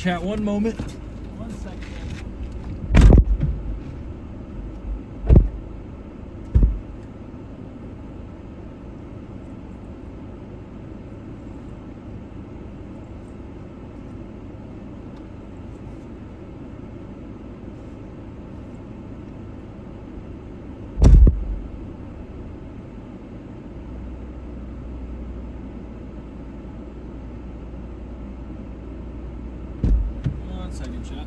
chat, one moment. 1 second. Second shot.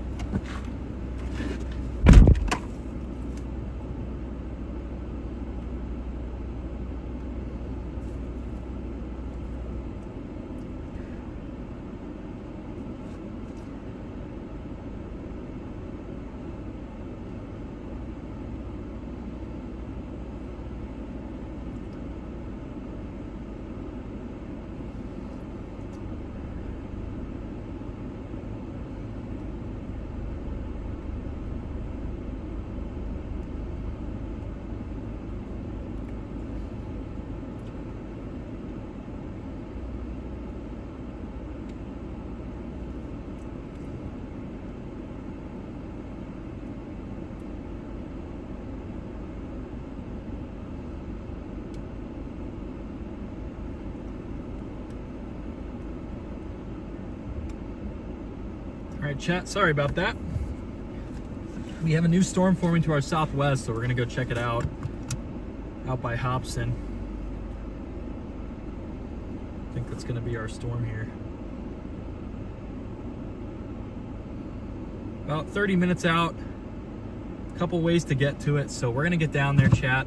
All right, chat, sorry about that. We have a new storm forming to our southwest, so we're gonna go check it out by Hobson. I think that's gonna be our storm here. About 30 minutes out, a couple ways to get to it, so we're gonna get down there, chat.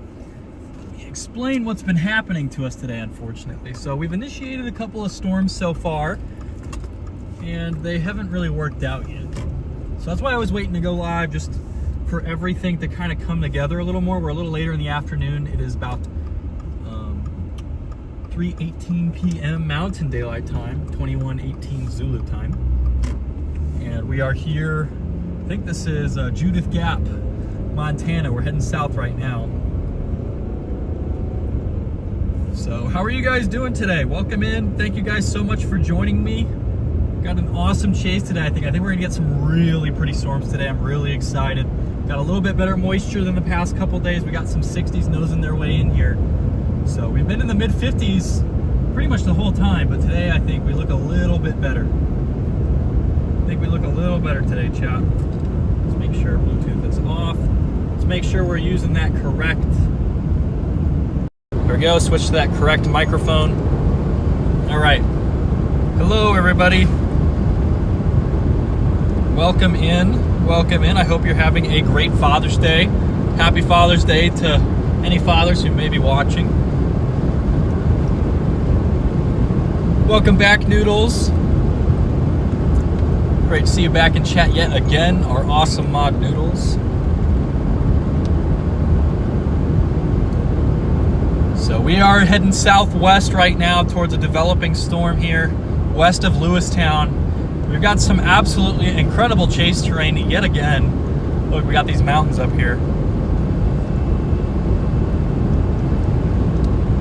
Explain what's been happening to us today, unfortunately. So we've initiated a couple of storms so far, and they haven't really worked out yet. So that's why I was waiting to go live, just for everything to kind of come together a little more. We're a little later in the afternoon. It is about 3:18 p.m. Mountain Daylight Time, 21:18 Zulu time. And we are here, I think this is Judith Gap, Montana. We're heading south right now. So how are you guys doing today? Welcome in. Thank you guys so much for joining me. Got an awesome chase today. I think we're gonna get some really pretty storms today. I'm really excited. Got a little bit better moisture than the past couple days. We got some 60s nosing their way in here. So we've been in the mid 50s pretty much the whole time, but today I think we look a little bit better. I think we look a little better today, chat. Let's make sure Bluetooth is off. Let's make sure we're using that correct. There we go, switch to that correct microphone. All right, hello everybody. Welcome in, welcome in. I hope you're having a great Father's Day. Happy Father's Day to any fathers who may be watching. Welcome back, Noodles. Great to see you back in chat yet again, our awesome mod Noodles. So we are heading southwest right now towards a developing storm here, west of Lewistown. We've got some absolutely incredible chase terrain yet again. Look, we got these mountains up here.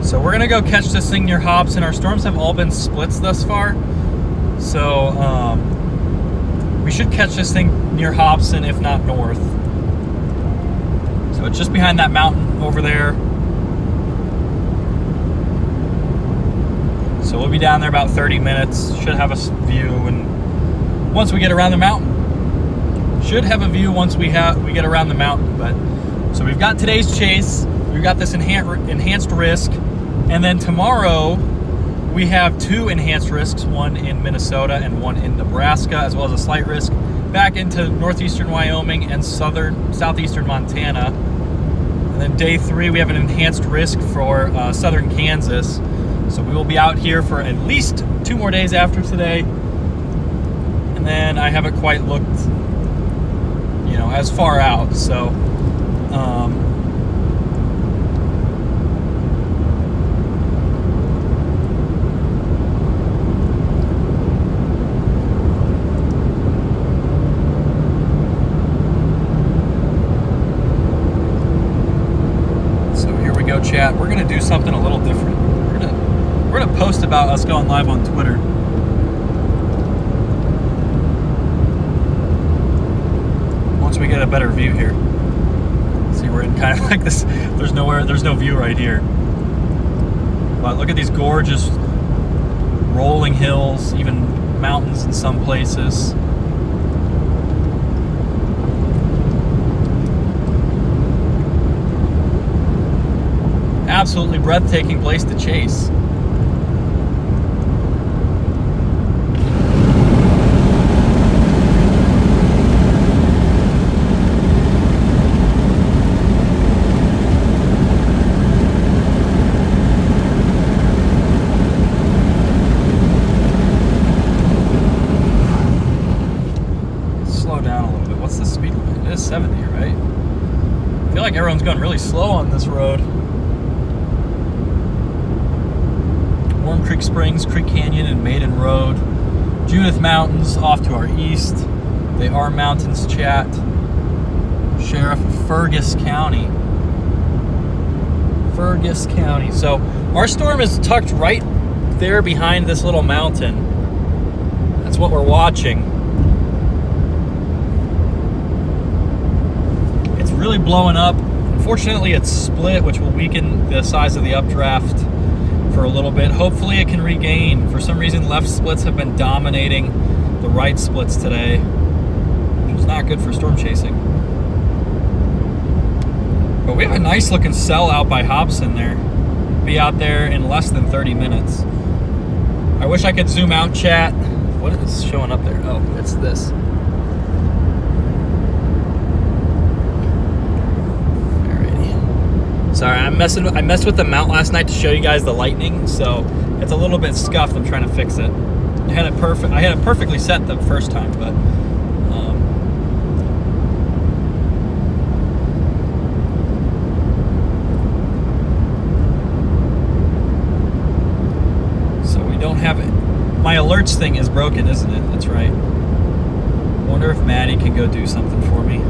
So we're gonna go catch this thing near Hobson. Our storms have all been splits thus far. So we should catch this thing near Hobson, if not north. So it's just behind that mountain over there. So we'll be down there about 30 minutes. Should have a view, and once we get around the mountain, should have a view once we get around the mountain. But so we've got today's chase. We've got this enhanced risk, and then tomorrow we have 2 enhanced risks, one in Minnesota and one in Nebraska, as well as a slight risk back into northeastern Wyoming and southeastern Montana. And then day 3 we have an enhanced risk for southern Kansas. So we will be out here for at least 2 more days after today. And then I haven't quite looked, you know, as far out. So, so here we go, chat. We're gonna do something a little different. We're gonna post about us going live on Twitter. we get a better view here. See, we're in kind of like this. There's no view right here. But look at these gorgeous rolling hills, even mountains in some places. Absolutely breathtaking place to chase. Slow down a little bit. What's the speed limit? It is 70, right? I feel like everyone's going really slow on this road. Warm Creek Springs, Creek Canyon, and Maiden Road. Judith Mountains off to our east. They are mountains, chat. Sheriff of Fergus County. Fergus County. So our storm is tucked right there behind this little mountain. That's what we're watching. It's really blowing up. Unfortunately, it's split, which will weaken the size of the updraft for a little bit. Hopefully it can regain. For some reason, left splits have been dominating the right splits today. It's not good for storm chasing. But we have a nice looking cell out by Hobson there. Be out there in less than 30 minutes. I wish I could zoom out, chat. What is showing up there? Oh, it's this. Sorry, I messed with the mount last night to show you guys the lightning, so it's a little bit scuffed. I'm trying to fix it. I had it perfectly set the first time, but so we don't have it. My alerts thing is broken, isn't it? That's right. Wonder if Maddie can go do something for me.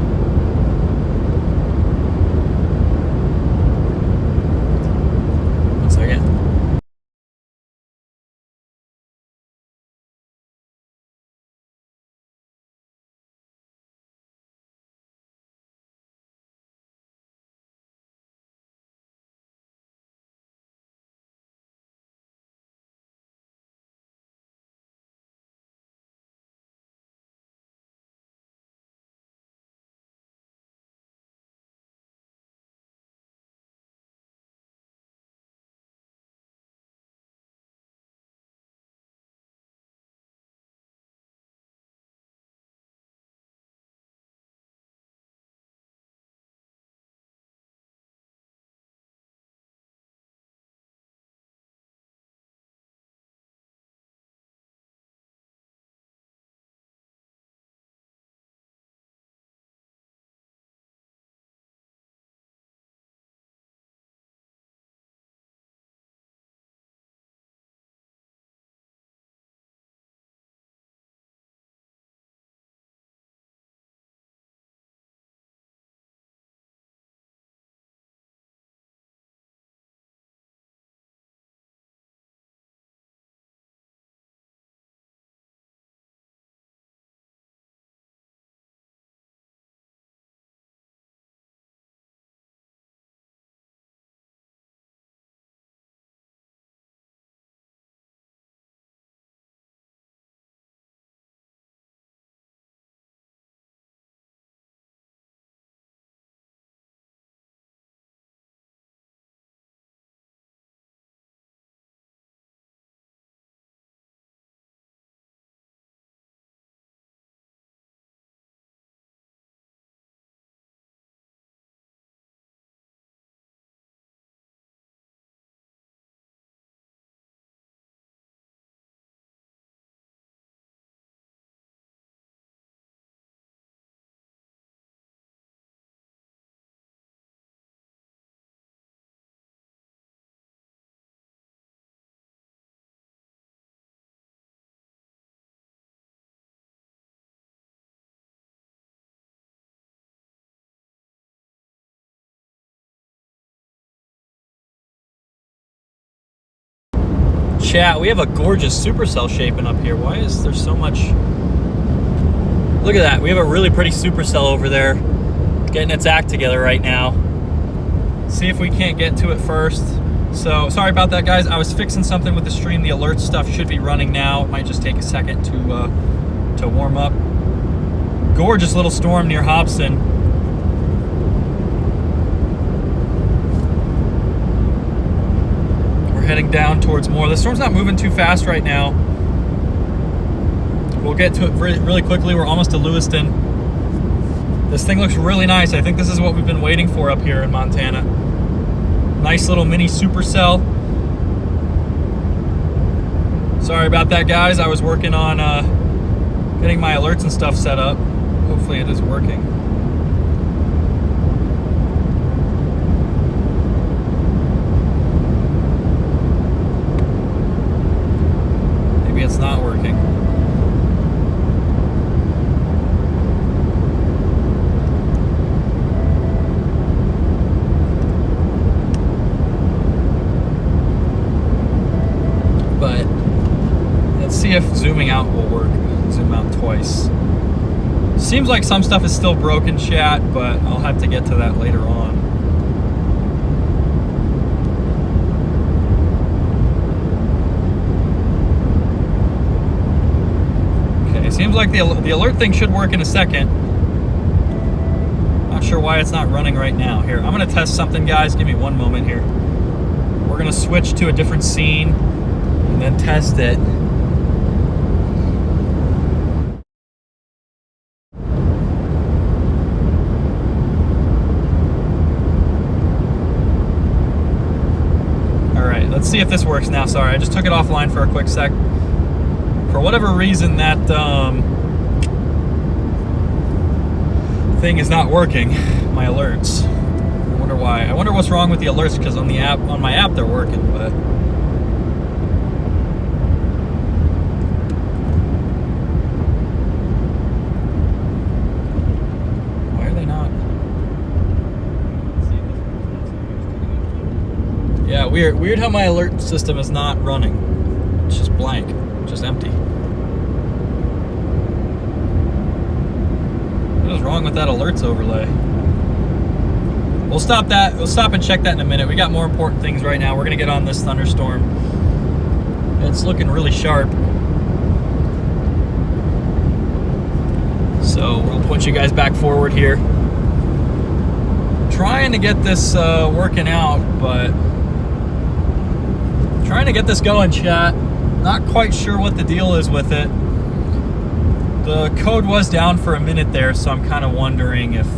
Chat, we have a gorgeous supercell shaping up here. Why is there so much Look at that. We have a really pretty supercell over there getting its act together right now. See if we can't get to it first. So sorry about that, guys. I was fixing something with the stream. The alert stuff should be running now. It might just take a second to warm up. Gorgeous little storm near Hobson. We're heading down towards more. The storm's not moving too fast right now. We'll get to it really quickly. We're almost to Lewiston. This thing looks really nice. I think this is what we've been waiting for up here in Montana. Nice little mini supercell. Sorry about that, guys. I was working on getting my alerts and stuff set up. Hopefully it is working. Maybe it's not working. But let's see if zooming out will work. Zoom out twice. Seems like some stuff is still broken, chat, but I'll have to get to that later on. Okay, seems like the alert thing should work in a second. Not sure why it's not running right now. Here, I'm gonna test something, guys. Give me one moment here. We're gonna switch to a different scene and then test it. Let's see if this works now. Sorry, I just took it offline for a quick sec. For whatever reason, that thing is not working. My alerts. I wonder why. I wonder what's wrong with the alerts, because on the app, on my app, they're working, but why are they not? Yeah, weird how my alert system is not running. It's just blank, just empty. What is wrong with that alerts overlay? We'll stop that. We'll stop and check that in a minute. We got more important things right now. We're gonna get on this thunderstorm. It's looking really sharp. So we'll put you guys back forward here. Trying to get this working out, but trying to get this going, chat. Not quite sure what the deal is with it. The code was down for a minute there, so I'm kind of wondering if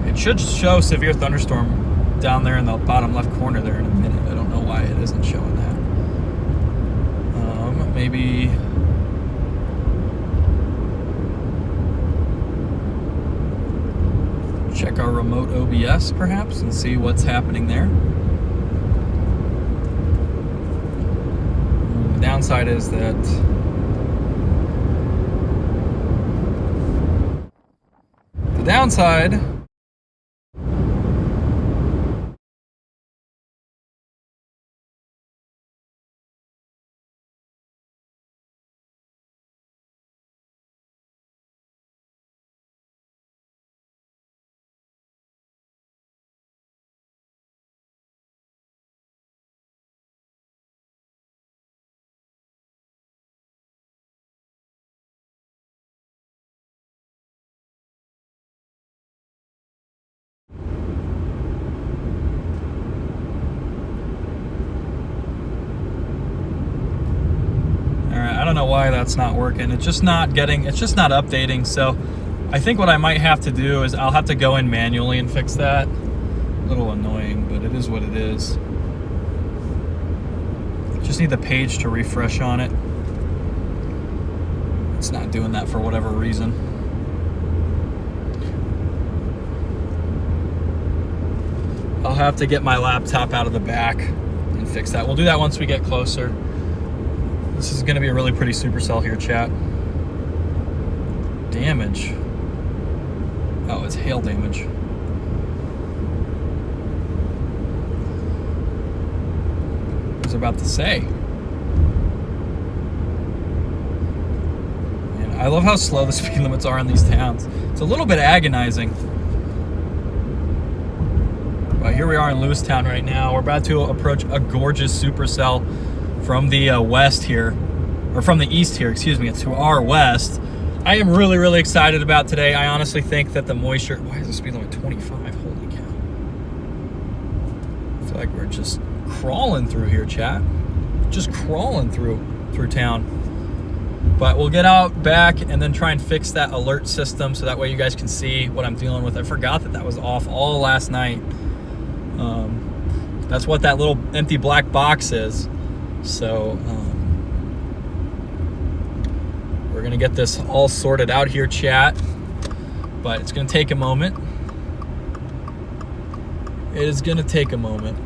it should show severe thunderstorm down there in the bottom left corner there in a minute. I don't know why it isn't showing that. Maybe check our remote OBS perhaps and see what's happening there. The downside is that I don't know why that's not working. It's just not updating. So I think what I might have to do is I'll have to go in manually and fix that. A little annoying, but it is what it is. Just need the page to refresh on it. It's not doing that for whatever reason. I'll have to get my laptop out of the back and fix that. We'll do that once we get closer. This is going to be a really pretty supercell here, chat. Damage. Oh, it's hail damage. I was about to say. And I love how slow the speed limits are in these towns. It's a little bit agonizing. But here we are in Lewistown right now. We're about to approach a gorgeous supercell from the west here, or from the east here, excuse me. It's to our west. I am really, really excited about today. I honestly think that the moisture, why is the speed limit 25? Holy cow. I feel like we're just crawling through here, chat. Just crawling through town. But we'll get out back and then try and fix that alert system so that way you guys can see what I'm dealing with. I forgot that was off all last night. That's what that little empty black box is. So we're gonna get this all sorted out here, chat, but it's gonna take a moment. It is gonna take a moment.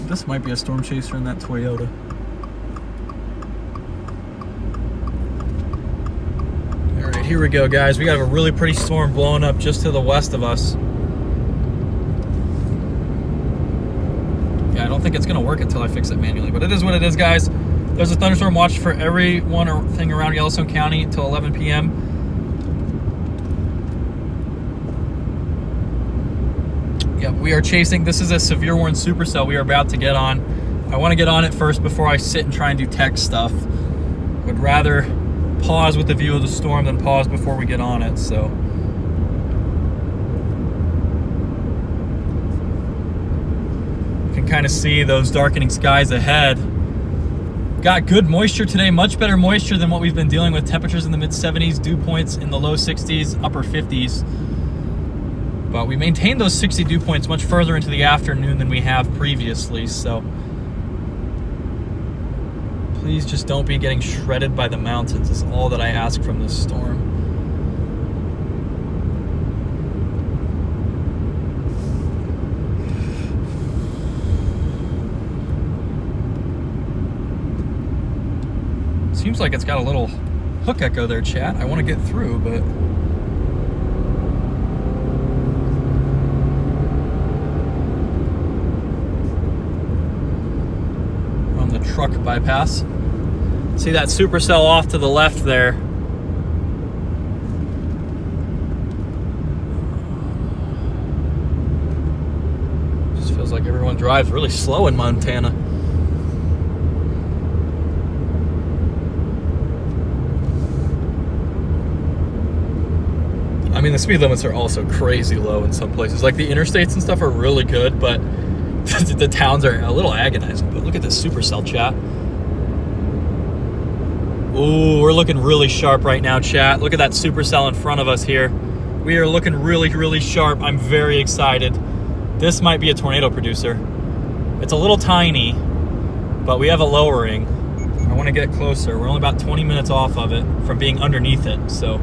This might be a storm chaser in that Toyota. All right, here we go, guys. We got a really pretty storm blowing up just to the west of us. Yeah, I don't think it's gonna work until I fix it manually, but it is what it is, guys. There's a thunderstorm watch for everything around Yellowstone County until 11 p.m. Yep, we are chasing. This is a severe warning supercell we are about to get on. I want to get on it first before I sit and try and do tech stuff. Would rather pause with the view of the storm than pause before we get on it, so. You can kind of see those darkening skies ahead. Got good moisture today, much better moisture than what we've been dealing with. Temperatures in the mid 70s, dew points in the low 60s, upper 50s. But we maintained those 60 dew points much further into the afternoon than we have previously, so please just don't be getting shredded by the mountains is all that I ask from this storm. Seems like it's got a little hook echo there, chat. I want to get through, but truck bypass. See that supercell off to the left there. Just feels like everyone drives really slow in Montana. I mean, the speed limits are also crazy low in some places. Like the interstates and stuff are really good, but the towns are a little agonizing. But look at this supercell, chat. Ooh, we're looking really sharp right now, chat. Look at that supercell in front of us here. We are looking really, really sharp. I'm very excited. This might be a tornado producer. It's a little tiny, but we have a lowering. I want to get closer. We're only about 20 minutes off of it from being underneath it. So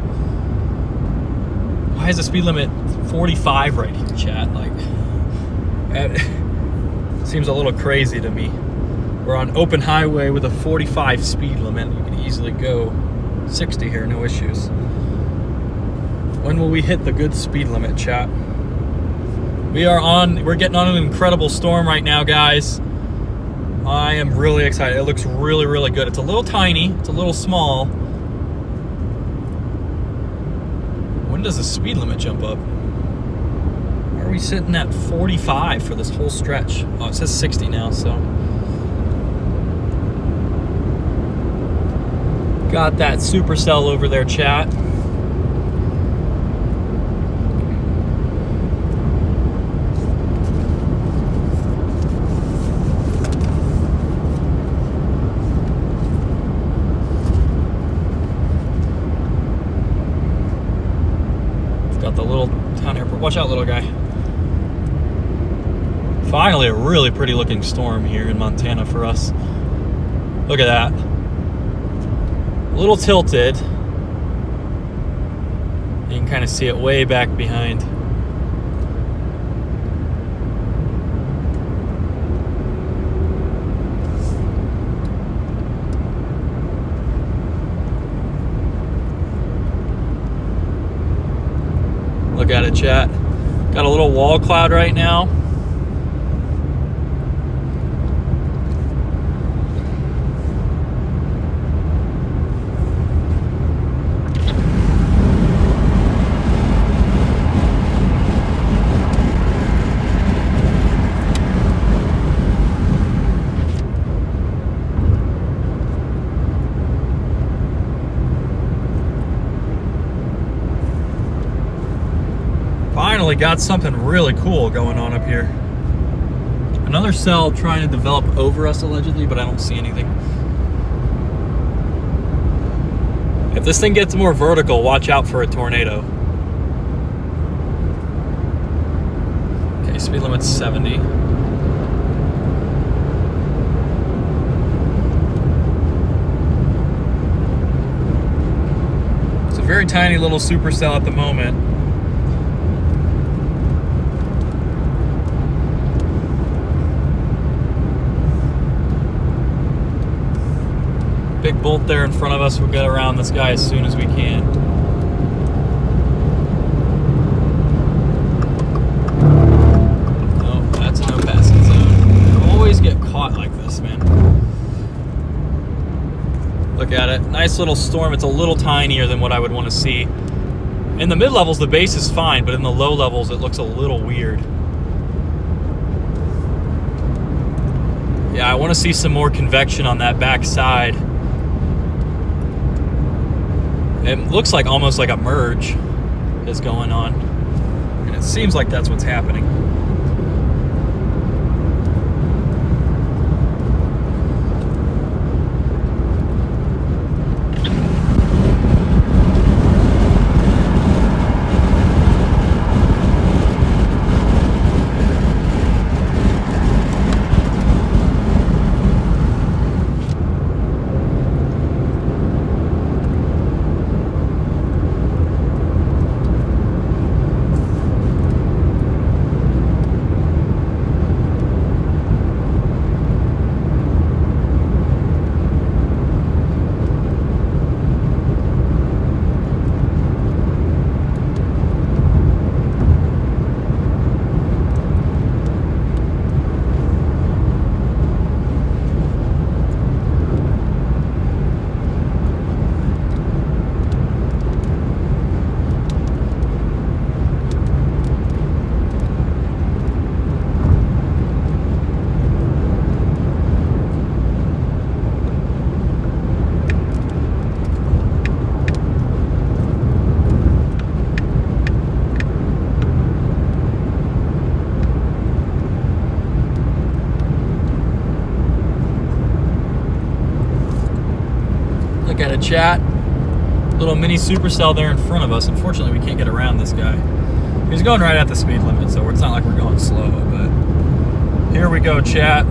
why is the speed limit 45 right here, chat? Like, seems a little crazy to me. We're on open highway with a 45 speed limit. You can easily go 60 here, no issues. When will we hit the good speed limit, chat? We're getting on an incredible storm right now, guys. I am really excited. It looks really, really good. It's a little tiny, it's a little small. When does the speed limit jump up? Why are we sitting at 45 for this whole stretch? Oh, it says 60 now, so. Got that supercell over there, chat. It's got the little town airport. Watch out, little guy. Finally, a really pretty looking storm here in Montana for us. Look at that. A little tilted. You can kind of see it way back behind. Look at it, chat. Got a little wall cloud right now. definitely got something really cool going on up here. Another cell trying to develop over us allegedly, but I don't see anything. If this thing gets more vertical, watch out for a tornado. Okay, speed limit's 70. It's a very tiny little supercell at the moment. Big bolt there in front of us. We'll get around this guy as soon as we can. Oh, that's a no passing zone. You always get caught like this, man. Look at it. Nice little storm. It's a little tinier than what I would want to see. In the mid-levels, the base is fine, but in the low levels, it looks a little weird. Yeah, I want to see some more convection on that back side. It looks like almost like a merge is going on. And it seems like that's what's happening. Look at it, chat. Little mini supercell there in front of us. Unfortunately, we can't get around this guy. He's going right at the speed limit, so it's not like we're going slow, but here we go, chat.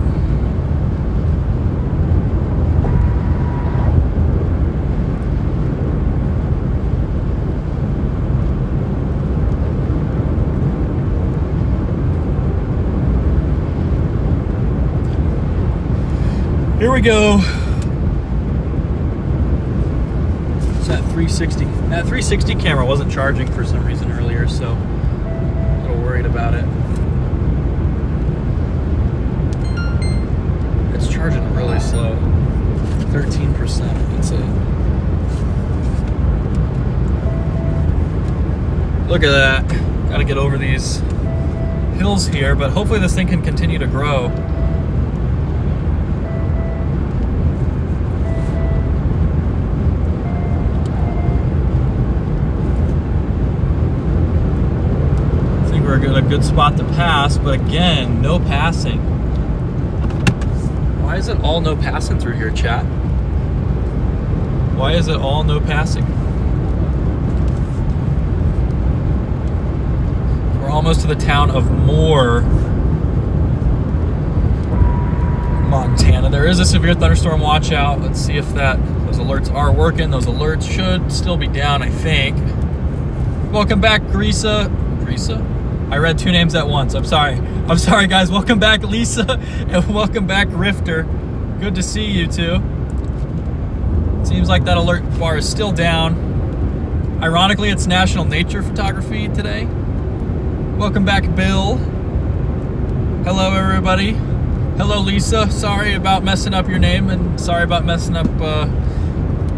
Here we go. It's that 360. That 360 camera wasn't charging for some reason earlier, so a little worried about it. It's charging really slow. 13%. That's it. Look at that. Got to get over these hills here, but hopefully this thing can continue to grow. We're in a good spot to pass, but again, no passing. Why is it all no passing through here, chat? Why is it all no passing? We're almost to the town of Moore, Montana. There is a severe thunderstorm watch out. Let's see if those alerts are working. Those alerts should still be down, I think. Welcome back, Grisa. I read two names at once. I'm sorry, guys. Welcome back, Lisa, and welcome back, Rifter. Good to see you two. Seems like that alert bar is still down. Ironically, it's National Nature Photography today. Welcome back, Bill. Hello, everybody. Hello, Lisa. Sorry about messing up your name, and sorry about messing up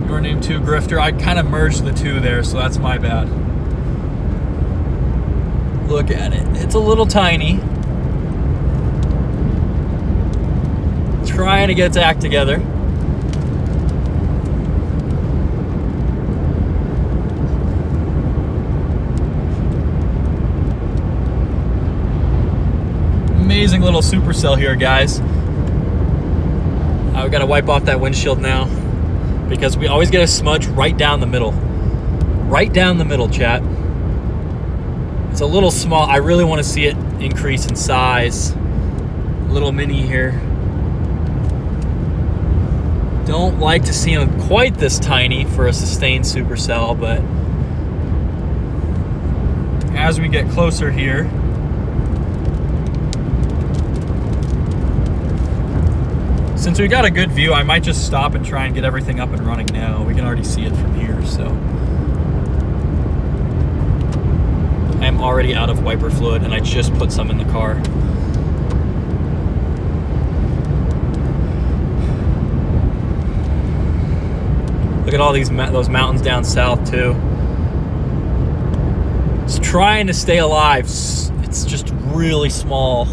your name too, Grifter. I kind of merged the two there, so that's my bad. Look at it. It's a little tiny. Trying to get its act together. little supercell here, guys. I've got to wipe off that windshield now because we always get a smudge right down the middle. Right down the middle, chat. It's a little small. I really want to see it increase in size. Little mini here. Don't like to see them quite this tiny for a sustained supercell, but as we get closer here, since we got a good view, I might just stop and try and get everything up and running now. We can already see it from here, so. I'm already out of wiper fluid and I just put some in the car. Look at all those mountains down south too. It's trying to stay alive. It's just really small.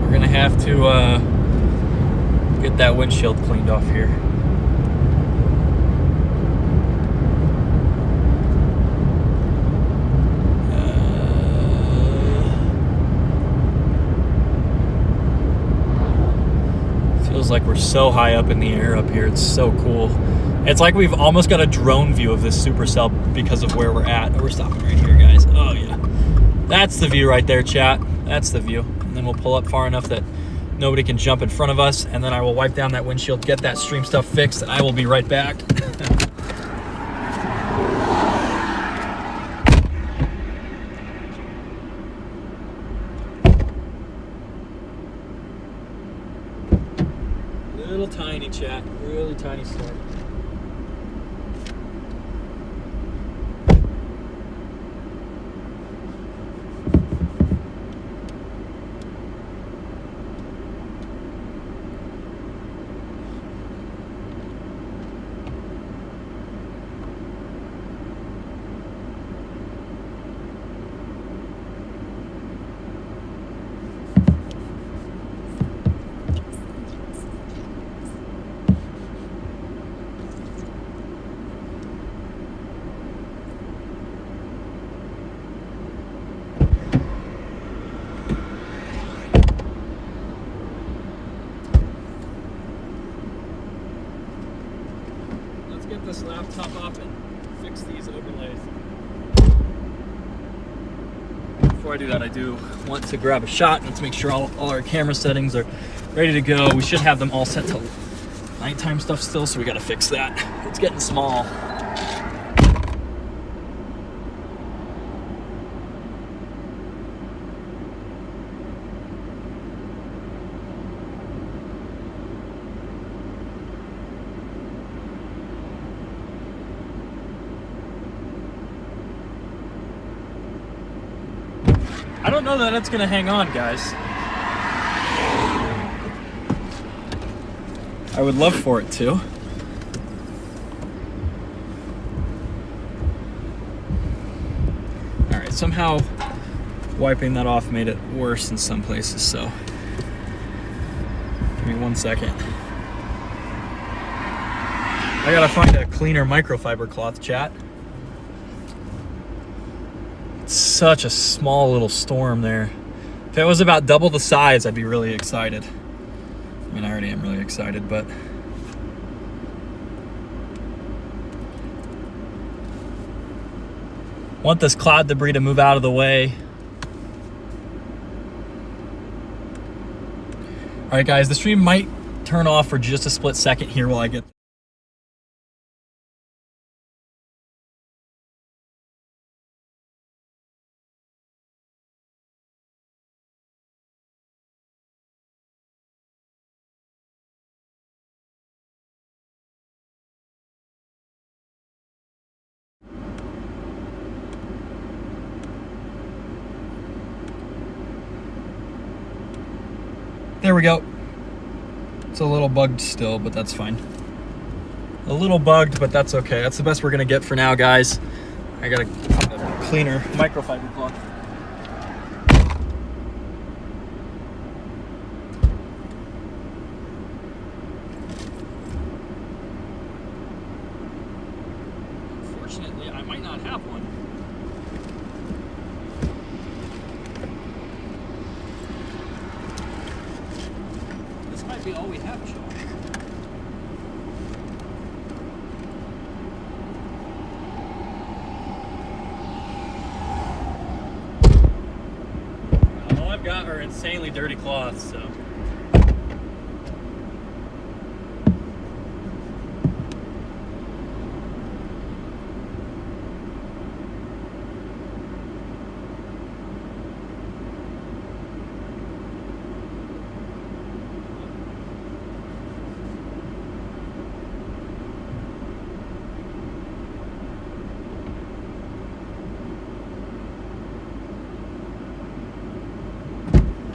We're gonna have to get that windshield cleaned off here. Feels like we're so high up in the air up here. It's so cool. It's like we've almost got a drone view of this supercell because of where we're at. Oh, we're stopping right here, guys. Oh yeah, that's the view right there, chat. That's the view. And then we'll pull up far enough that nobody can jump in front of us, and then I will wipe down that windshield, get that stream stuff fixed, and I will be right back. Little tiny, chat, really tiny storm. Get this laptop up and fix these overlays. Before I do that, I do want to grab a shot. Let's make sure all our camera settings are ready to go. We should have them all set to nighttime stuff still, so we got to fix that. It's getting small. I don't know that it's gonna hang on, guys. I would love for it to. All right, somehow wiping that off made it worse in some places, so give me 1 second. I gotta find a cleaner microfiber cloth, chat. Such a small little storm there. If it was about double the size, I'd be really excited. I mean, I already am really excited, but want this cloud debris to move out of the way. All right, guys, the stream might turn off for just a split second here while I get. There we go. It's a little bugged still, but that's fine. A little bugged, but that's okay. That's the best we're gonna get for now, guys. I gotta find a cleaner microfiber cloth. Unfortunately, I might not have one. got are insanely dirty cloths, so.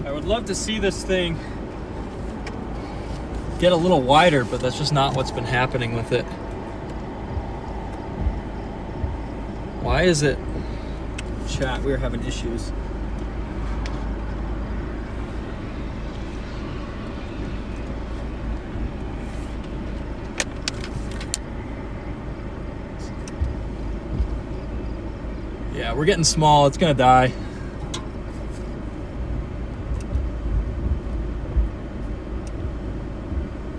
I would love to see this thing get a little wider, but that's just not what's been happening with it. Why is it? Chat, we're having issues. Yeah, we're getting small. It's gonna die.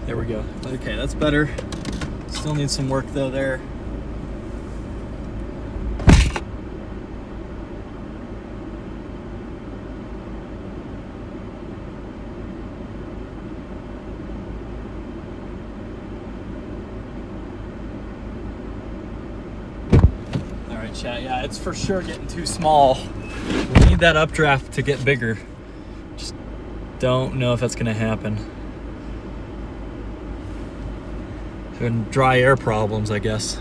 There we go. Okay, that's better. Still need some work though there. All right, chat. Yeah, it's for sure getting too small. We need that updraft to get bigger. Just don't know if that's gonna happen. And dry air problems, I guess.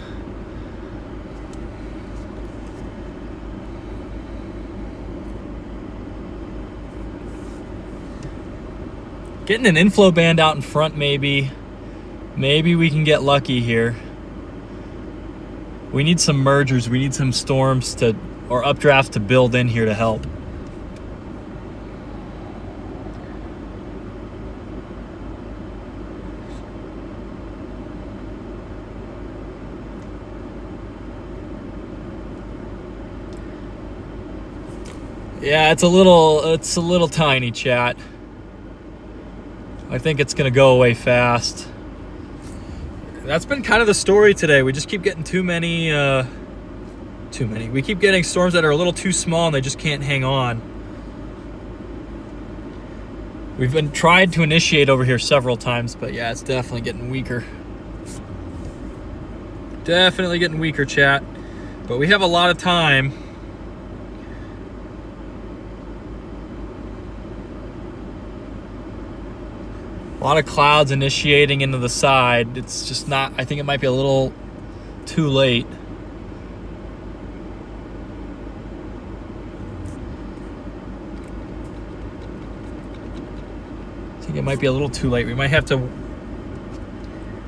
Getting an inflow band out in front, maybe we can get lucky here. We need some mergers, we need some storms or updrafts to build in here to help. Yeah, it's a little tiny, chat. I think it's gonna go away fast. That's been kind of the story today. We just keep getting too many. We keep getting storms that are a little too small and they just can't hang on. We've been tried to initiate over here several times, but yeah, it's definitely getting weaker. Definitely getting weaker, chat. But we have a lot of time. A lot of clouds initiating into the side. It's just not, I think it might be a little too late. I think it might be a little too late. We might have to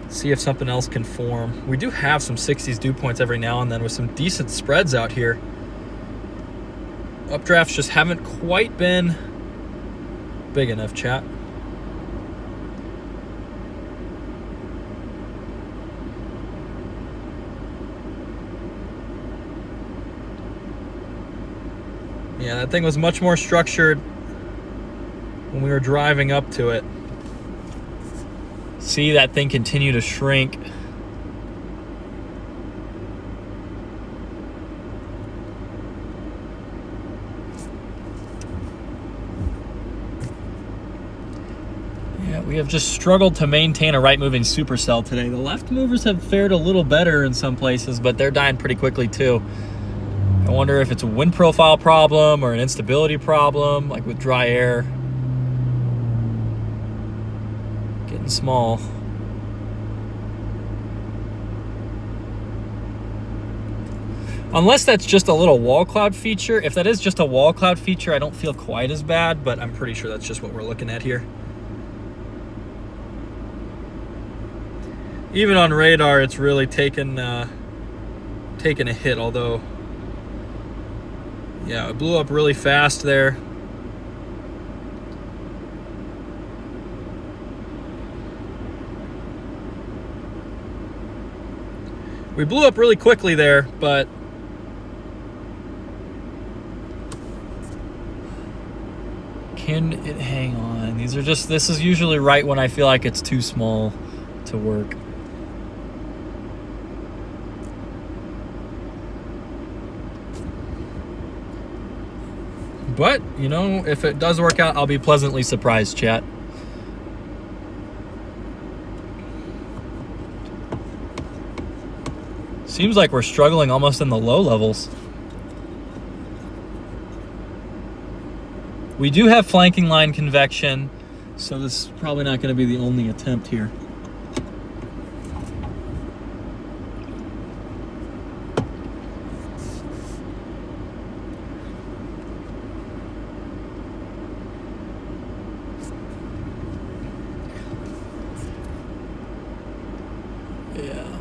see if something else can form. We do have some 60s dew points every now and then with some decent spreads out here. Updrafts just haven't quite been big enough, chat. Yeah, that thing was much more structured when we were driving up to it. See that thing continue to shrink. Yeah, we have just struggled to maintain a right-moving supercell today. The left movers have fared a little better in some places, but they're dying pretty quickly too. I wonder if it's a wind profile problem or an instability problem, like with dry air. Getting small. Unless that's just a little wall cloud feature. If that is just a wall cloud feature, I don't feel quite as bad, but I'm pretty sure that's just what we're looking at here. Even on radar, it's really taken a hit, although yeah, it blew up really fast there. We blew up really quickly there, but can it hang on? This is usually right when I feel like it's too small to work. But, you know, if it does work out, I'll be pleasantly surprised, chat. Seems like we're struggling almost in the low levels. We do have flanking line convection, so this is probably not going to be the only attempt here.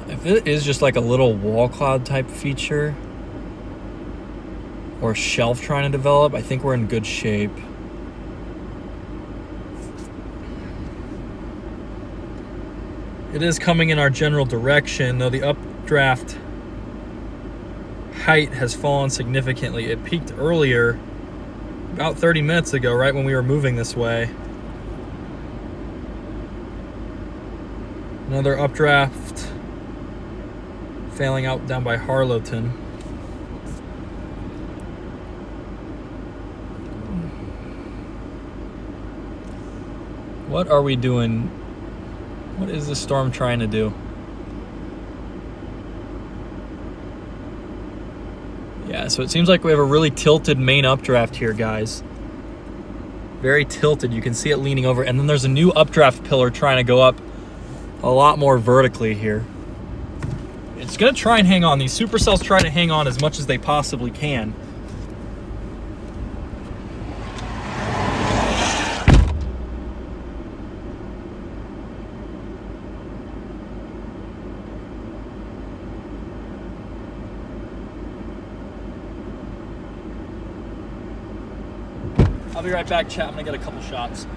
If it is just like a little wall cloud type feature or shelf trying to develop, I think we're in good shape. It is coming in our general direction, though the updraft height has fallen significantly. It peaked earlier, about 30 minutes ago, right when we were moving this way. Another updraft failing out down by Harlowton. What are we doing? What is the storm trying to do? Yeah, so it seems like we have a really tilted main updraft here, guys. Very tilted. You can see it leaning over. And then there's a new updraft pillar trying to go up a lot more vertically here. It's going to try and hang on. These supercells try to hang on as much as they possibly can. I'll be right back, chat. I'm going to get a couple shots.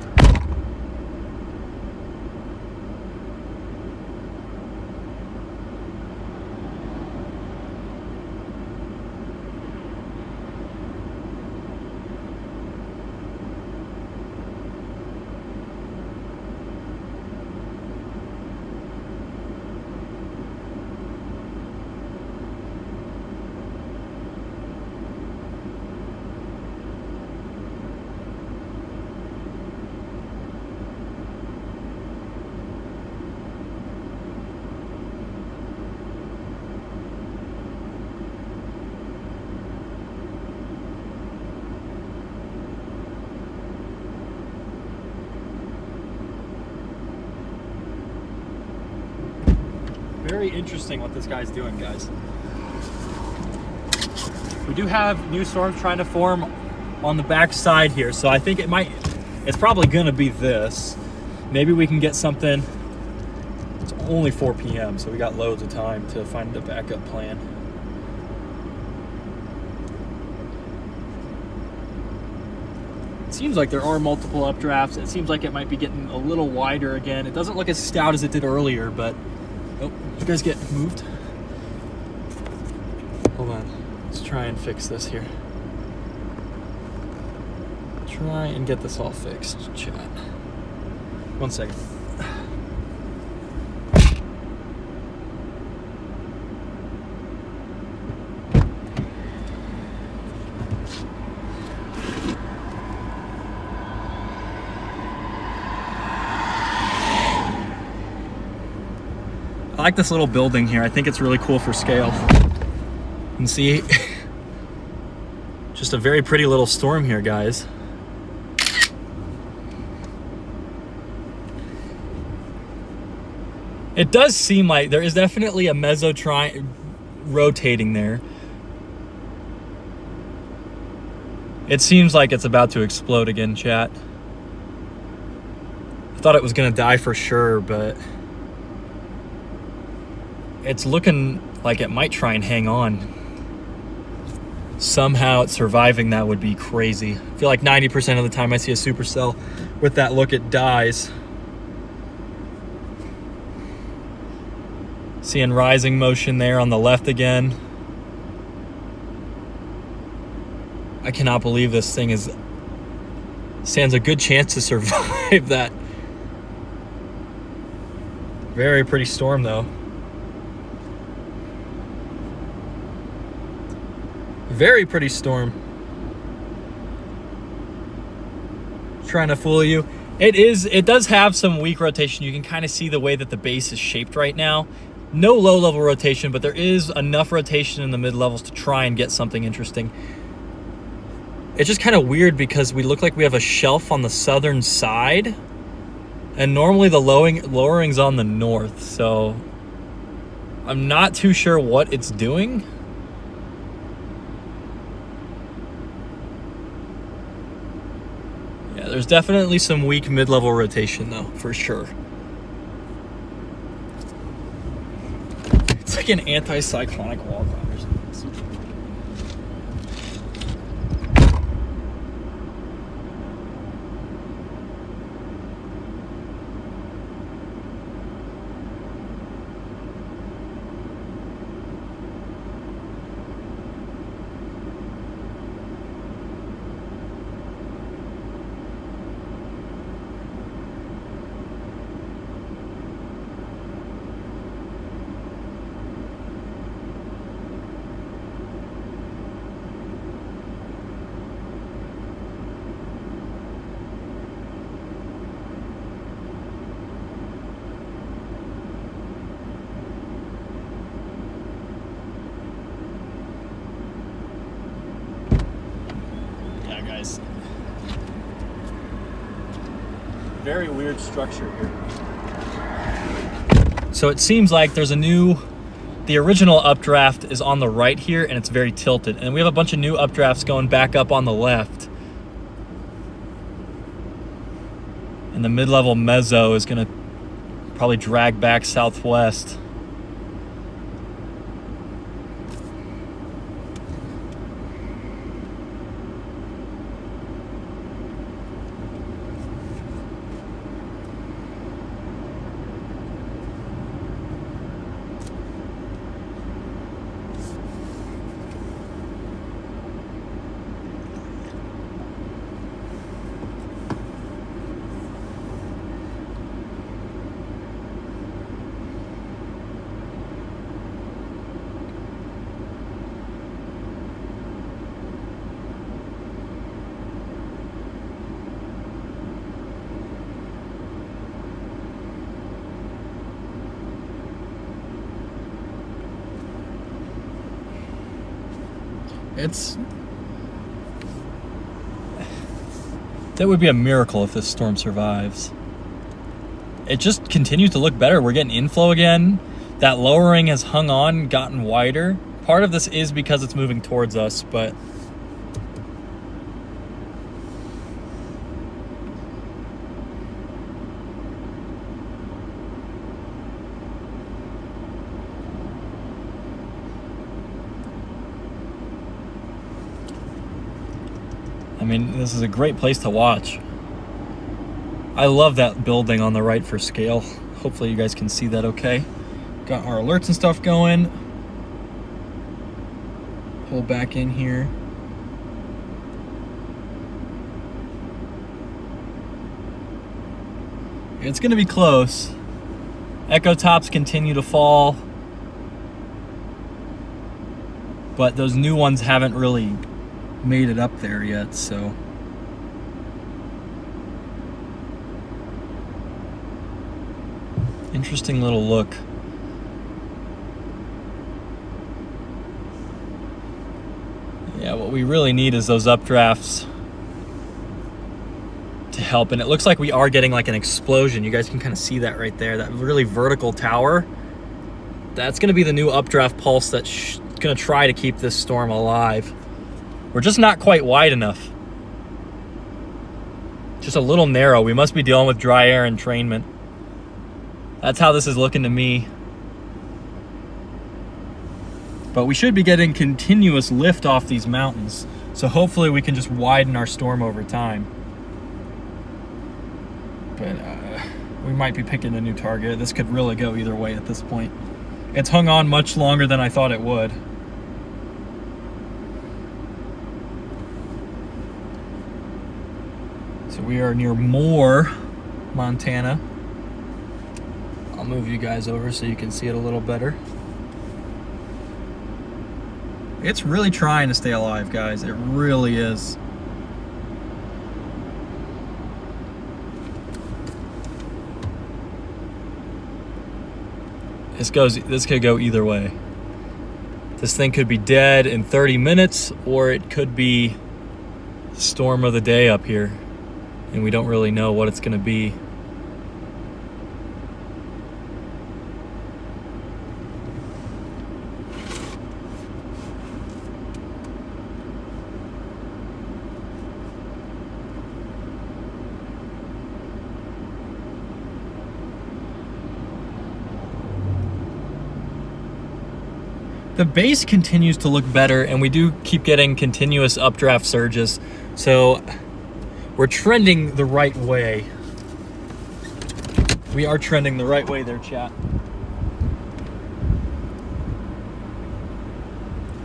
Very interesting what this guy's doing, guys. We do have new storms trying to form on the back side here, so I think it's probably gonna be this. Maybe we can get something. It's only 4 p.m., so we got loads of time to find a backup plan. It seems like there are multiple updrafts. It seems like it might be getting a little wider again. It doesn't look as stout as it did earlier, but oh, you guys get moved? Hold on. Let's try and fix this here. Try and get this all fixed, chat. 1 second. I like this little building here. I think it's really cool for scale. You can see just a very pretty little storm here, guys. It does seem like there is definitely a meso rotating there. It seems like it's about to explode again, chat. I thought it was gonna die for sure, but it's looking like it might try and hang on. Somehow it's surviving. That would be crazy. I feel like 90% of the time I see a supercell with that look, it dies. Seeing rising motion there on the left again. I cannot believe this thing stands a good chance to survive that. Very pretty storm though. Very pretty storm. trying to fool you. It does have some weak rotation. You can kind of see the way that the base is shaped right now. No low level rotation, but there is enough rotation in the mid levels to try and get something interesting. It's just kind of weird because we look like we have a shelf on the southern side, and normally the lowering's on the north, so I'm not too sure what it's doing. Yeah, there's definitely some weak mid-level rotation though, for sure. It's like an anti-cyclonic wall cloud or something. Very weird structure here. So it seems like there's the original updraft is on the right here, and it's very tilted. And we have a bunch of new updrafts going back up on the left. And the mid-level mezzo is gonna probably drag back southwest. That would be a miracle if this storm survives. It just continues to look better. We're getting inflow again. That lowering has hung on, gotten wider. Part of this is because it's moving towards us, but I mean, this is a great place to watch. I love that building on the right for scale. Hopefully you guys can see that okay. Got our alerts and stuff going. Pull back in here. It's gonna be close. Echo tops continue to fall, but those new ones haven't really made it up there yet, so interesting little look. Yeah, what we really need is those updrafts to help, and it looks like we are getting like an explosion. You guys can kind of see that right there, that really vertical tower. That's going to be the new updraft pulse that's going to try to keep this storm alive. We're just not quite wide enough. Just a little narrow. We must be dealing with dry air entrainment. That's how this is looking to me. But we should be getting continuous lift off these mountains. So hopefully we can just widen our storm over time. But we might be picking a new target. This could really go either way at this point. It's hung on much longer than I thought it would. So we are near Moore, Montana. I'll move you guys over so you can see it a little better. It's really trying to stay alive, guys. It really is. This could go either way. This thing could be dead in 30 minutes, or it could be storm of the day up here, and we don't really know what it's going to be. The base continues to look better, and we do keep getting continuous updraft surges, so we're trending the right way. We are trending the right way there, chat.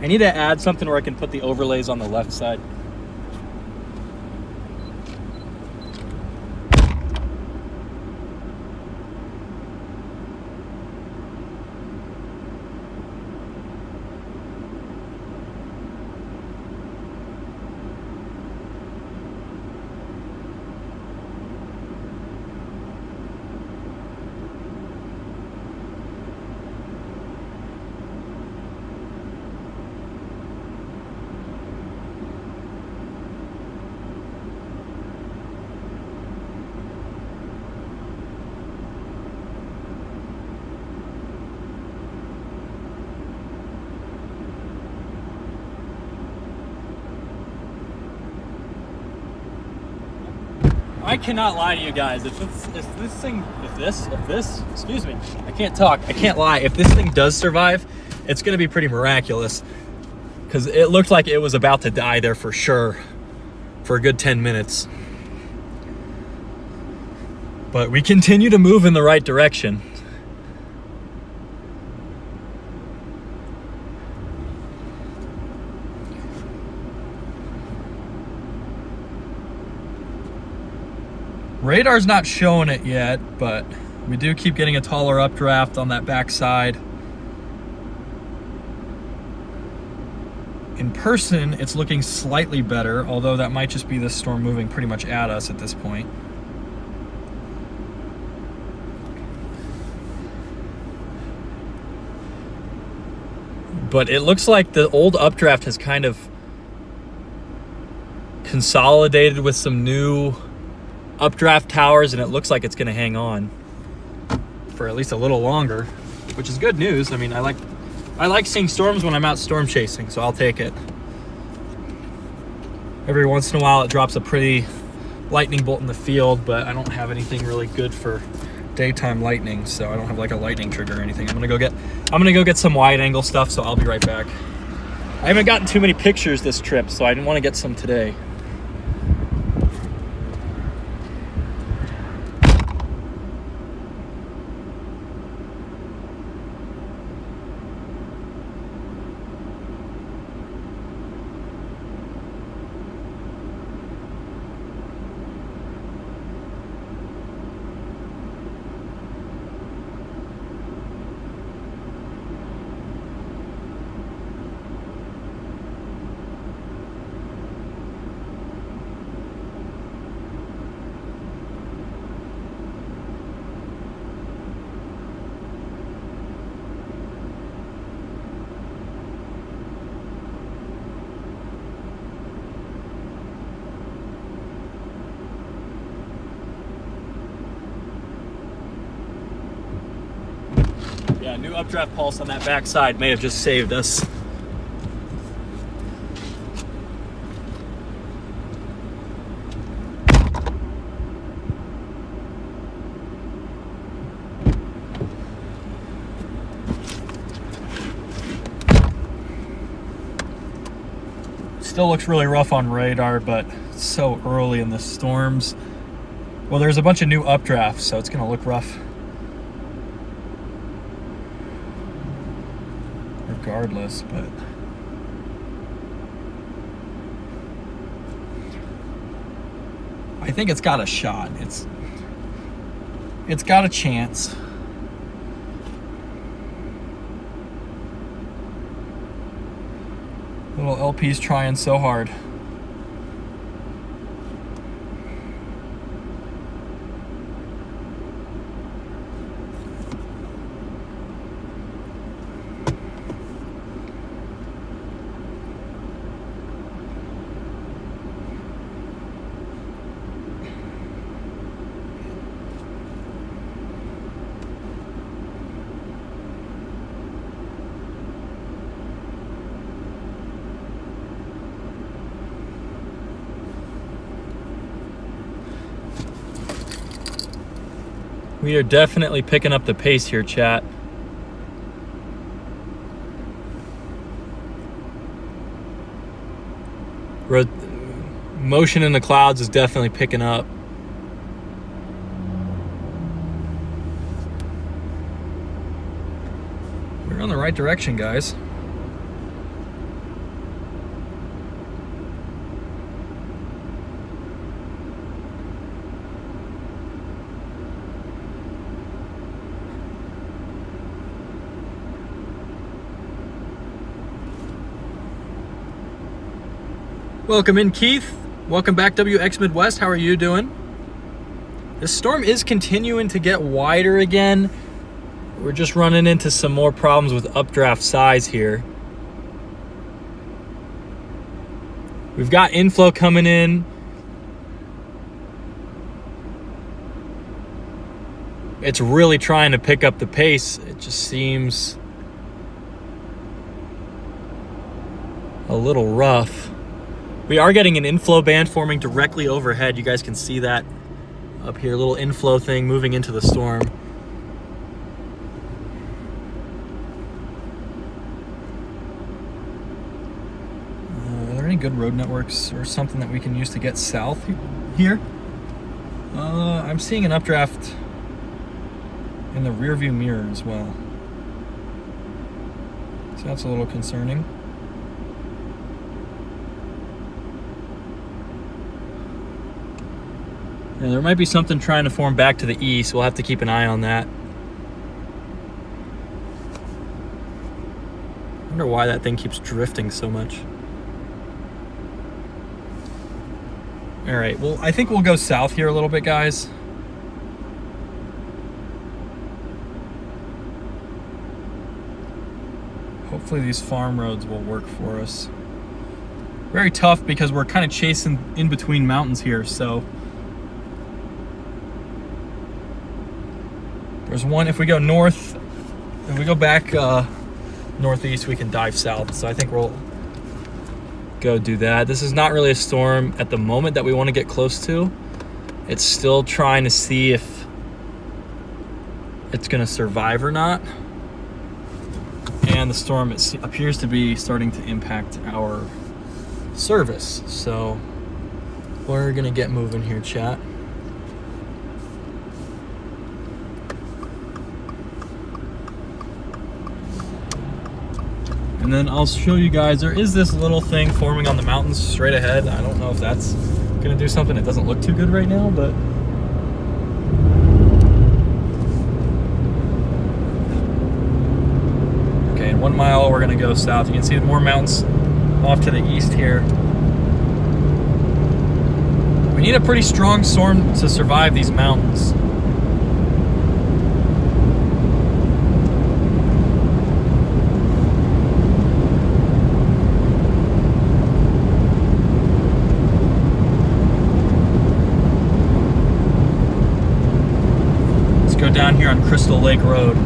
I need to add something where I can put the overlays on the left side. I cannot lie to you guys. If this, excuse me, I can't talk. I can't lie. If this thing does survive, it's going to be pretty miraculous, because it looked like it was about to die there for sure for a good 10 minutes. But we continue to move in the right direction. Radar's not showing it yet, but we do keep getting a taller updraft on that backside. In person, it's looking slightly better, although that might just be this storm moving pretty much at us at this point. But it looks like the old updraft has kind of consolidated with some new updraft towers, and it looks like it's going to hang on for at least a little longer, which is good news. I mean, I like seeing storms when I'm out storm chasing, so I'll take it. Every once in a while it drops a pretty lightning bolt in the field, but I don't have anything really good for daytime lightning, so I don't have like a lightning trigger or anything. I'm gonna go get some wide angle stuff, so I'll be right back. I haven't gotten too many pictures this trip, so I didn't want to get some today. Yeah, new updraft pulse on that backside may have just saved us. Still looks really rough on radar, but it's so early in the storms. Well, there's a bunch of new updrafts, so it's gonna look rough regardless, but I think it's got a shot. It's got a chance. Little LP's trying so hard. We are definitely picking up the pace here, chat. Motion in the clouds is definitely picking up. We're on the right direction, guys. Welcome in, Keith. Welcome back, WX Midwest. How are you doing? This storm is continuing to get wider again. We're just running into some more problems with updraft size here. We've got inflow coming in. It's really trying to pick up the pace. It just seems a little rough. We are getting an inflow band forming directly overhead. You guys can see that up here, a little inflow thing moving into the storm. Are there any good road networks or something that we can use to get south here? I'm seeing an updraft in the rear view mirror as well. So that's a little concerning. Yeah, there might be something trying to form back to the east. We'll have to keep an eye on that. I wonder why that thing keeps drifting so much. All right, well, I think we'll go south here a little bit, guys. Hopefully these farm roads will work for us. Very tough because we're kind of chasing in between mountains here, so there's one, if we go north, if we go back northeast, we can dive south. So I think we'll go do that. This is not really a storm at the moment that we want to get close to. It's still trying to see if it's going to survive or not. And the storm appears to be starting to impact our service. So we're going to get moving here, chat. And then I'll show you guys, there is this little thing forming on the mountains straight ahead. I don't know if that's gonna do something. It doesn't look too good right now, but okay, in 1 mile we're gonna go south. You can see more mountains off to the east here. We need a pretty strong storm to survive these mountains. Down here on Crystal Lake Road.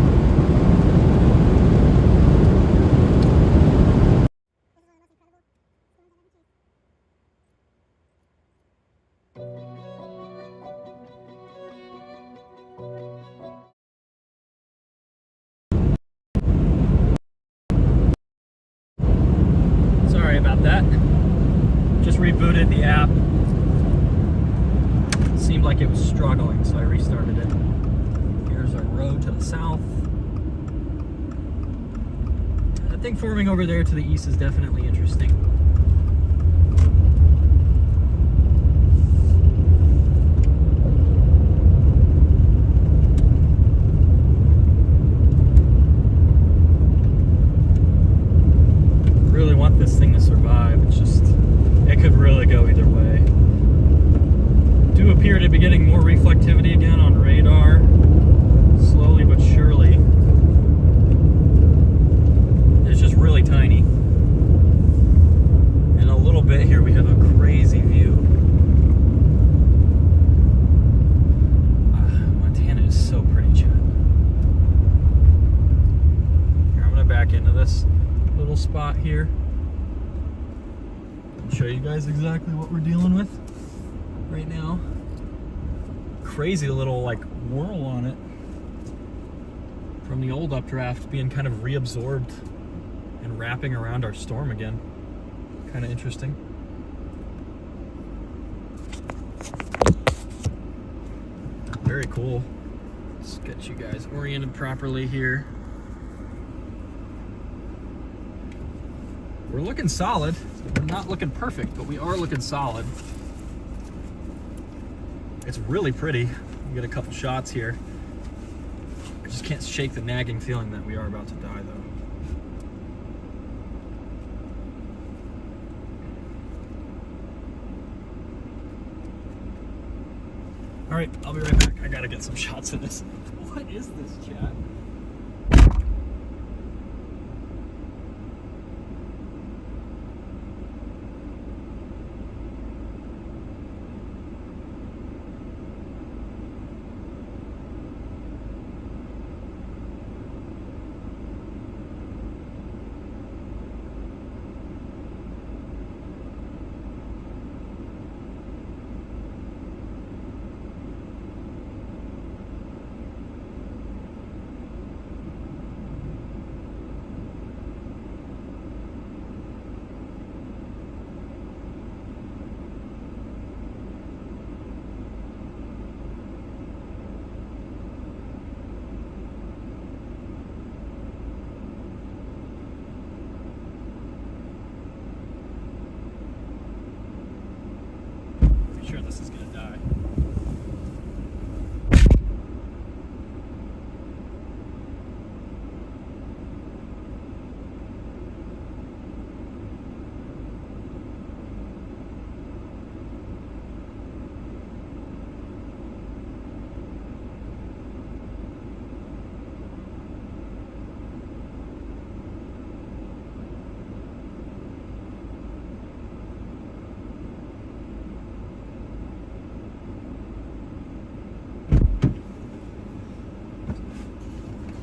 Sorry about that. Just rebooted the app. It seemed like it was struggling, so I restarted it. Here's our road to the south. That thing forming over there to the east is definitely interesting. Really want this thing to survive. It's just, it could really go either way. Do appear to be getting more reflectivity again on radar. Slowly but surely. It's just really tiny. In a little bit here we have a crazy view. Montana is so pretty, Chad. Here, I'm gonna back into this little spot here and show you guys exactly what we're dealing with right now. Crazy little like whirl on it. from the old updraft being kind of reabsorbed and wrapping around our storm again. Kind of interesting. Very cool. Let's get you guys oriented properly here. We're looking solid. We're not looking perfect, but we are looking solid. It's really pretty. We get a couple shots here. I just can't shake the nagging feeling that we are about to die, though. All right, I'll be right back. I gotta get some shots of this. What is this, chat? Sure, this is gonna die.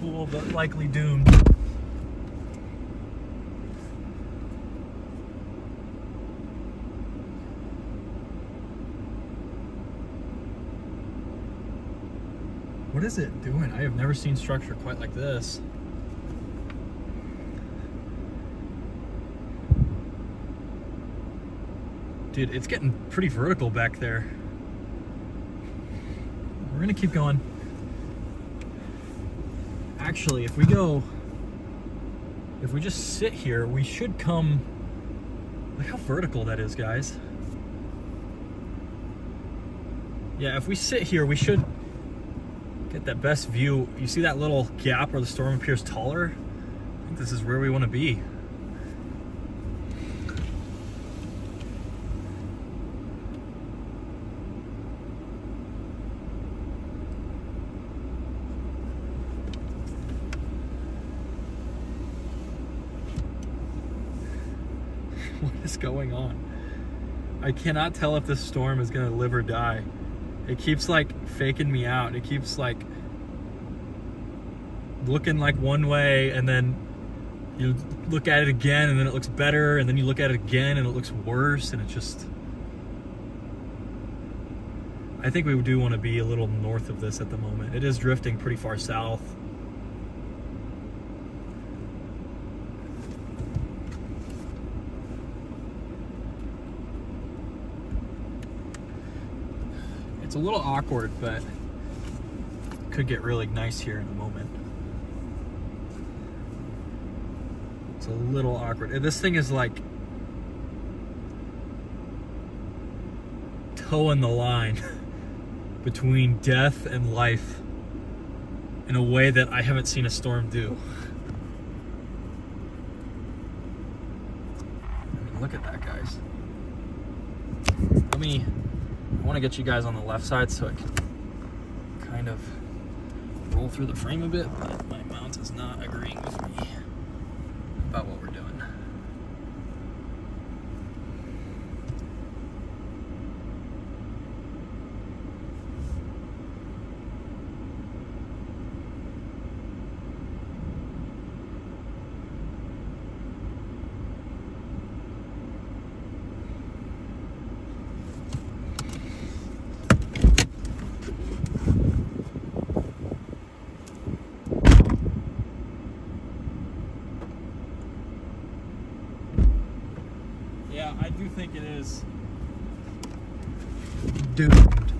Cool, but likely doomed. What is it doing? I have never seen structure quite like this. Dude, it's getting pretty vertical back there. We're gonna keep going. Actually, if we just sit here, we should come. Look how vertical that is, guys. Yeah, if we sit here, we should get that best view. You see that little gap where the storm appears taller? I think this is where we want to be. What is going on? I cannot tell if this storm is gonna live or die. It keeps like faking me out. It keeps like looking like one way, and then you look at it again and then it looks better, and then you look at it again and it looks worse, and it just... I think we do want to be a little north of this at the moment. It is drifting pretty far south. It's a little awkward, but could get really nice here in a moment. It's a little awkward. And this thing is like towing the line between death and life in a way that I haven't seen a storm do. I mean, look at that, guys. I want to get you guys on the left side so I can kind of roll through the frame a bit, but my mount is not agreeing with me about what we're doing. Yeah, I do think it is doomed.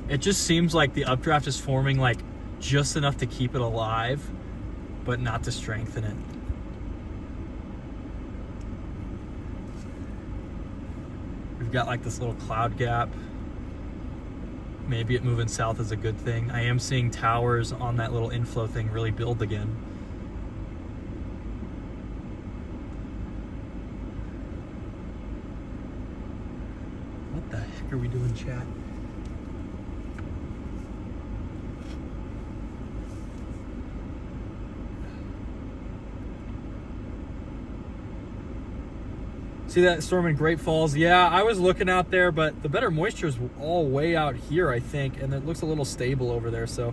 It just seems like the updraft is forming like just enough to keep it alive, but not to strengthen it. We've got like this little cloud gap. Maybe it moving south is a good thing. I am seeing towers on that little inflow thing really build again. What the heck are we doing, chat? See that storm in Great Falls? Yeah, I was looking out there, but the better moisture is all way out here, I think, and it looks a little stable over there. So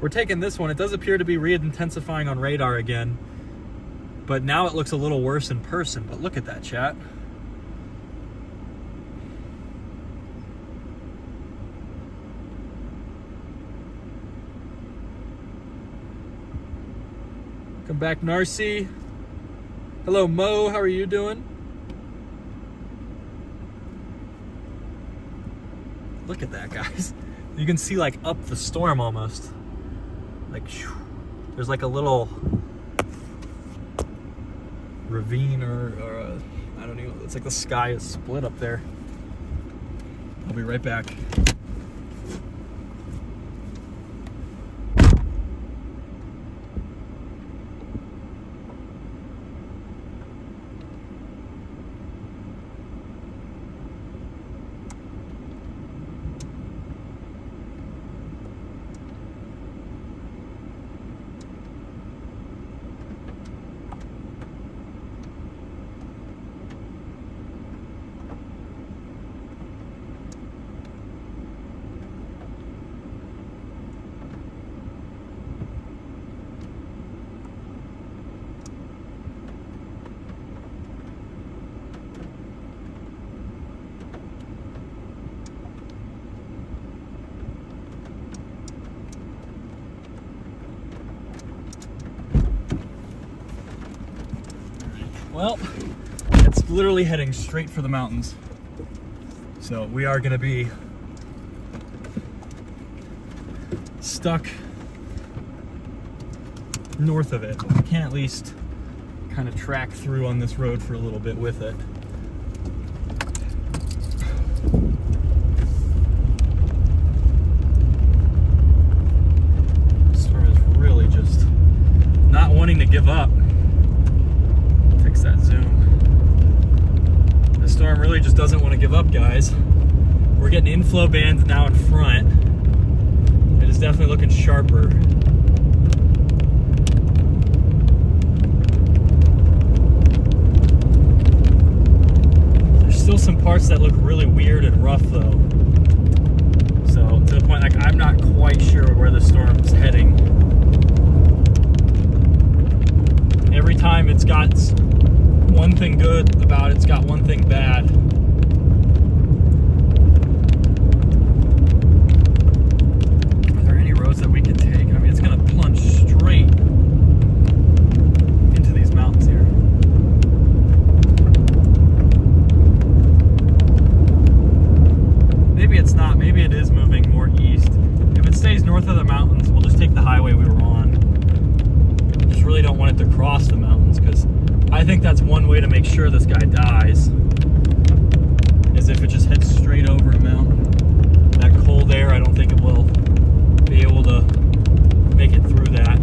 we're taking this one. It does appear to be re-intensifying on radar again, but now it looks a little worse in person. But look at that, chat. Come back, Narcy. Hello, Mo. How are you doing? Look at that, guys. You can see like up the storm almost. Like, there's like a little ravine or I don't know. It's like the sky is split up there. I'll be right back. Well, it's literally heading straight for the mountains. So we are gonna be stuck north of it. We can at least kind of track through on this road for a little bit with it. The storm is really just not wanting to give up. Fix that zoom. The storm really just doesn't want to give up, guys. We're getting inflow bands now in front. It is definitely looking sharper. There's still some parts that look really weird and rough though. So to the point, like, I'm not quite sure where the storm's heading. Every time it's got one thing good about it, it's got one thing bad. Are there any roads that we can take? I mean, it's gonna plunge straight into these mountains here. Maybe it's not, maybe it is moving more east. If it stays north of the mountains, we'll just take the highway we were on. Just really don't want it to cross the mountains, because I think that's one way to make sure this guy dies, is if it just heads straight over a mountain. That cold air, I don't think it will be able to make it through that.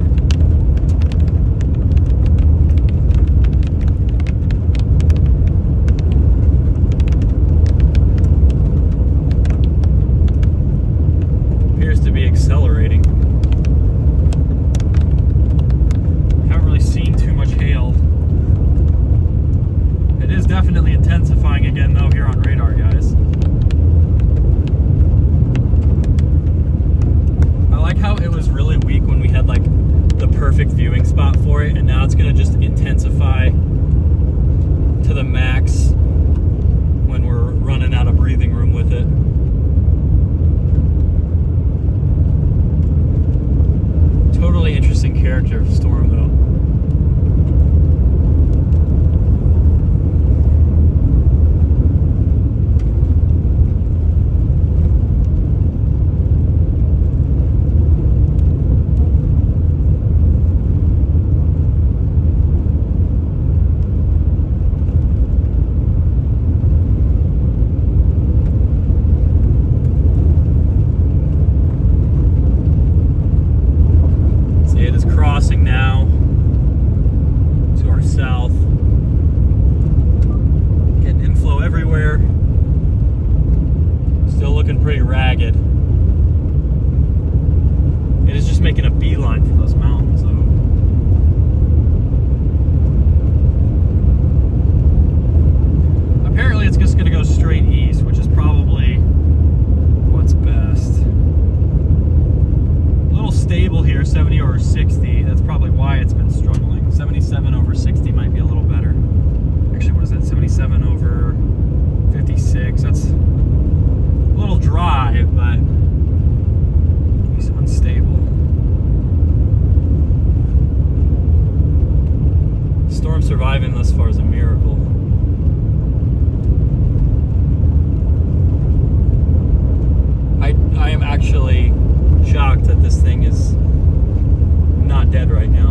Appears to be accelerating. Haven't really seen too much hail. It is definitely intensifying again though here on radar, guys. I like how it was really weak when we had like the perfect viewing spot for it, and now it's gonna just intensify to the max when we're running out of breathing room with it. Totally interesting character of storm though. surviving thus far is a miracle. I am actually shocked that this thing is not dead right now.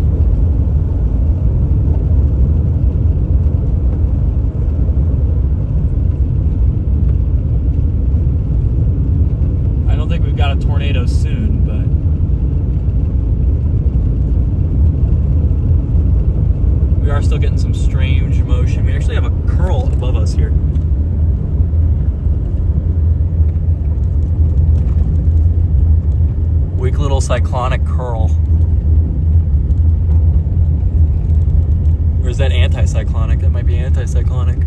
I don't think we've got a tornado soon, but we are still getting some strange motion. We actually have a curl above us here. Weak little cyclonic curl. Or is that anticyclonic? That might be anticyclonic.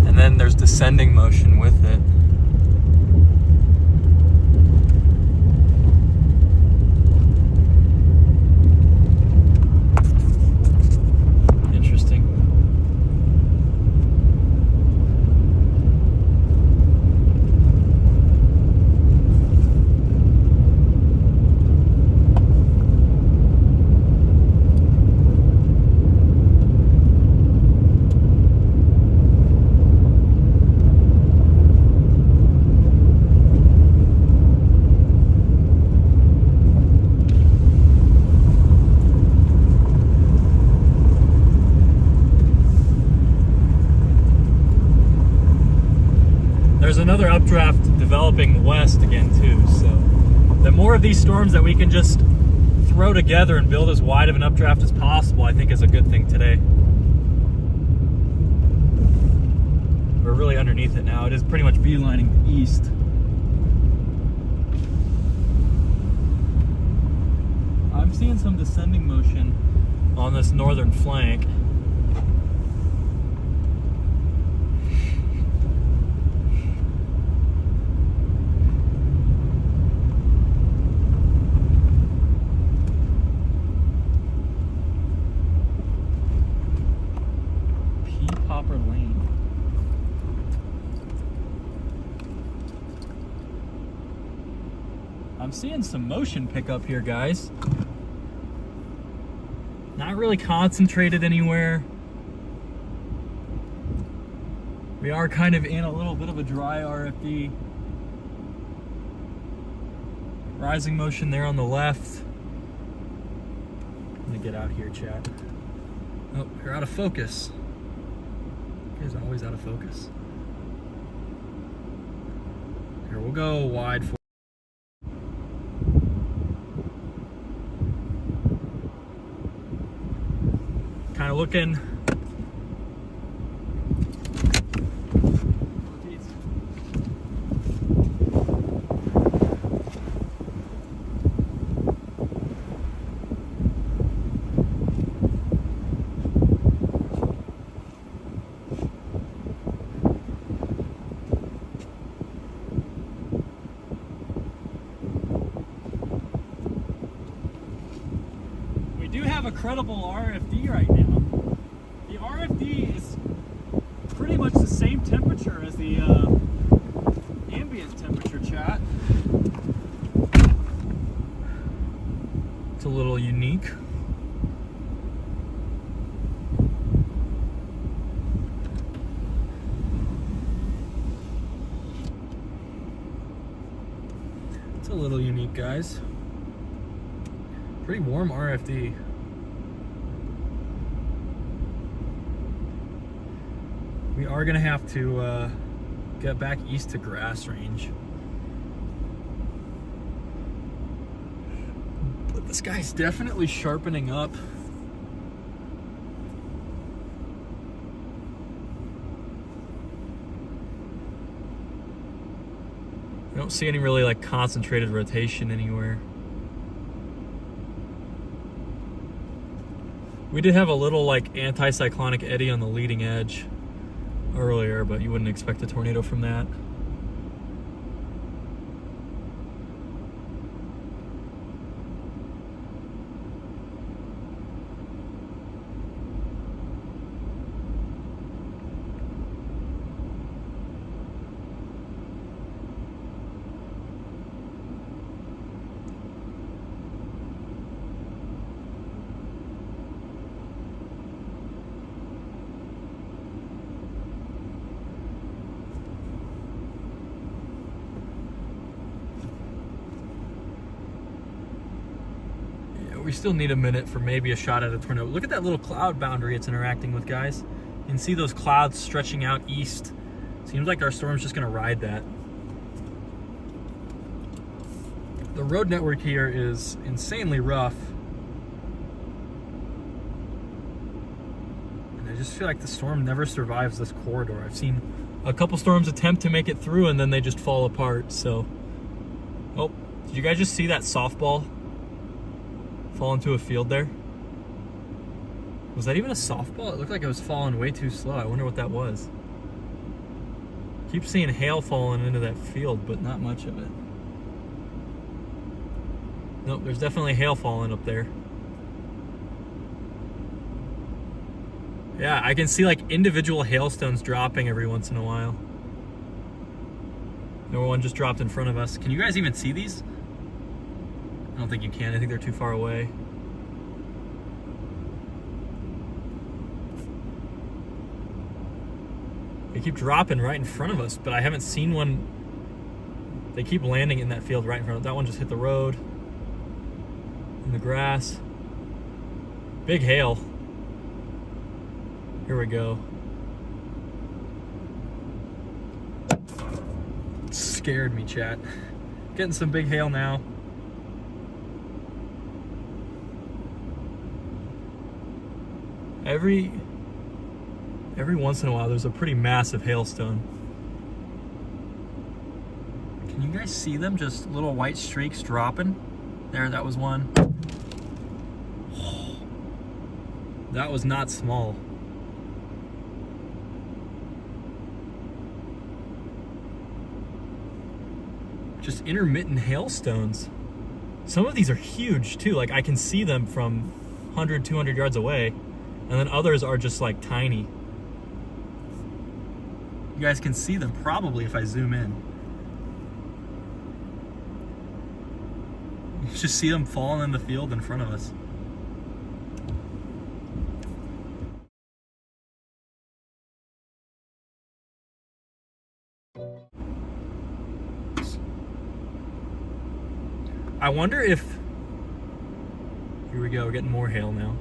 And then there's descending motion with it. There's another updraft developing west again too, so the more of these storms that we can just throw together and build as wide of an updraft as possible, I think is a good thing today. We're really underneath it now. It is pretty much beelining east. I'm seeing some descending motion on this northern flank. I'm seeing some motion pick up here, guys. Not really concentrated anywhere. We are kind of in a little bit of a dry RFD. Rising motion there on the left. Let me get out here, chat. Oh, you're out of focus. You guys are always out of focus. Here, we'll go wide for kind of looking. We do have a credible RFD right now. The RFD is pretty much the same temperature as the ambient temperature, chat. It's a little unique. It's a little unique, guys. Pretty warm RFD. We are gonna have to get back east to grass range. But the sky's definitely sharpening up. I don't see any really like concentrated rotation anywhere. We did have a little like anticyclonic eddy on the leading edge earlier, but you wouldn't expect a tornado from that. we still need a minute for maybe a shot at a tornado. Look at that little cloud boundary it's interacting with, guys. You can see those clouds stretching out east. Seems like our storm's just gonna ride that. The road network here is insanely rough. And I just feel like the storm never survives this corridor. I've seen a couple storms attempt to make it through and then they just fall apart, so. Oh, did you guys just see that softball fall into a field there? Was that even a softball? It looked like it was falling way too slow. I wonder what that was. Keep seeing hail falling into that field, but not much of it. Nope, there's definitely hail falling up there. Yeah, I can see like individual hailstones dropping every once in a while. Number one just dropped in front of us. Can you guys even see these? I don't think you can. I think they're too far away. They keep dropping right in front of us, but I haven't seen one. They keep landing in that field right in front of us. That one just hit the road. In the grass. Big hail. Here we go. It scared me, chat. Getting some big hail now. Every once in a while there's a pretty massive hailstone. Can you guys see them? Just little white streaks dropping. There, that was one. That was not small. Just intermittent hailstones. Some of these are huge too. Like I can see them from 100, 200 yards away. And then others are just like tiny. You guys can see them probably if I zoom in. You just see them falling in the field in front of us. I wonder if, here we go, we're getting more hail now.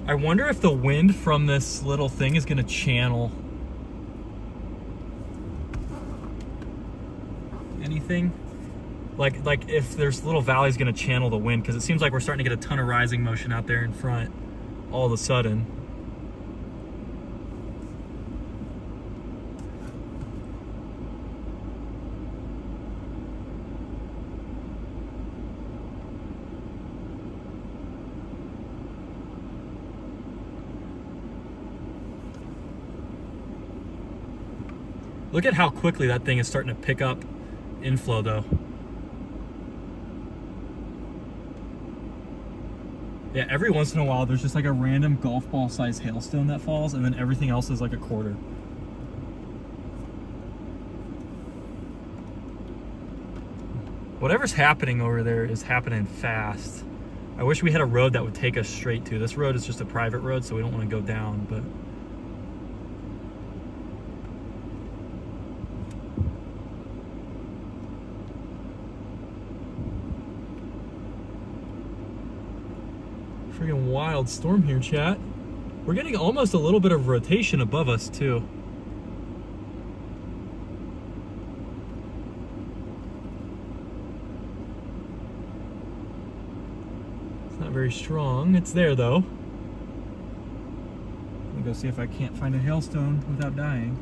I wonder if the wind from this little thing is gonna channel anything. Like if there's little valleys gonna channel the wind, because it seems like we're starting to get a ton of rising motion out there in front all of a sudden. Look at how quickly that thing is starting to pick up inflow though. Yeah, every once in a while there's just like a random golf ball sized hailstone that falls, and then everything else is like a quarter. Whatever's happening over there is happening fast. I wish we had a road that would take us straight to. This road is just a private road, so we don't want to go down, but freaking wild storm here, chat. We're getting almost a little bit of rotation above us too. It's not very strong. It's there though. Let me go see if I can't find a hailstone without dying.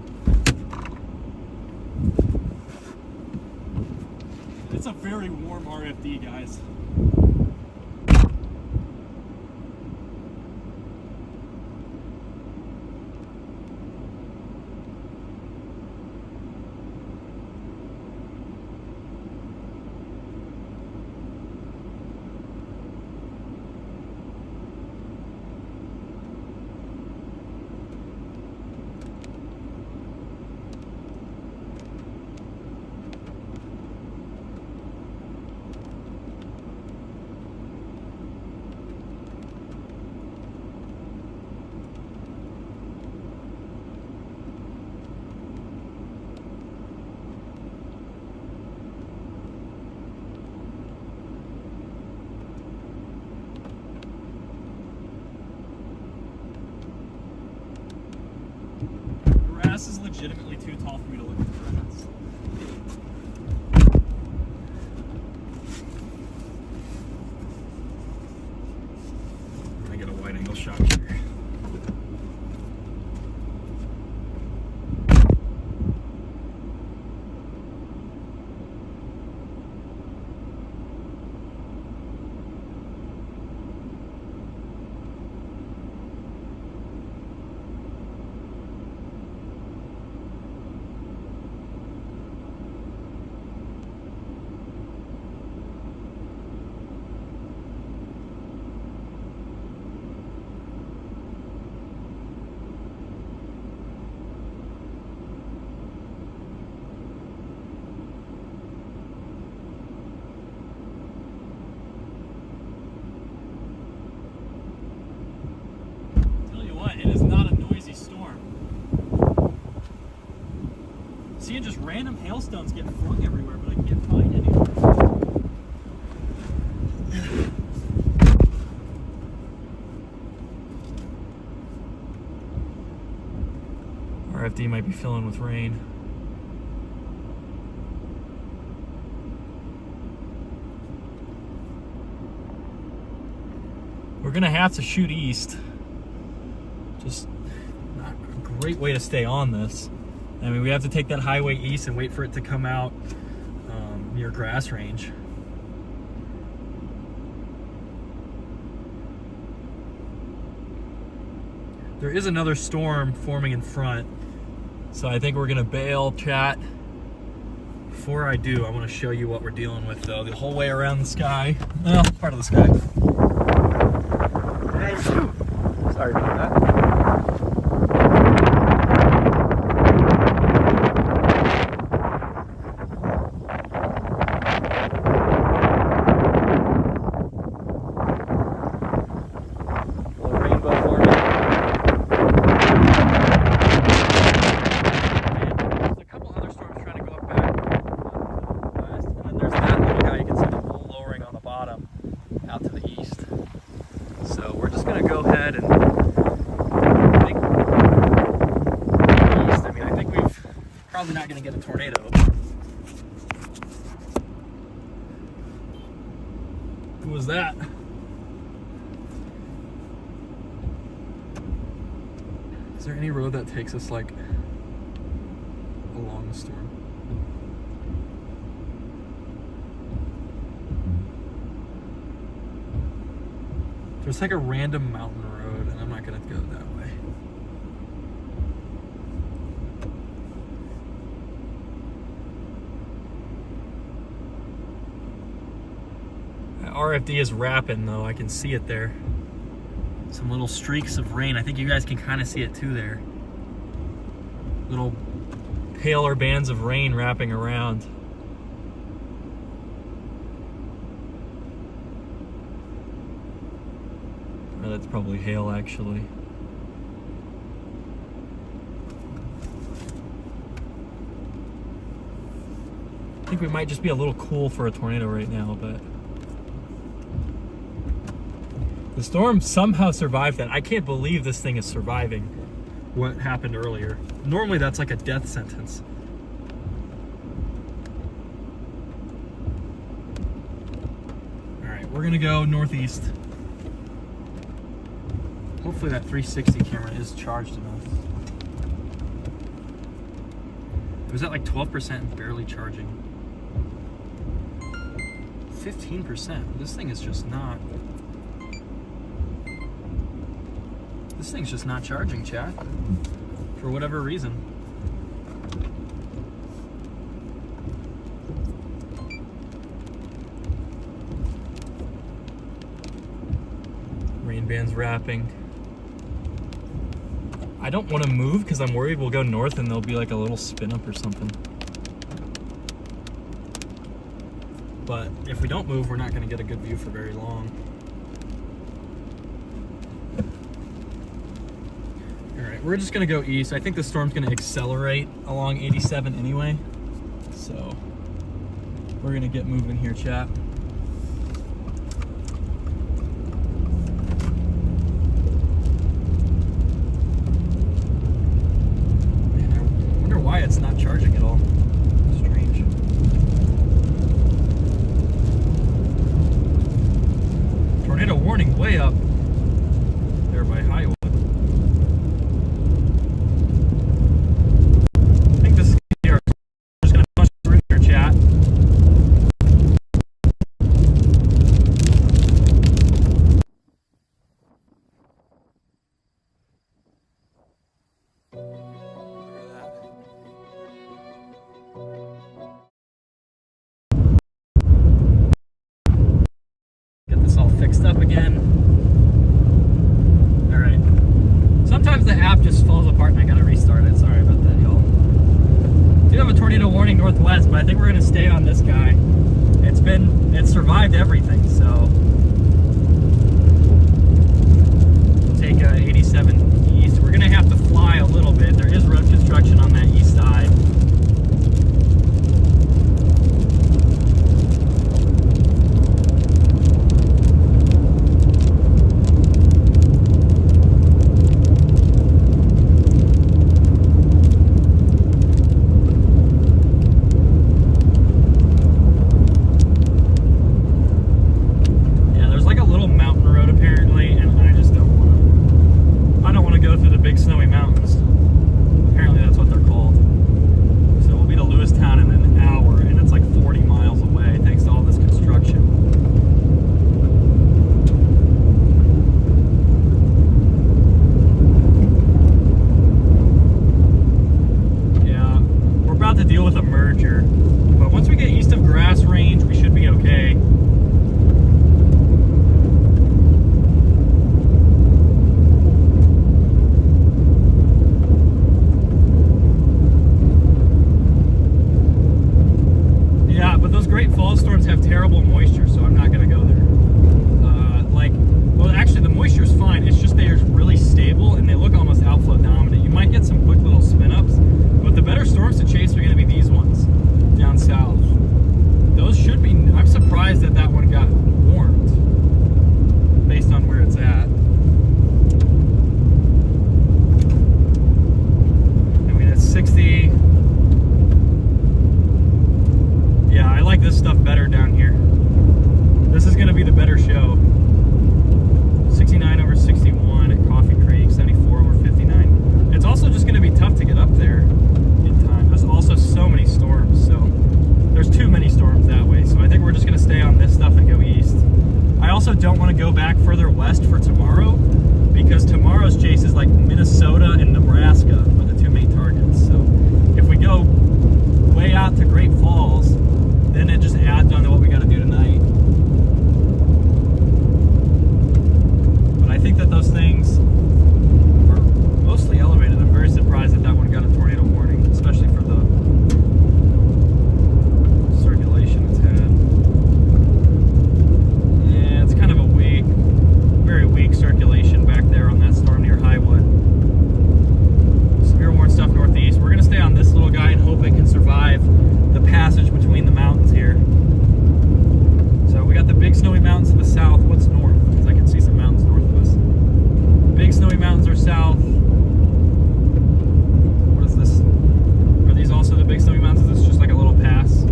It's a very warm RFD, guys. this is legitimately too tall for me to look at the grass. I'm gonna get a wide angle shot here. It is not a noisy storm. Seeing just random hailstones get flung everywhere, but I can't find any. RFD might be filling with rain. We're gonna have to shoot east. Just not a great way to stay on this. I mean, we have to take that highway east and wait for it to come out near grass range. There is another storm forming in front, so I think we're gonna bail, chat. Before I do, I want to show you what we're dealing with though, the whole way around the sky. Well, part of the sky. Hey, sorry about that. Probably not going to get a tornado. Who was that? Is there any road that takes us like along the storm? There's like a random mountain road, and I'm not going to go that way. RFD is wrapping though, I can see it there. Some little streaks of rain. I think you guys can kind of see it too there. Little paler bands of rain wrapping around. Oh, that's probably hail actually. I think we might just be a little cool for a tornado right now, but the storm somehow survived that. I can't believe this thing is surviving what happened earlier. Normally that's like a death sentence. All right, we're gonna go northeast. Hopefully that 360 camera is charged enough. It was at like 12% and barely charging. 15%. This thing is just not. This thing's just not charging, chat, for whatever reason. Rain band's wrapping. I don't want to move because I'm worried we'll go north and there'll be like a little spin up or something. But if we don't move, we're not going to get a good view for very long. We're just gonna go east. I think the storm's gonna accelerate along 87 anyway. So we're gonna get moving here, chat. Man, warning way up there by Highwood. I think this is going to be our, just going to punch through your chat. Fixed up again. Alright. Sometimes the app just falls apart and I gotta restart it. Sorry about that, y'all. Do have a tornado warning northwest, but I think we're gonna stay on this guy. It's survived everything, so we'll take 87 east. We're gonna have to fly a little bit. There is road construction on that east side. Don't want to go back further west for tomorrow because tomorrow's chase is like Minnesota and Nebraska are the two main targets. So if we go way out to Great Falls, then it just adds on to what we got to do tonight. But I think that those things are mostly elevated. I'm very surprised that that one got a tornado warning, especially for the circulation it's had. Very weak circulation back there on that storm near Highwood. Severe warning stuff northeast. We're going to stay on this little guy and hope it can survive the passage between the mountains here. So we got the big snowy mountains to the south. What's north? Because I can see some mountains north of us. Big snowy mountains are south. What is this? Are these also the big snowy mountains? Is this just like a little pass?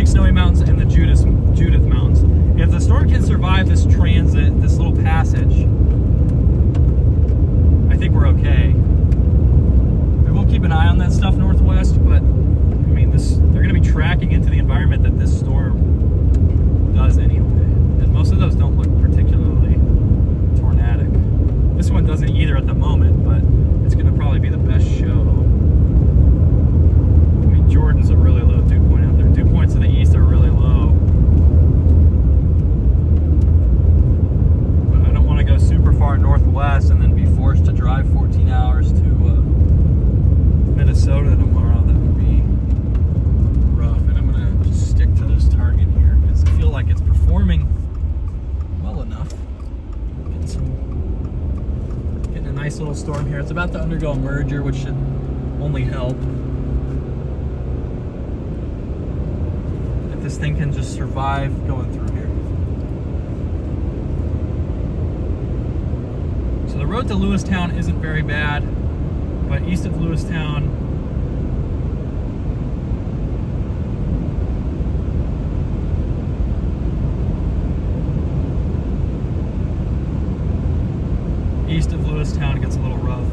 Snowy Mountains and the Judith Mountains. If the storm can survive this transit, this little passage, I think we're okay. We will keep an eye on that stuff northwest, but I mean, they're going to be tracking into the environment that this storm does anyway. And most of those don't look particularly tornadic. This one doesn't either at the moment, but it's going to probably be the best show. I mean, Jordan's a really low dew point out there. Dew points to the east are really low. But I don't want to go super far northwest and then be forced to drive 14 hours to Minnesota tomorrow. That would be rough. And I'm going to just stick to this target here because I feel like it's performing well enough. Getting a nice little storm here. It's about to undergo a merger, which should only help. This thing can just survive going through here. So the road to Lewistown isn't very bad. but east of Lewistown, it gets a little rough.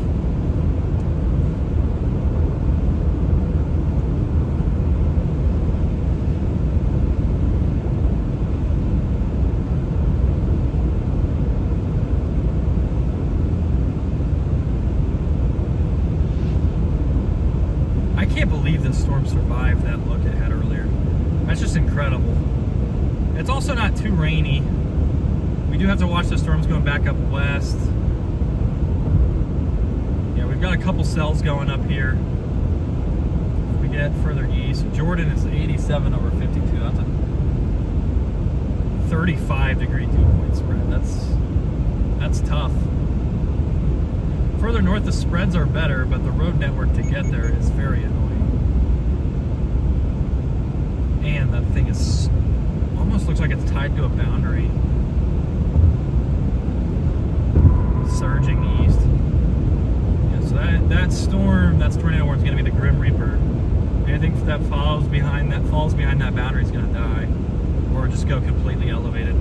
I can't believe this storm survived that look it had earlier. That's just incredible. It's also not too rainy. We do have to watch the storms going back up west. We've got a couple cells going up here. If we get further east, Jordan is 87 over 52. That's a 35-degree dew-point spread. That's tough. Further north, the spreads are better, but the road network to get there is very annoying. And that thing is almost looks like it's tied to a boundary. Surging east. So that storm, that tornado warning is going to be the Grim Reaper. Anything that falls behind that boundary is going to die, or just go completely elevated.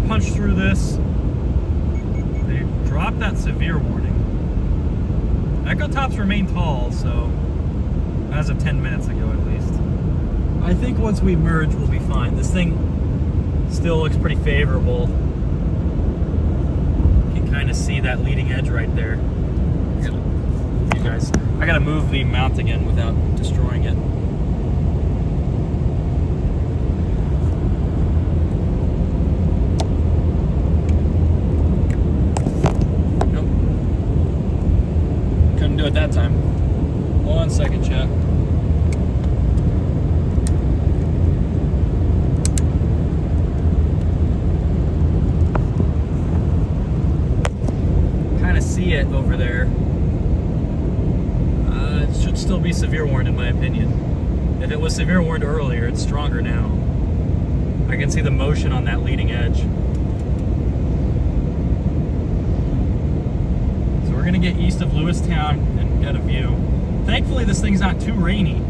Punch through this. They dropped that severe warning. Echo tops remain tall, so as of 10 minutes ago at least. I think once we merge, we'll be fine. This thing still looks pretty favorable. You can kind of see that leading edge right there. You guys, I gotta move the mount again without destroying it. Do it that time. 1 second, chat. Kind of see it over there. It should still be severe warned in my opinion. If it was severe warned earlier, it's stronger now. I can see the motion on that leading edge. We're gonna get east of Lewistown and get a view. Thankfully, this thing's not too rainy.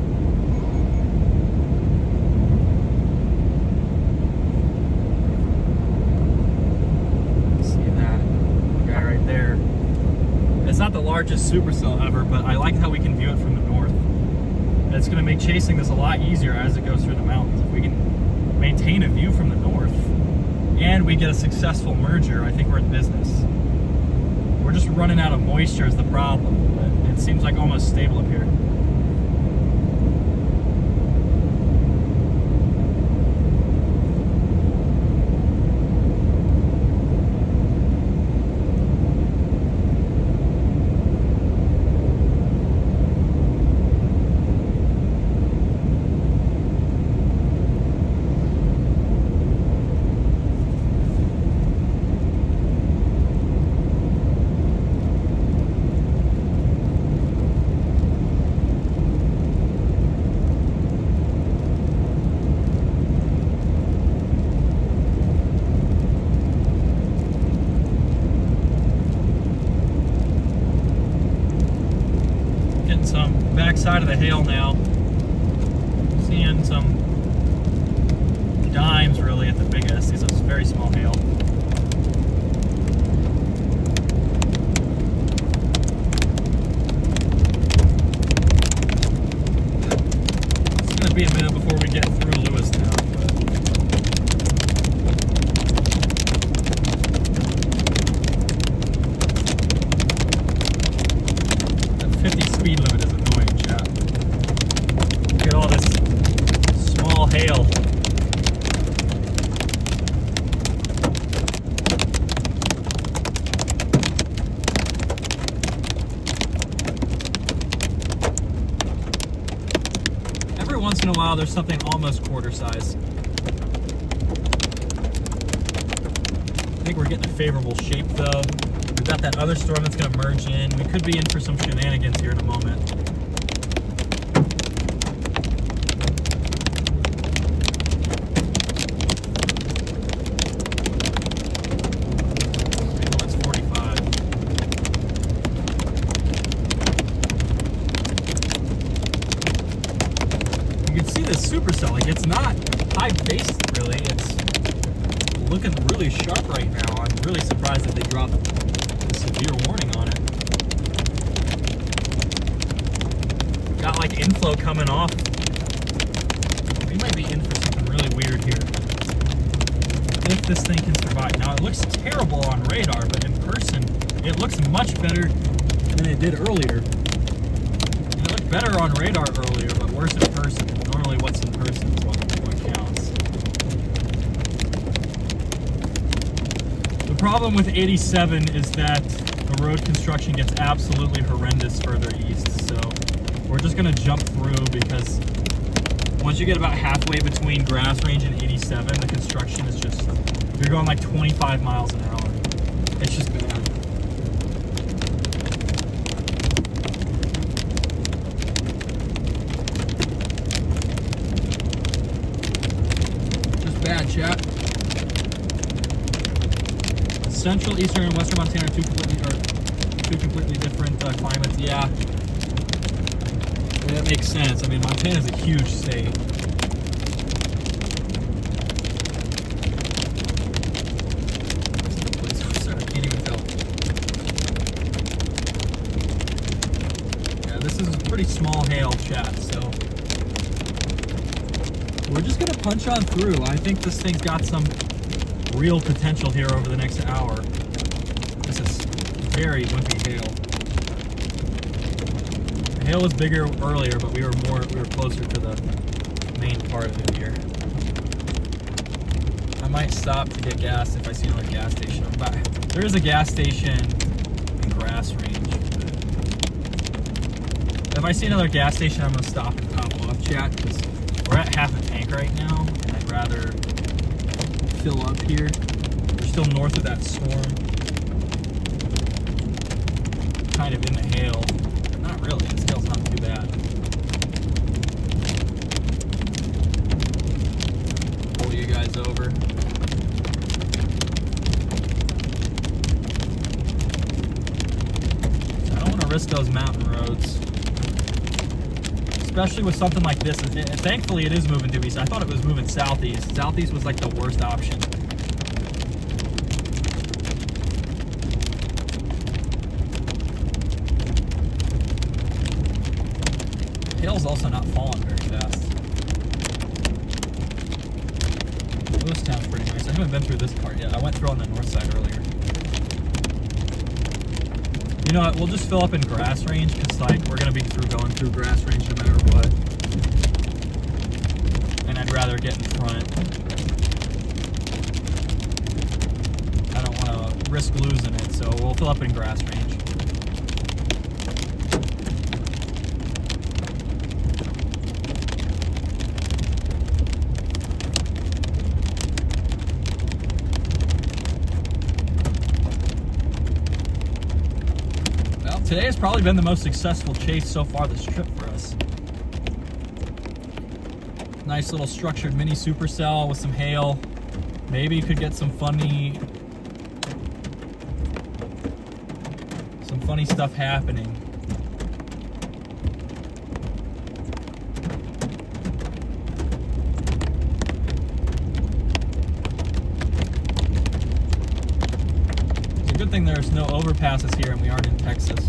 See that guy right there? It's not the largest supercell ever, but I like how we can view it from the north. And it's gonna make chasing this a lot easier as it goes through the mountains. If we can maintain a view from the north and we get a successful merger, I think we're in business. We're just running out of moisture is the problem, but it seems like almost stable up here. getting some backside of the hail now. Seeing some dimes really at the biggest. These are very small hail. It's going to be a minute before we get through Lewistown. That 50 speed limit is annoying, chat. Look at all this small hail. Every once in a while, there's something almost quarter size. I think we're getting a favorable shape though. We've got that other storm that's going to merge in. We could be in for some shenanigans here in a moment. It's 45. You can see this supercell, like it's not high based really. It's looking really sharp right now. I'm really surprised that they dropped a severe warning on it. Got like inflow coming off. We might be in for something really weird here. If this thing can survive. Now it looks terrible on radar, but in person, it looks much better than it did earlier. And it looked better on radar earlier, but worse in person. Normally what's in person is what counts. The problem with 87 is that the road construction gets absolutely horrendous further east, so we're just going to jump through because once you get about halfway between Grass Range and 87, the construction is just, you're going like 25 miles an hour. It's just bad. Just bad, chat. Central, eastern, and western Montana are two completely different climates. Yeah, that makes sense. I mean, Montana's a huge state. I can't even tell. Yeah, this is a pretty small hail, chat. So we're just gonna punch on through. I think this thing's got some real potential here over the next hour. This is very wimpy hail. The hail was bigger earlier, but we were closer to the main part of it here. I might stop to get gas if I see another gas station. There is a gas station in Grass Range. If I see another gas station, I'm gonna stop and top off, chat, because we're at half a tank right now, and I'd rather fill up here. We're still north of that storm. Kind of in the hail. Not really, this hail's not too bad. Pull you guys over. I don't want to risk those mountain roads. Especially with something like this. Thankfully it is moving due east. I thought it was moving southeast. Southeast was like the worst option. Hail's also not falling very fast. Lewistown's pretty nice. I haven't been through this part yet. I went through on the north side earlier. You know what, we'll just fill up in Grass Range because like we're gonna be going through Grass Range no matter what. And I'd rather get in front. I don't wanna risk losing it, so we'll fill up in Grass Range. Today has probably been the most successful chase so far this trip for us. Nice little structured mini supercell with some hail. Maybe you could get some funny stuff happening. overpasses here and we aren't in Texas.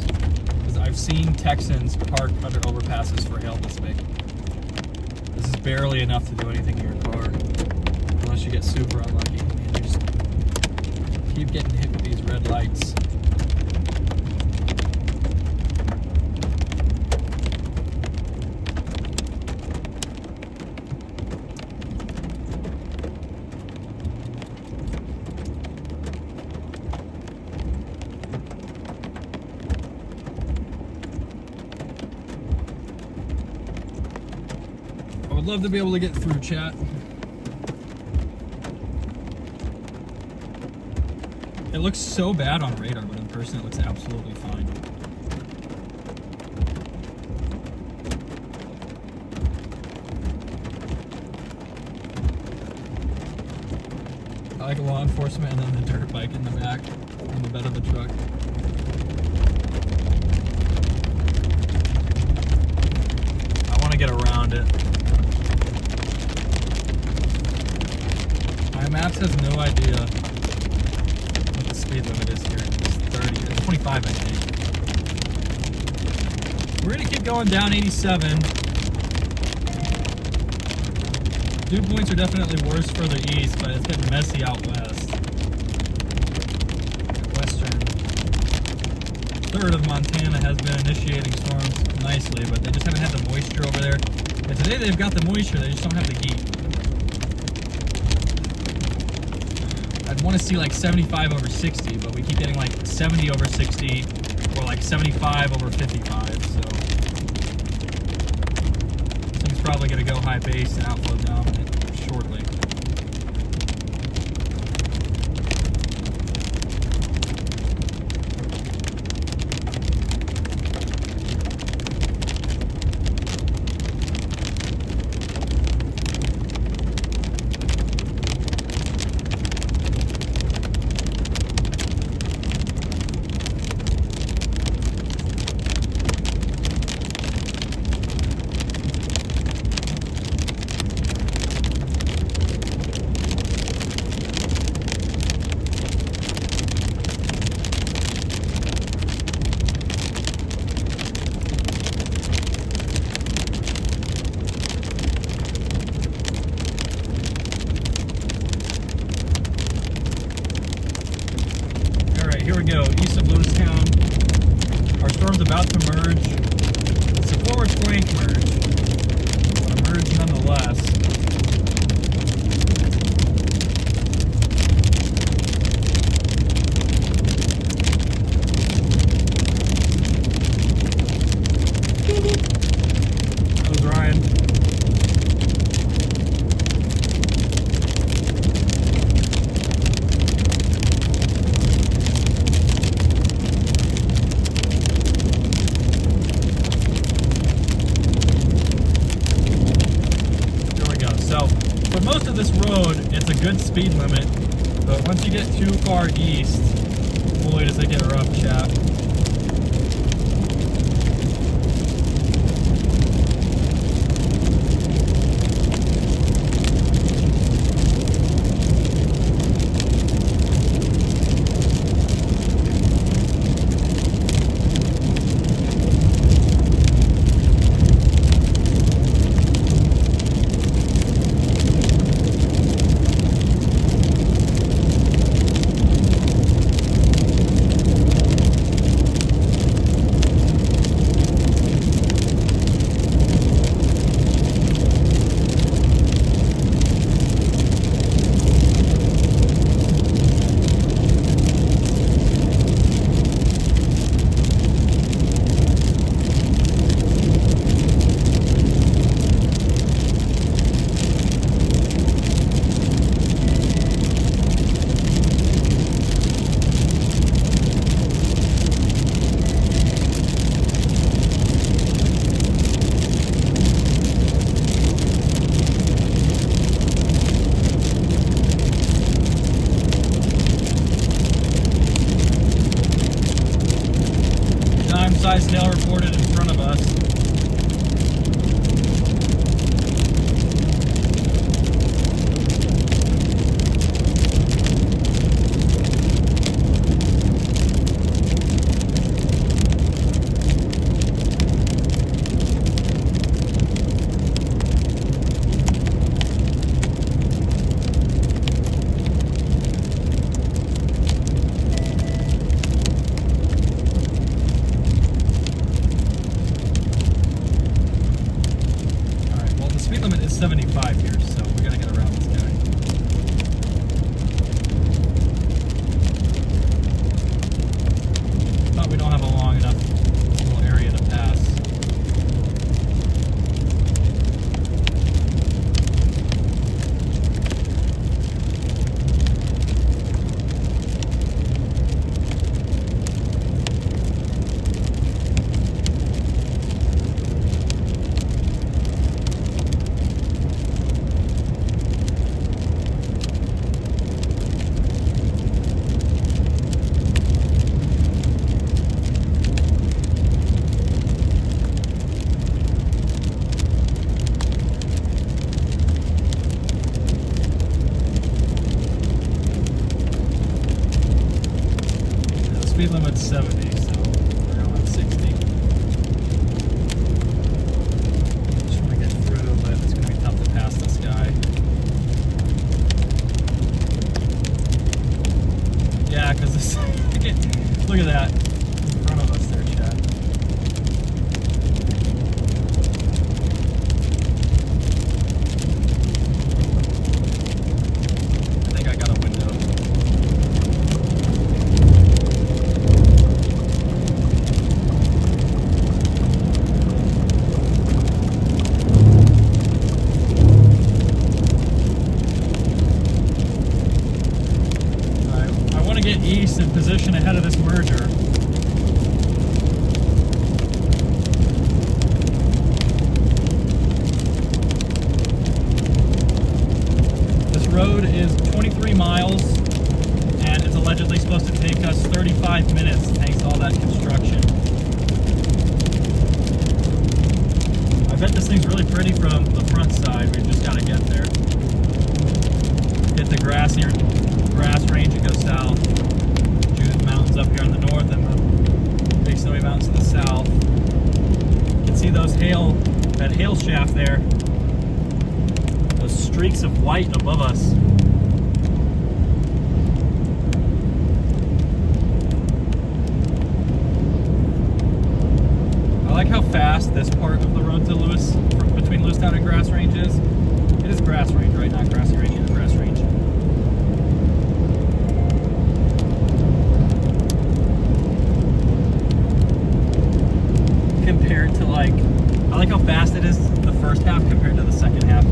Because I've seen Texans park under overpasses for hail this big. This is barely enough to do anything to your car. Unless you get super unlucky. Man, you just keep getting hit with these red lights. I would love to be able to get through, chat. It looks so bad on radar, but in person it looks absolutely fine. I like law enforcement and then the dirt bike in the back on the bed of the truck. I want to get around it. My maps has no idea what the speed limit is here. It's 30, it's 25 I think. We're gonna keep going down 87. Dew points are definitely worse further east, but it's getting messy out west. Western third of Montana has been initiating storms nicely, but they just haven't had the moisture over there. And today they've got the moisture, they just don't have the heat. I'd want to see like 75 over 60, but we keep getting like 70 over 60 or like 75 over 55, so this thing's probably going to go high base and outflow dominant shortly. Here we go, east of Lewistown. Our storm's about to merge. It's a forward flank merge, but a merge nonetheless. That was Ryan. Most of this road, it's a good speed limit, but once you get too far east, boy does it get rough, chat. 75 here, so we gotta get around this guy. But we don't have a long enough little area to pass. Speed limit's 70, so we're going at 60. Just want to get through, but it's going to be tough to pass this guy. Yeah, because this. Look at that. In front of us there, Chad. I think I got a window. Get east in position ahead of this merger. This road is 23 miles and it's allegedly supposed to take us 35 minutes thanks to all that construction. I bet this thing's really pretty from the front side. We've just got to get there. Hit the grass range and go south. June mountains up here on the north and the big snowy mountains to the south. You can see those that hail shaft there. Those streaks of white above us. I like how fast this part of the road to Lewis, between Lewistown and Grass Range is. It is Grass Range, right? Not Grassy Range, it is Grass Range. Compared to I like how fast it is the first half compared to the second half.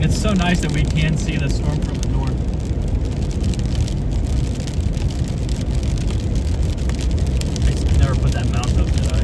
It's so nice that we can see the storm from the north. I never put that mount up, did I?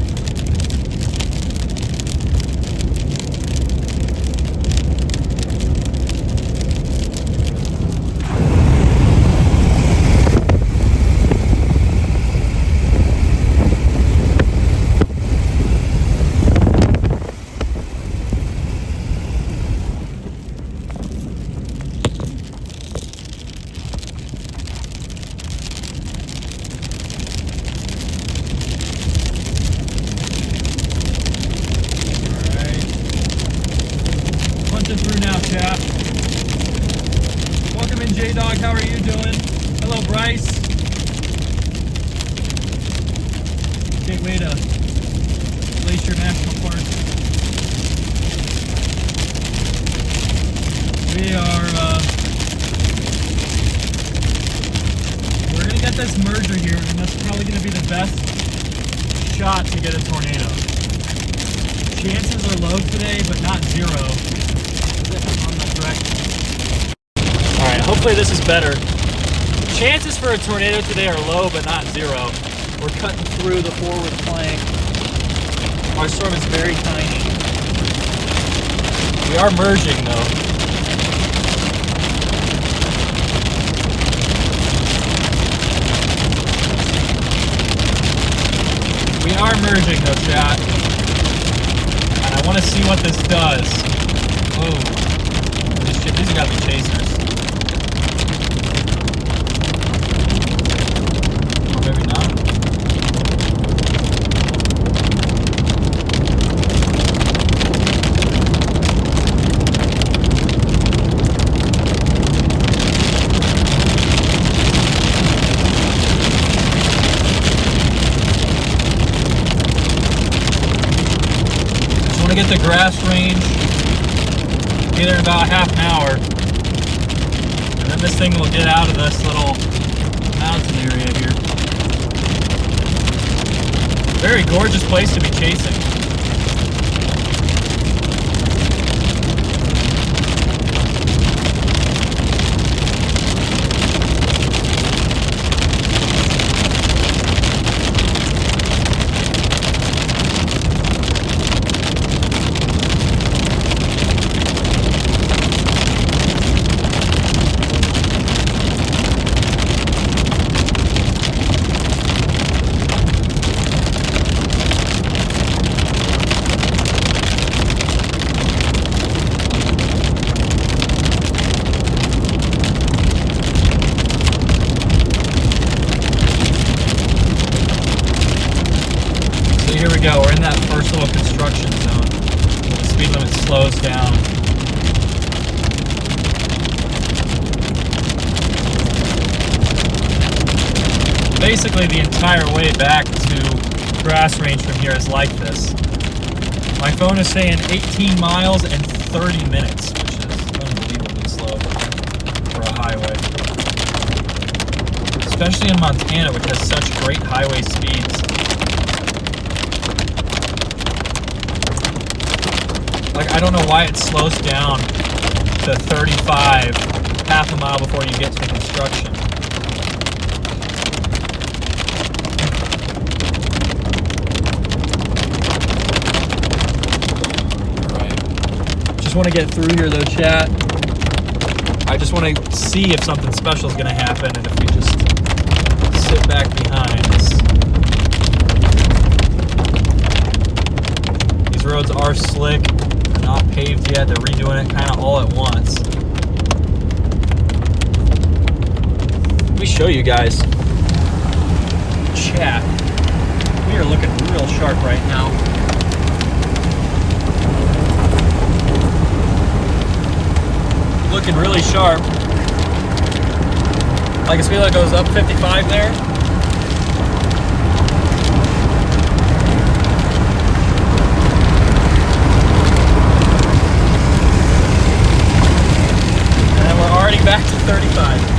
Through now, chat. Welcome in, J-Dog. How are you doing? Hello, Bryce. Gateway to Glacier National Park. We're gonna get this merger here, and that's probably gonna be the best shot to get a tornado. Chances are low today, but not zero. Alright, hopefully this is better. Chances for a tornado today are low, but not zero. We're cutting through the forward flank. Our storm is very tiny. We are merging though. We are merging though, chat. want to see what this does. Oh, these have got to be chasers. Or maybe not. Get the grass range, be there in about half an hour, and then this thing will get out of this little mountain area here. Very gorgeous place to be chasing. Here we go, we're in that first little construction zone. The speed limit slows down. Basically the entire way back to grass range from here is like this. My phone is saying 18 miles and 30 minutes, which is unbelievably slow for a highway. Especially in Montana, which has such great highway speeds. Like, I don't know why it slows down to 35 half a mile before you get to the construction. Alright. Just want to get through here though, chat. I just want to see if something special is going to happen, and if we just sit back behind this. These roads are slick. Not paved yet, they're redoing it kind of all at once. Let me show you guys. Chat. We are looking real sharp right now. Looking really sharp. Like, it's feeling like it goes up 55 there. Already back to 35.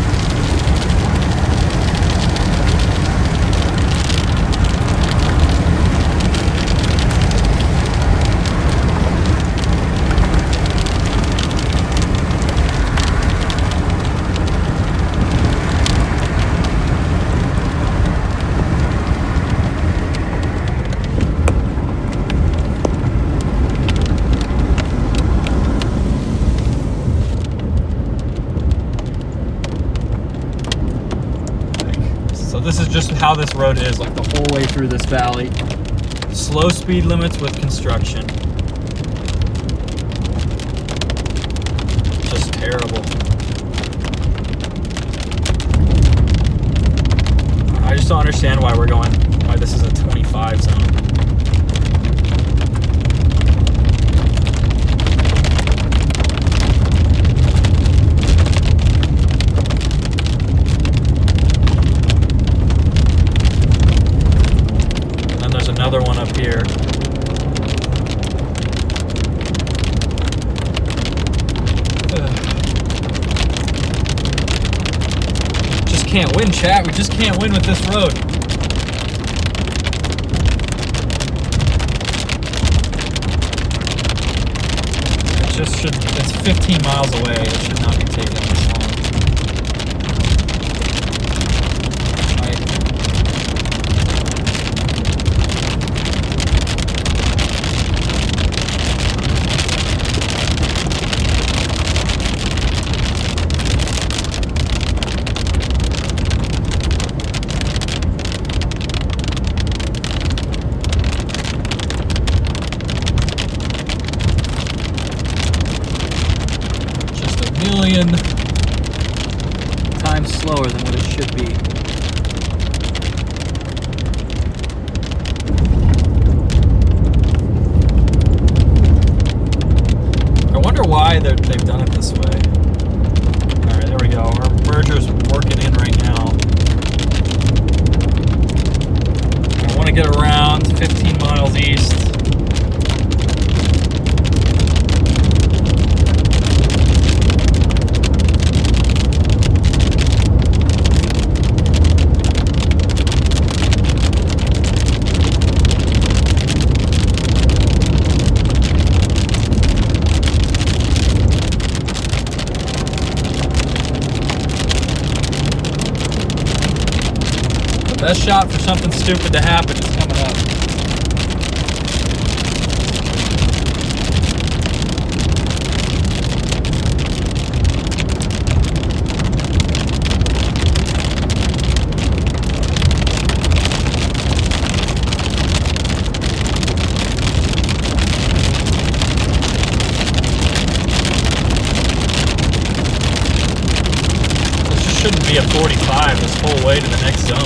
This is just how this road is, like the whole way through this valley. Slow speed limits with construction. Just terrible. I just don't understand why why this is a 25 zone. Another one up here. Just can't win, chat. We just can't win with this road. It's 15 miles away. It should not be taking this long. why they've done it this way. All right, there we go. Our merger's working in right now. I want to get around 15 miles east. Best shot for something stupid to happen is coming up. This just shouldn't be a 45 this whole way to the next zone.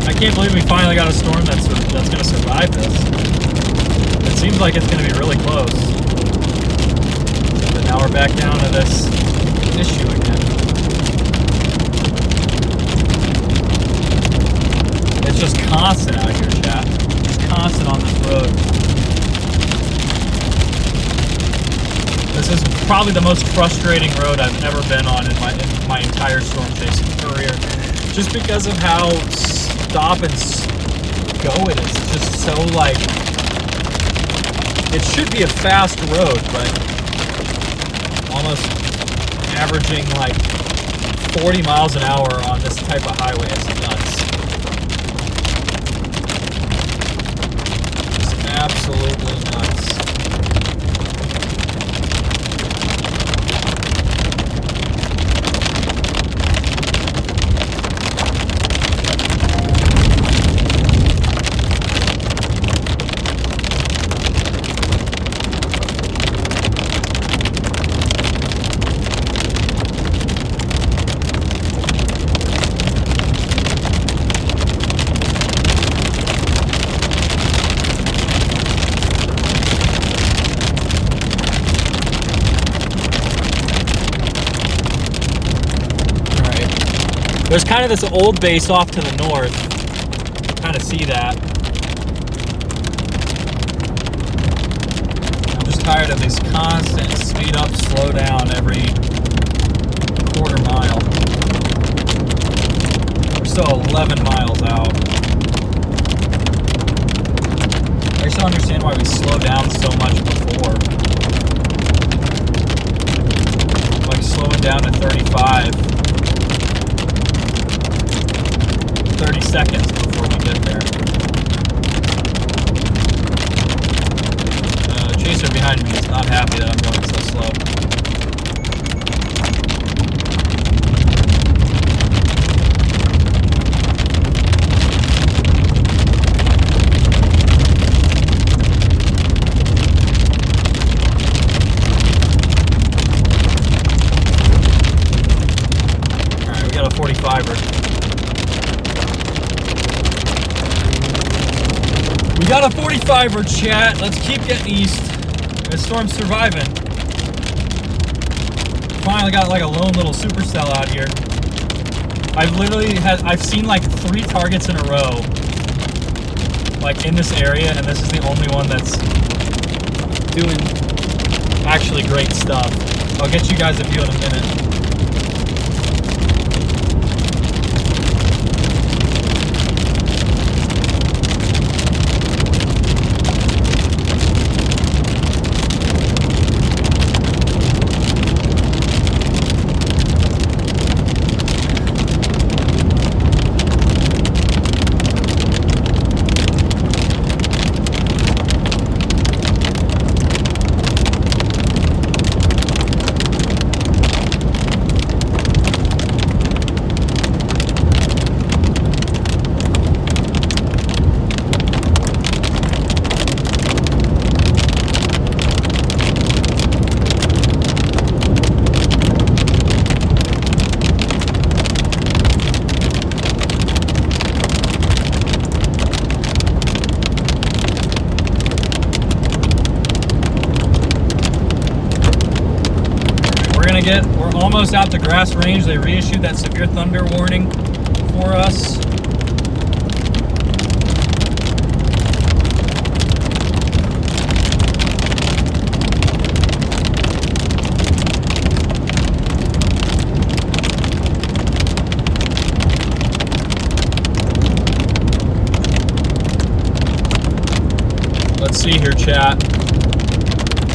I can't believe we finally got a storm that's going to survive this. It seems like it's going to be really close. But now we're back down to this issue again. It's just constant out here, chat. It's constant on this road. This is probably the most frustrating road I've ever been on in my entire storm chasing career. Just because of how stop and go it is. It's just so like, it should be a fast road, but almost averaging like 40 miles an hour on this type of highway is nuts. It's absolutely nuts. There's kind of this old base off to the north. Kind of see that. I'm just tired of these constant speed up, slow down every quarter mile. We're still 11 miles out. I just don't understand why we slow down so much before. Like slowing down to 35. 30 seconds before we get there. Chaser behind me is not happy that I'm going so slow. Alright, we got a 45er. We got a 45er, chat. Let's keep getting east. This storm's surviving. Finally got like a lone little supercell out here. I've seen like 3 targets in a row, like in this area, and this is the only one that's doing actually great stuff. I'll get you guys a view in a minute. we're almost out to grass range. They reissued that severe thunder warning for us. Let's see here, chat.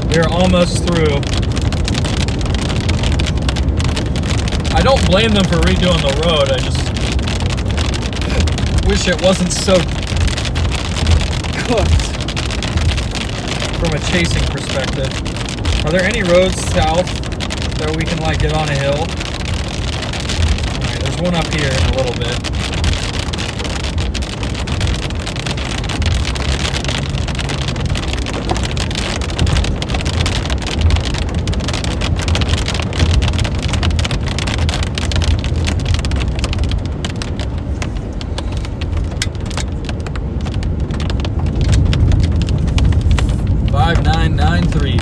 We're almost through. I don't blame them for redoing the road. I just wish it wasn't so cooked from a chasing perspective. Are there any roads south that we can like get on a hill? Alright, there's one up here in a little bit.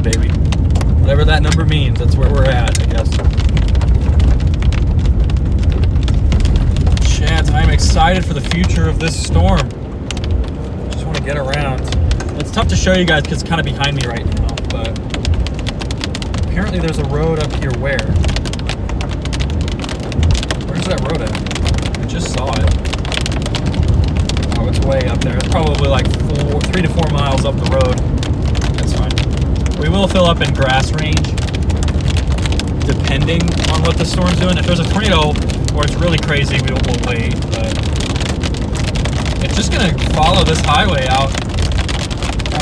Baby. Whatever that number means, that's where we're at, I guess. Chance, I'm excited for the future of this storm. Just want to get around. It's tough to show you guys because it's kind of behind me right now, but apparently there's a road up here where? Where's that road at? I just saw it. Oh, it's way up there. It's probably like 3 to 4 miles up the road. That's fine. We will fill up in grass range, depending on what the storm's doing. If there's a tornado or it's really crazy, we'll wait. But it's just gonna follow this highway out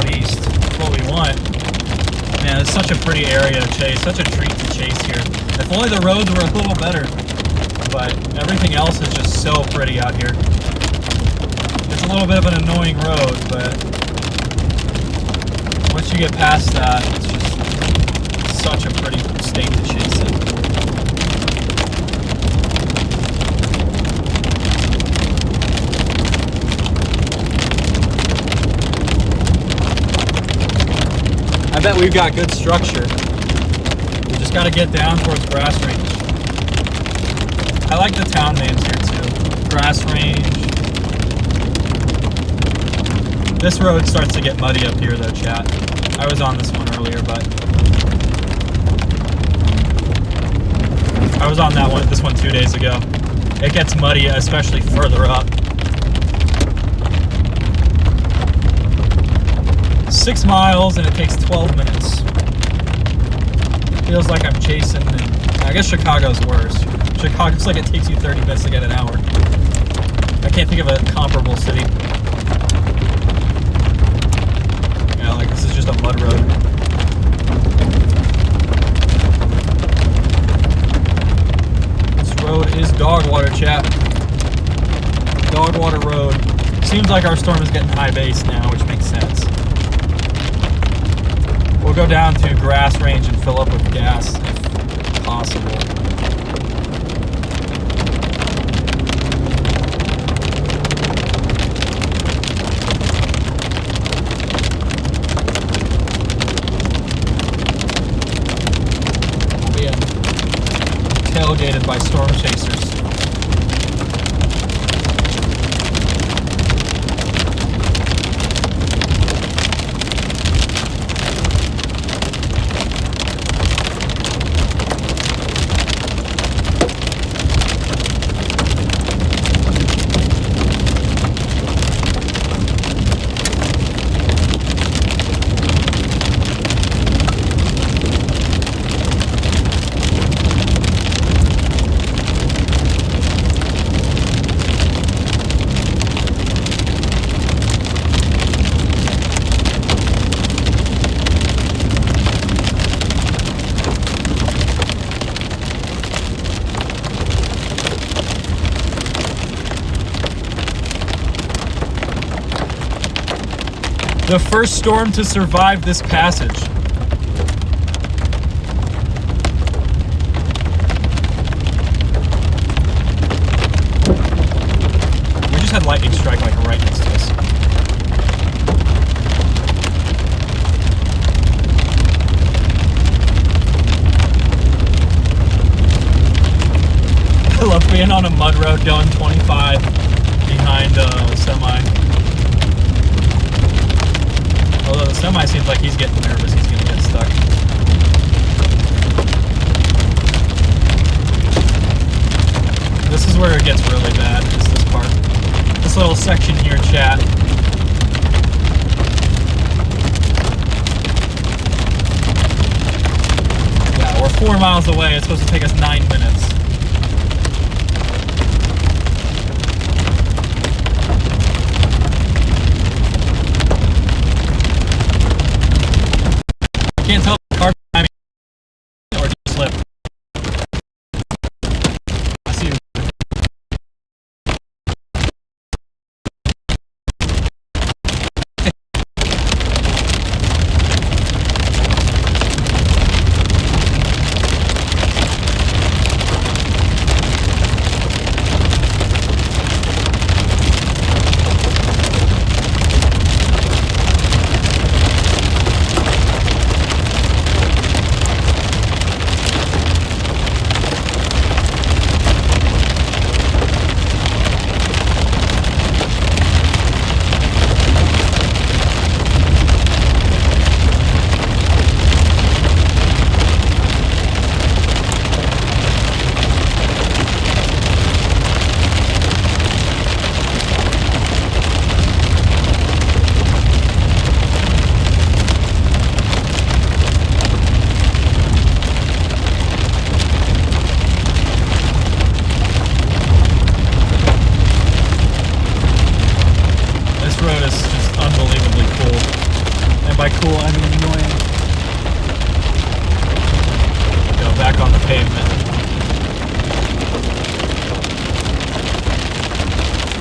east. That's what we want. Man, it's such a pretty area to chase, such a treat to chase here. If only the roads were a little better, but everything else is just so pretty out here. It's a little bit of an annoying road, but once you get past that, it's just such a pretty state to chase it. I bet we've got good structure. We just got to get down towards grass range. I like the town names here too. Grass range. This road starts to get muddy up here though, chat. I was on this one earlier, but I was on this one 2 days ago. It gets muddy, especially further up. 6 miles and it takes 12 minutes. Feels like I'm chasing, and I guess Chicago's worse. Chicago's like it takes you 30 minutes to get an hour. I can't think of a comparable city. This is just a mud road. This road is dog water, chat. Dog water road. Seems like our storm is getting high base now, which makes sense. We'll go down to grass range and fill up with gas if possible. Tailgated by storm chasers. The first storm to survive this passage. We just had lightning strike like right next to us. in on a mud road going 25 behind a semi. Although the semi seems like he's getting nervous, he's gonna get stuck. This is where it gets really bad, is this part. This little section here, chat. Yeah, we're 4 miles away. It's supposed to take us 9 minutes. I can't tell if the car behind me or just slip. I see you. By cool, I mean annoying. Go back on the pavement.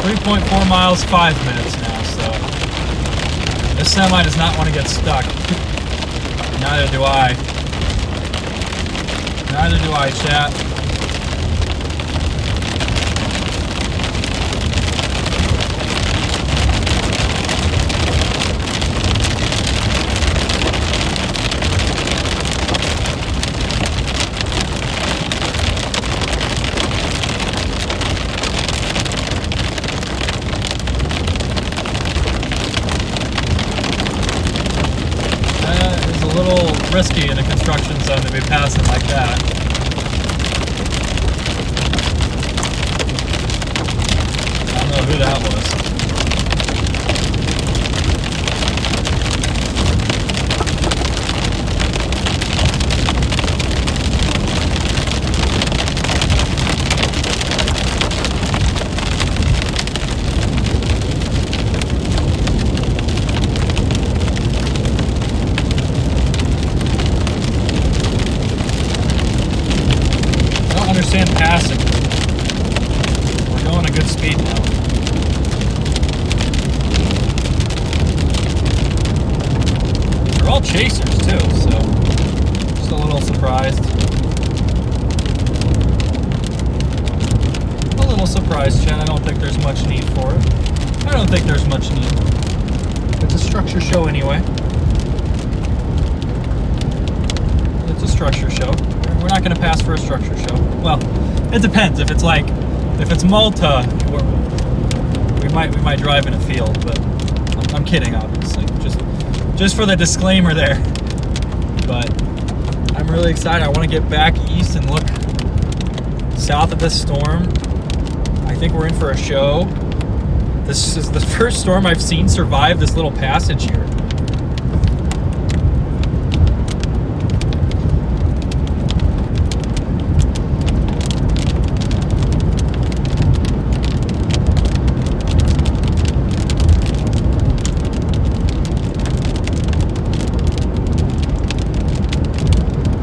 3.4 miles, 5 minutes now, so this semi does not want to get stuck. Neither do I. Neither do I, chat. Risky in a construction zone to be passing like that. I don't know who that was. Passing. We're going a good speed now. They're all chasers too, so just a little surprised. A little surprised, Chen. I don't think there's much need for it. I don't think there's much need. It's a structure show anyway. It's a structure show. We're not going to pass for a structure show. Well, it depends. If it's Malta, we might drive in a field, but I'm kidding, obviously. Just for the disclaimer there. But I'm really excited. I want to get back east and look south of this storm. I think we're in for a show. This is the first storm I've seen survive this little passage here.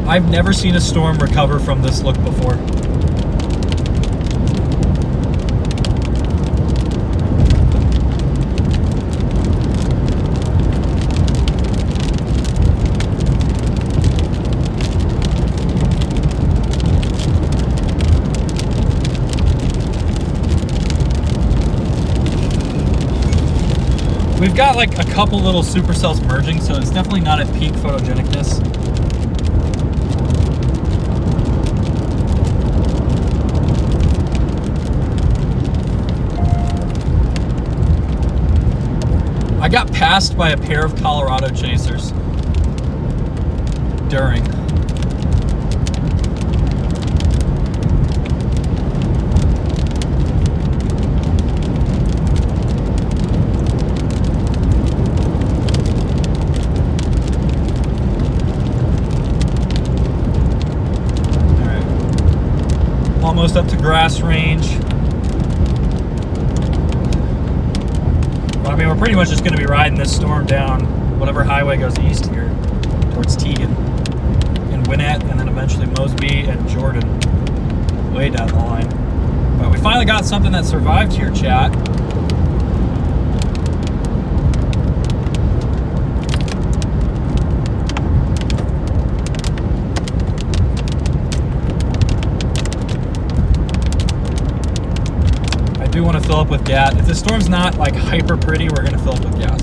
I've never seen a storm recover from this look before. We've got like a couple little supercells merging, so it's definitely not at peak photogenicness. harassed by a pair of Colorado chasers during. Almost up to grass range. Well, I mean, we're pretty much just going to be riding this storm down whatever highway goes east here towards Teagan and Gwinnett, and then eventually Mosby and Jordan way down the line. But we finally got something that survived here, chat. I do want to fill up with gas. If the storm's not like hyper pretty, we're going to fill up with gas.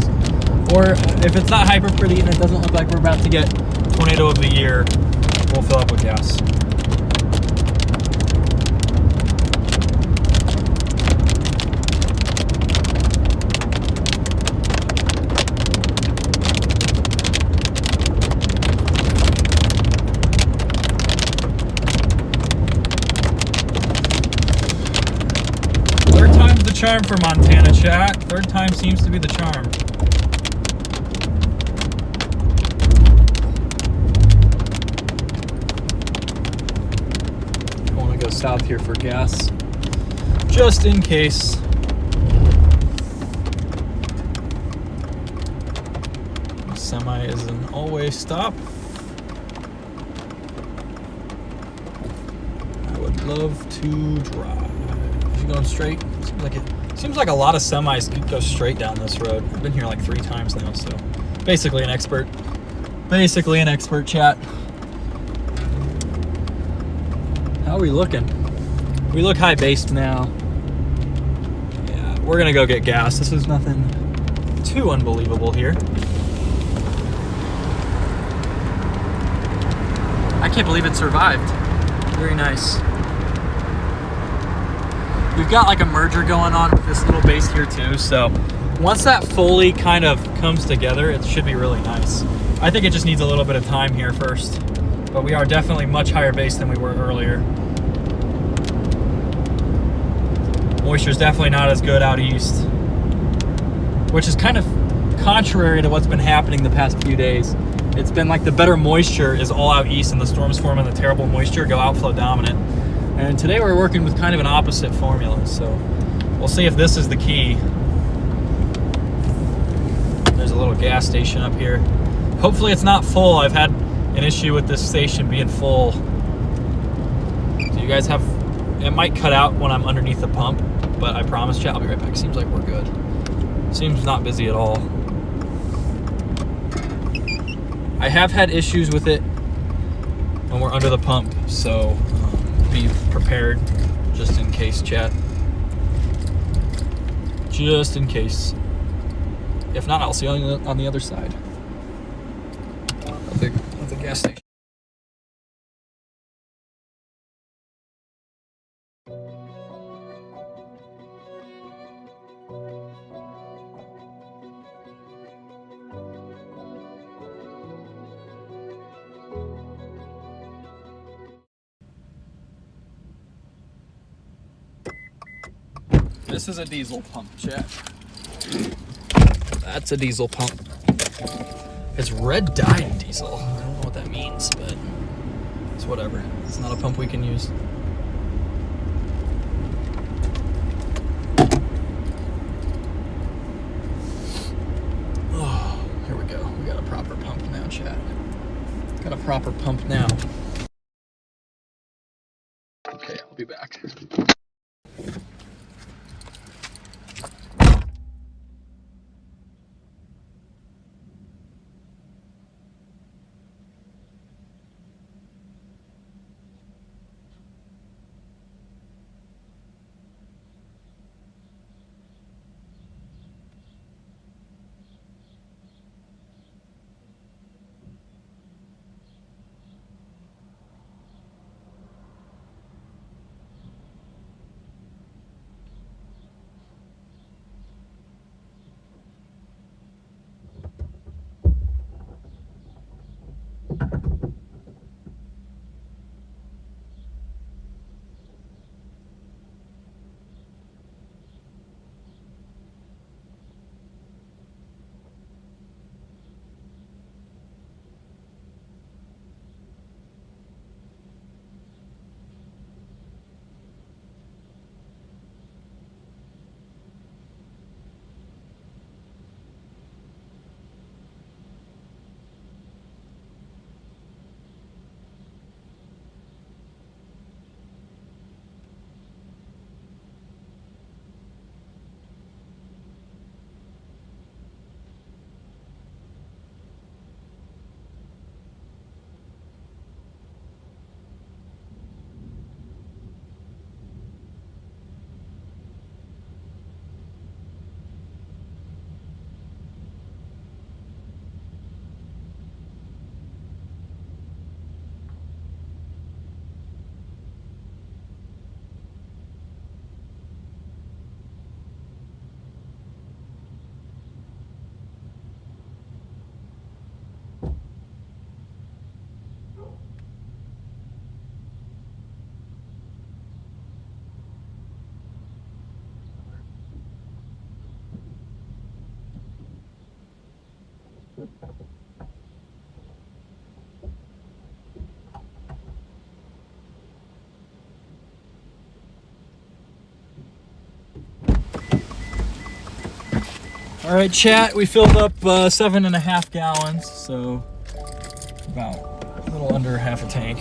Or if it's not hyper pretty and it doesn't look like we're about to get tornado of the year, we'll fill up with gas. Third time's the charm for Montana, chat. Third time seems to be the charm. I want to go south here for gas, just in case. The semi is an always stop. I would love to drive. Going straight. Seems like a lot of semis go straight down this road. I've been here like 3 times now, so basically an expert. Basically an expert, chat. How are we looking? We look high based now. Yeah, we're gonna go get gas. This is nothing too unbelievable here. I can't believe it survived. Very nice. We've got like a merger going on with this little base here too, so once that fully kind of comes together, it should be really nice. I think it just needs a little bit of time here first, but we are definitely much higher base than we were earlier. Moisture's definitely not as good out east, which is kind of contrary to what's been happening the past few days. It's been like the better moisture is all out east and the storms forming the terrible moisture go outflow dominant. And today we're working with kind of an opposite formula, so we'll see if this is the key. There's a little gas station up here. Hopefully it's not full. I've had an issue with this station being full. Do you guys have, it might cut out when I'm underneath the pump, but I promise, chat, I'll be right back. Seems like we're good. Seems not busy at all. I have had issues with it when we're under the pump, so be prepared just in case, chat. Just in case. If not, I'll see you on the other side of the gas station. This is a diesel pump, chat. That's a diesel pump. It's red dyed diesel. I don't know what that means, but it's whatever. It's not a pump we can use. Oh, here we go. We got a proper pump now, chat. Got a proper pump now. Okay, I'll be back. All right, chat, we filled up 7.5 gallons, so about a little under half a tank.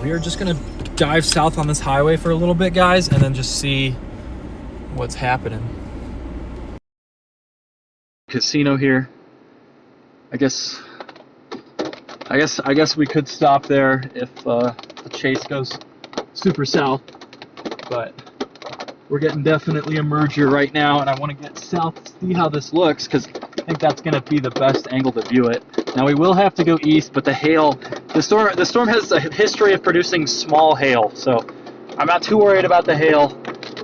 We are just gonna dive south on this highway for a little bit, guys, and then just see what's happening. Casino here. I guess we could stop there if the chase goes super south, but we're getting definitely a merger right now, and I want to get south to see how this looks, because I think that's going to be the best angle to view it. Now we will have to go east, but the storm has a history of producing small hail, so I'm not too worried about the hail.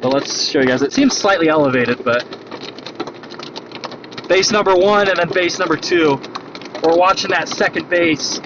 But let's show you guys. It seems slightly elevated, but base number 1 and then base number 2. We're watching that second base.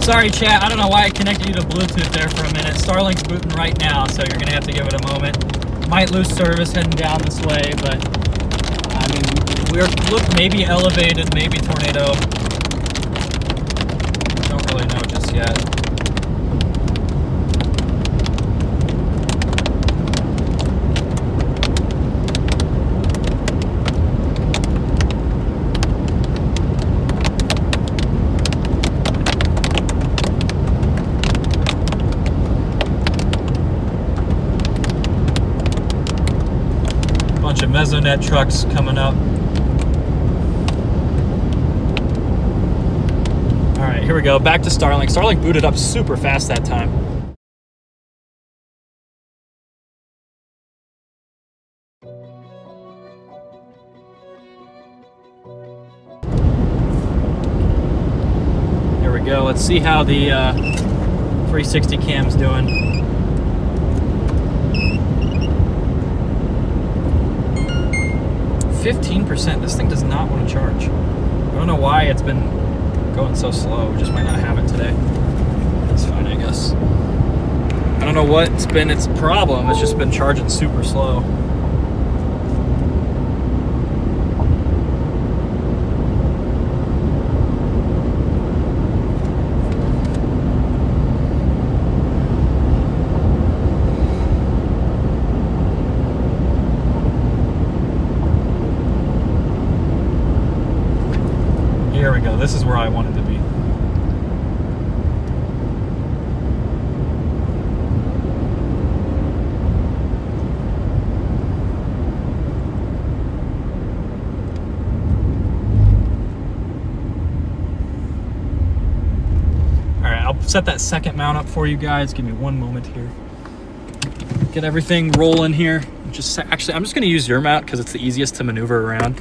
Sorry, chat, I don't know why I connected you to Bluetooth there for a minute. Starlink's booting right now, so you're gonna have to give it a moment. Might lose service heading down this way, but I mean, look maybe elevated, maybe tornado. Don't really know just yet. Bunch of Mesonet trucks coming up. All right, here we go. Back to Starlink. Starlink booted up super fast that time. Here we go. Let's see how the 360 cam's doing. 15%. This thing does not want to charge. I don't know why it's been going so slow. We just might not have it today. That's fine, I guess. I don't know what's been its problem. It's just been charging super slow. Here we go. This is where I wanted to be. All right, I'll set that second mount up for you guys. Give me one moment here. Get everything rolling here. Actually, I'm just going to use your mount because it's the easiest to maneuver around.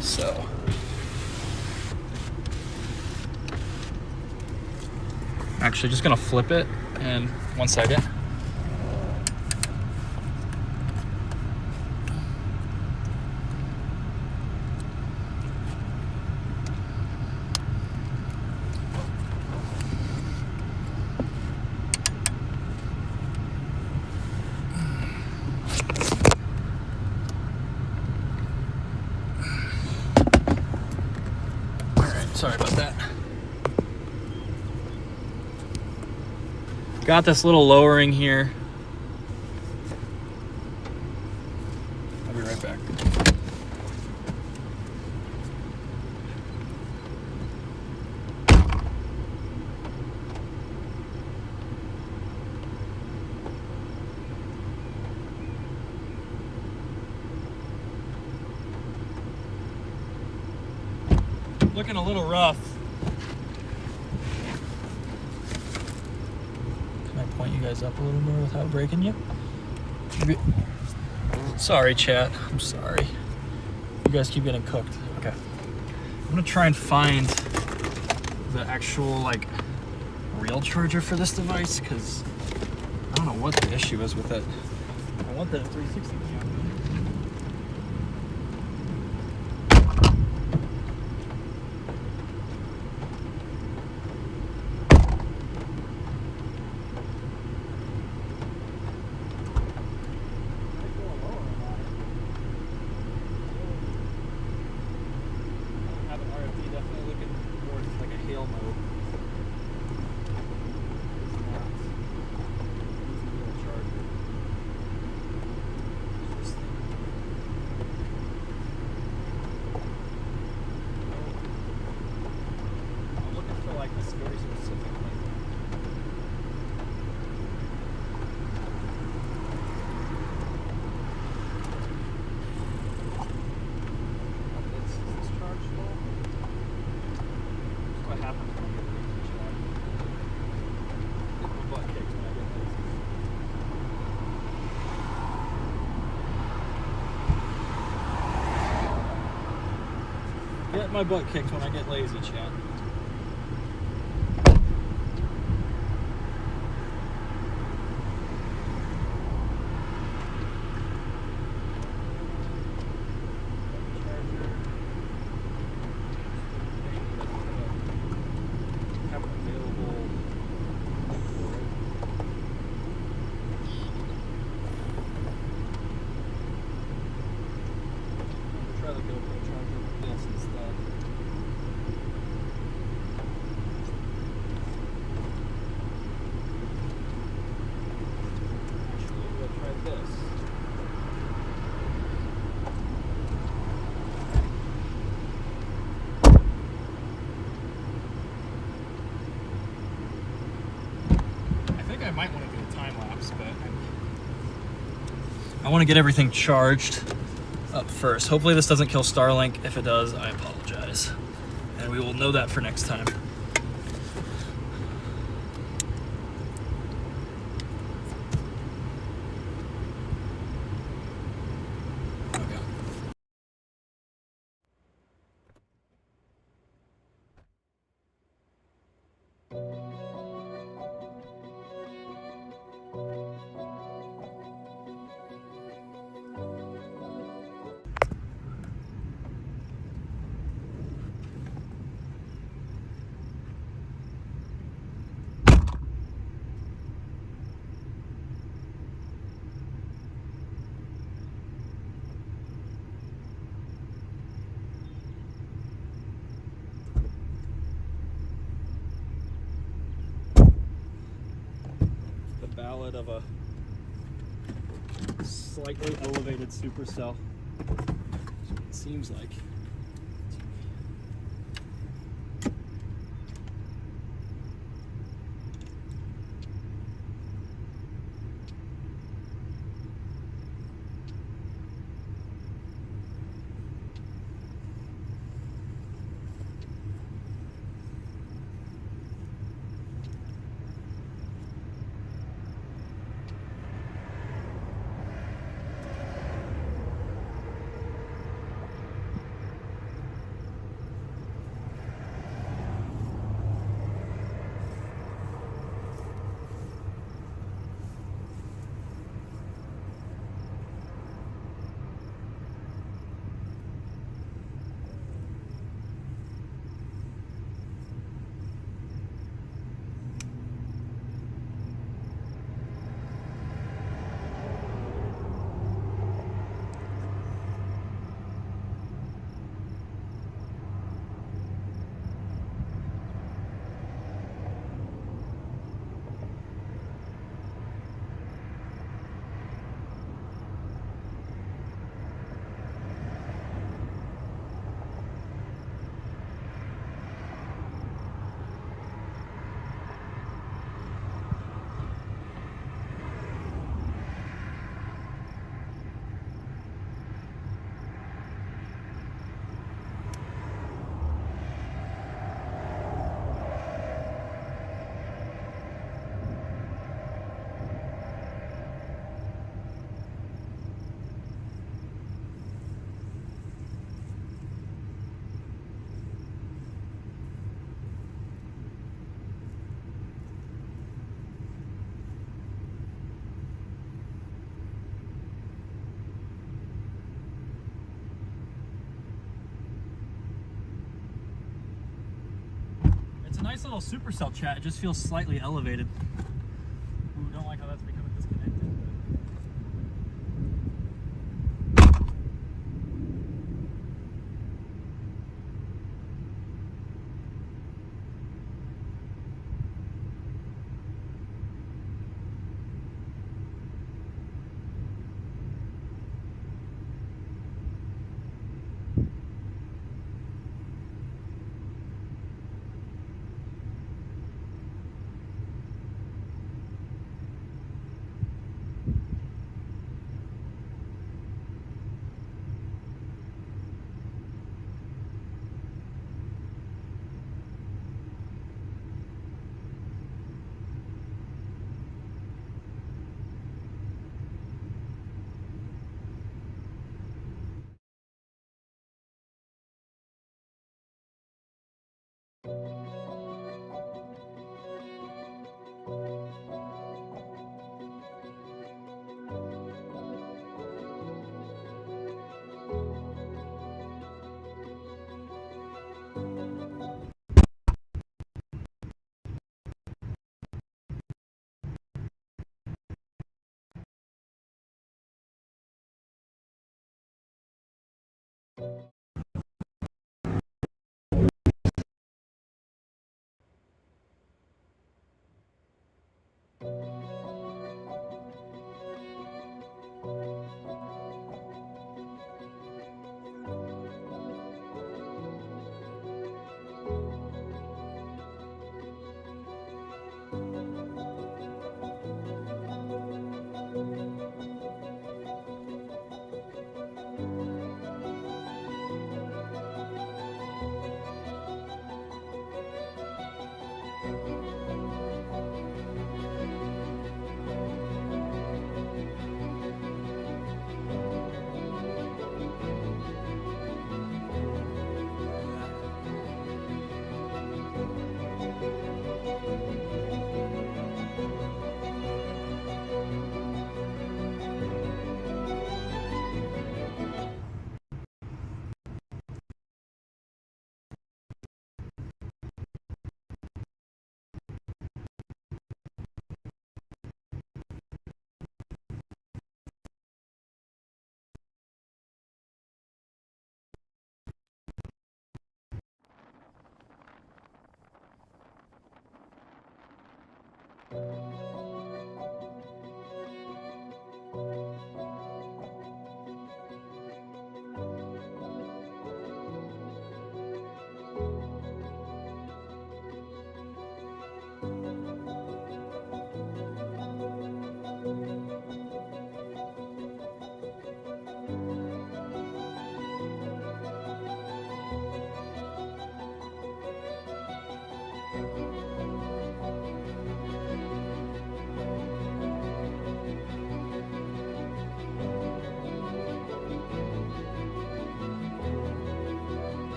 So. Actually, just gonna flip it, and 1 second. All right, sorry about that. Got this little lowering here. I'll be right back. Looking a little rough. Point you guys up a little more without breaking you. Sorry, chat. I'm sorry. You guys keep getting cooked. Okay. I'm gonna try and find the actual real charger for this device because I don't know what the issue is with it. I want that 360 cam. like this very specifically. Is this chargeable? That's what happens when I get lazy, Chad. Get my butt kicked when I get lazy. Get my butt kicked when I get lazy, Chad. I might want to do a time lapse, but I want to get everything charged up first. Hopefully this doesn't kill Starlink. If it does, I apologize. And we will know that for next time. Ballad of a slightly elevated supercell. That's what it seems like. Nice little supercell chat. It just feels slightly elevated. Ooh, don't like how that's becoming disconnected.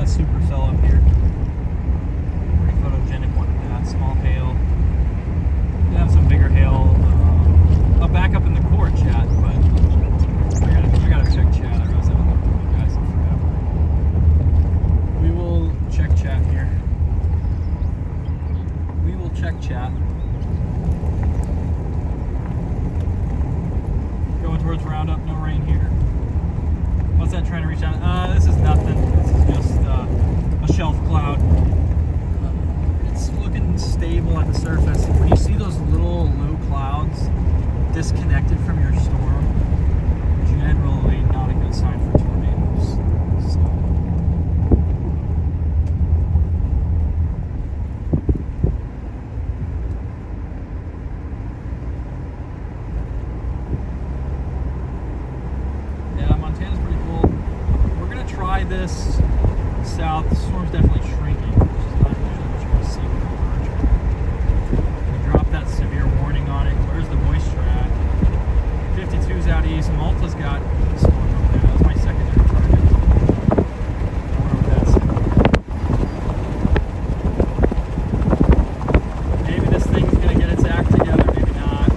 Montana Supercell up here. Pretty photogenic one at that. Small hail. We have some bigger hail back up in the core chat, but I gotta check chat. I realize I haven't looked at you guys in forever. We will check chat here. We will check chat. Going towards Roundup, no rain here. What's that trying to reach out? This is nothing. This is just a shelf cloud. It's looking stable at the surface. When you see those little low clouds disconnected from your storm, generally not a good sign for tornadoes. So. Yeah, Montana's pretty cool. We're gonna try this south. The storm's definitely shrinking, which is not usually what you're gonna see with a hurricane. We dropped that severe warning on it. Where's the moisture at? 52's out east. Malta's got a storm over there. That was my secondary target. I wonder what that's. Maybe this thing's gonna get its act together. Maybe not.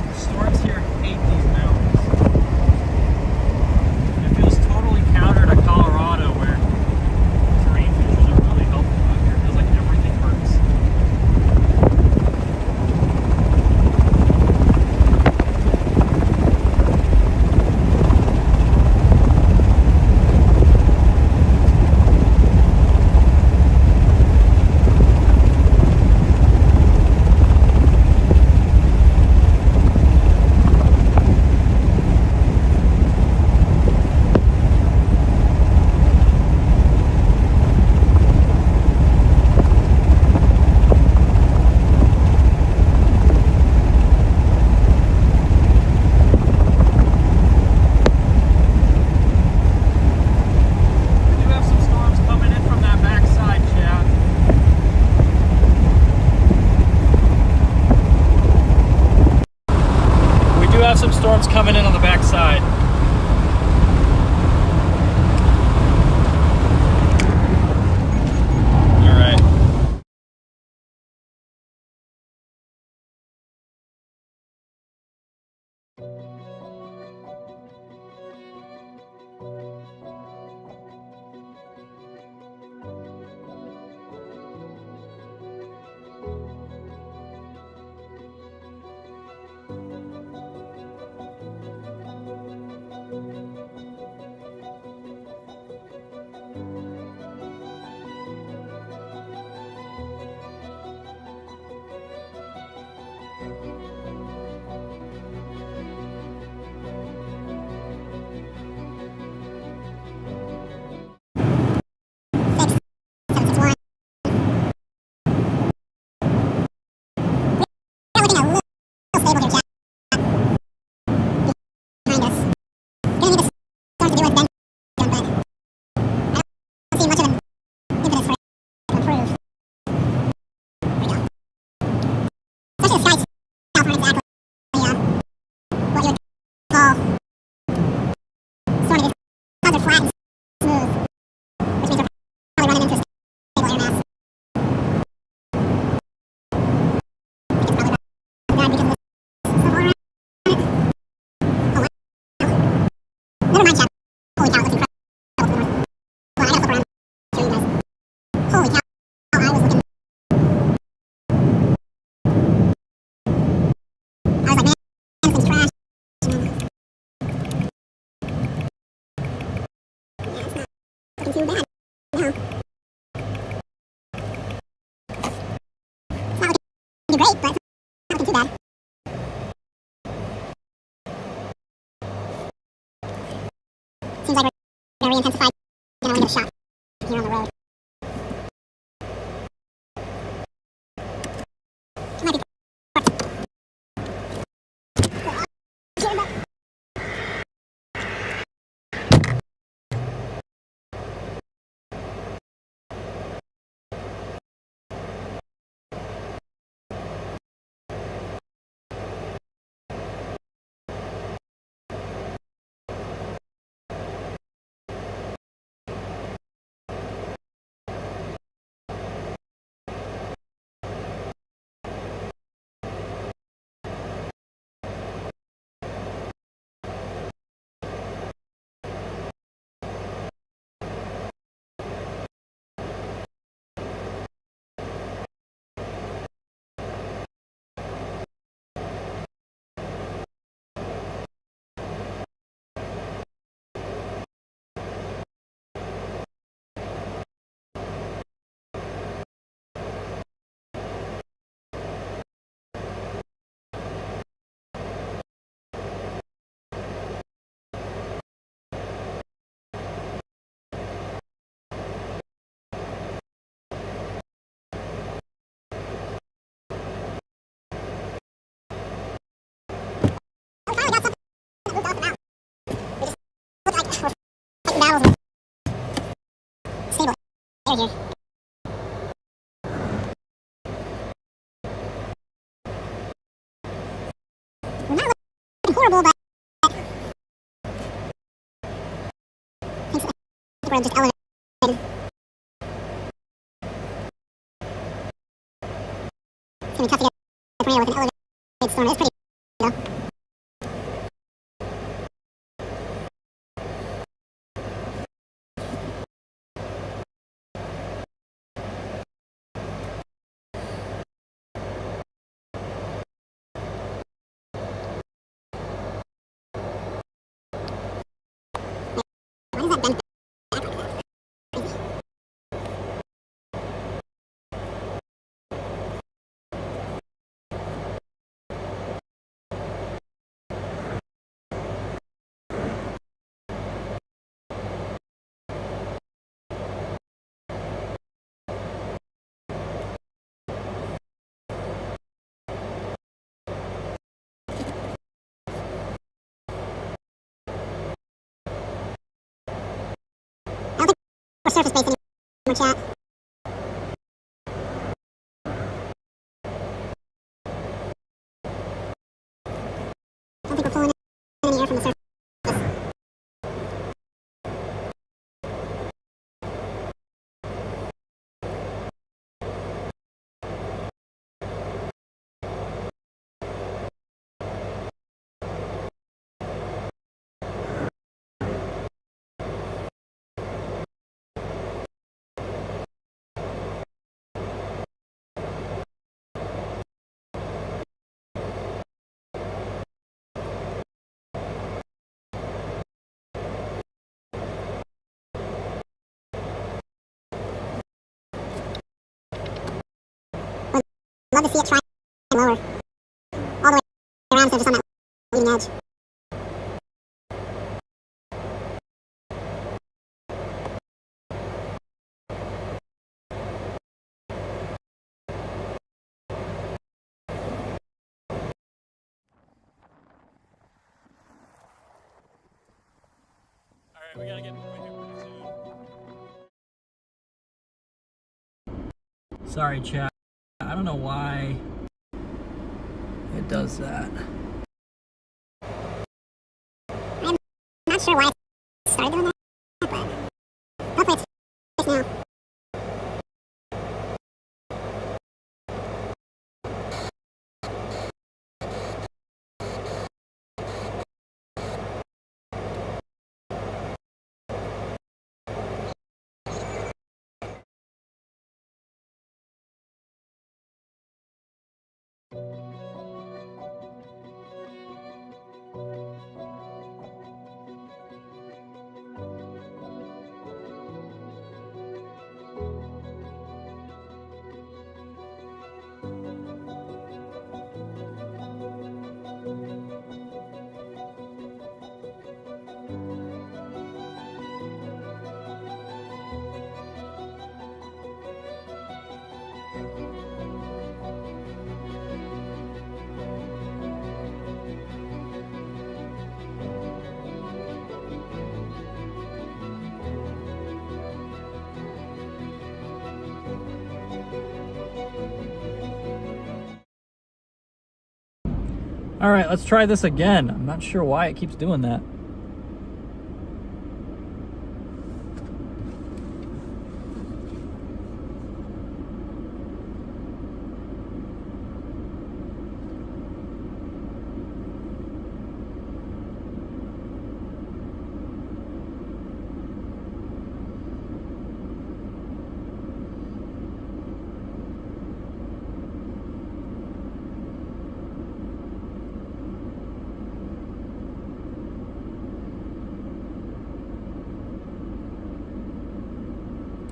The storms here hate these mountains. It feels totally counter to Colorado, where terrain features are really helpful out here. It feels like everything hurts. Some storms coming in on the backside. All right. Too bad. No. It's not looking great, but it's not looking too bad. Seems like we're gonna re-intensify. We're gonna give it a shot here on the road. It might be. here. We're not looking horrible, but I think we're just elevated. It's gonna be tough to get a tornado with an elevated storm. It's pretty though. Why does that bend back like that? Crazy. I don't think we're surface based anymore, chat. I don't think we're pulling any air from the surface. Love to see it try and lower. All the way around instead of just on that leading edge. Alright, we gotta get moving here pretty soon. Sorry, chat. I don't know why it does that. I'm not sure why it started doing that, but hopefully it's fixed now. All right, let's try this again. I'm not sure why it keeps doing that.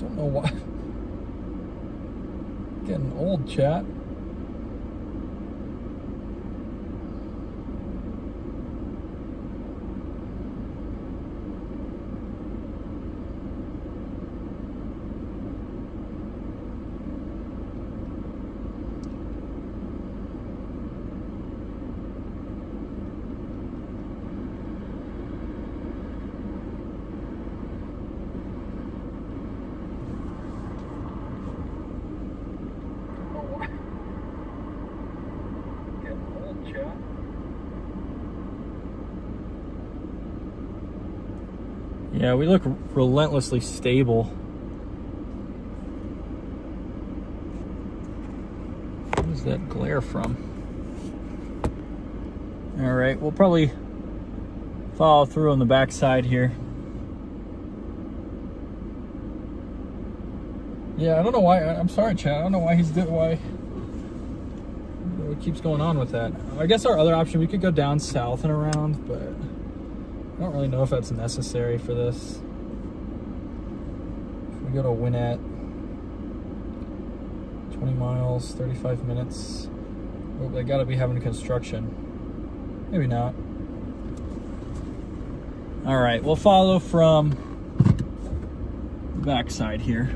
Don't know why. Getting old, chat. Yeah, we look relentlessly stable. What is that glare from? All right, we'll probably follow through on the back side here. Yeah, I don't know why. I'm sorry, Chad. I don't know why what keeps going on with that. I guess our other option, we could go down south and around, but I don't really know if that's necessary for this. If we go to Winnett, 20 miles, 35 minutes. Oh, they gotta be having construction. Maybe not. All right, we'll follow from the backside here.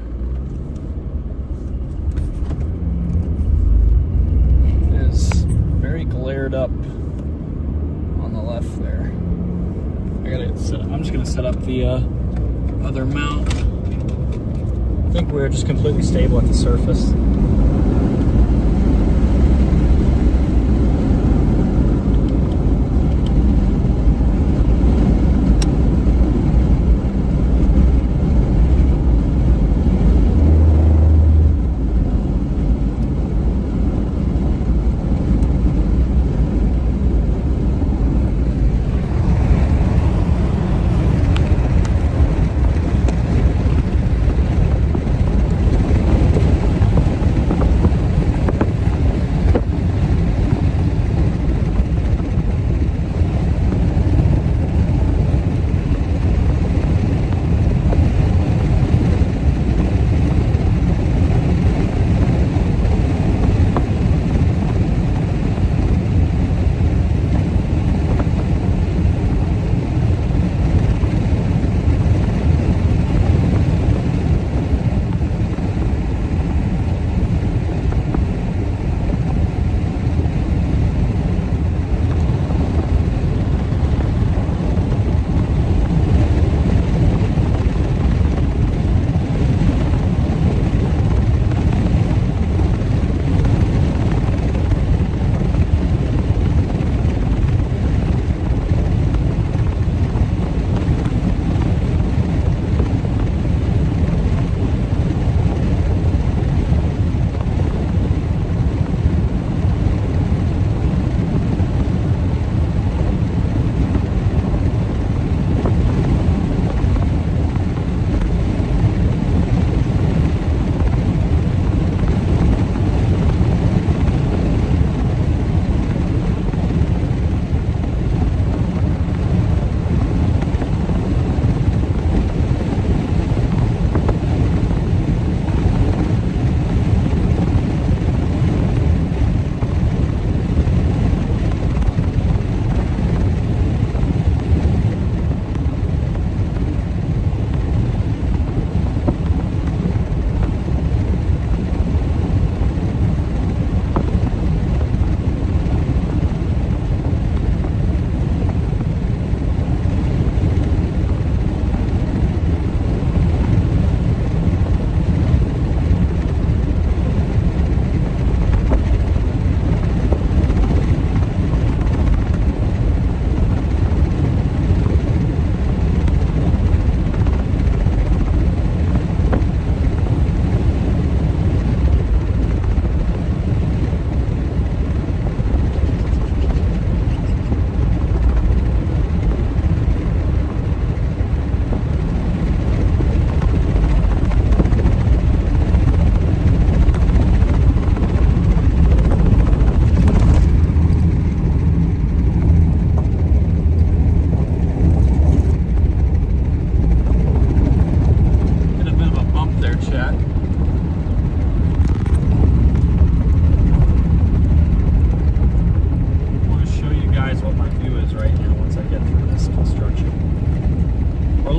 It is very glared up on the left there. I'm just gonna set up the other mount. I think we're just completely stable at the surface.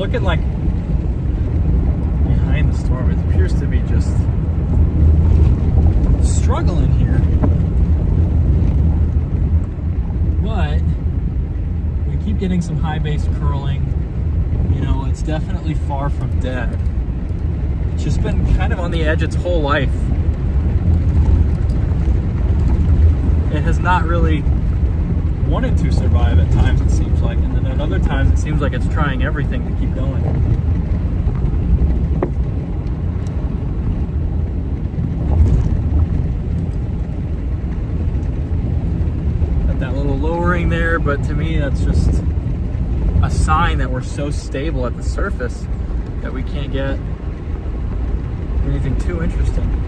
looking like behind the storm. It appears to be just struggling here. But we keep getting some high base curling. You know, it's definitely far from dead. It's just been kind of on the edge its whole life. It has not really wanted to survive at times, it seems like. like, and then at other times it seems like it's trying everything to keep going. Got that little lowering there, but to me that's just a sign that we're so stable at the surface that we can't get anything too interesting.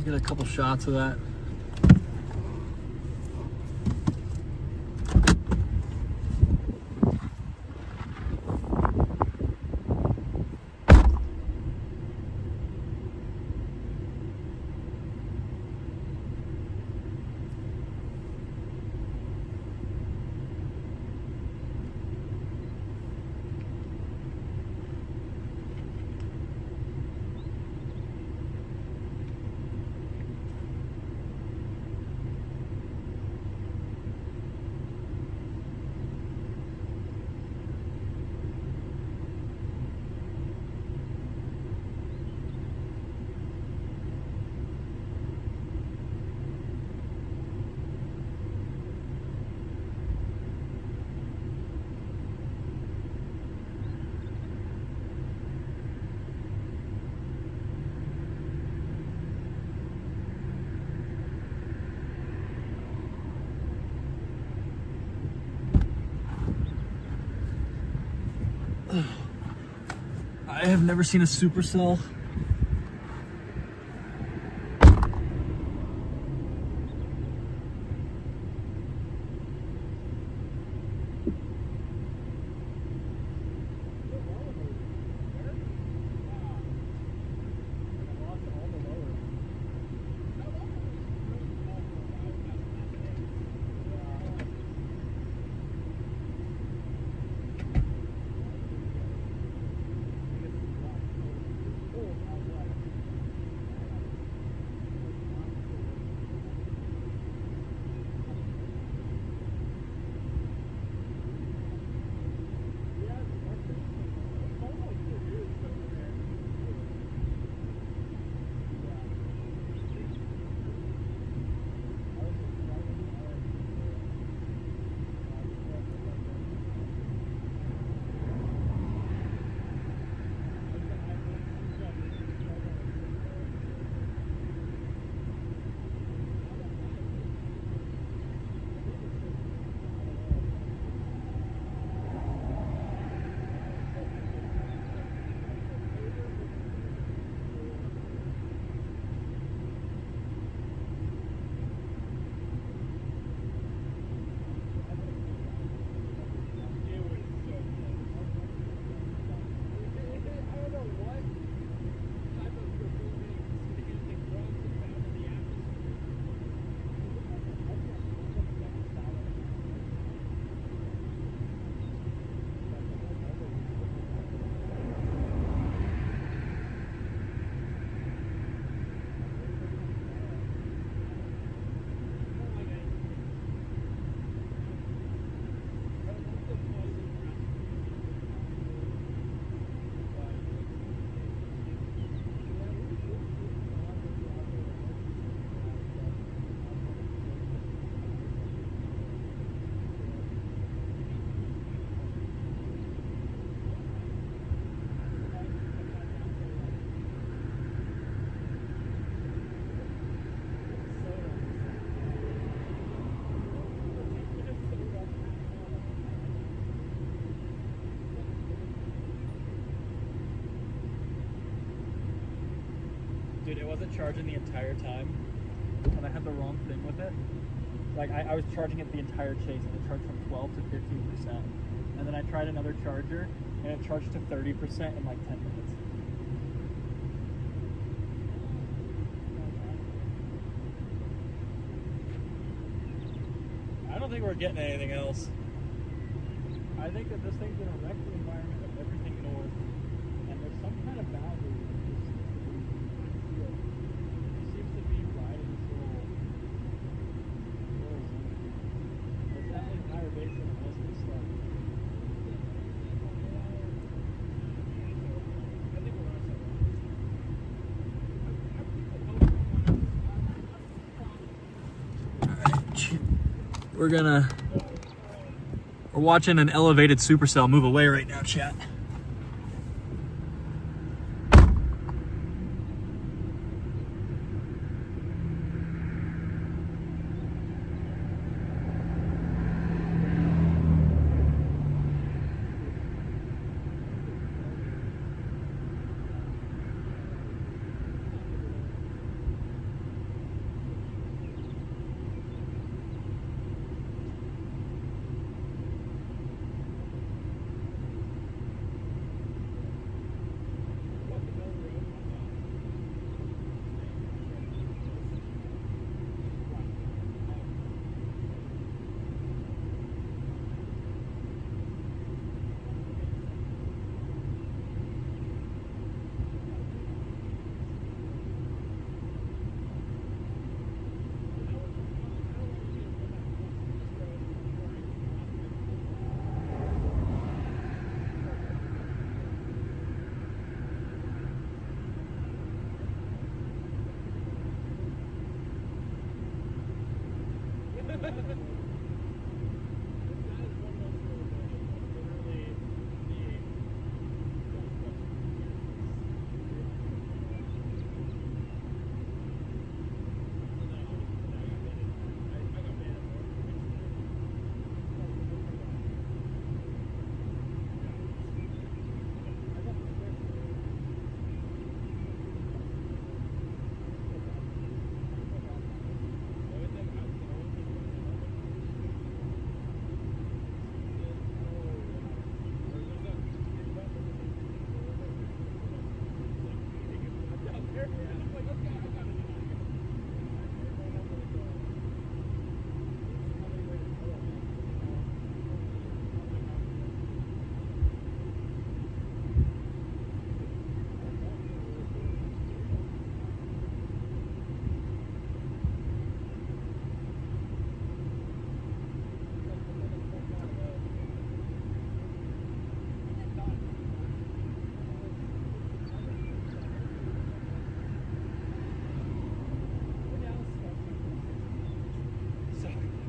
Get a couple shots of that. I have never seen a supercell. Dude, it wasn't charging the entire time, and I had the wrong thing with it. Like, I was charging it the entire chase, and it charged from 12 to 15%. And then I tried another charger, and it charged to 30% in like 10 minutes. I don't think we're getting anything else. I think that this thing's gonna wreck the environment of everything north, and there's some kind of boundary. It seems to be riding this little zone. It's that entire basin that must be stuck. We're watching an elevated supercell move away right now, chat.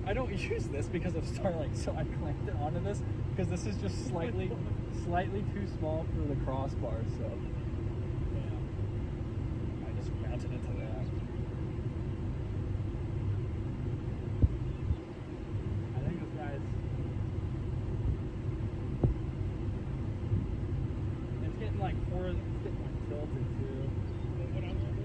I don't use this because of Starlink, so I clamped it onto this because this is just slightly too small for the crossbar, so I just mounted it to that. I think this guy's, it's getting like tilted too. What I'm gonna do.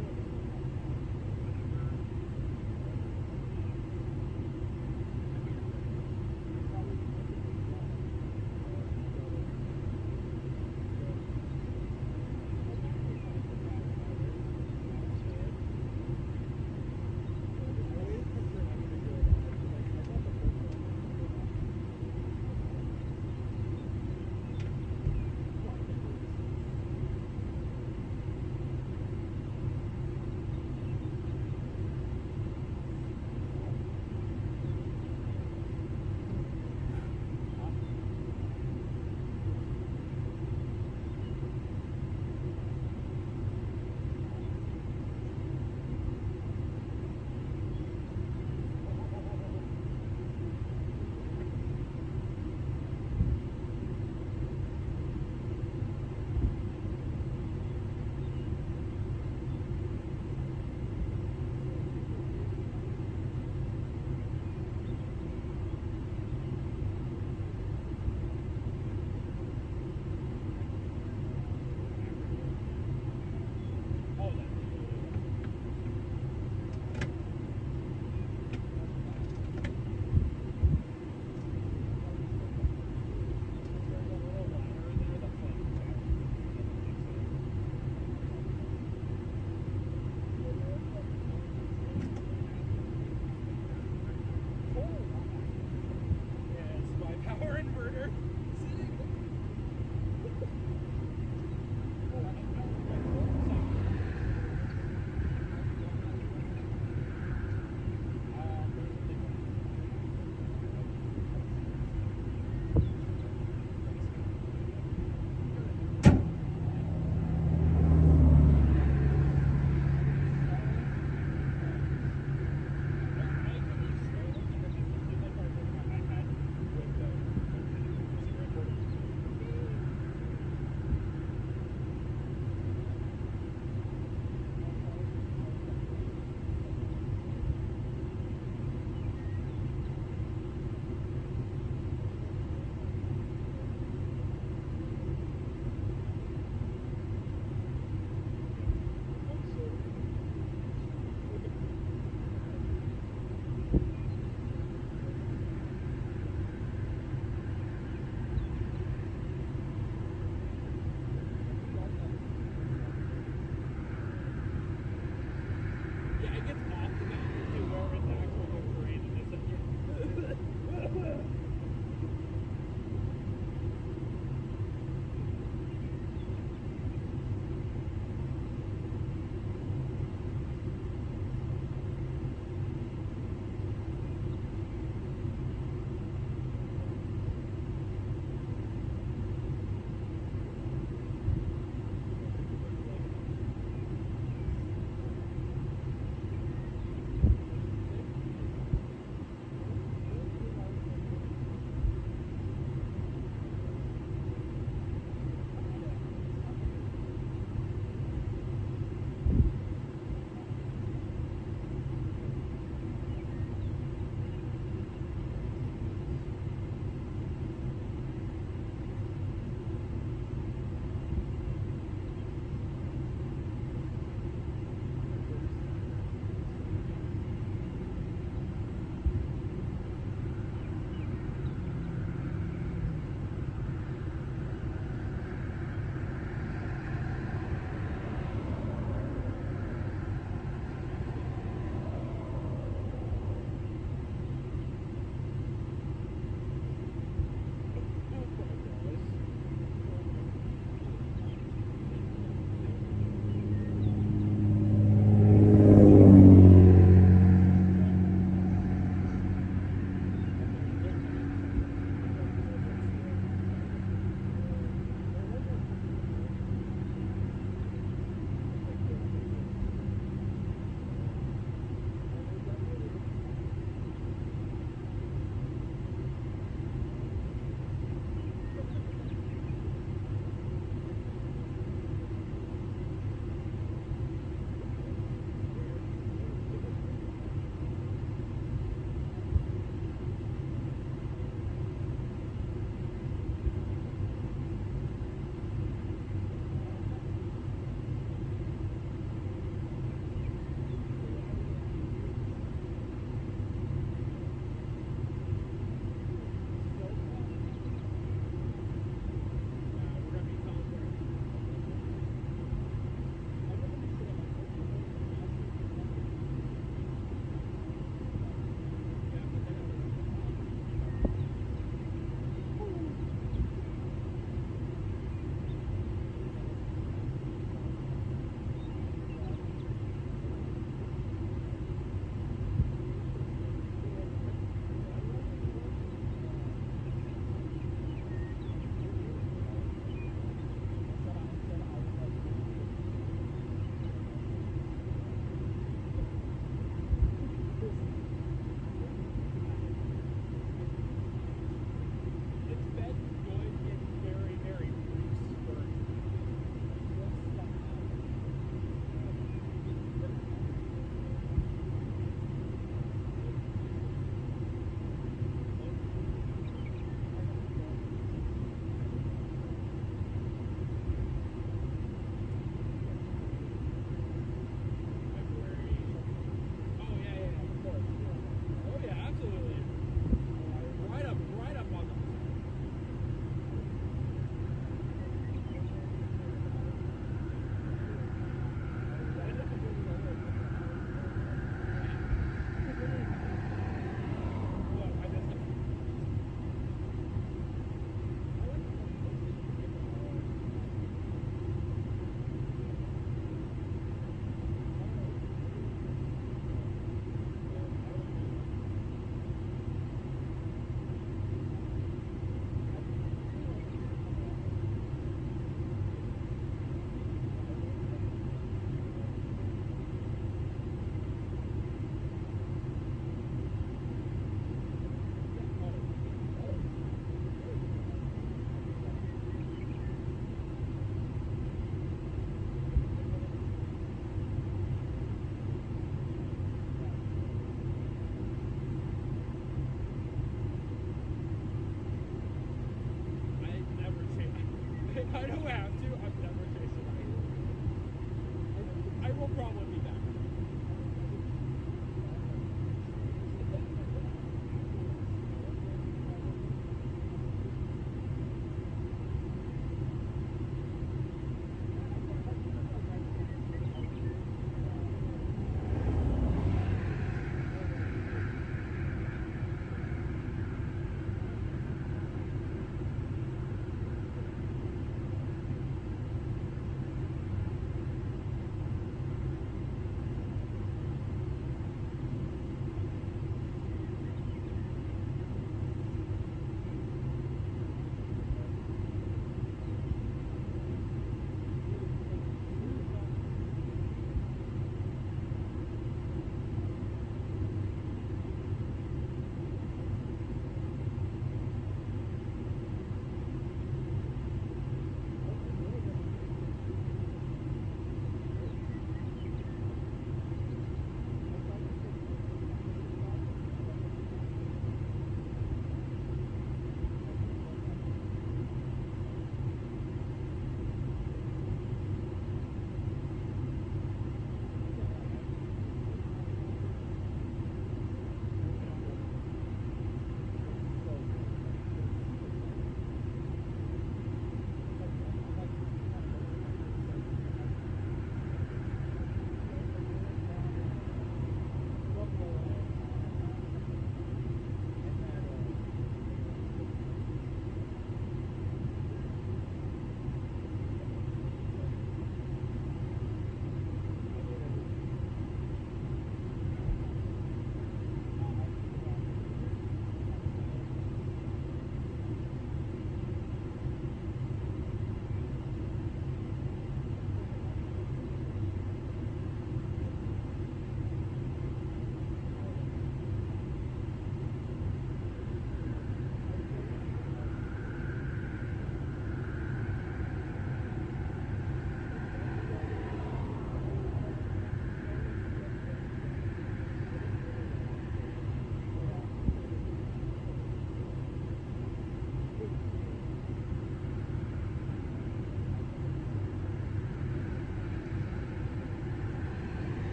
will probably be back.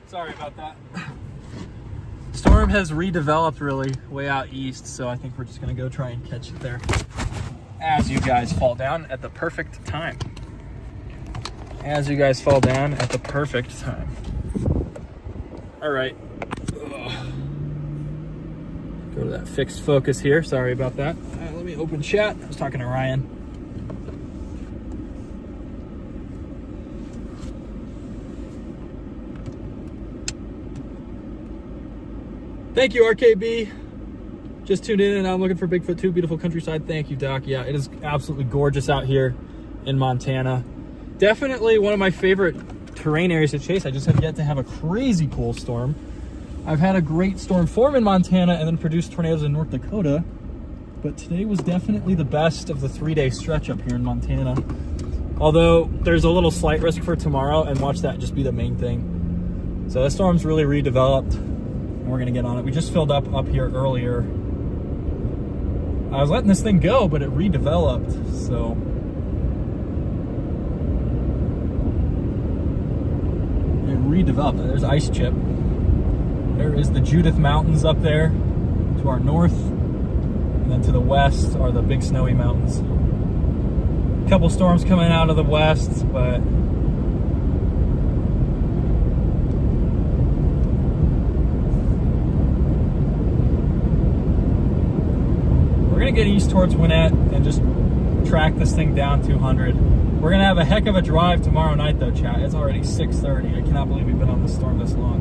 Sorry about that. Storm has redeveloped really way out east, so I think we're just gonna go try and catch it there as you guys fall down at the perfect time. As you guys fall down at the perfect time. All right. Ugh. Go to that fixed focus here. Sorry about that. Let me open chat. I was talking to Ryan. Thank you, RKB. Just tuned in and I'm looking for Bigfoot 2, beautiful countryside. Thank you, Doc. Yeah, it is absolutely gorgeous out here in Montana. Definitely one of my favorite terrain areas to chase. I just have yet to have a crazy cool storm. I've had a great storm form in Montana and then produce tornadoes in North Dakota. But today was definitely the best of the 3-day stretch up here in Montana. Although there's a little slight risk for tomorrow, and watch that just be the main thing. So the storm's really redeveloped. And we're gonna get on it. We just filled up here earlier. I was letting this thing go, but it redeveloped, so. It redeveloped. There's Ice Chip. There is the Judith Mountains up there to our north, and then to the west are the big snowy mountains. A couple storms coming out of the west, but we're gonna get east towards Winnett and just track this thing down 200. We're gonna have a heck of a drive tomorrow night though, chat. It's already 6:30. I cannot believe we've been on this storm this long.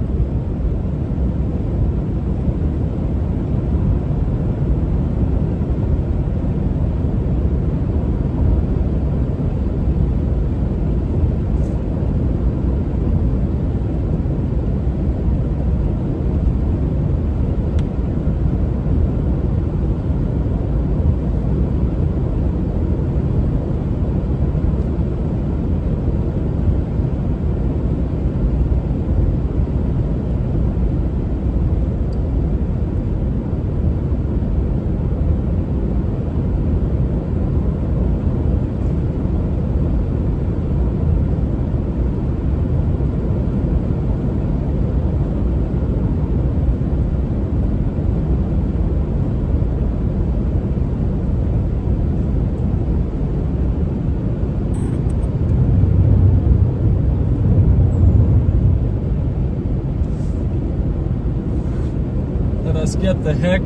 Let's get the heck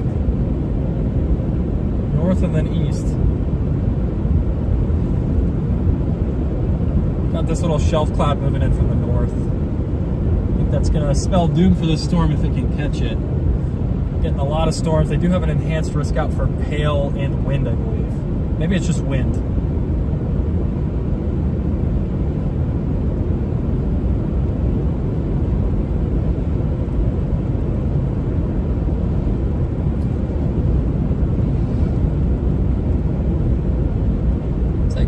north and then east. Got this little shelf cloud moving in from the north. I think that's gonna spell doom for this storm if it can catch it. Getting a lot of storms. They do have an enhanced risk out for hail and wind, I believe. Maybe it's just wind.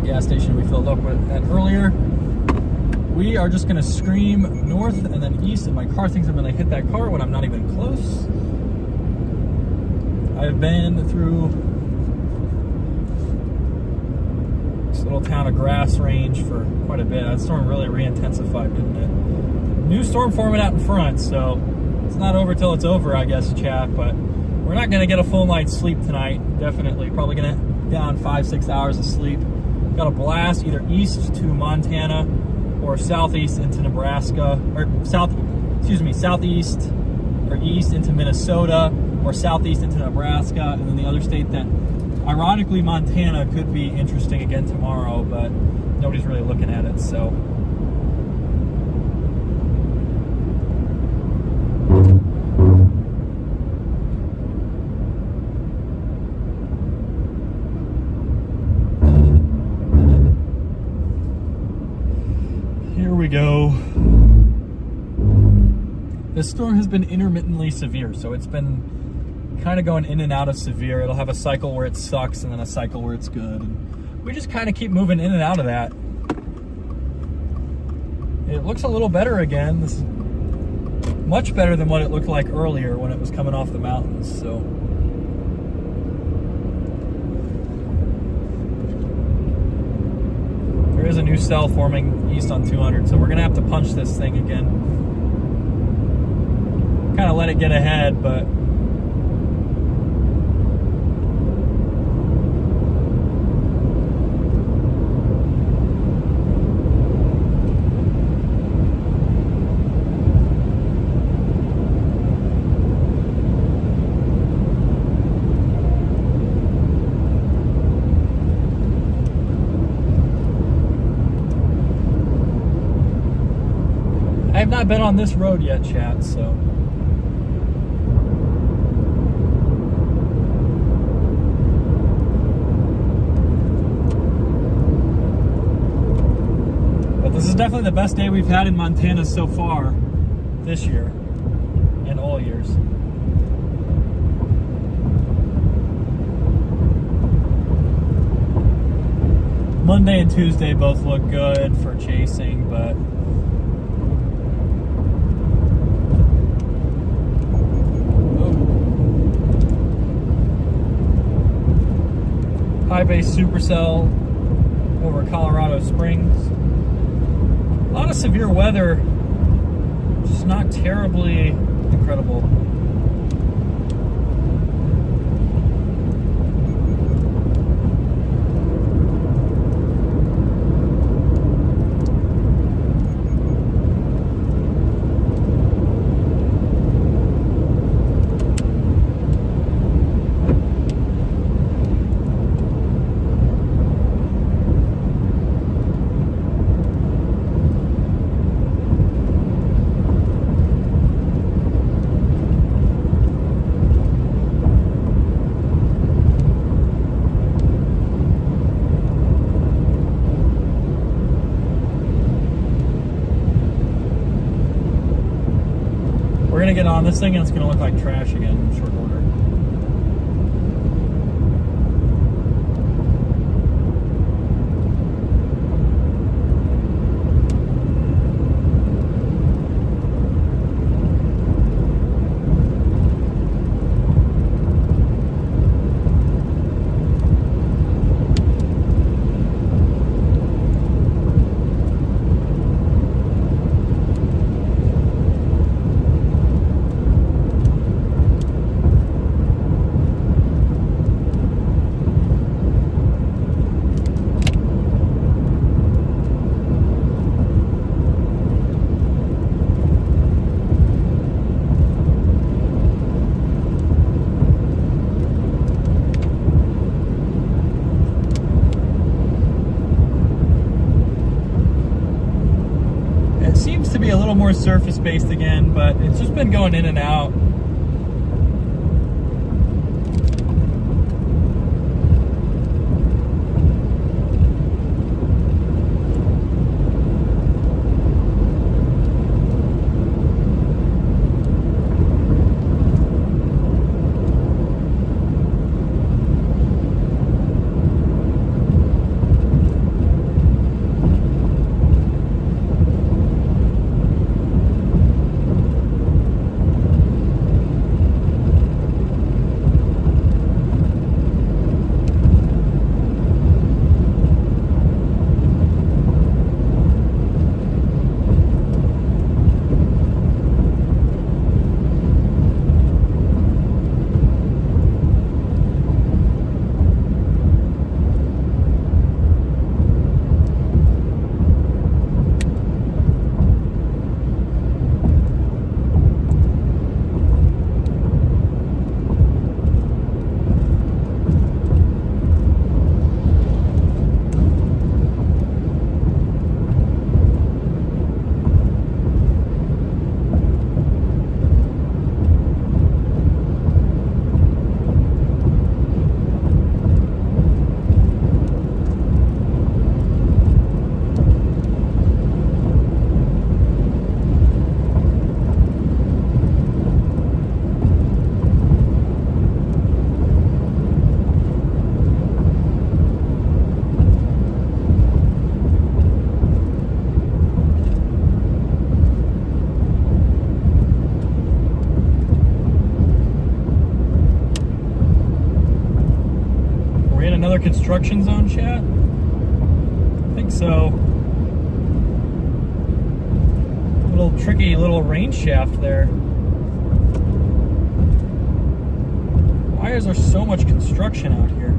Gas station we filled up with at earlier. We are just gonna scream north and then east, and my car thinks I'm gonna hit that car when I'm not even close. I've been through this little town of Grass Range for quite a bit. That storm really re-intensified, didn't it? New storm forming out in front, so it's not over till it's over, I guess, chat, but we're not gonna get a full night's sleep tonight, definitely. Probably gonna down 5-6 hours of sleep. Got a blast either east to Montana or southeast into Nebraska, or southeast or east into Minnesota, or southeast into Nebraska, and then the other state that, ironically, Montana could be interesting again tomorrow, but nobody's really looking at it, so. Here we go. This storm has been intermittently severe, so it's been kind of going in and out of severe. It'll have a cycle where it sucks and then a cycle where it's good. And we just kind of keep moving in and out of that. It looks a little better again. This is much better than what it looked like earlier when it was coming off the mountains, so. There is a new cell forming east on 200, so we're gonna have to punch this thing again. Kind of let it get ahead, but I have not been on this road yet, chat, so. But this is definitely the best day we've had in Montana so far this year and all years. Monday and Tuesday both look good for chasing, but High base Supercell over Colorado Springs. A lot of severe weather, just not terribly incredible. get on this thing and it's going to look like trash again in short order. A little more surface based again, but it's just been going in and out. Another construction zone, chat? I think so. Little tricky little range shaft there. Why is there so much construction out here?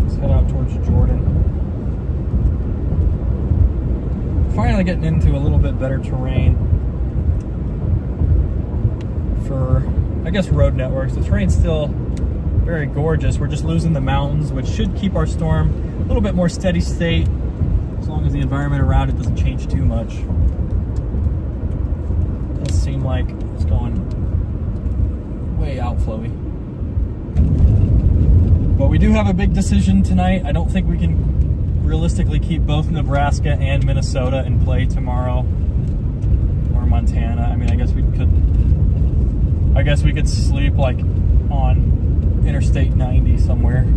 Let's head out towards Jordan. Finally getting into a little bit better terrain for, I guess, road networks. The terrain's still very gorgeous. We're just losing the mountains, which should keep our storm a little bit more steady state, as long as the environment around it doesn't change too much. It does seem like it's going way outflowy. But we do have a big decision tonight. I don't think we can realistically keep both Nebraska and Minnesota in play tomorrow, or Montana. I mean, I guess we could sleep like on Interstate 90 somewhere.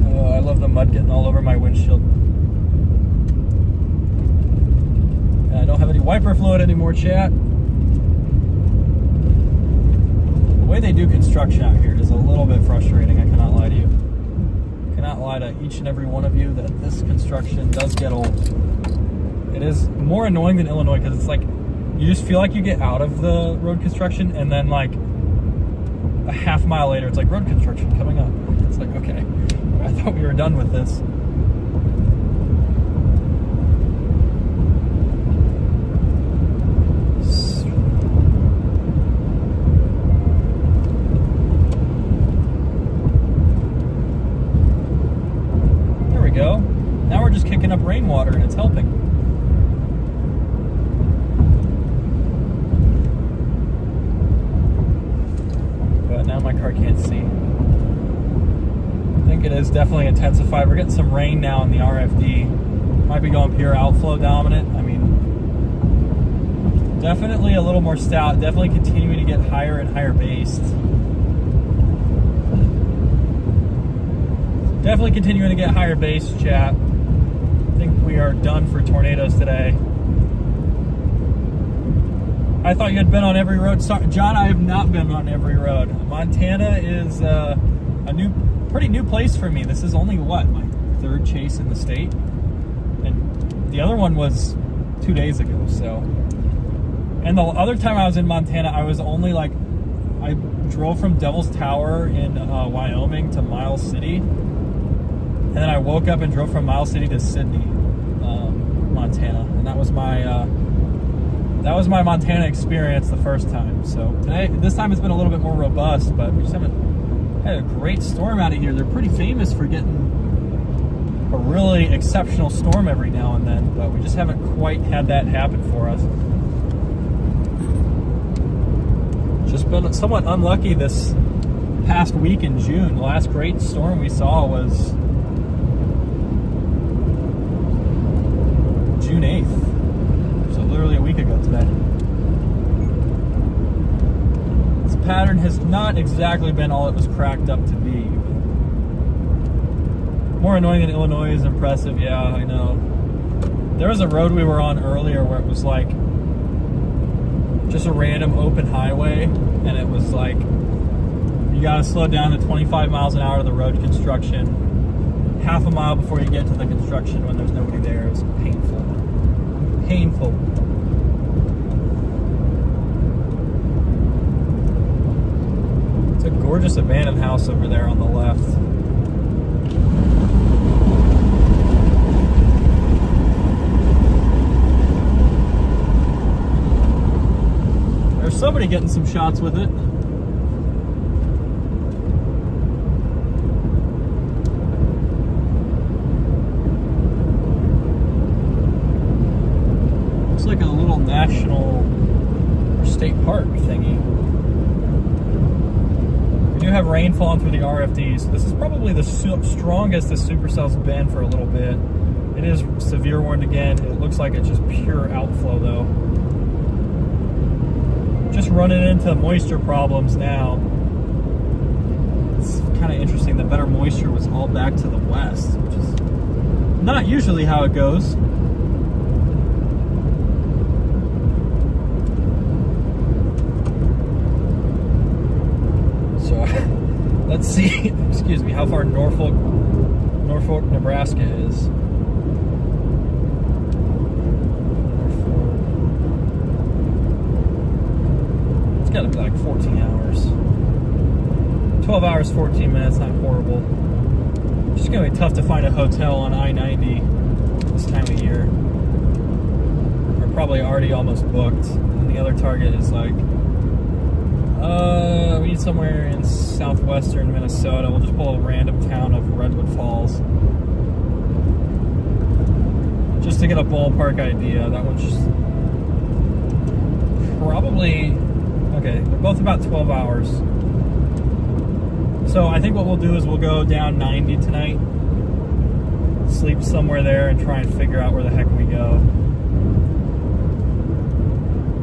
Oh, I love the mud getting all over my windshield. And I don't have any wiper fluid anymore, chat. The way they do construction out here is a little bit frustrating, I cannot lie to you. I cannot lie to each and every one of you that this construction does get old. It is more annoying than Illinois because it's like you just feel like you get out of the road construction and then like a half mile later it's like road construction coming up. It's like, okay, I thought we were done with this. There we go. Now we're just kicking up rainwater and it's helping. Now my car can't see. I think it is definitely intensified. We're getting some rain now in the RFD. might be going pure outflow dominant. I mean, definitely a little more stout, definitely continuing to get higher and higher based. Definitely continuing to get higher base, chat. I think we are done for tornadoes today. I thought you had been on every road. Sorry, John, I have not been on every road. Montana is a pretty new place for me. This is only, what, my third chase in the state? And the other one was 2 days ago, so. And the other time I was in Montana, I was only like, I drove from Devil's Tower in Wyoming to Miles City. And then I woke up and drove from Miles City to Sydney, Montana. And that was my Montana experience the first time. So this time it's been a little bit more robust, but we just haven't had a great storm out of here. They're pretty famous for getting a really exceptional storm every now and then, but we just haven't quite had that happen for us. Just been somewhat unlucky this past week in June. The last great storm we saw was June 8th. So literally a week ago today. This pattern has not exactly been all it was cracked up to be. More annoying than Illinois is impressive, yeah, I know. There was a road we were on earlier where it was like just a random open highway, and it was like you gotta slow down to 25 miles an hour to the road construction, half a mile before you get to the construction when there's nobody there. It's painful. Painful. It's a gorgeous abandoned house over there on the left. There's somebody getting some shots with it. Like a little national or state park thingy. We do have rain falling through the RFDs. This is probably the strongest the Supercell's been for a little bit. It is severe warned again. It looks like it's just pure outflow though. Just running into moisture problems now. It's kind of interesting. The better moisture was all back to the west, which is not usually how it goes. Let's see, excuse me, how far Norfolk, Nebraska is. It's got to be like 14 hours. 12 hours, 14 minutes, not horrible. It's just going to be tough to find a hotel on I-90 this time of year. We're probably already almost booked. And the other target is like, we need somewhere in southwestern Minnesota. We'll just pull a random town of Redwood Falls. Just to get a ballpark idea. That one's just probably, okay, they're both about 12 hours. So I think what we'll do is we'll go down 90 tonight, sleep somewhere there, and try and figure out where the heck we go.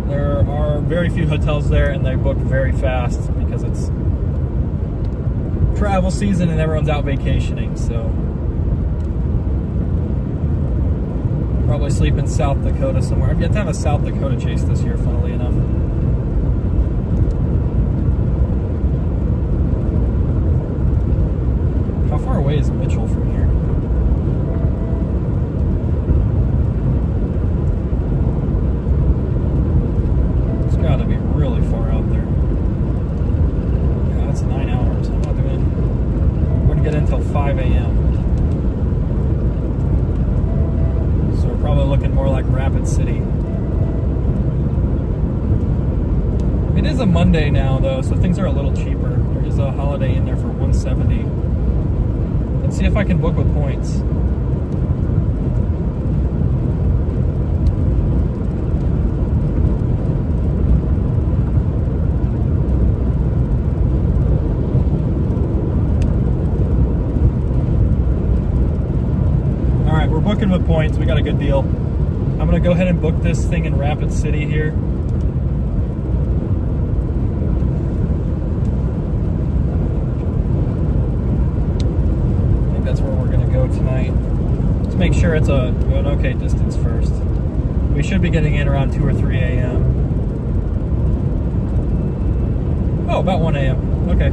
There are very few hotels there, and they book very fast because it's travel season and everyone's out vacationing, so probably sleep in South Dakota somewhere. I've yet to have a South Dakota chase this year, funnily enough. How far away is Mitchell from here? Gotta be really far out there. Yeah, that's 9 hours. I'm not doing. We're gonna get in until 5 a.m. So we're probably looking more like Rapid City. It is a Monday now, though, so things are a little cheaper. There is a holiday in there for $170. Let's see if I can book with points. Booking with points. points. We got a good deal. I'm gonna go ahead and book this thing in Rapid City here. I think that's where we're gonna go tonight. Let's make sure it's an okay distance first. We should be getting in around 2 or 3 a.m. Oh, about 1 a.m. Okay.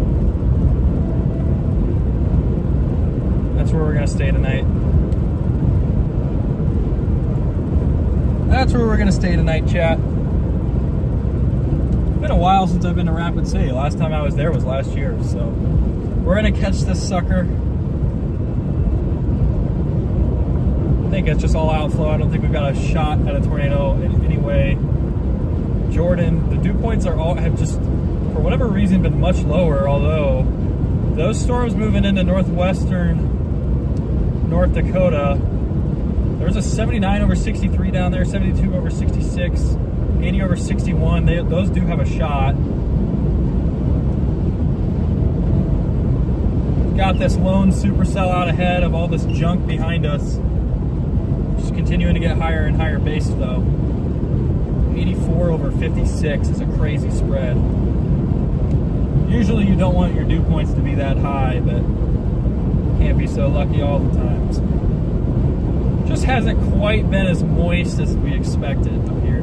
That's where we're gonna stay tonight. That's where we're gonna stay tonight, chat. It's been a while since I've been to Rapid City. Last time I was there was last year, so we're gonna catch this sucker. I think it's just all outflow. I don't think we've got a shot at a tornado in any way. Jordan, the dew points have just, for whatever reason, been much lower, although those storms moving into northwestern North Dakota, there's a 79 over 63 down there, 72 over 66, 80 over 61. Those do have a shot. Got this lone supercell out ahead of all this junk behind us. Just continuing to get higher and higher based though. 84 over 56 is a crazy spread. Usually you don't want your dew points to be that high, but can't be so lucky all the times. Just hasn't quite been as moist as we expected up here.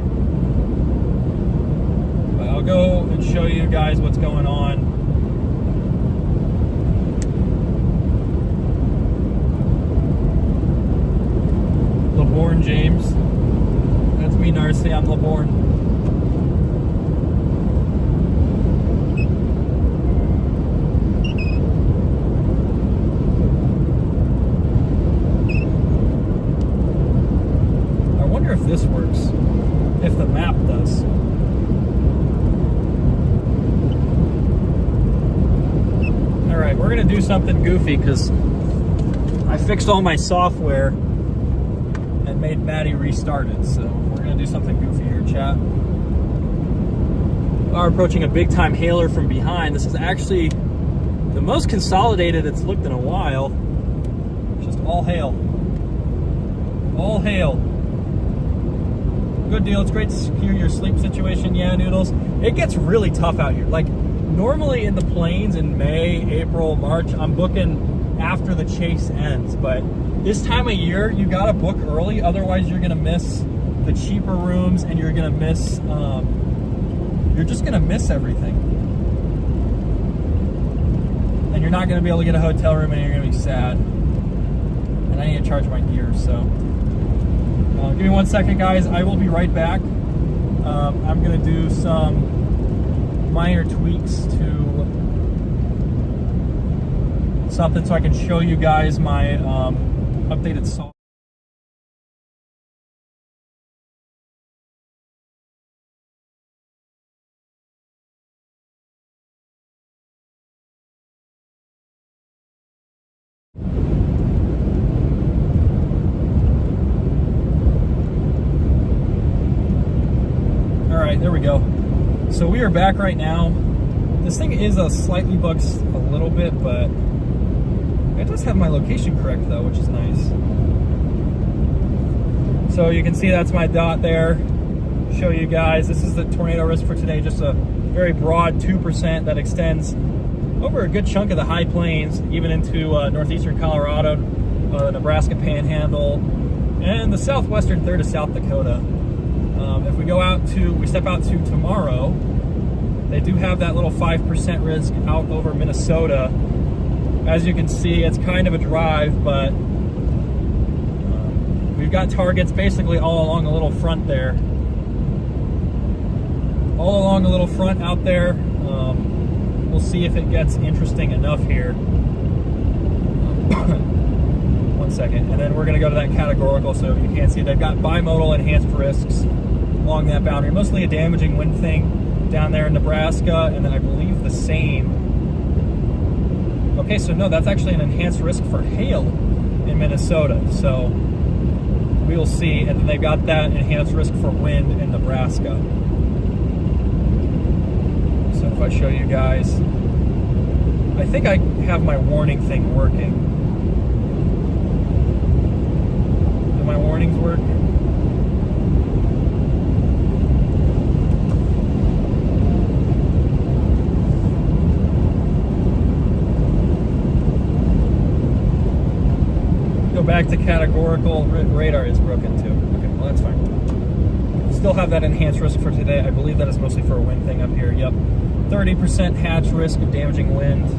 But I'll go and show you guys what's going on. LeBorn James. That's me, Narcy. I'm LeBorn. If this works, if the map does. Alright, we're gonna do something goofy because I fixed all my software and made Maddie restart it, so we're gonna do something goofy here, chat. We are approaching a big time hailer from behind. This is actually the most consolidated it's looked in a while. Just all hail. All hail. Good deal. It's great to secure your sleep situation. Yeah, Noodles. It gets really tough out here. Like, normally in the plains in May, April, March, I'm booking after the chase ends. But this time of year, you got to book early. Otherwise, you're going to miss the cheaper rooms and you're going to miss, you're just going to miss everything. And you're not going to be able to get a hotel room and you're going to be sad. And I need to charge my gear, so... give me 1 second, guys. I will be right back. I'm going to do some minor tweaks to something so I can show you guys my updated software. There we go. So we are back right now. This thing is slightly bugged a little bit, but it does have my location correct though, which is nice. So you can see that's my dot there. Show you guys, this is the tornado risk for today, just a very broad 2% that extends over a good chunk of the high plains, even into northeastern Colorado, the Nebraska Panhandle, and the southwestern third of South Dakota. If we step out to tomorrow, they do have that little 5% risk out over Minnesota. As you can see, it's kind of a drive, but we've got targets basically all along the little front there. All along the little front out there. We'll see if it gets interesting enough here. 1 second. And then we're going to go to that categorical, so you can't see they've got bimodal enhanced risks along that boundary. Mostly a damaging wind thing down there in Nebraska, and then I believe the same. Okay, so no, that's actually an enhanced risk for hail in Minnesota. So we will see. And then they've got that enhanced risk for wind in Nebraska. So if I show you guys, I think I have my warning thing working. my warnings work. Go back to categorical. Radar is broken too. Okay, well that's fine. Still have that enhanced risk for today. I believe that is mostly for a wind thing up here. Yep. 30% hatch risk of damaging wind.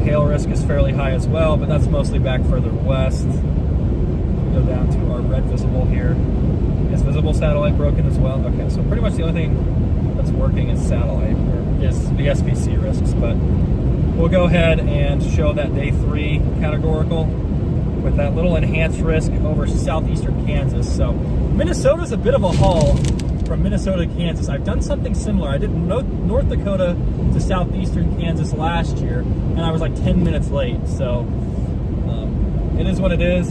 Hail risk is fairly high as well, but that's mostly back further west. Go down to our red visible here. Is visible satellite broken as well? Okay, so pretty much the only thing that's working is satellite, or is the SPC risks, but we'll go ahead and show that day 3 categorical with that little enhanced risk over southeastern Kansas. So Minnesota's a bit of a haul from Minnesota to Kansas. I've done something similar. I did North Dakota to southeastern Kansas last year, and I was like 10 minutes late. So it is what it is.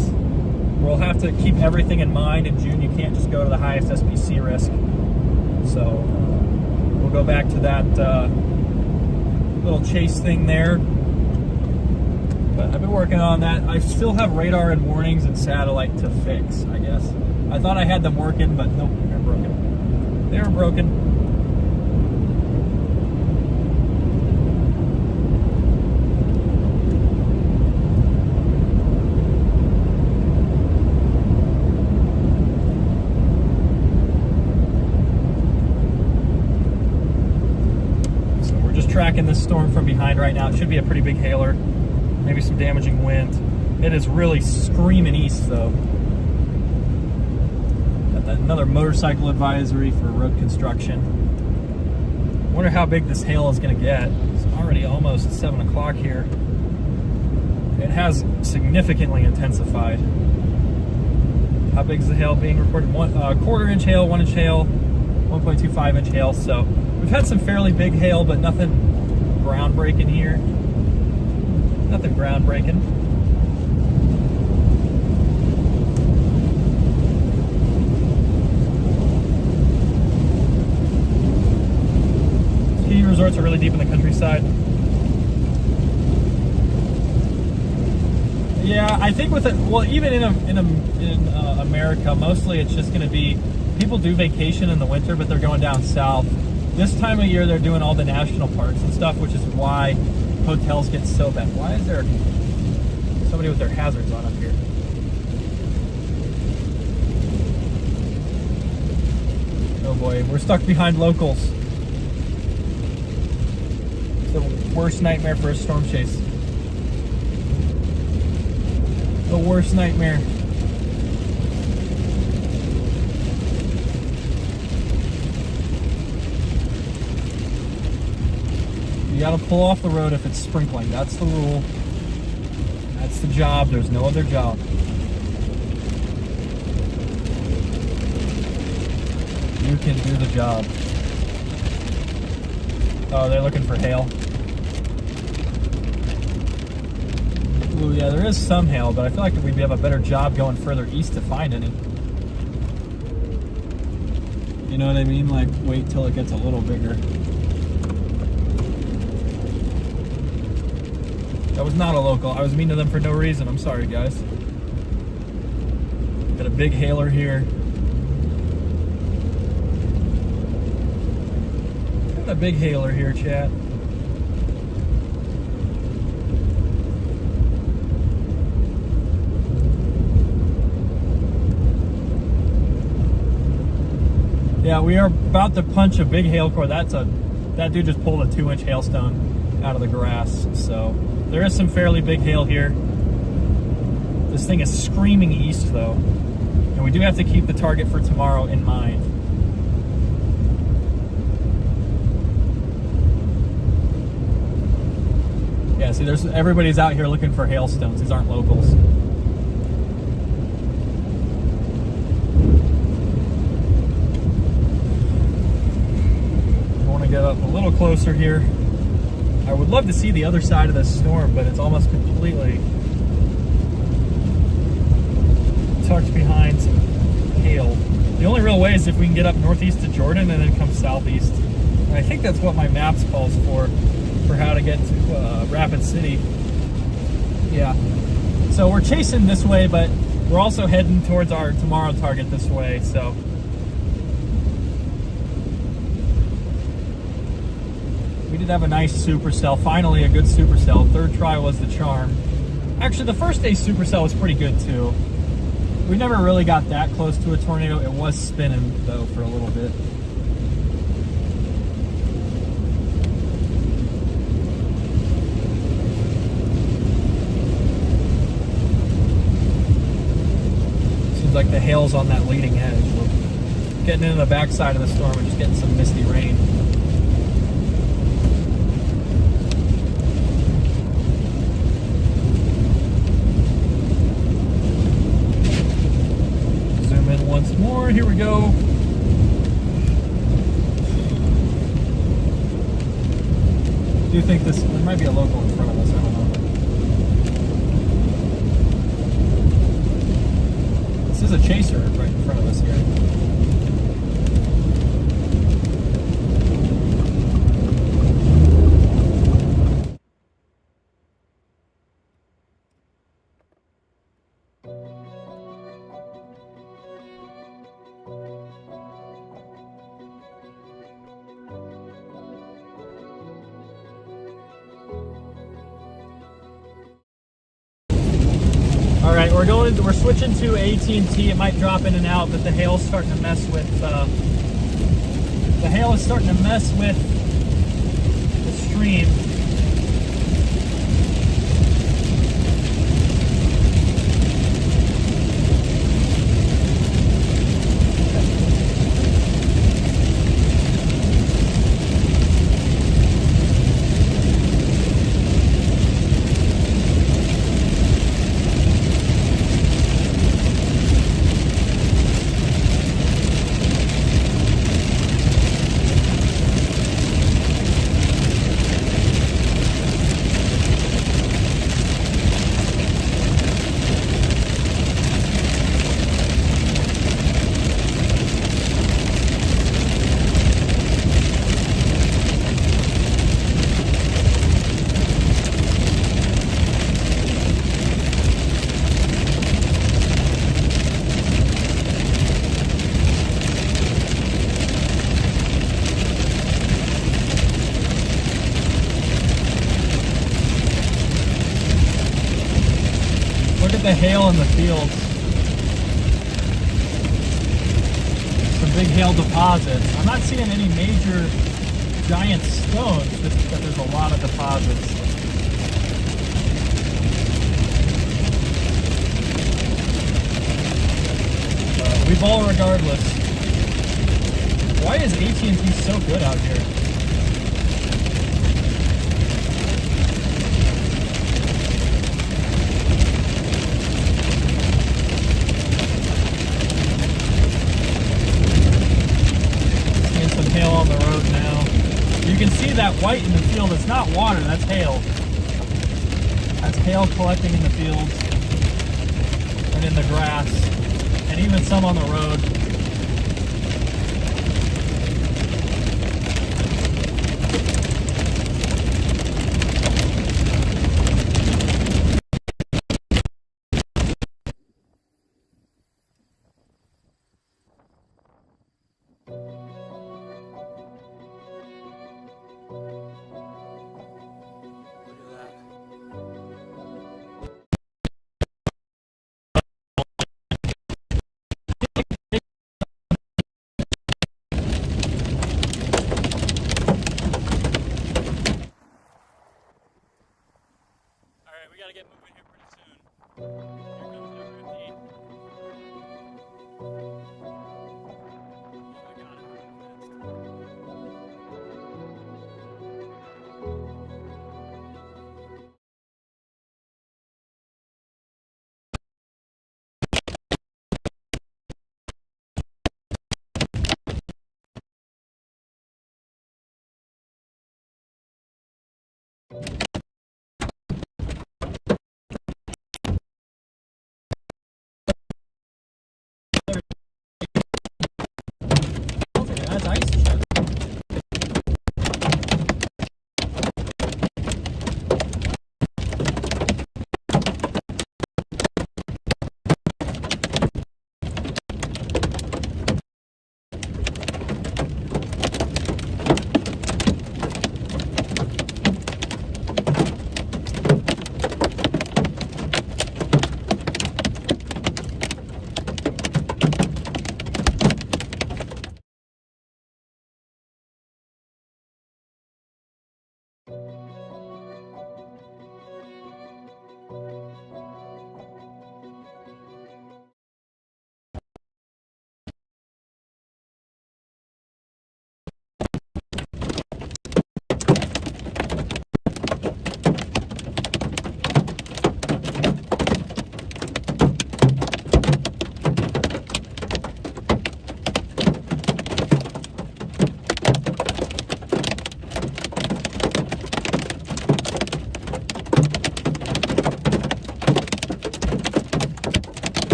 We'll have to keep everything in mind. In June, you can't just go to the highest SPC risk. So we'll go back to that little chase thing there. But I've been working on that. I still have radar and warnings and satellite to fix, I guess. I thought I had them working, but nope, they're broken. They're broken. So we're just tracking this storm from behind right now. It should be a pretty big hailer. Maybe some damaging wind. It is really screaming east though. Got another motorcycle advisory for road construction. Wonder how big this hail is going to get. It's already almost 7 o'clock here. It has significantly intensified. How big is the hail being reported? Quarter inch hail, 1 inch hail, 1.25 inch hail. So we've had some fairly big hail, but nothing groundbreaking here. Nothing groundbreaking. Ski resorts are really deep in the countryside. Yeah, I think with it, well, even in America, mostly it's just going to be people do vacation in the winter, but they're going down south. This time of year, they're doing all the national parks and stuff, which is why hotels get so bad. Why is there somebody with their hazards on up here? Oh boy, we're stuck behind locals. It's the worst nightmare for a storm chase. The worst nightmare. You gotta pull off the road if it's sprinkling. That's the rule. That's the job. There's no other job. You can do the job. Oh, they're looking for hail. Ooh, yeah, there is some hail, but I feel like we'd have a better job going further east to find any. You know what I mean? Like, wait till it gets a little bigger. That was not a local. I was mean to them for no reason. I'm sorry, guys. Got a big hailer here. Got a big hailer here, chat. Yeah, we are about to punch a big hail core. That dude just pulled a 2-inch hailstone out of the grass. So there is some fairly big hail here. This thing is screaming east though. And we do have to keep the target for tomorrow in mind. Yeah, see, everybody's out here looking for hailstones. These aren't locals. Get up a little closer here. I would love to see the other side of this storm, but it's almost completely tucked behind some hail. The only real way is if we can get up northeast to Jordan and then come southeast. And I think that's what my maps calls for how to get to Rapid City. Yeah. So we're chasing this way, but we're also heading towards our tomorrow target this way, so. We did have a nice supercell, finally a good supercell. Third try was the charm. Actually, the first day supercell was pretty good too. We never really got that close to a tornado. It was spinning though for a little bit. Seems like the hail's on that leading edge. We're getting into the backside of the storm and just getting some misty rain. Once more, here we go. Do you think this, there might be a local in front of us, I don't know. This is a chaser right in front of us here. All right, we're switching to AT&T. It might drop in and out, but the hail's starting to mess with. The hail is starting to mess with the stream. Look at the hail in the fields. Some big hail deposits. I'm not seeing any major giant stones, just that there's a lot of deposits. We ball regardless. Why is AT&T so good out here? Hail on the road now. You can see that white in the field. It's not water, that's hail. That's hail collecting in the fields and in the grass, and even some on the road.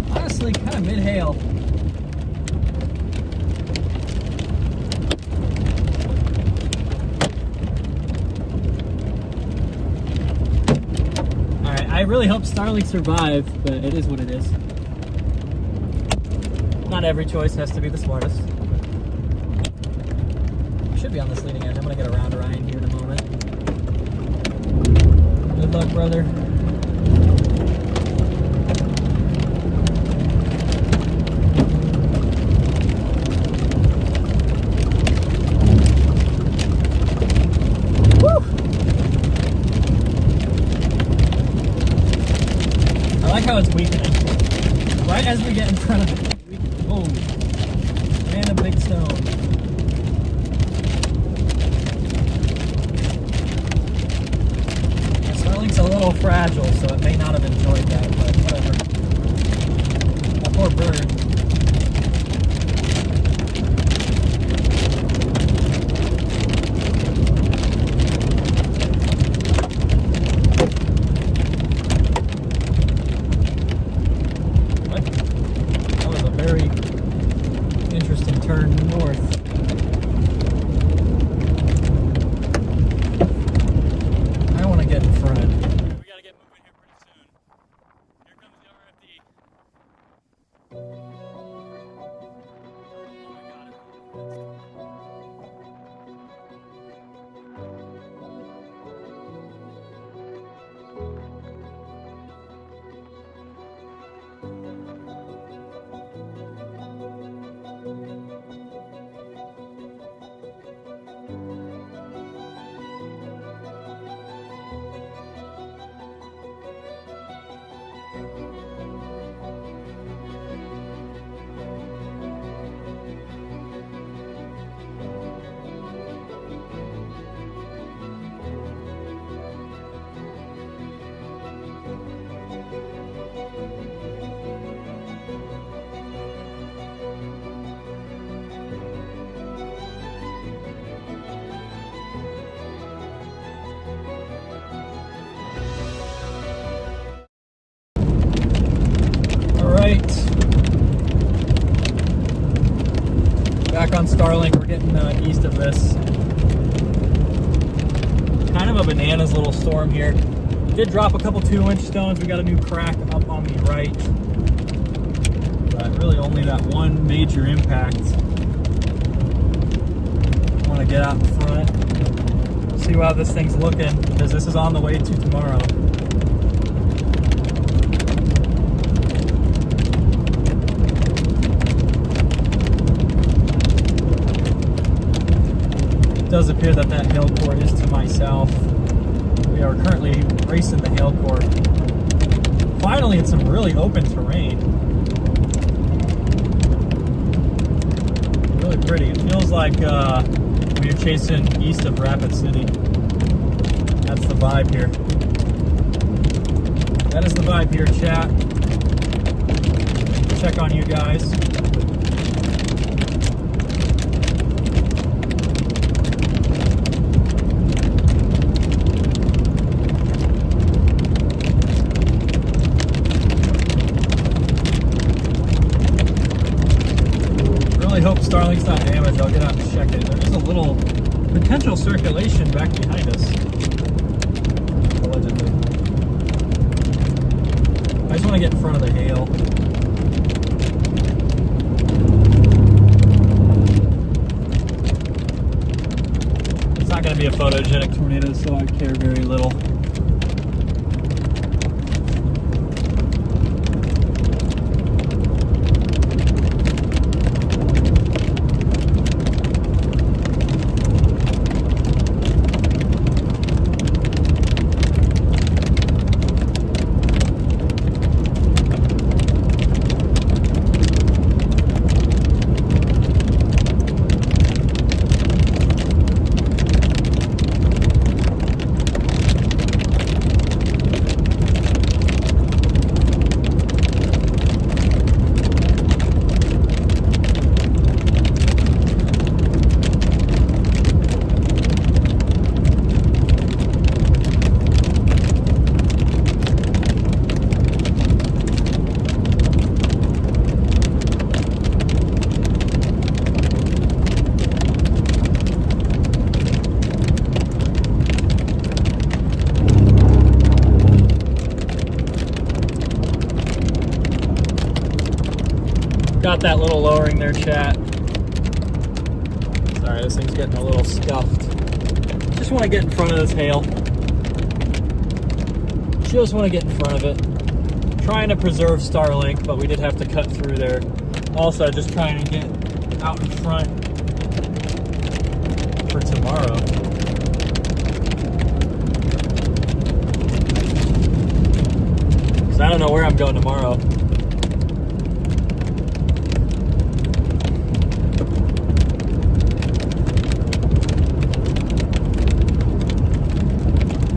Honestly, kind of mid-hail. Alright, I really hope Starlink survive, but it is what it is. Not every choice has to be the smartest. I should be on this leading edge. I'm gonna get around Ryan here in a moment. Good luck, brother. I like how it's weakening. Right as we get in front of it. Oh, man, a big stone. Starlink's a little fragile, so it may not have enjoyed that, but whatever. That poor bird. Very interesting turn north. I want to get in front. We got to get moving here pretty soon. Here comes the RFD. Oh back on Starlink, we're getting east of this. Kind of a bananas little storm here. Did drop a couple 2-inch stones. We got a new crack up on the right, but really only that one major impact. I want to get out in front, see how this thing's looking, because this is on the way to tomorrow. It does appear that that hail core is to my south. We are currently racing the hail core. Finally, in some really open terrain. Really pretty. It feels like when you're chasing east of Rapid City. That's the vibe here. That is the vibe here, chat. Check on you guys. I hope Starlink's not damaged. I'll get out and check it. There is a little potential circulation back behind us. Allegedly. I just want to get in front of the hail. It's not going to be a photogenic tornado, so I care very little. that little lowering there, chat. Sorry, this thing's getting a little scuffed. Just want to get in front of this hail. Just want to get in front of it. Trying to preserve Starlink, but we did have to cut through there. Also, just trying to get out in front for tomorrow. Because I don't know where I'm going tomorrow.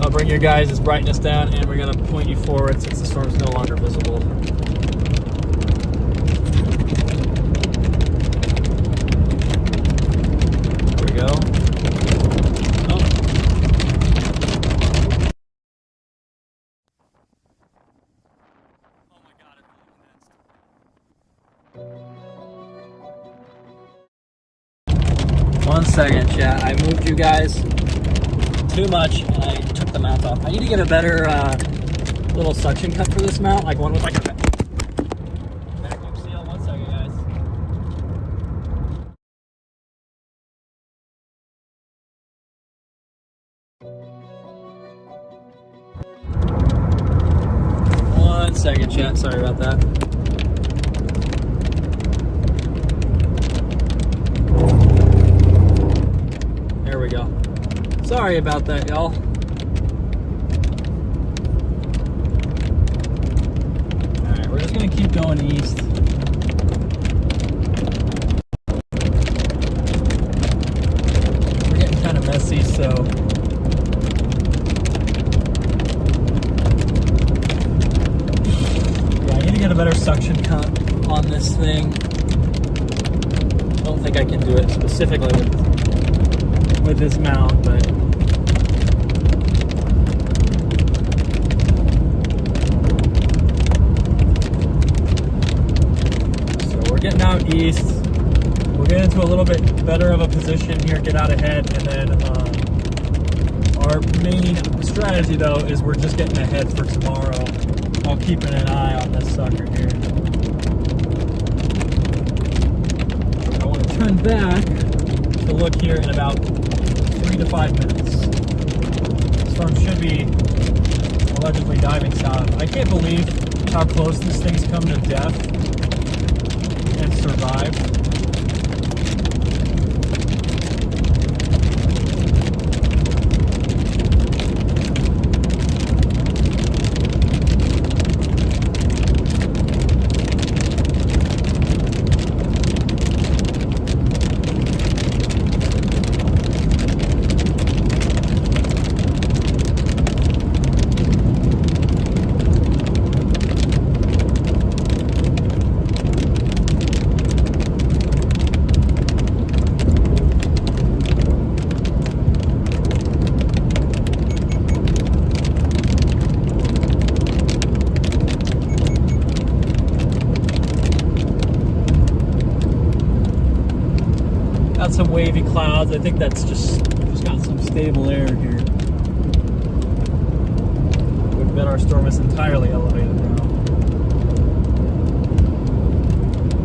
I'll bring your guys' brightness down, and we're going to point you forward since the storm's no longer visible. There we go. Oh. Oh my God, it really condensed. 1 second, chat. I moved you guys too much, and I took the mount off. I need to get a better little suction cup for this mount, like one with like a vacuum seal. 1 second, guys. One second, chat. Sorry about that. There we go. Sorry about that, y'all. Alright, we're just gonna keep going east. We're getting kind of messy, so yeah, I need to get a better suction cup on this thing. I don't think I can do it specifically with this mount, but so we're getting out east. We'll get into a little bit better of a position here, get out ahead, and then our main strategy though is we're just getting ahead for tomorrow while keeping an eye on this sucker here. I want to turn back to look here in about 3 to 5 minutes. Storm should be allegedly diving south. I can't believe how close this thing's come to death and survived. Some wavy clouds. I think that's just got some stable air here. Would bet our storm is entirely elevated now.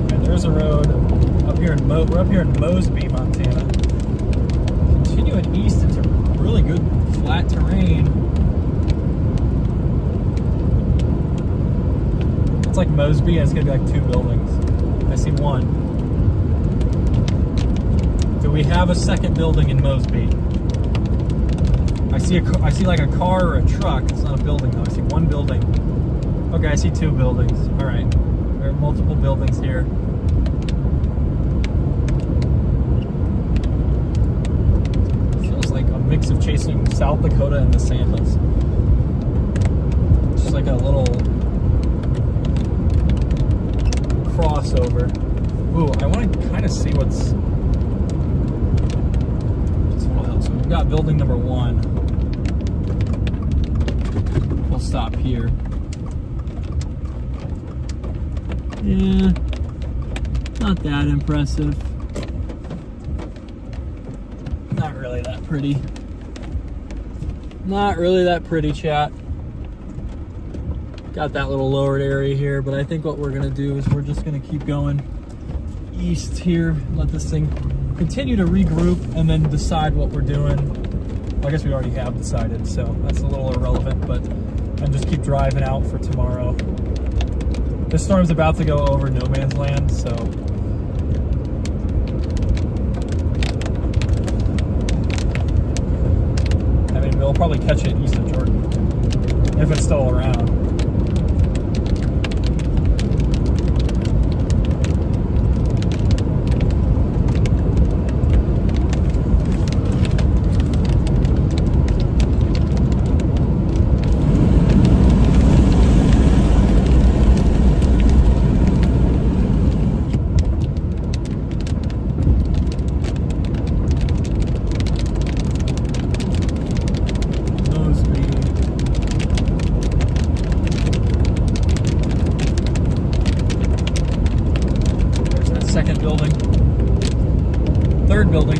And there's a road up here in we're up here in Mosby, Montana. Continuing east into really good flat terrain. It's like Mosby, and it's gonna be like 2 buildings. I see one. We have a second building in Mosby. I see like a car or a truck. It's not a building though. I see one building. Okay, I see 2 buildings. All right, there are multiple buildings here. It feels like a mix of chasing South Dakota and the Santas. Just like a little crossover. Ooh, I want to kind of see what's. We've got building number 1. We'll stop here. Yeah, not that impressive. Not really that pretty. Not really that pretty, chat. Got that little lowered area here, but I think what we're gonna do is we're just gonna keep going east here, let this thing continue to regroup, and then decide what we're doing. Well, I guess we already have decided, so that's a little irrelevant, but and just keep driving out for tomorrow. This storm's about to go over no man's land, so I mean, we'll probably catch it east of Jordan if it's still around. Second building, third building.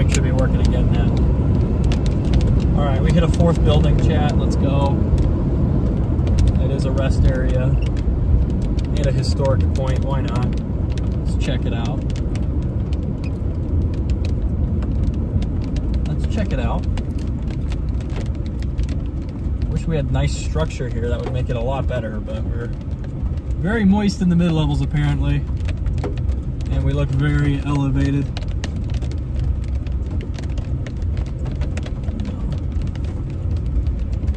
Should be working again now. All right, we hit a fourth building, chat. Let's go. It is a rest area. Hit a historic point. Why not? Let's check it out. Let's check it out. Wish we had nice structure here. That would make it a lot better, but we're very moist in the mid-levels apparently. And we look very elevated.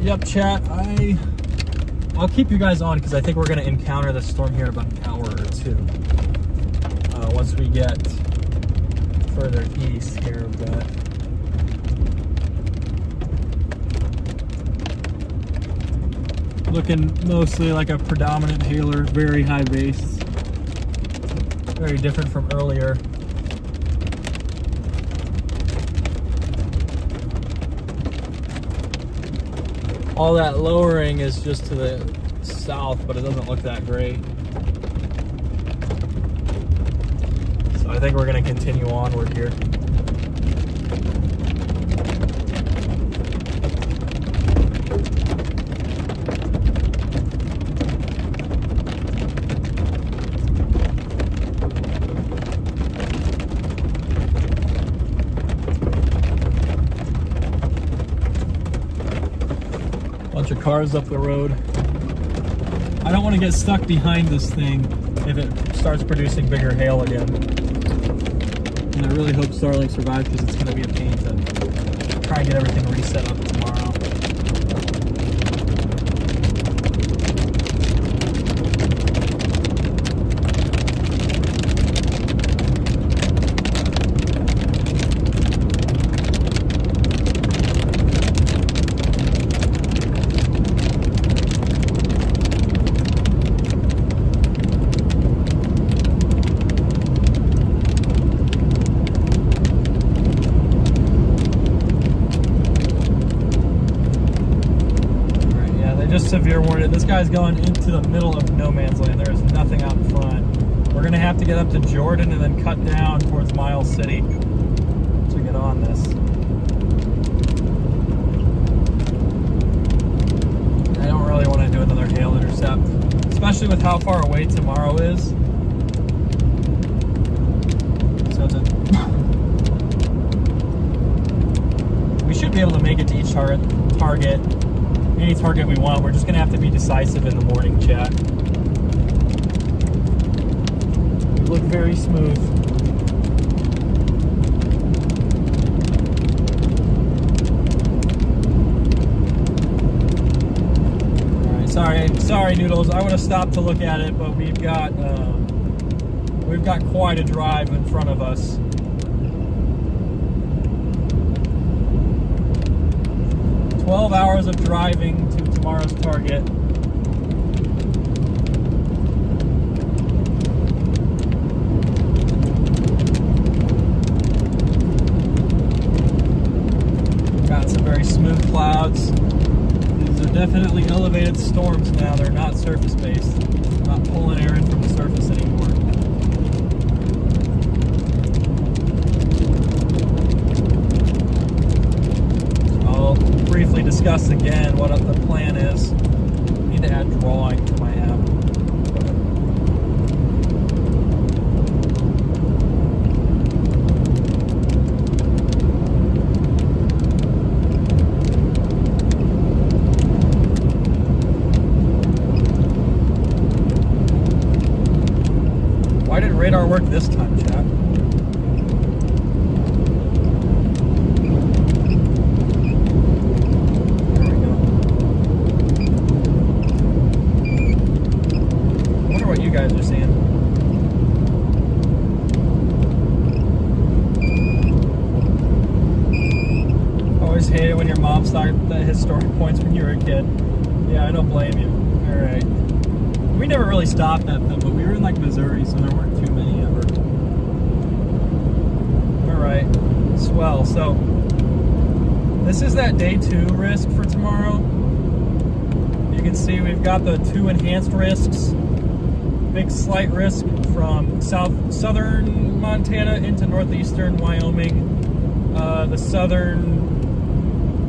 Yep, chat, I'll keep you guys on because I think we're going to encounter the storm here in about an hour or two. Once we get further east here, but looking mostly like a predominant hailer, very high base. Very different from earlier. All that lowering is just to the south, but it doesn't look that great. So I think we're going to continue onward here. Bunch of cars up the road. I don't want to get stuck behind this thing if it starts producing bigger hail again. And I really hope Starlink survives because it's going to be a pain to try and get everything reset up tomorrow. Severe warning. This guy's going into the middle of no man's land. There is nothing out in front. We're going to have to get up to Jordan and then cut down towards Miles City to get on this. I don't really want to do another hail intercept, especially with how far away tomorrow is. So we should be able to make it to each target. Any target we want. We're just gonna have to be decisive in the morning, chat. We look very smooth. All right, sorry, Noodles. I would have stopped to look at it, but we've got quite a drive in front of us. 12 hours of driving to tomorrow's target. Got some very smooth clouds. These are definitely elevated storms now. They're not surface-based. Not pulling air in from the surface anymore. I'll briefly discuss again what the plan is. I need to add drawing to my app. Why did radar work this time, chat? There we go. I wonder what you guys are seeing. Always hate it when your mom started the historic points when you were a kid. Yeah, I don't blame you. Alright. We never really stopped at them, but we were in like Missouri, so there weren't too many ever. Alright, swell. So, this is that day 2 risk for tomorrow. You can see we've got the 2 enhanced risks. Big slight risk from southern Montana into northeastern Wyoming. The southern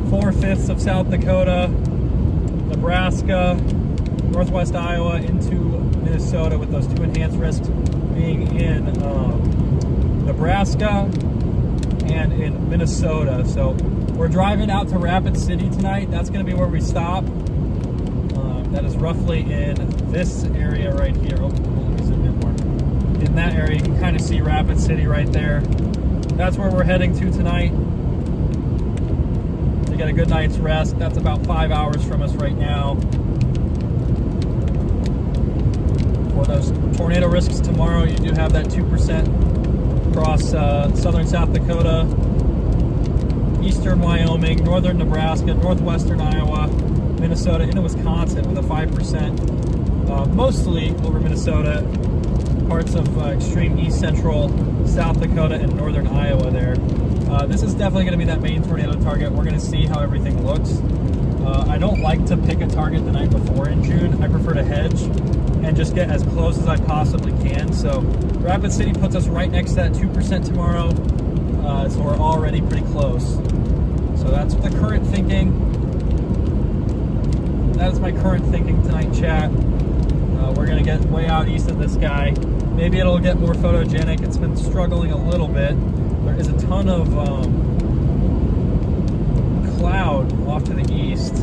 4/5 of South Dakota, Nebraska, northwest Iowa into Minnesota, with those 2 enhanced risks being in Nebraska and in Minnesota. So we're driving out to Rapid City tonight. That's going to be where we stop. That is roughly in this area right here. Oh, let me zoom in more. In that area, you can kind of see Rapid City right there. That's where we're heading to tonight to get a good night's rest. That's about 5 hours from us right now. For those tornado risks tomorrow, you do have that 2% across southern South Dakota, eastern Wyoming, northern Nebraska, northwestern Iowa, Minnesota, into Wisconsin with a 5%, mostly over Minnesota, parts of extreme east central South Dakota and northern Iowa there. This is definitely going to be that main tornado target. We're going to see how everything looks. I don't like to pick a target the night before in June. I prefer to hedge and just get as close as I possibly can. So Rapid City puts us right next to that 2% tomorrow. So we're already pretty close. So that's the current thinking. That is my current thinking tonight, chat. We're going to get way out east of this guy. Maybe it'll get more photogenic. It's been struggling a little bit. There is a ton of cloud off to the east.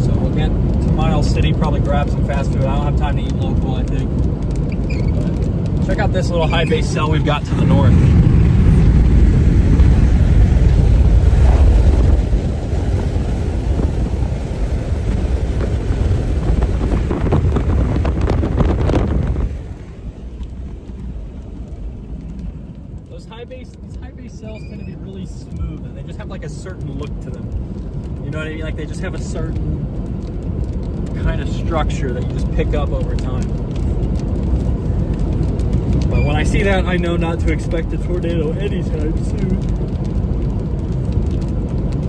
So we'll get to Miles City, probably grab some fast food. I don't have time to eat local, I think. But check out this little high base cell we've got to the north. These high base cells tend to be really smooth, and they just have like a certain look to them. You know what I mean? Like they just have a certain kind of structure that you just pick up over time. But when I see that, I know not to expect a tornado anytime soon.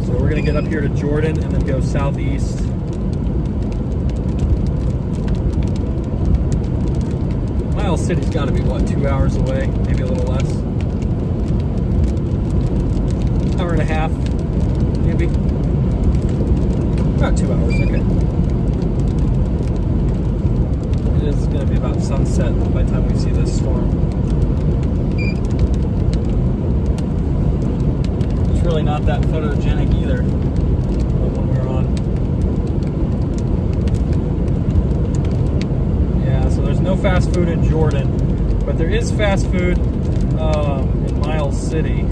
So we're gonna get up here to Jordan and then go southeast. Miles City's got to be what, 2 hours away, maybe a little less. Hour and a half, maybe. About 2 hours, okay. It is going to be about sunset by the time we see this storm. It's really not that photogenic either, the one we're on. Yeah, so there's no fast food in Jordan, but there is fast food in Miles City.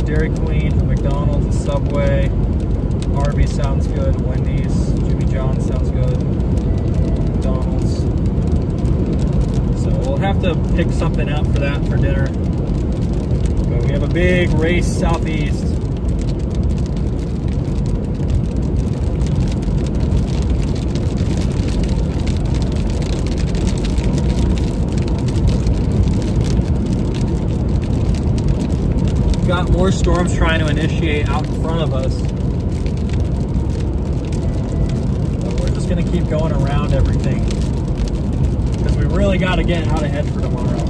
Dairy Queen, a McDonald's, a Subway, Arby's sounds good, Wendy's, Jimmy John's sounds good, McDonald's. we'll have to pick something out for that for dinner. But we have a big race southeast. Got more storms trying to initiate out in front of us. But we're just going to keep going around everything, because we really got to get out ahead for tomorrow.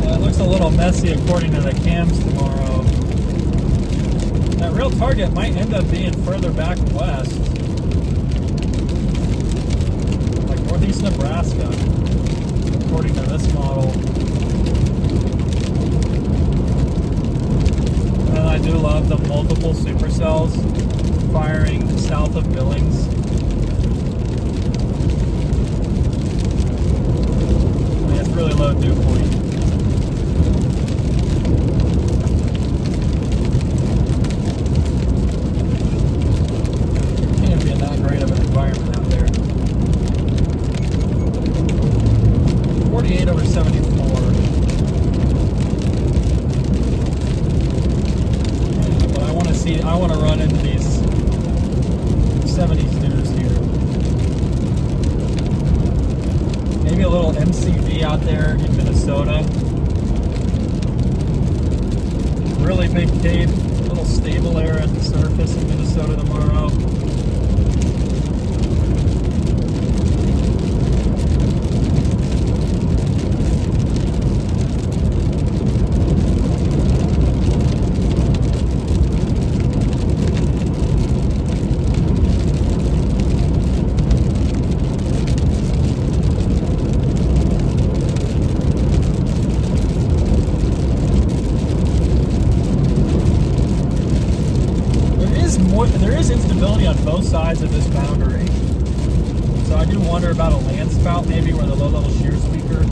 It looks a little messy according to the cams tomorrow. That real target might end up being further back west, like northeast Nebraska, according to this model. And I do love the multiple supercells firing south of Billings. I mean, it's really low dew point. Great of an environment out there. 48 over 74. But I want to run into these 70s dews here. Maybe a little MCV out there in Minnesota. Really big cave, a little stable air at the surface in Minnesota tomorrow. There is instability on both sides of this boundary. So I do wonder about a land spout, maybe where the low level shear is weaker.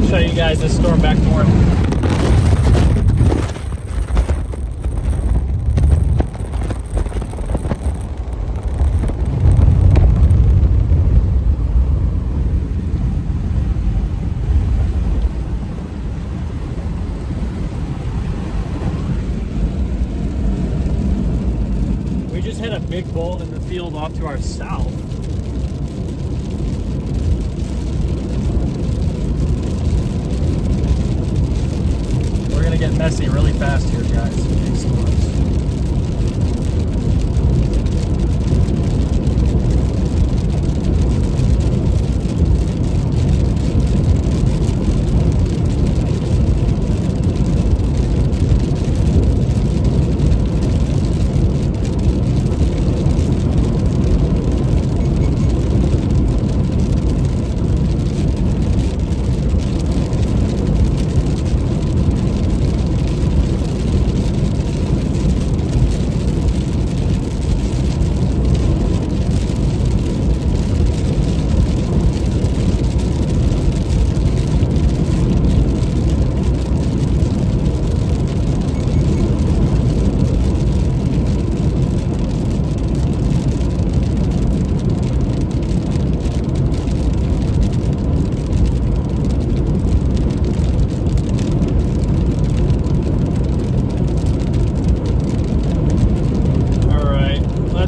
Show you guys this storm back north. We just hit a big bolt in the field off to our south. Get messy really fast here, guys. Big storms.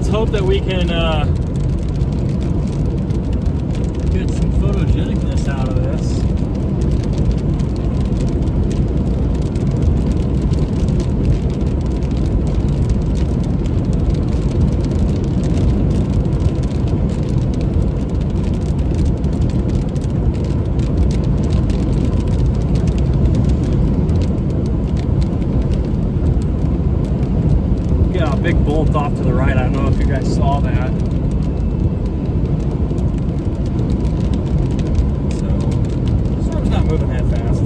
hope that we can don't know if you guys saw that. So, the storm's not moving that fast.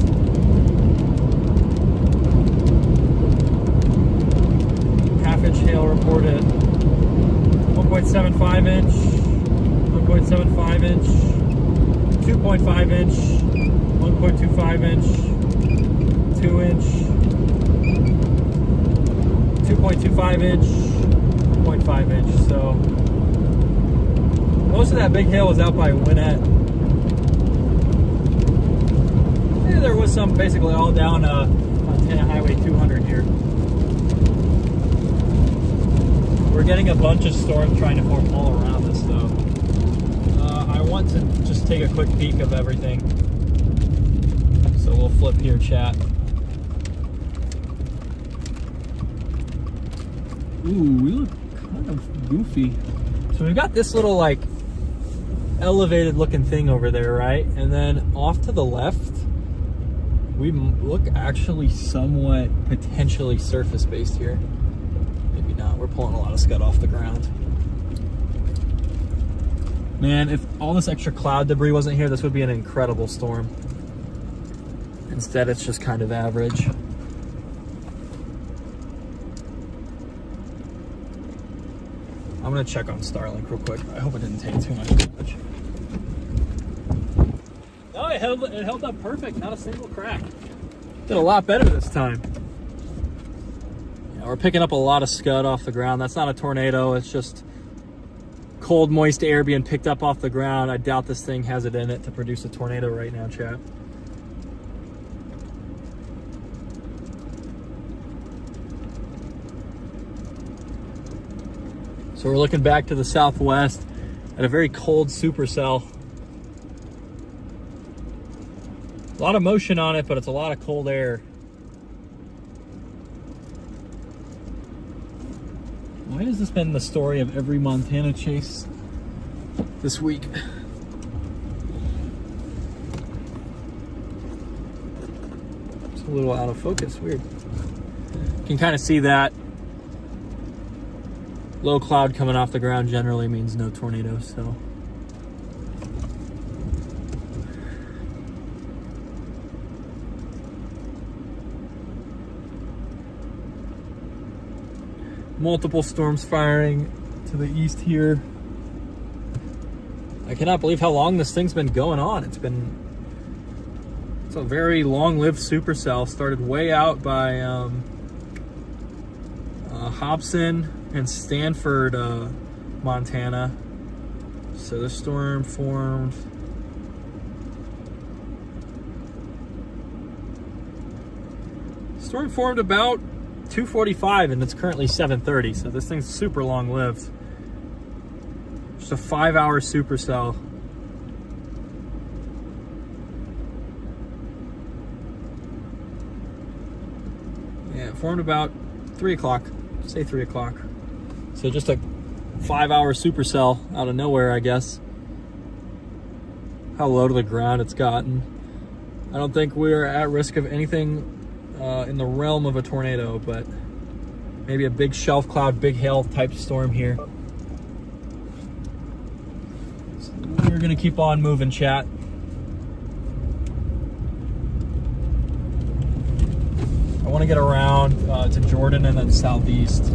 Half-inch hail reported. 1.75 inch, 1.75 inch, 2.5 inch, 1.25 inch, 2 inch, 2.25 inch, 0.5 inch. So most of that big hail was out by Winnett. Yeah, there was some basically all down Montana Highway 200 here. We're getting a bunch of storms trying to form all around us, though. I want to just take a quick peek of everything. So we'll flip here, chat. Ooh, we look kind of goofy. So we've got this little, like, elevated looking thing over there, right? And then off to the left, we look actually somewhat potentially surface based here. Maybe not. We're pulling a lot of scud off the ground. Man, if all this extra cloud debris wasn't here, this would be an incredible storm. Instead, it's just kind of average. I'm gonna check on Starlink real quick. I hope it didn't take too much damage. Oh, it held up perfect. Not a single crack. Did a lot better this time. Yeah, we're picking up a lot of scud off the ground. That's not a tornado. It's just cold, moist air being picked up off the ground. I doubt this thing has it in it to produce a tornado right now, chat. So we're looking back to the southwest at a very cold supercell. A lot of motion on it, but it's a lot of cold air. Why has this been the story of every Montana chase this week? It's a little out of focus, weird. You can kind of see that low cloud coming off the ground generally means no tornado, so. Multiple storms firing to the east here. I cannot believe how long this thing's been going on. It's a very long-lived supercell. Started way out by Hobson and Stanford, Montana. So the storm formed about 2:45 and it's currently 7:30. So this thing's super long-lived. Just a 5-hour supercell. Yeah, it formed about 3 o'clock. Say 3 o'clock. So just a 5-hour supercell out of nowhere, I guess. How low to the ground it's gotten. I don't think we're at risk of anything in the realm of a tornado, but maybe a big shelf cloud, big hail type storm here. So we're gonna keep on moving, chat. I want to get around to Jordan and then southeast.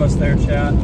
have us there, chat.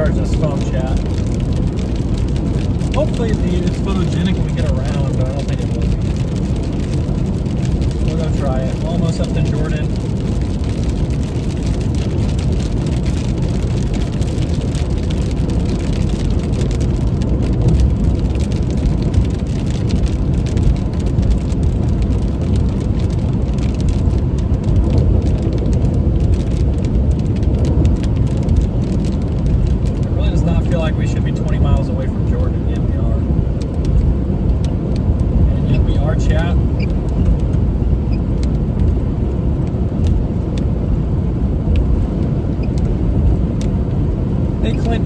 recharge this phone, chat. Hopefully it's photogenic when we get around, but I don't think it will be. We'll go try it. Almost up to Jordan.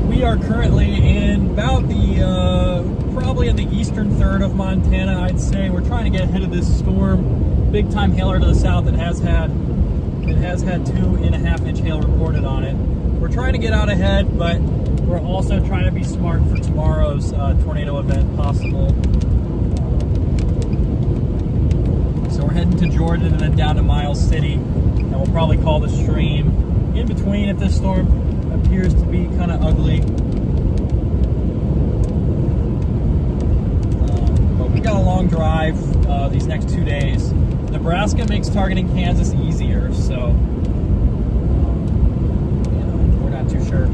We are currently in about the, probably in the eastern third of Montana, I'd say. We're trying to get ahead of this storm. Big time hailer to the south that has had 2.5-inch hail reported on it. We're trying to get out ahead, but we're also trying to be smart for tomorrow's tornado event possible. So we're heading to Jordan and then down to Miles City, and we'll probably call the stream in between if this storm appears to be kind of ugly. But we got a long drive these next 2 days. Nebraska makes targeting Kansas easier, so we're not too sure.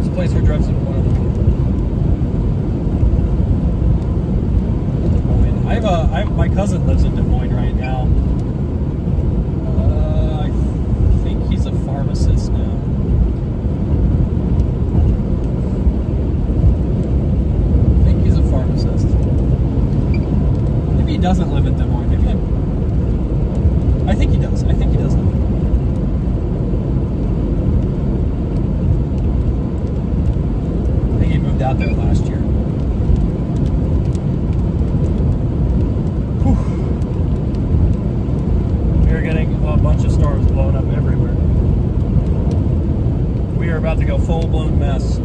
This place we drove some. My cousin lives in Des Moines right now. I think he's a pharmacist now. Maybe he doesn't live in Des Moines. I think he does. I think he does. I think he moved out there last year. A bunch of storms blowing up everywhere. We are about to go full-blown mess.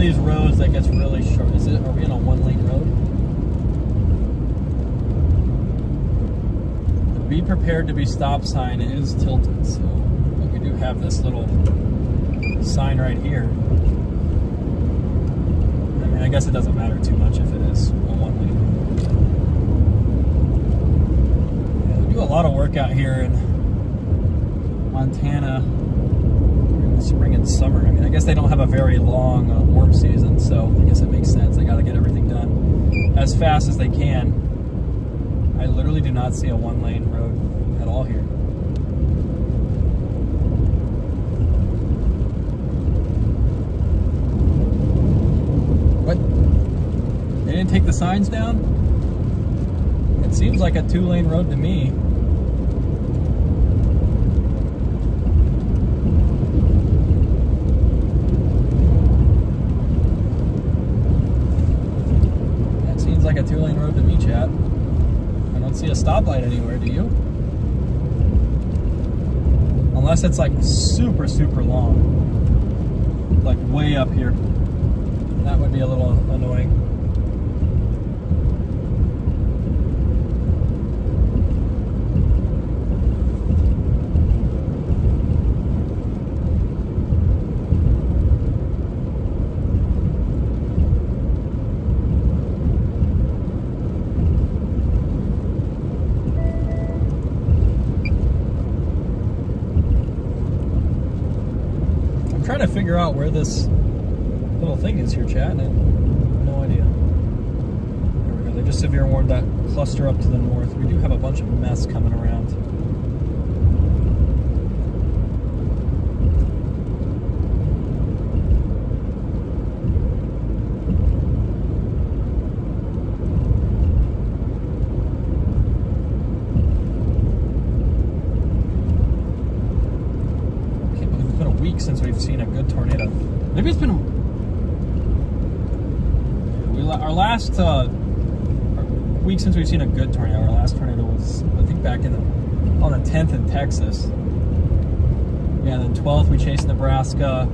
These roads that gets really short. Are we on a one-lane road? The be prepared to be stop sign is tilted, so but we do have this little sign right here. I mean, I guess it doesn't matter too much if it is a one-lane road. Yeah, we do a lot of work out here in Montana. Spring and summer. I mean, I guess they don't have a very long warm season, so I guess it makes sense. They got to get everything done as fast as they can. I literally do not see a one-lane road at all here. What? They didn't take the signs down? It seems like a two-lane road to me. Like a two-lane road to me, chat. I don't see a stoplight anywhere, do you? Unless it's like super, super long. Like way up here. That would be a little annoying. Trying to figure out where this little thing is here, chat, and I have no idea. just severe warned that cluster up to the north. We do have a bunch of mess coming around. Since we've seen a good tornado. Maybe it's been our last week since we've seen a good tornado. Our last tornado was, I think, back on the 10th in Texas. Yeah, then 12th we chased Nebraska.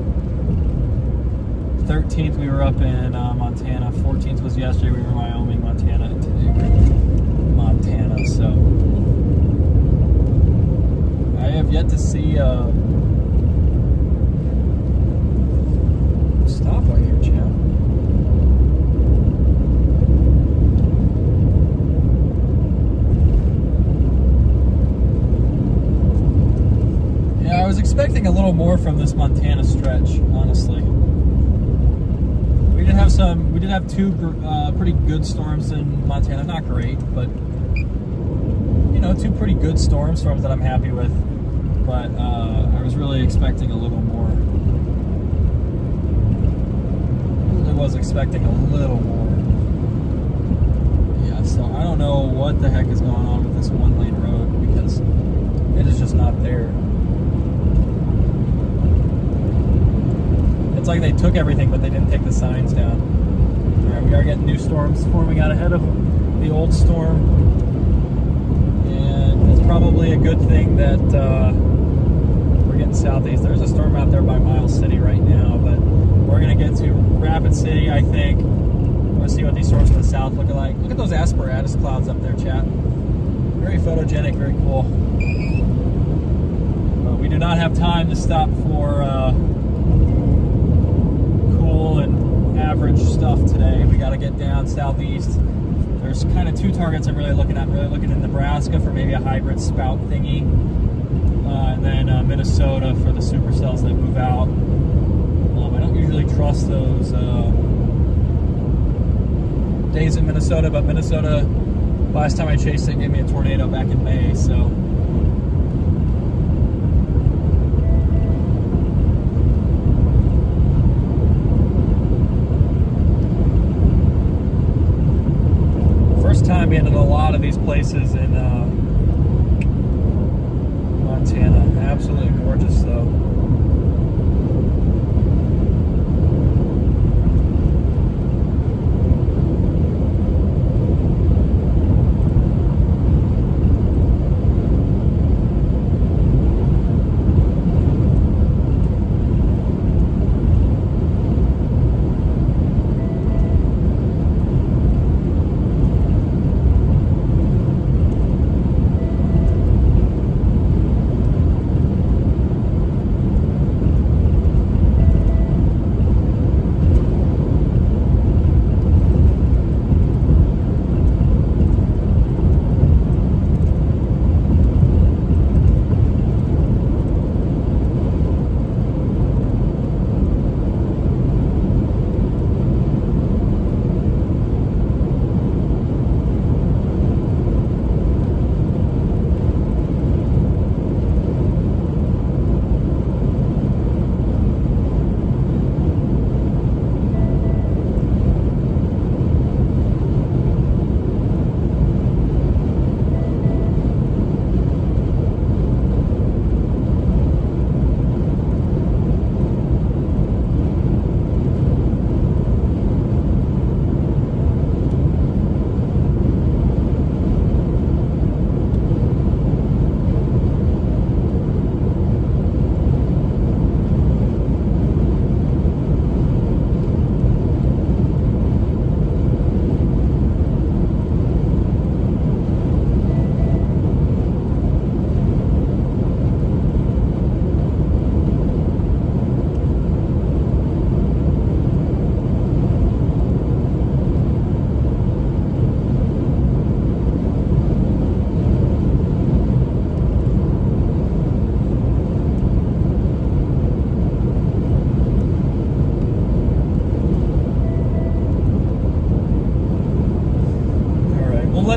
13th we were up in Montana. 14th was yesterday, we were in Wyoming, Montana, and today we're in Montana. So I have yet to see stoplight here, champ. Yeah, I was expecting a little more from this Montana stretch, honestly. We did have two pretty good storms in Montana. Not great, but two pretty good storms that I'm happy with. But I was really expecting a little more. Was expecting a little more. Yeah, so I don't know what the heck is going on with this one-lane road, because it is just not there. It's like they took everything, but they didn't take the signs down. All right, we are getting new storms forming out ahead of the old storm, and it's probably a good thing that we're getting southeast. There's a storm out there by Miles City right now, but we're going to get to Rapid City, I think. I'm going to see what these storms in the south look like. Look at those asperatus clouds up there, chat. Very photogenic, very cool. But we do not have time to stop for cool and average stuff today. We got to get down southeast. There's kind of two targets I'm really looking at. Really looking in Nebraska for maybe a hybrid spout thingy. And then Minnesota for the supercells that move out. I don't usually trust those days in Minnesota, but Minnesota, last time I chased it, gave me a tornado back in May, so. First time being in a lot of these places in Montana. Absolutely gorgeous, though.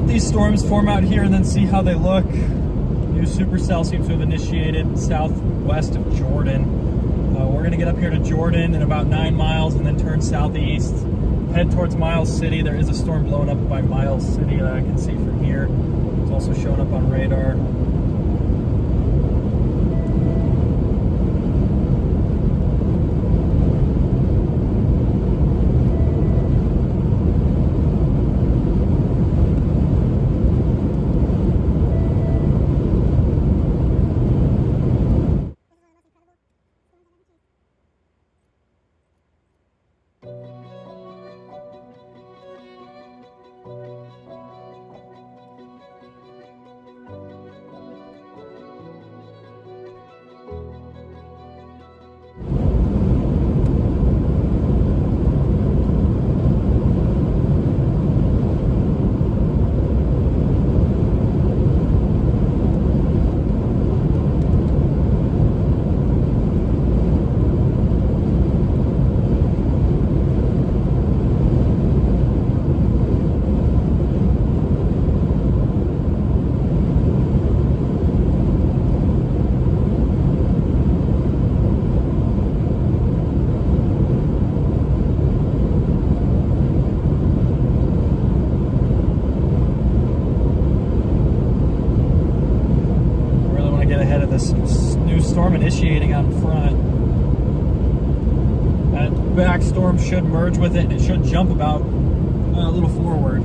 let these storms form out here and then see how they look. New supercell seems to have initiated southwest of Jordan. We're going to get up here to Jordan in about 9 miles and then turn southeast, head towards Miles City. There is a storm blowing up by Miles City that I can see from here. It's also showing up on radar. This new storm initiating on front. That back storm should merge with it and it should jump about a little forward.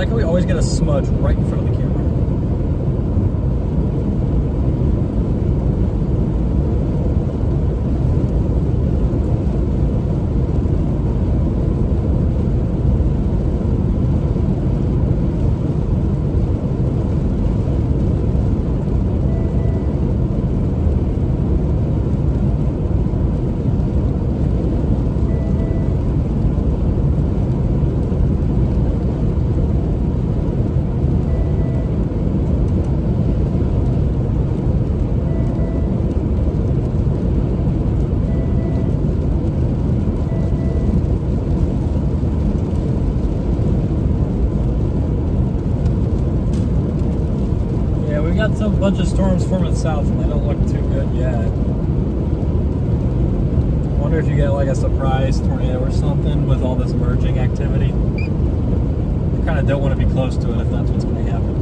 like how we always get a smudge right in front of the camera. Got some bunch of storms forming south and they don't look too good yet. I wonder if you get like a surprise tornado or something with all this merging activity. I kind of don't want to be close to it if that's what's going to happen.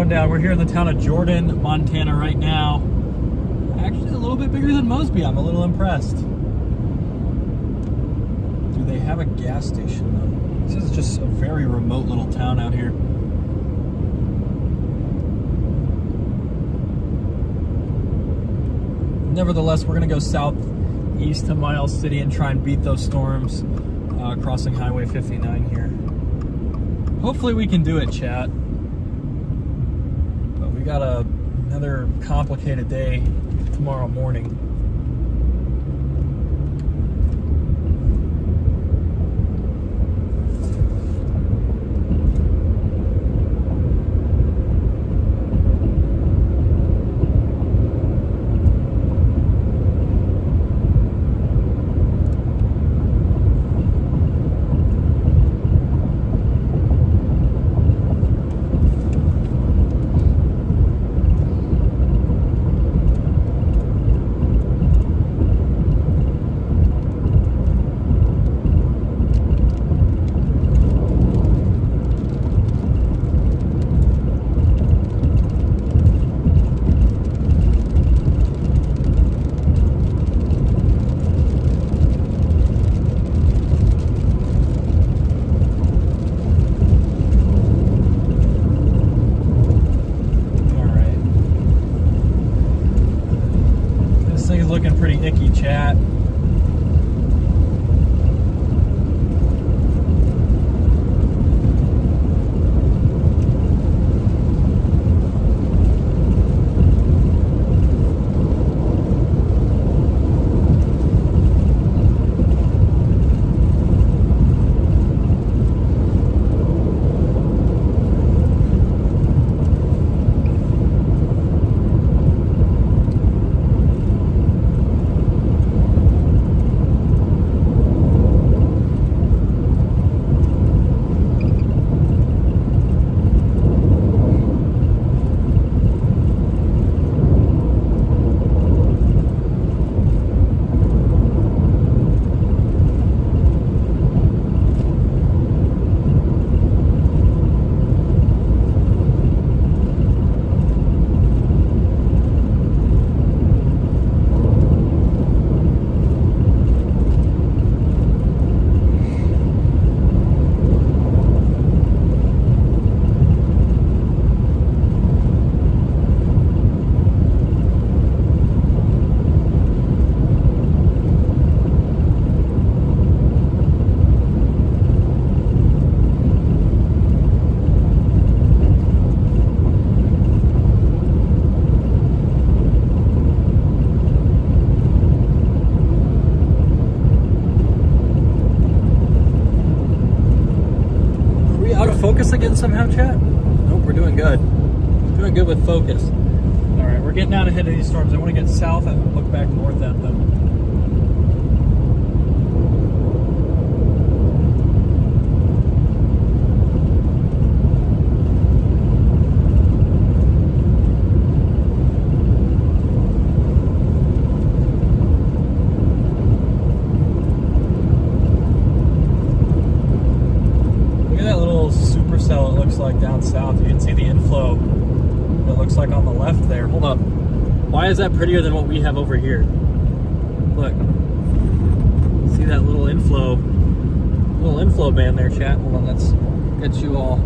going down. We're here in the town of Jordan, Montana right now. Actually a little bit bigger than Mosby. I'm a little impressed. Do they have a gas station though? This is just a very remote little town out here. Nevertheless, we're gonna go southeast to Miles City and try and beat those storms crossing Highway 59 here. Hopefully we can do it, chat. But we got another complicated day tomorrow morning. Looking pretty icky, chat. Focus again somehow, chat? Nope, we're doing good. Doing good with focus. All right, we're getting out ahead of these storms. I want to get south and look back north at them. Supercell, it looks like down south. You can see the inflow that looks like on the left there. Hold up. Why is that prettier than what we have over here? Look. See that little inflow band there, chat? Hold on, let's get you all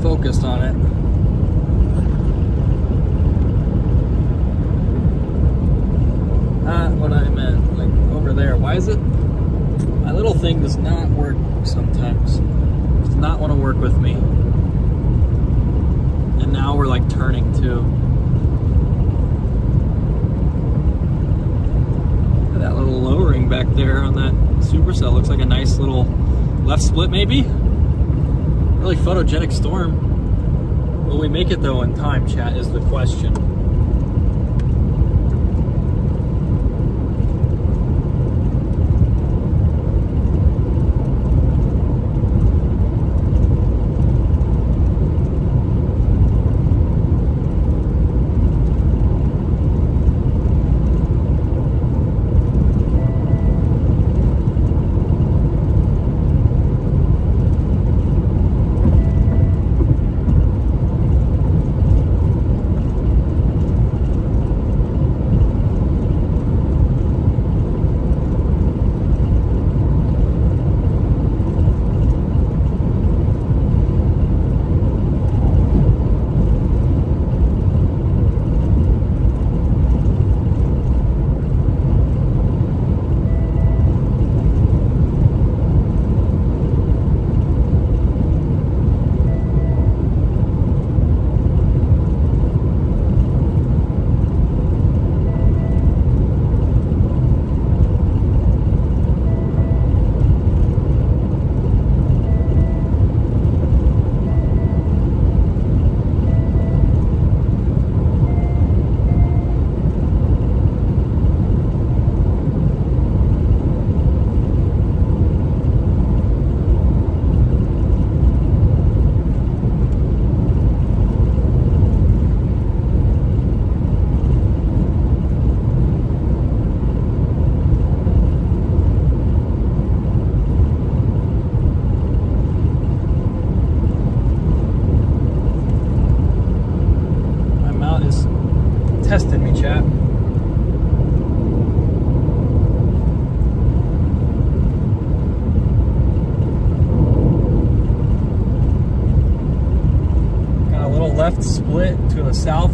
focused on it. Not what I meant. Like over there. Why is it? My little thing does not work sometimes. Does not want to work with me. And now we're like turning too. That little lowering back there on that Supercell looks like a nice little left split maybe. Really photogenic storm. Will we make it though in time, chat, is the question.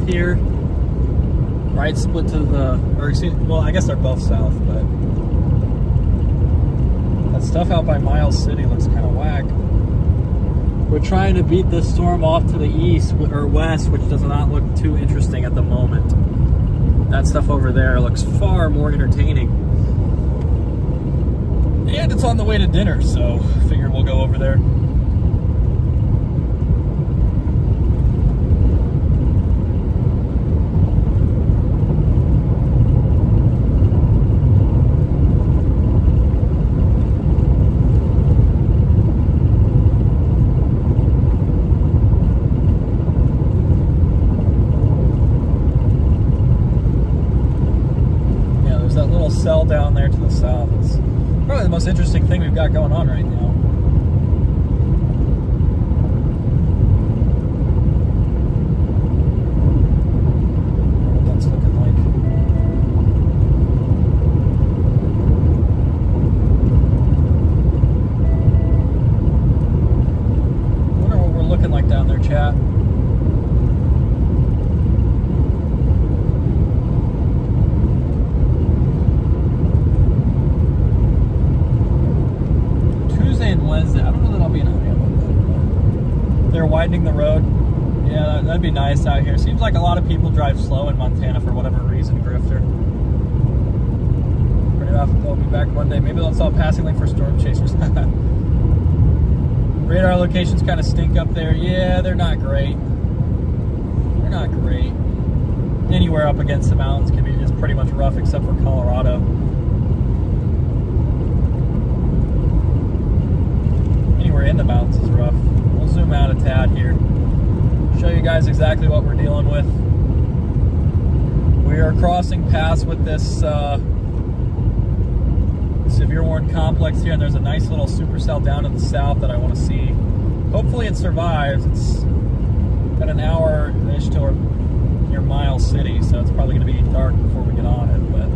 here. Right split to the, or excuse, well, I guess they're both south, but that stuff out by Miles City looks kind of whack. We're trying to beat this storm off to the east or west, which does not look too interesting at the moment. That stuff over there looks far more entertaining. And it's on the way to dinner, so figure we'll go over there. Cell down there to the south. It's probably the most interesting thing we've got going on right now. What that's looking like. I wonder what we're looking like down there, chat. Wednesday. I don't know that I'll be in Iowa, but they're widening the road. Yeah, that'd be nice out here. Seems like a lot of people drive slow in Montana for whatever reason, Grifter. Pretty often they'll be back one day. Maybe they'll install passing lane for storm chasers. Radar locations kind of stink up there. Yeah, they're not great. They're not great. Anywhere up against the mountains can be just pretty much rough except for Colorado. In the mountains is rough. We'll zoom out a tad here, show you guys exactly what we're dealing with. We are crossing paths with this severe warning complex here, and there's a nice little supercell down to the south that I want to see. Hopefully it survives. It's got an hour-ish to near Miles City, so it's probably going to be dark before we get on it, but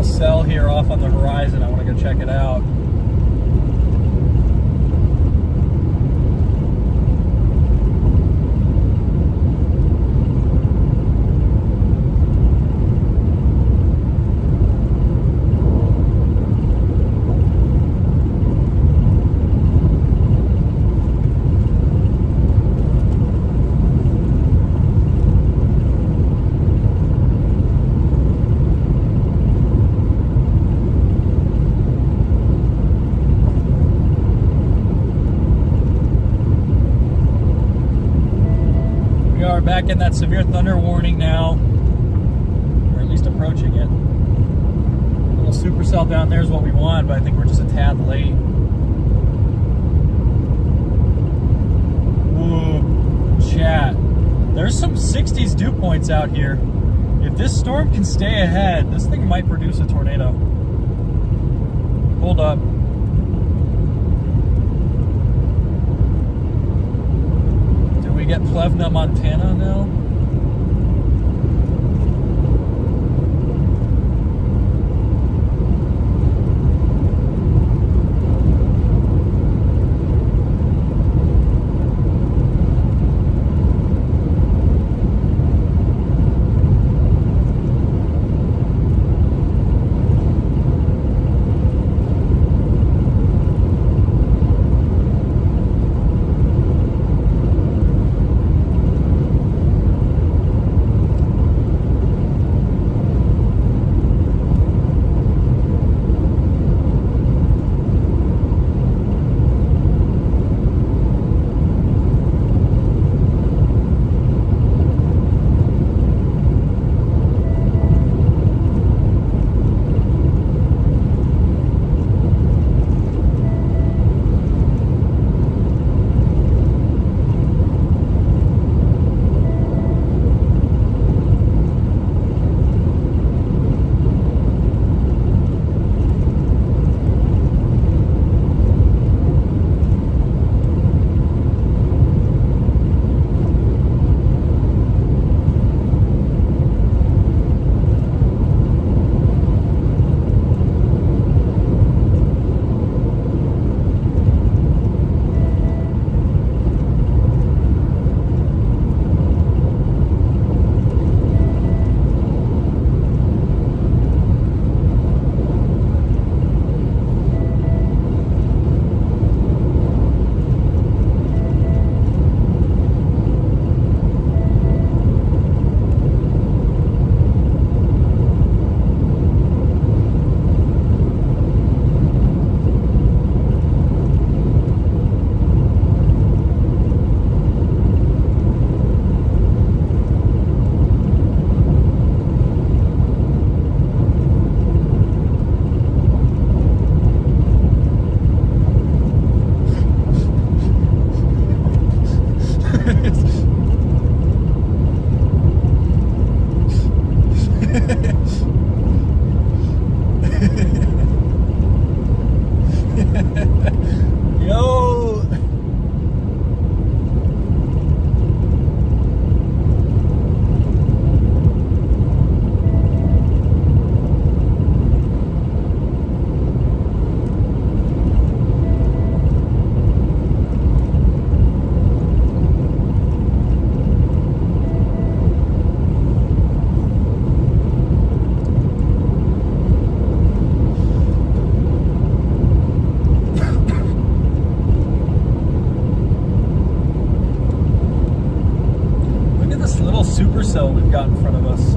cell here off on the horizon. I want to go check it out. Back in that severe thunder warning now, or at least approaching it. A little supercell down there is what we want, but I think we're just a tad late. Ooh, chat. There's some 60s dew points out here. If this storm can stay ahead, this thing might produce a tornado. Hold up. We get Plevna, Montana now. this little supercell we've got in front of us.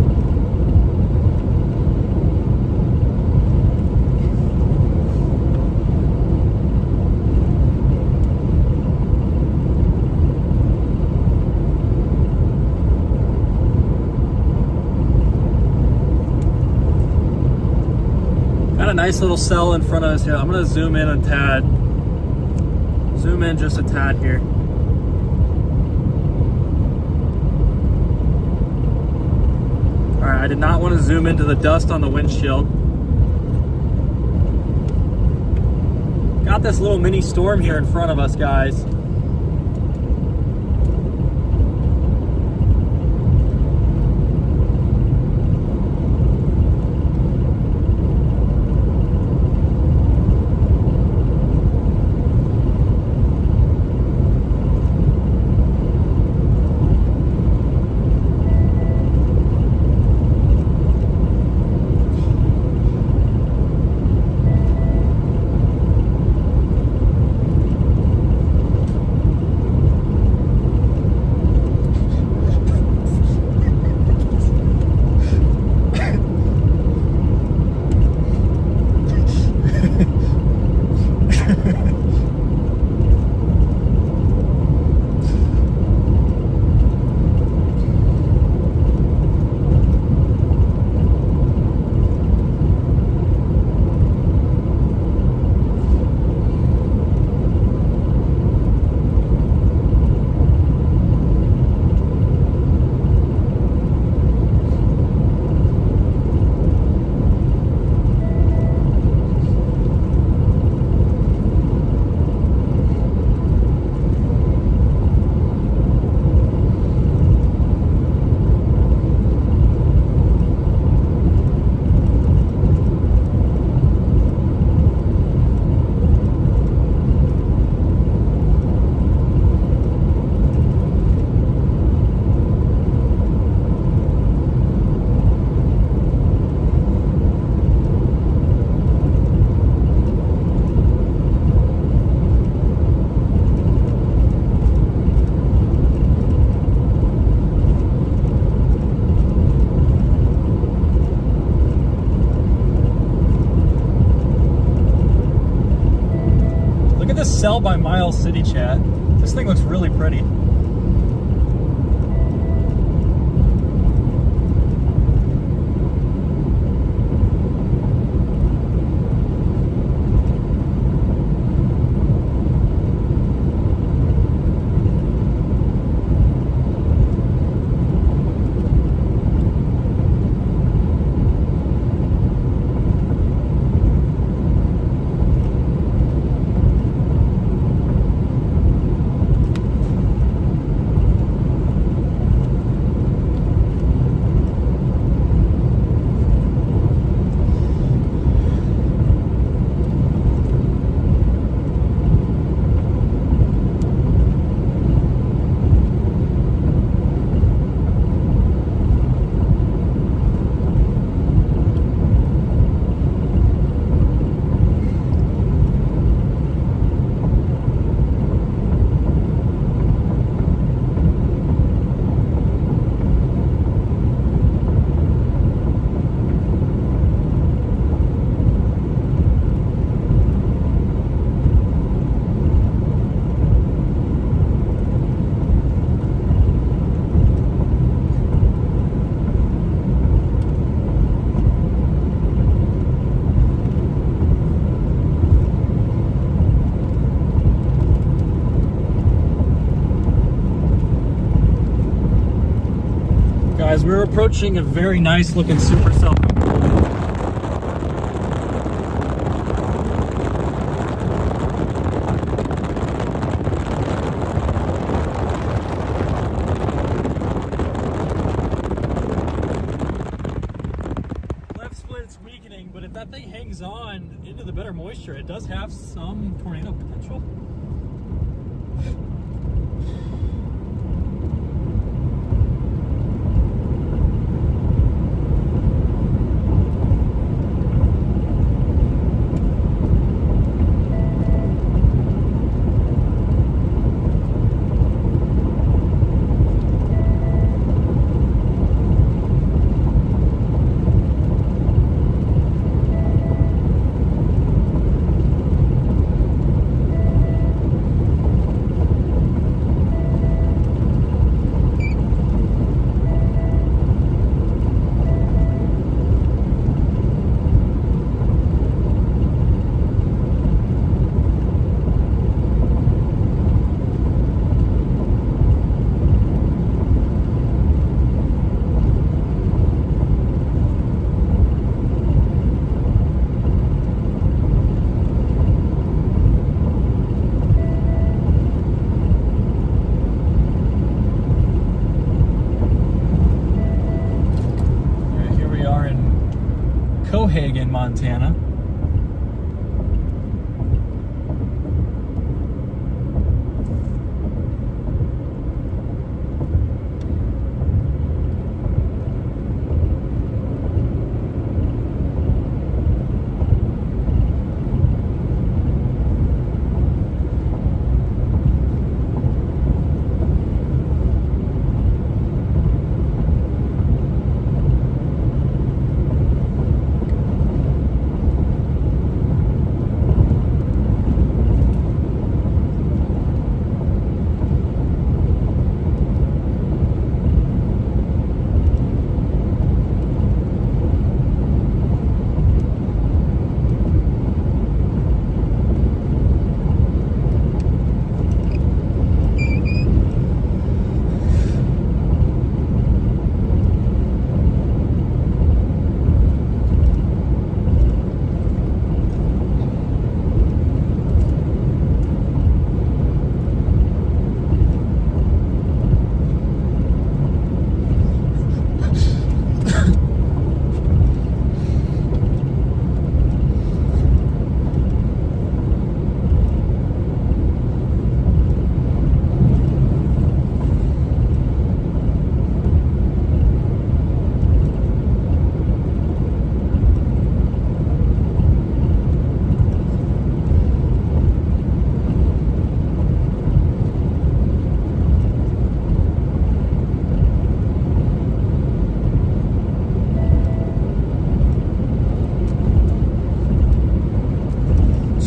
Got a nice little cell in front of us here. I'm gonna zoom in a tad. Zoom in just a tad here. All right, I did not want to zoom into the dust on the windshield. Got this little mini storm here in front of us, guys. Cell by Miles City, chat. This thing looks really pretty. Guys, we're approaching a very nice looking supercell. Left split's weakening, but if that thing hangs on into the better moisture, it does have some tornado potential. Cohagen, Montana.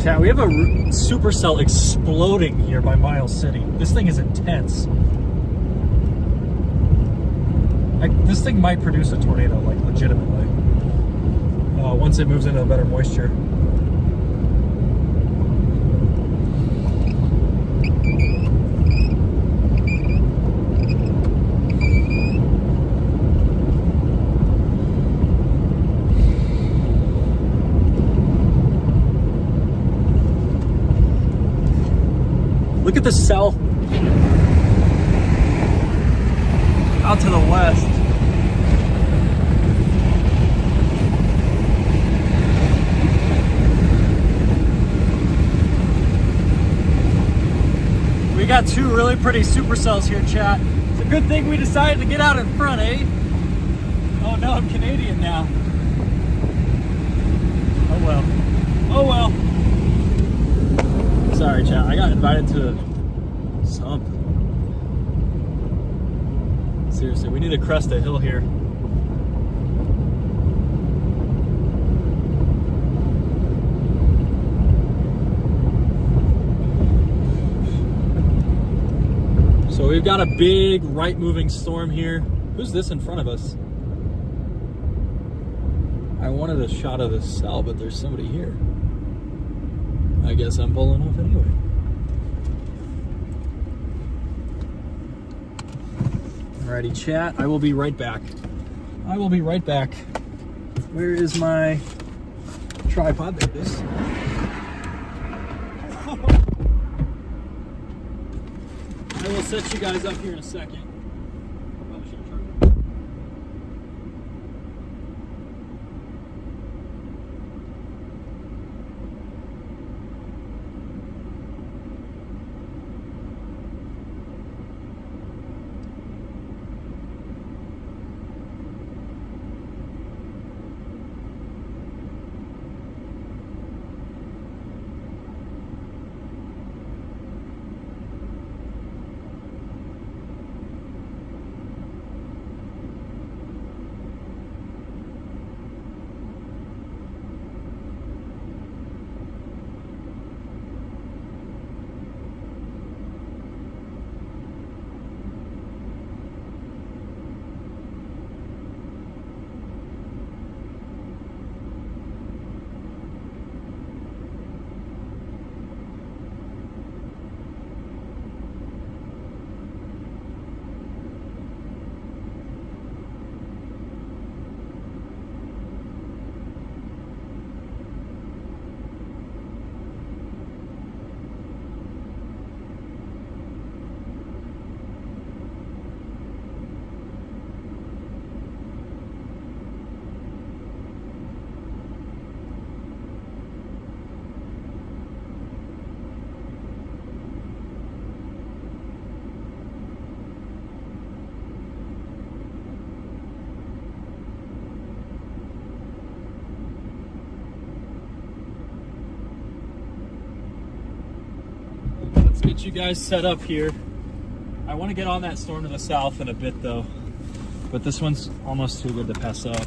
Chat, we have a supercell exploding here by Miles City. This thing is intense. This thing might produce a tornado, like legitimately, once it moves into better moisture. Look at the cell out to the west. We got two really pretty supercells here, chat. It's a good thing we decided to get out in front, eh? Oh no, I'm Canadian now. Oh well. Oh well. Sorry, chat. I got invited to something. Seriously, we need to crest a hill here. So we've got a big right-moving storm here. Who's this in front of us? I wanted a shot of this cell, but there's somebody here. I guess I'm pulling off anyway. Alrighty, chat. I will be right back. I will be right back. Where is my tripod? There it is. I will set you guys up here in a second. Probably should have charged it. get you guys set up here. I want to get on that storm to the south in a bit though, but this one's almost too good to pass up.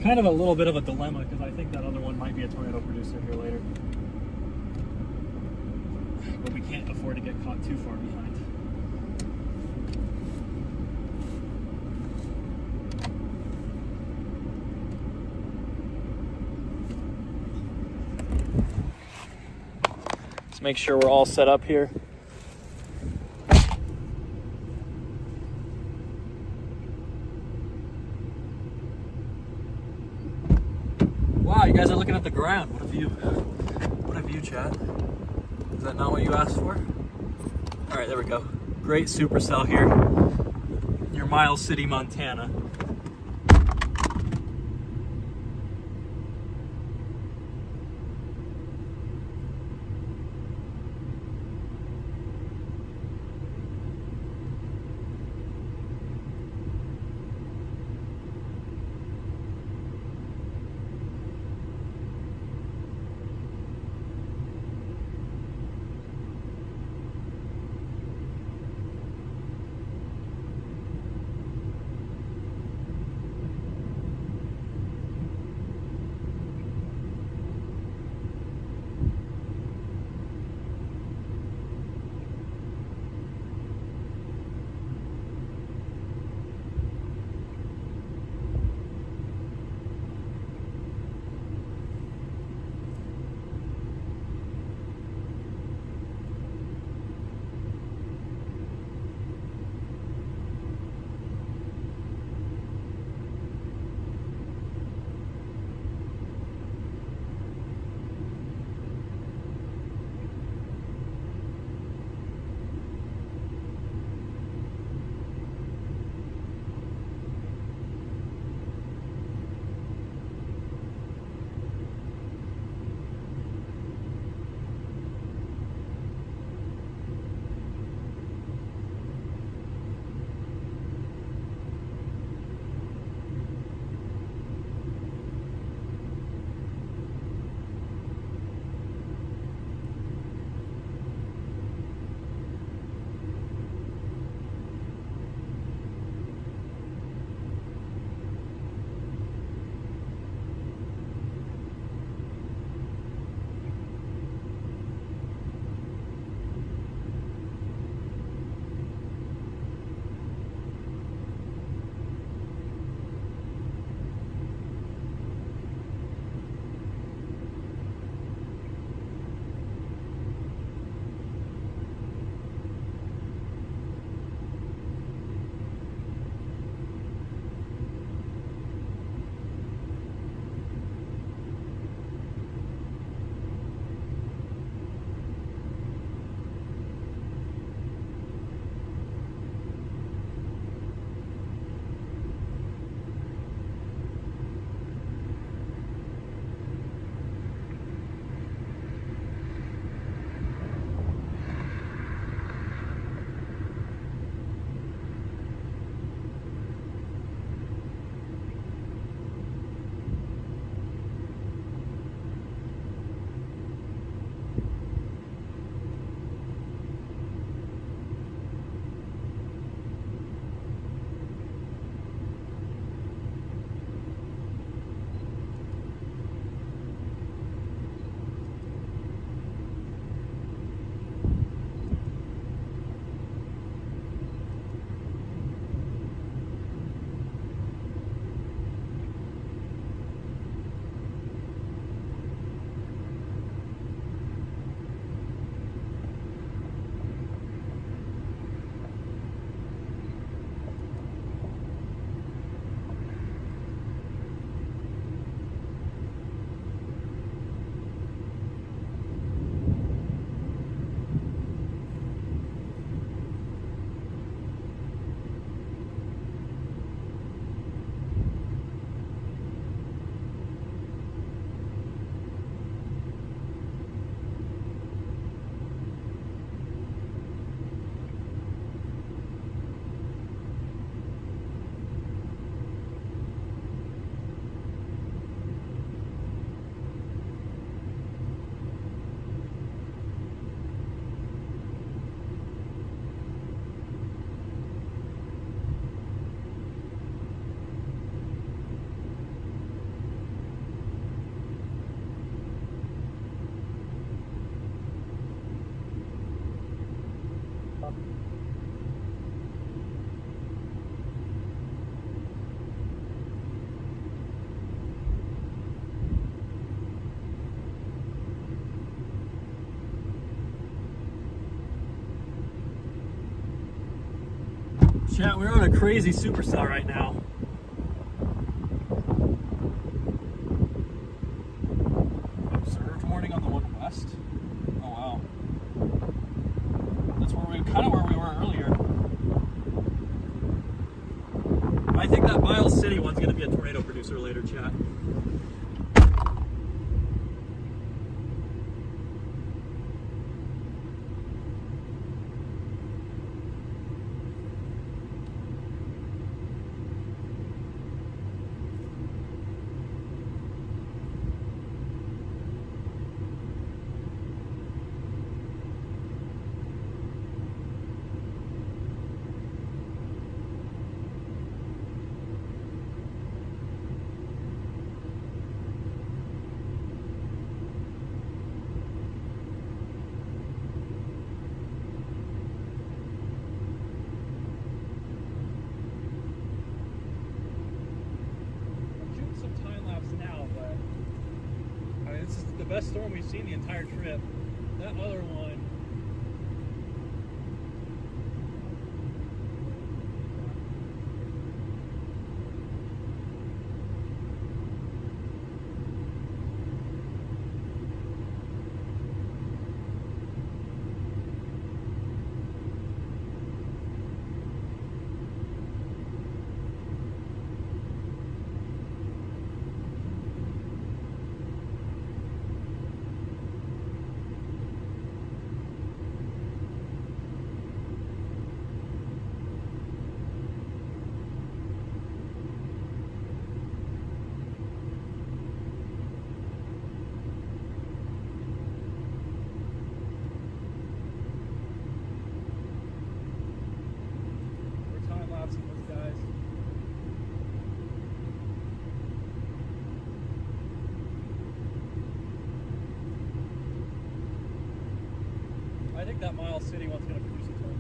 Kind of a little bit of a dilemma because I think that other one might be a tornado producer here later. But we can't afford to get caught too far behind. Let's make sure we're all set up here. Wow, you guys are looking at the ground. What a view. What a view, chat. Is that not what you asked for? All right, there we go. Great supercell here near Miles City, Montana. Chat, we're on a crazy supercell right now. Observed warning on the one west. Oh wow. That's kind of where we were earlier. I think that Miles City one's going to be a tornado producer later, chat. Best storm we've seen the entire trip. That other one, I think that Miles City one's going to produce a ton.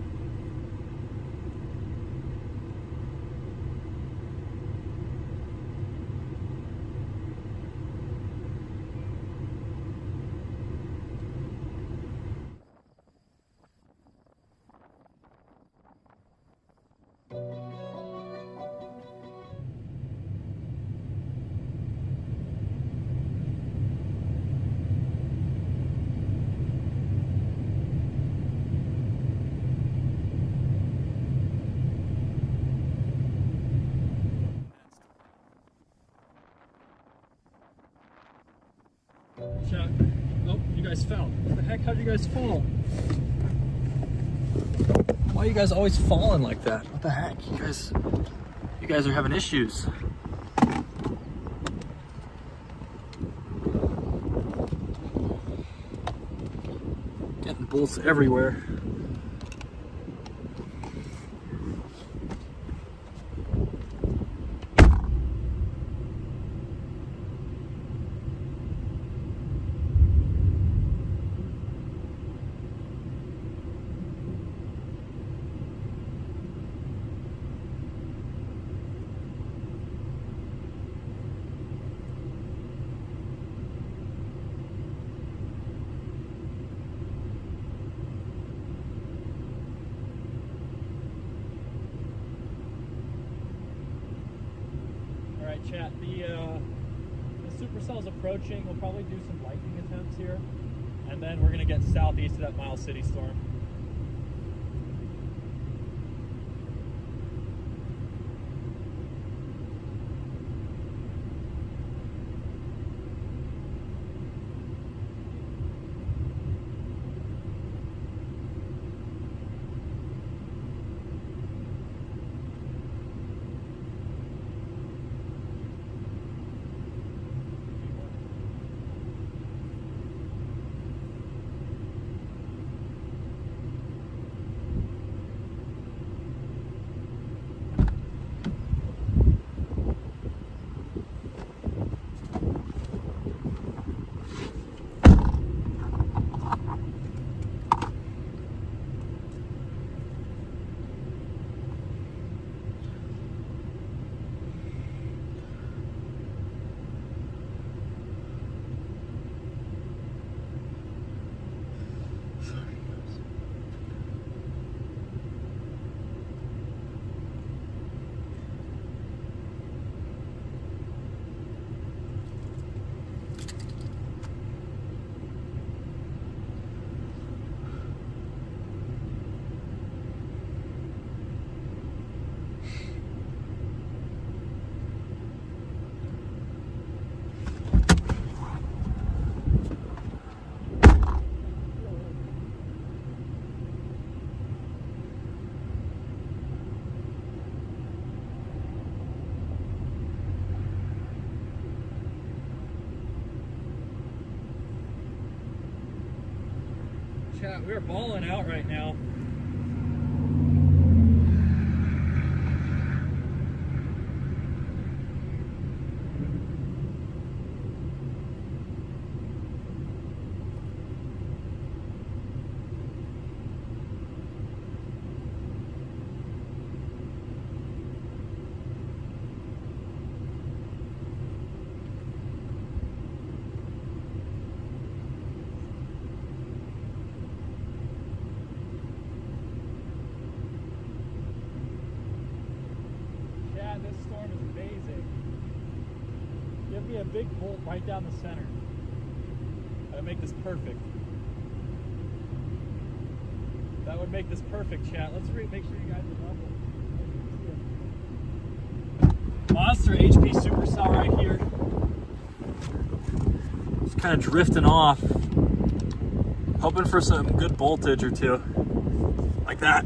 Chat. Oh, you guys fell. What the heck? How'd you guys fall? Why are you guys always falling like that? What the heck? You guys are having issues. Getting bolts everywhere. Chat, the supercell's approaching. We'll probably do some lightning attempts here, and then we're going to get southeast of that Miles City storm. Chat, we're balling out right now. This storm is amazing. Give me a big bolt right down the center. That'd make this perfect. That would make this perfect, chat. Let's make sure you guys are level. Monster HP Supercell right here. Just kind of drifting off. Hoping for some good voltage or two. Like that.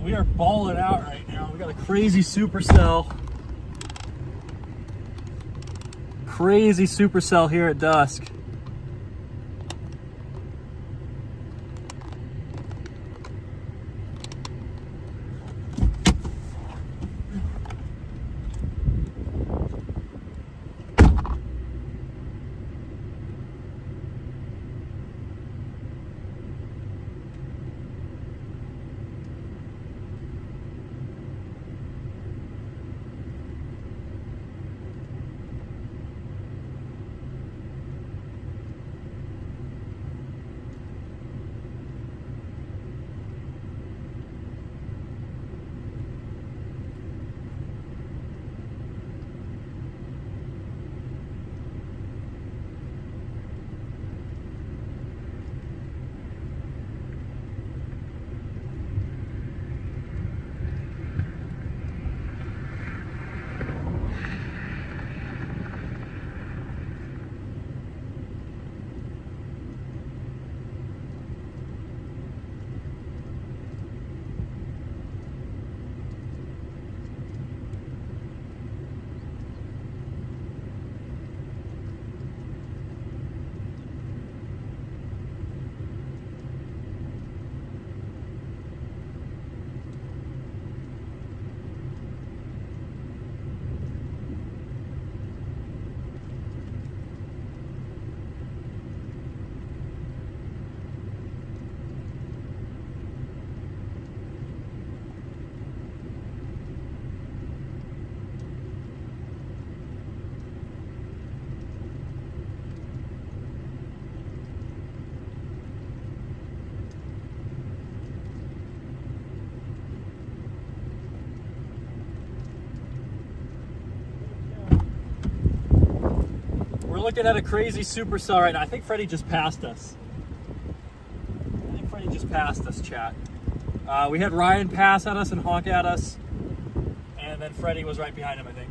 we are balling out right now. We got a crazy supercell. Crazy supercell here at Dusk. We're looking at a crazy supercell right now. I think Freddie just passed us. Chat. We had Ryan pass at us and honk at us, and then Freddie was right behind him, I think.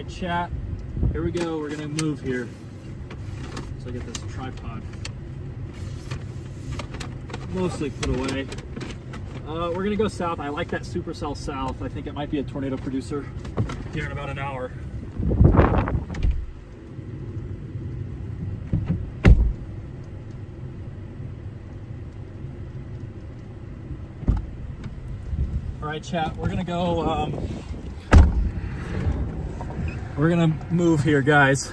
Chat, here we go. We're gonna move here. So I get this tripod mostly put away. We're gonna go south. I like that supercell south. I think it might be a tornado producer here in about an hour. All right, chat, we're gonna go we're gonna move here, guys.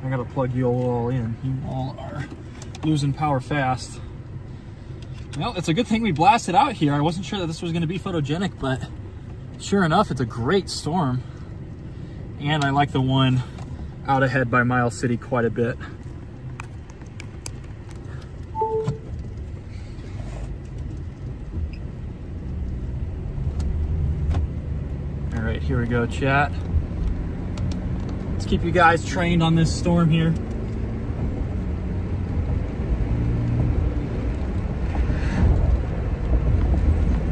I gotta plug you all in. You all are losing power fast. Well, it's a good thing we blasted out here. I wasn't sure that this was gonna be photogenic, but sure enough, it's a great storm. And I like the one out ahead by Miles City quite a bit. All right, here we go, chat. Let's keep you guys trained on this storm here.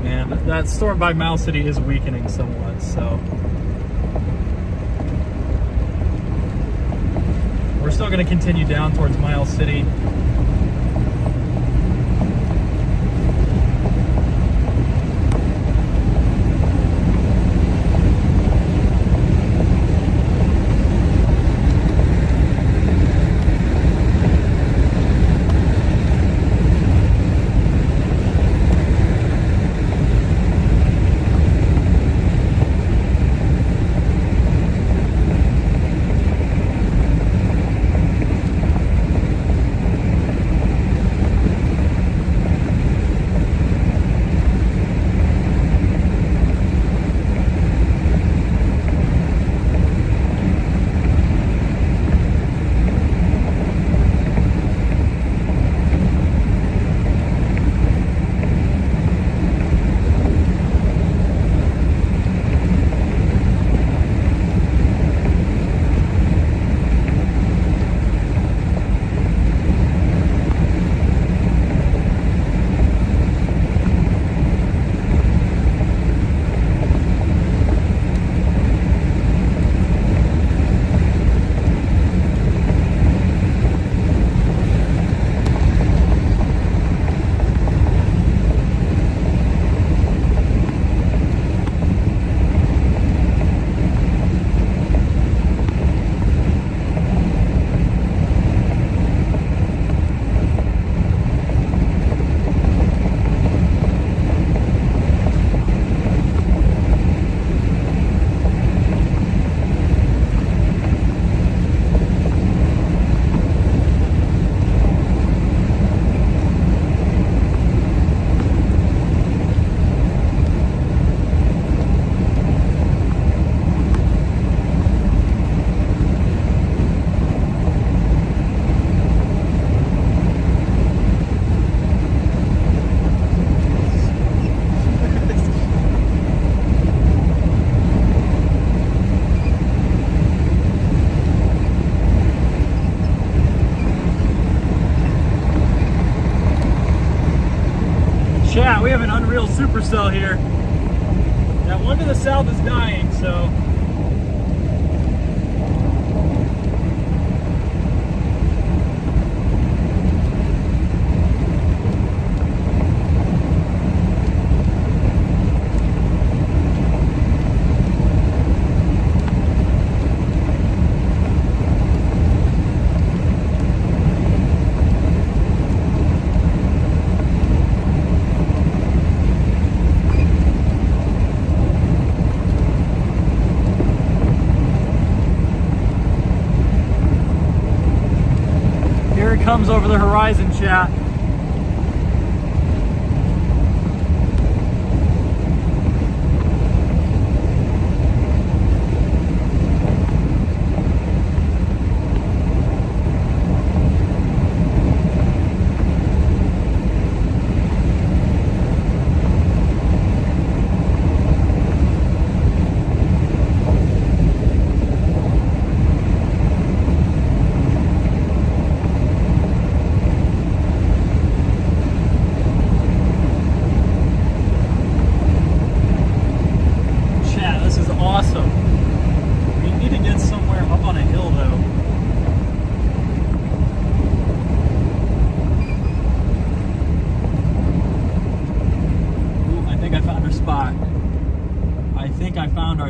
Man, that storm by Miles City is weakening somewhat, so. We're still gonna continue down towards Miles City. Chat, we have an unreal supercell here. That one to the south is dying, so comes over the horizon, chat.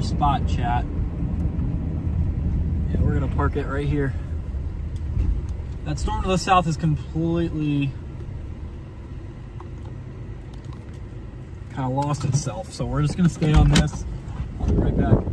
Spot, chat. Yeah, we're gonna park it right here. That storm to the south is completely kind of lost itself, so we're just gonna stay on this. I'll be right back.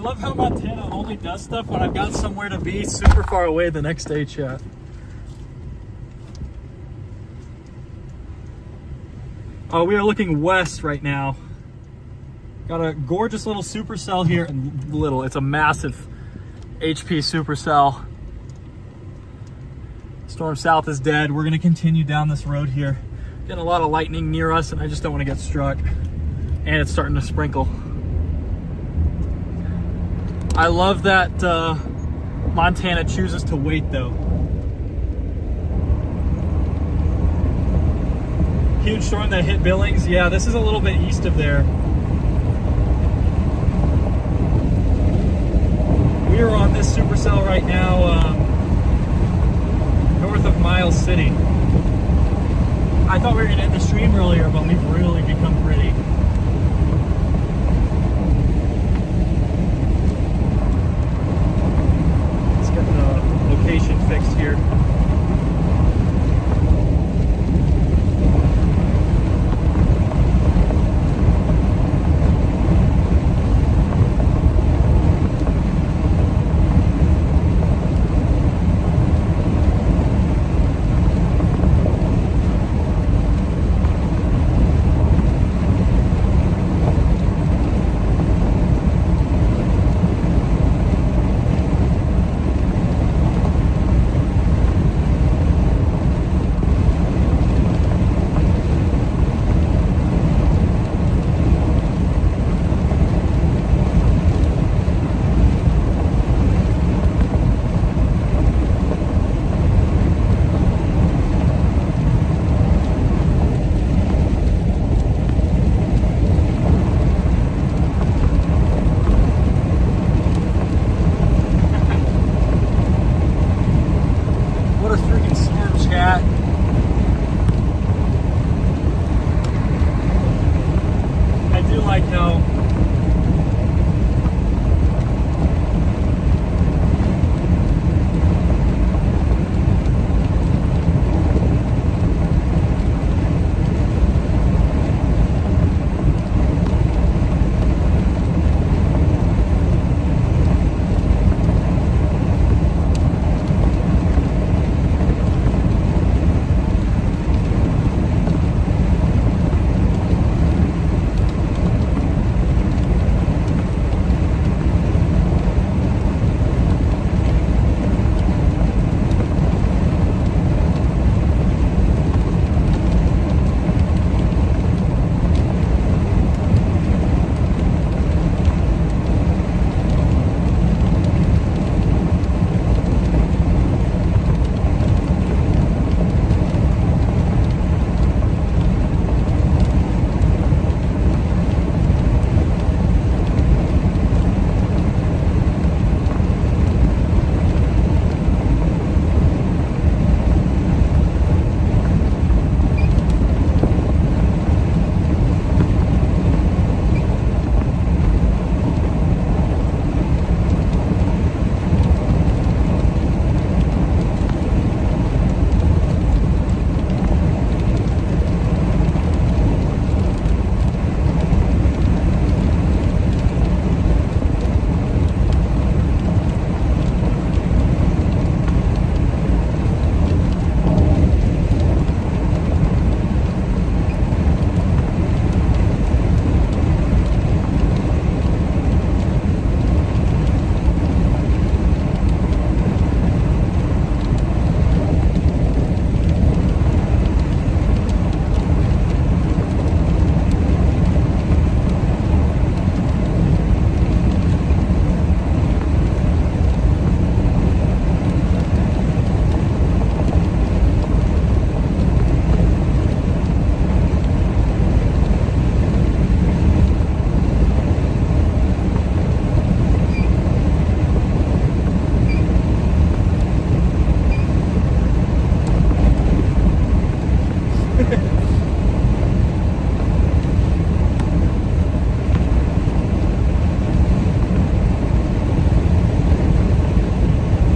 love how Montana only does stuff when I've got somewhere to be super far away the next day, chat. Oh, we are looking west right now. Got a gorgeous little supercell here. And it's a massive HP supercell. Storm south is dead. We're gonna continue down this road here. Getting a lot of lightning near us and I just don't want to get struck. And it's starting to sprinkle. I love that Montana chooses to wait though. Huge storm that hit Billings. Yeah, this is a little bit east of there. We are on this supercell right now, north of Miles City. I thought we were gonna end the stream earlier, but we've really become pretty. Let's get the location fixed here.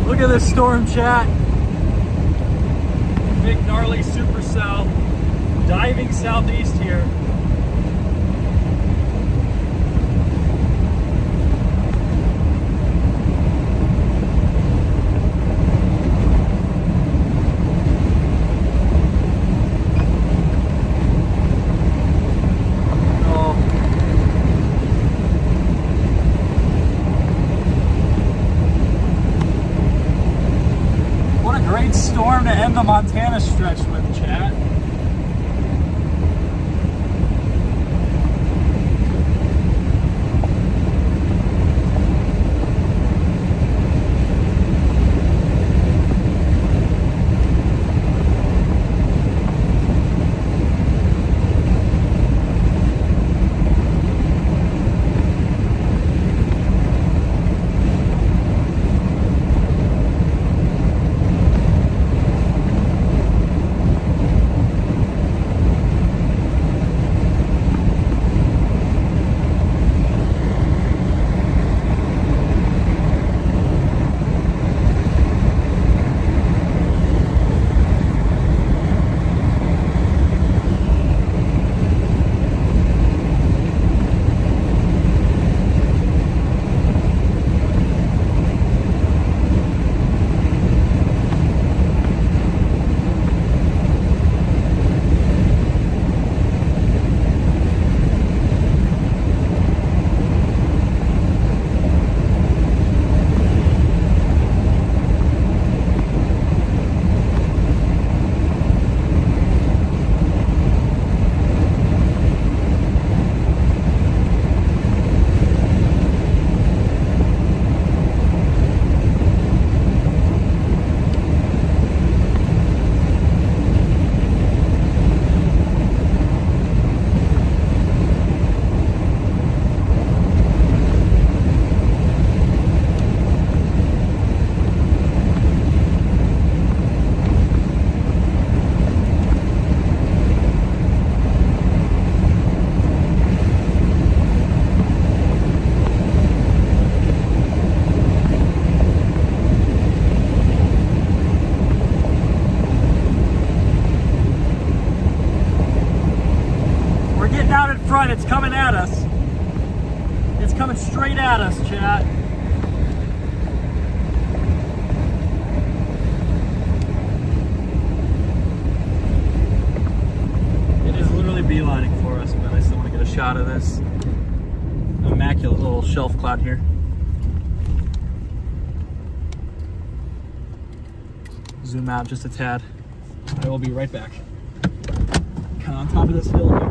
Look at this storm, chat. Big gnarly supercell diving southeast here. Great storm to end the Montana stretch with, chat. It's coming at us. It's coming straight at us, chat. It is literally beelining for us, but I still want to get a shot of this immaculate little shelf cloud here. Zoom out just a tad. I will be right back. Kind of on top of this hill here.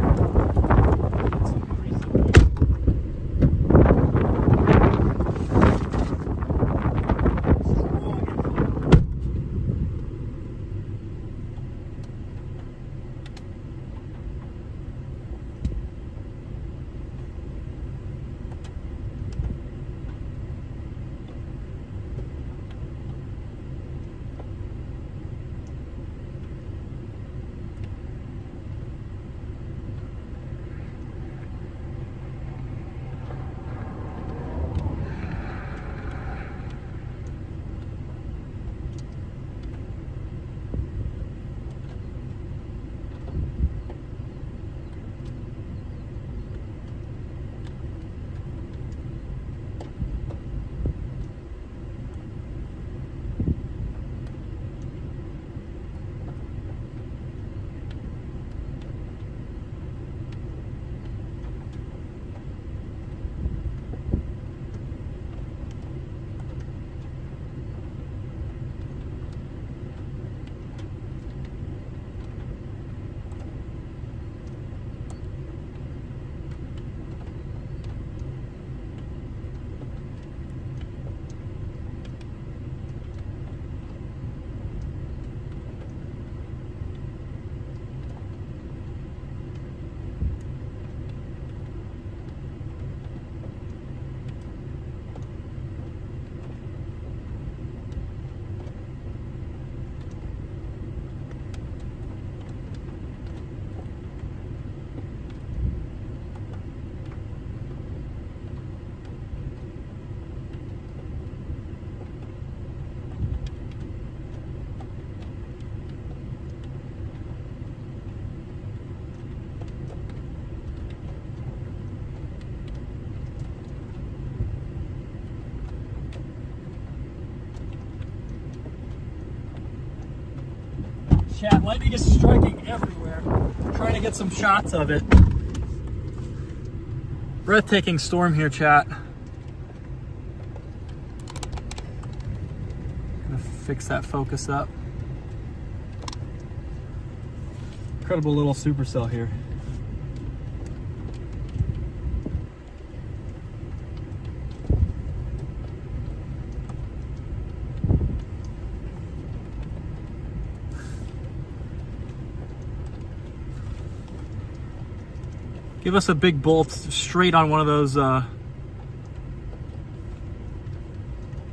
Chat, lightning is striking everywhere. I'm trying to get some shots of it. Breathtaking storm here, chat. Gonna fix that focus up. Incredible little supercell here. Give us a big bolt straight on one of those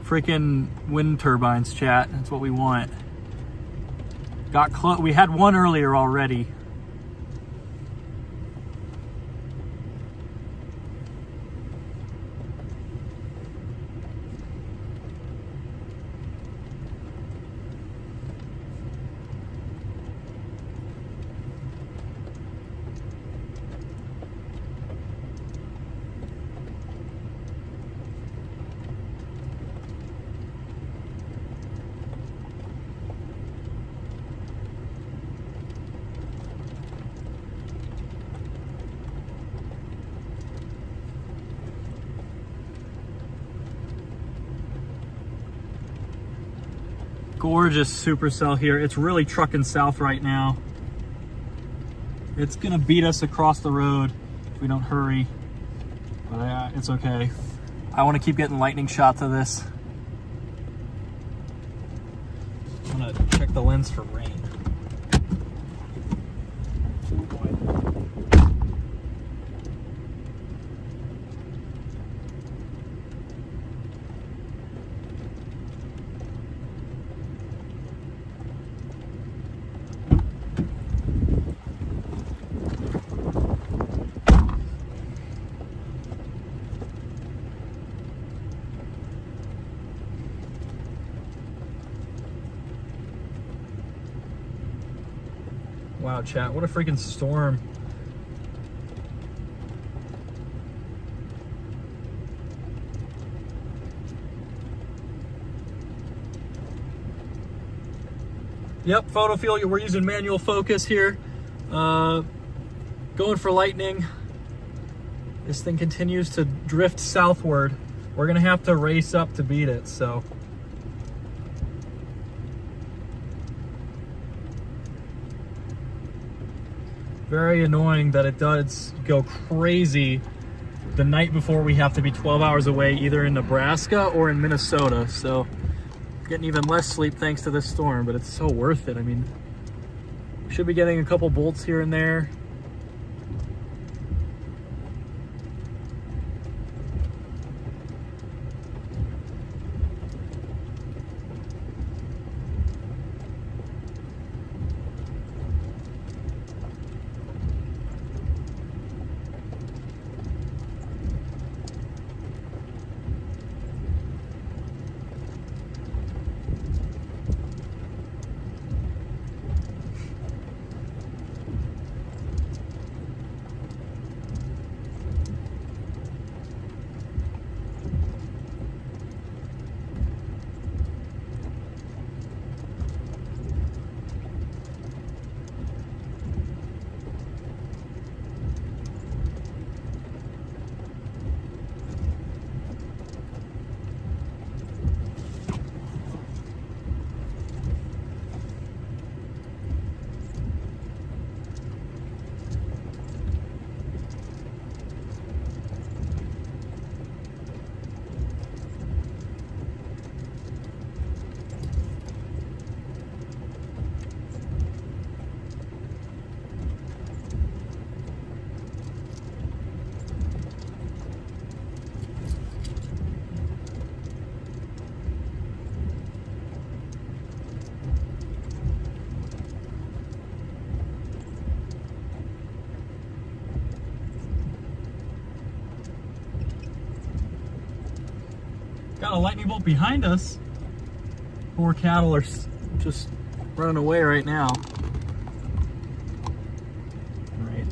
freaking wind turbines, chat. That's what we want. Got close. We had one earlier already. Gorgeous supercell here. It's really trucking south right now. It's gonna beat us across the road if we don't hurry, but it's okay. I want to keep getting lightning shots of this. I'm gonna check the lens for rain. Wow, chat, what a freaking storm. Yep, photo field, we're using manual focus here. Going for lightning. This thing continues to drift southward. We're gonna have to race up to beat it, so. Very annoying that it does go crazy the night before we have to be 12 hours away, either in Nebraska or in Minnesota. So getting even less sleep thanks to this storm, but it's so worth it. I mean, we should be getting a couple bolts here and there. Got a lightning bolt behind us. Poor cattle are just running away right now. Right.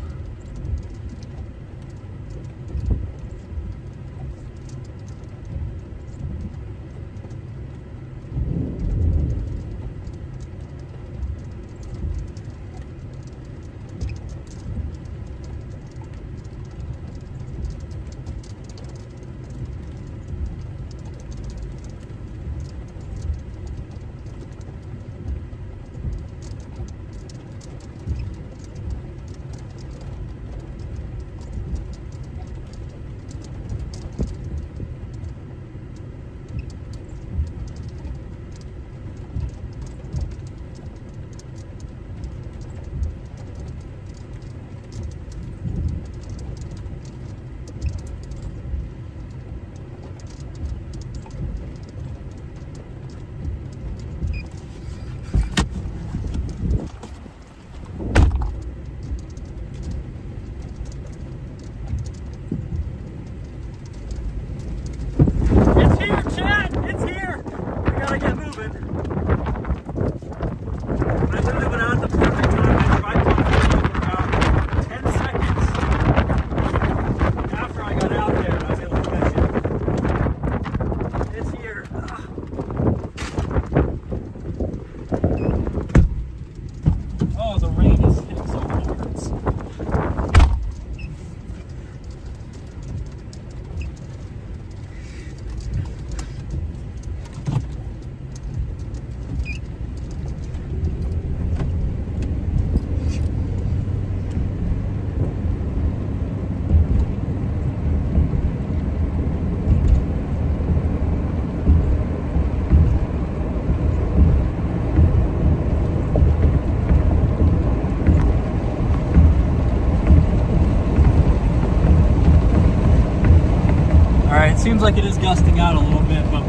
seems like it is gusting out a little bit, but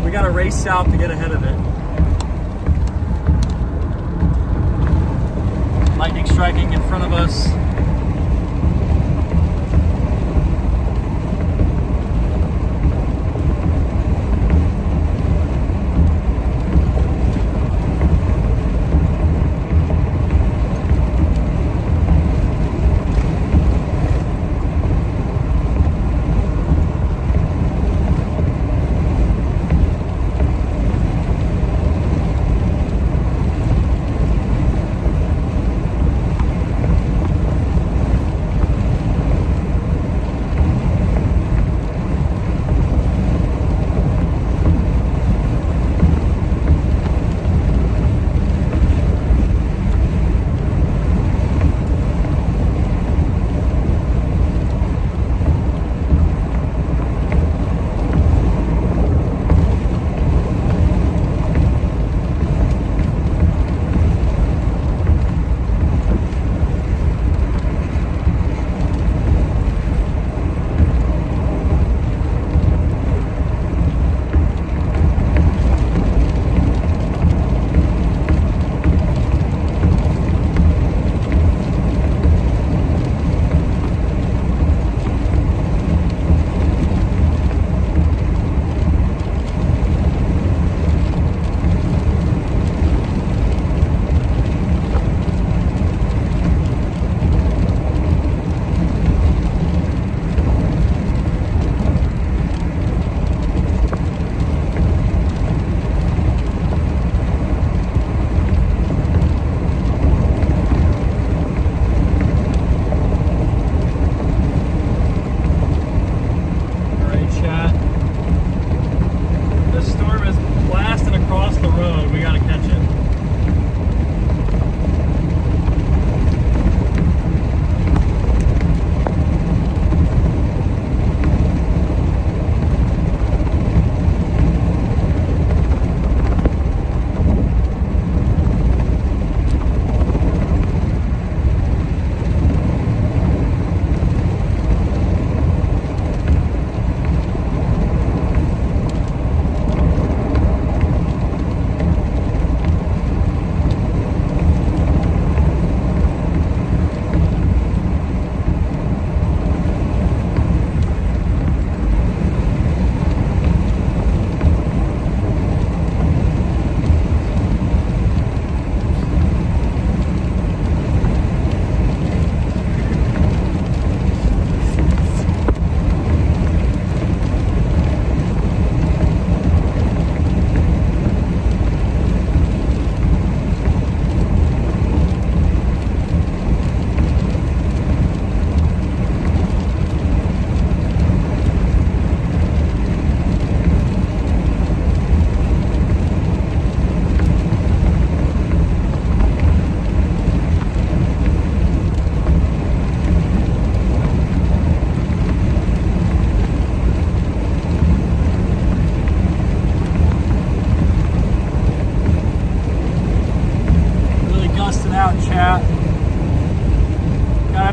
we gotta race south to get ahead of it. Lightning striking in front of us.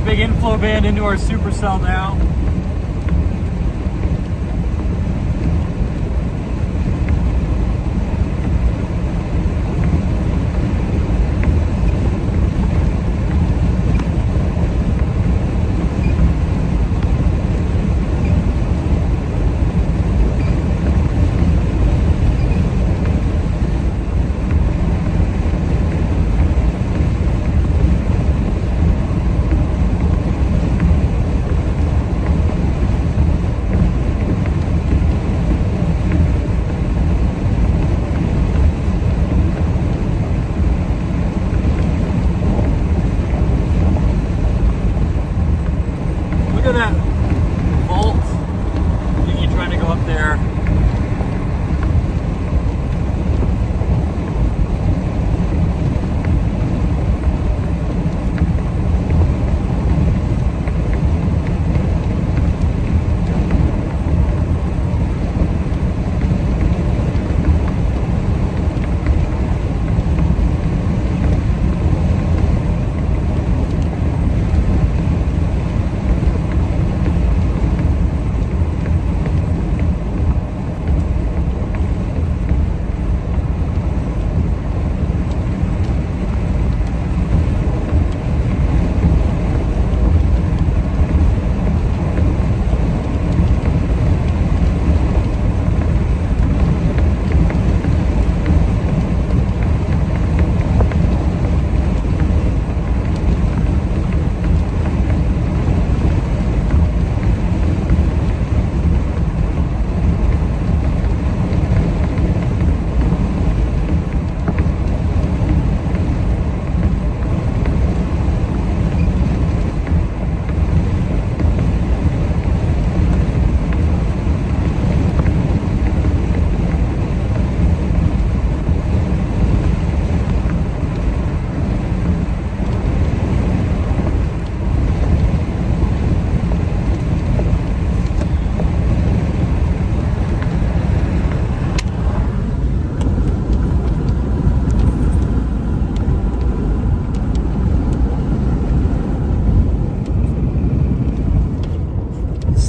big inflow band into our supercell now.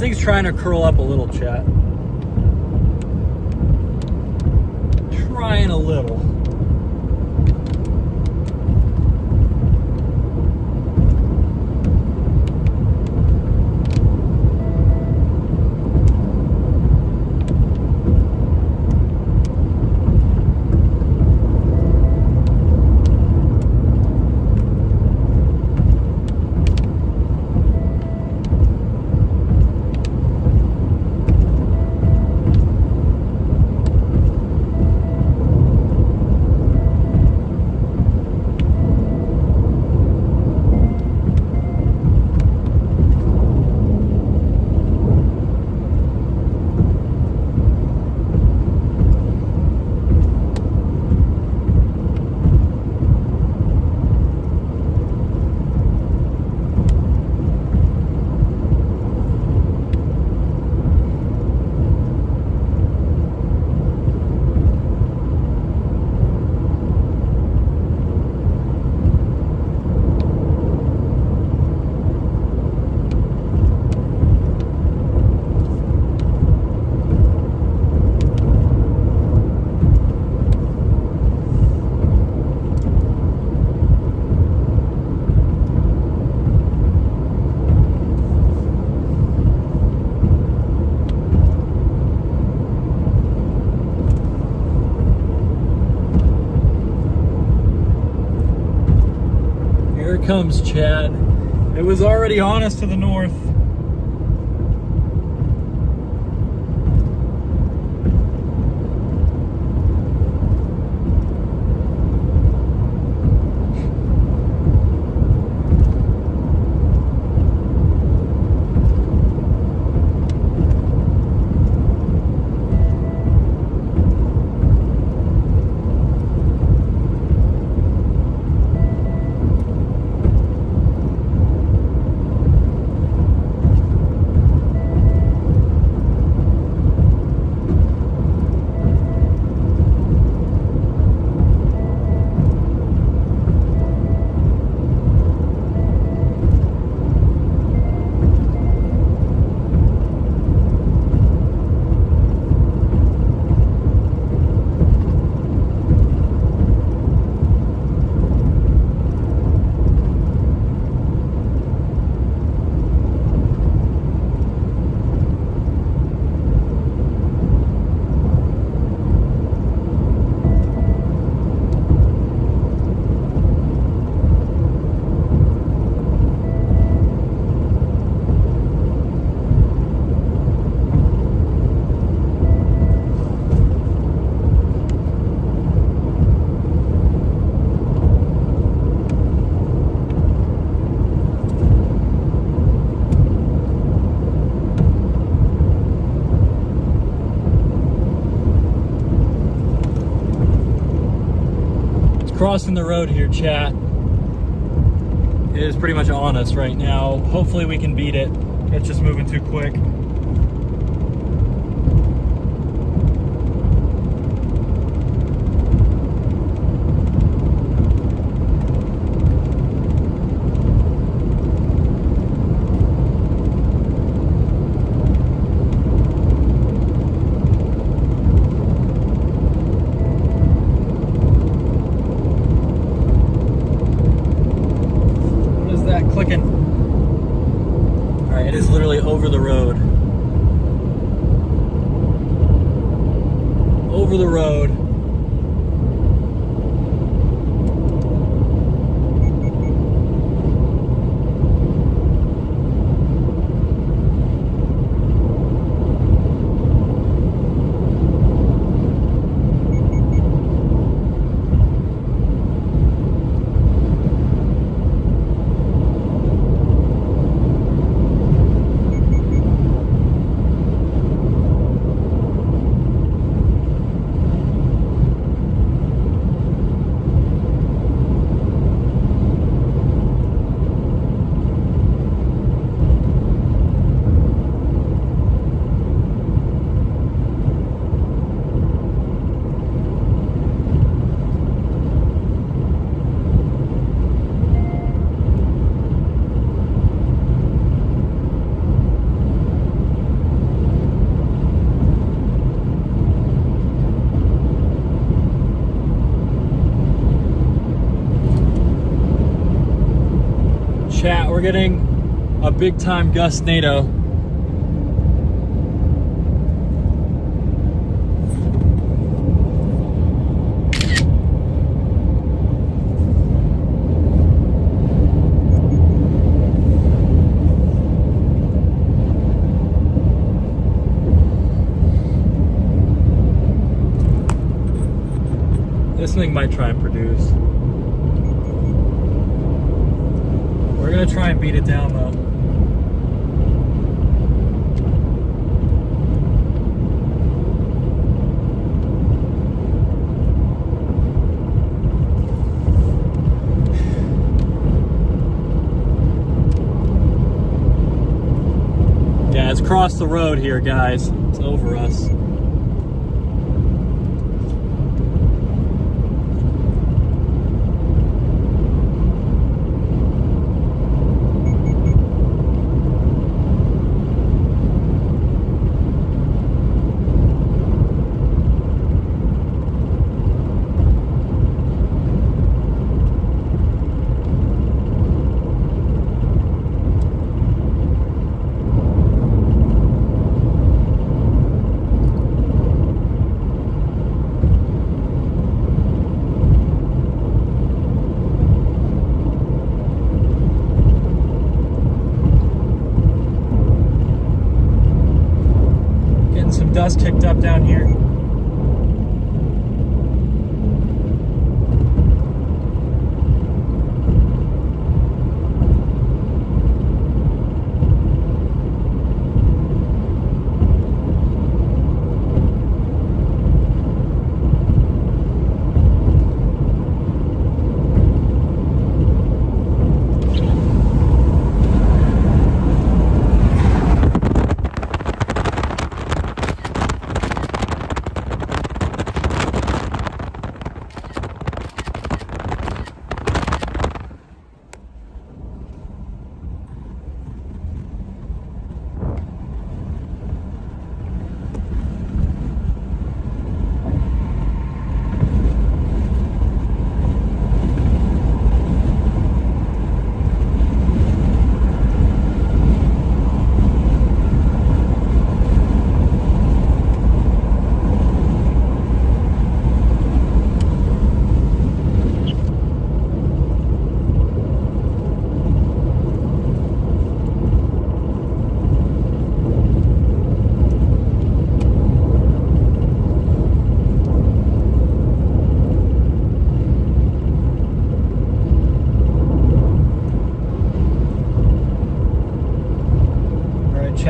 Thing's trying to curl up a little, chat. Trying a little. Comes Chad. It was already on us to the north. Crossing the road here, chat. It is pretty much on us right now. Hopefully we can beat it. It's just moving too quick. Clicking. All right, it is literally over the road. Over the road. we're getting a big time gust NATO. This thing might try and produce. We're gonna try and beat it down though. Yeah, it's crossed the road here, guys. It's over us. Dust kicked up down here.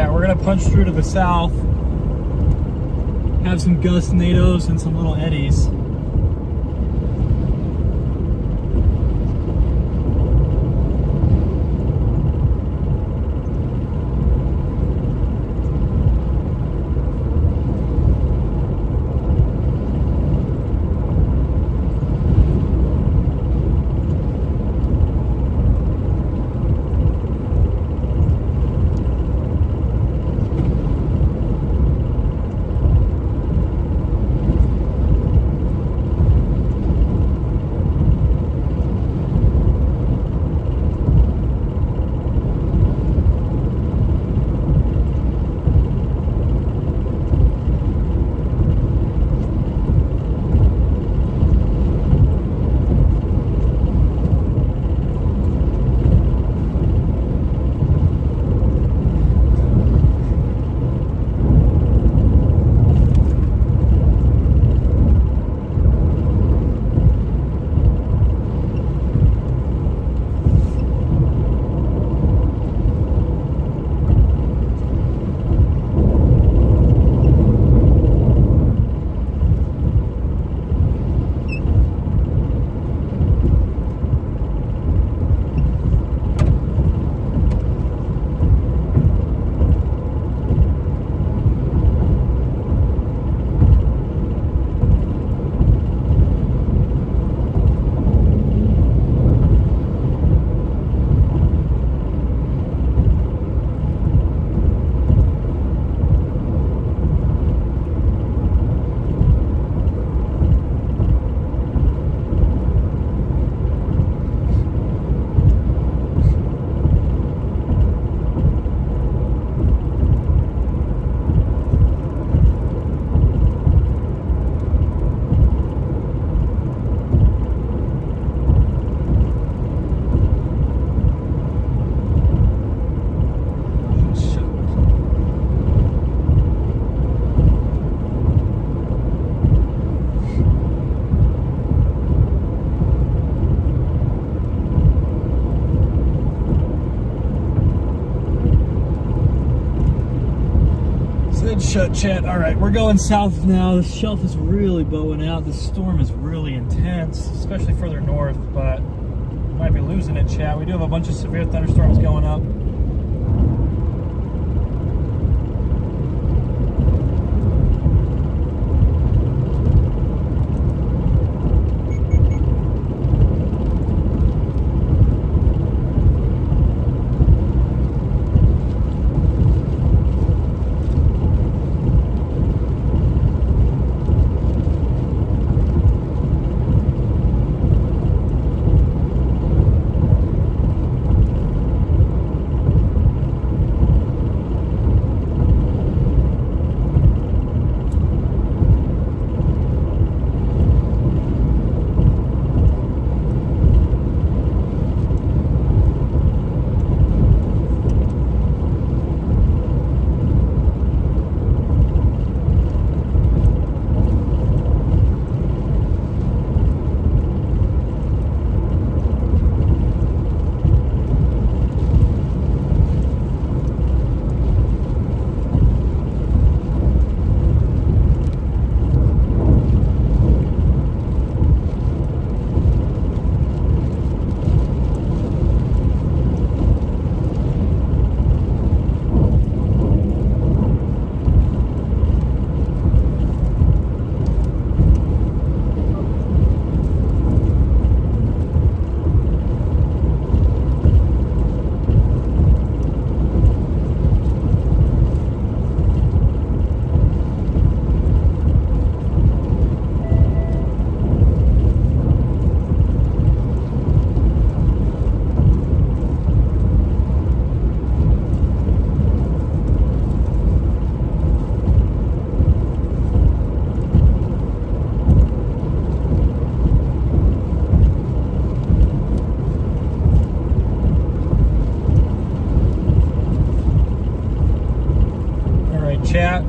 We're gonna punch through to the south, have some gust NATOs and some little eddies. shut, chat. All right, we're going south now. The shelf is really bowing out. The storm is really intense, especially further north, but might be losing it, chat. We do have a bunch of severe thunderstorms going up. Chat.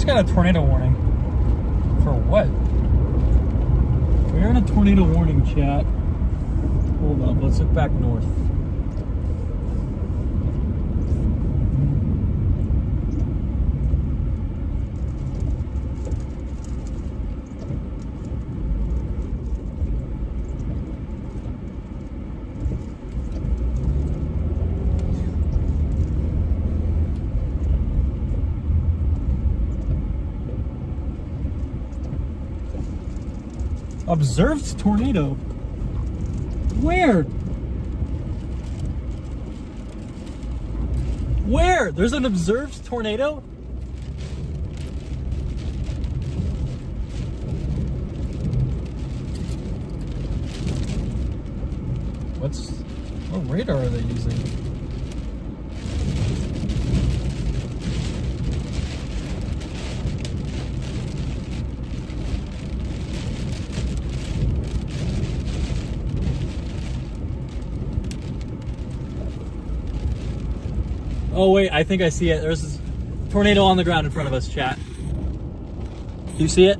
Got a tornado warning. For what? We're in a tornado warning, chat. Hold up, let's look back north. Observed tornado? Where? Where? There's an observed tornado? What radar are they using? Oh wait, I think I see it. There's a tornado on the ground in front of us, chat. Do you see it?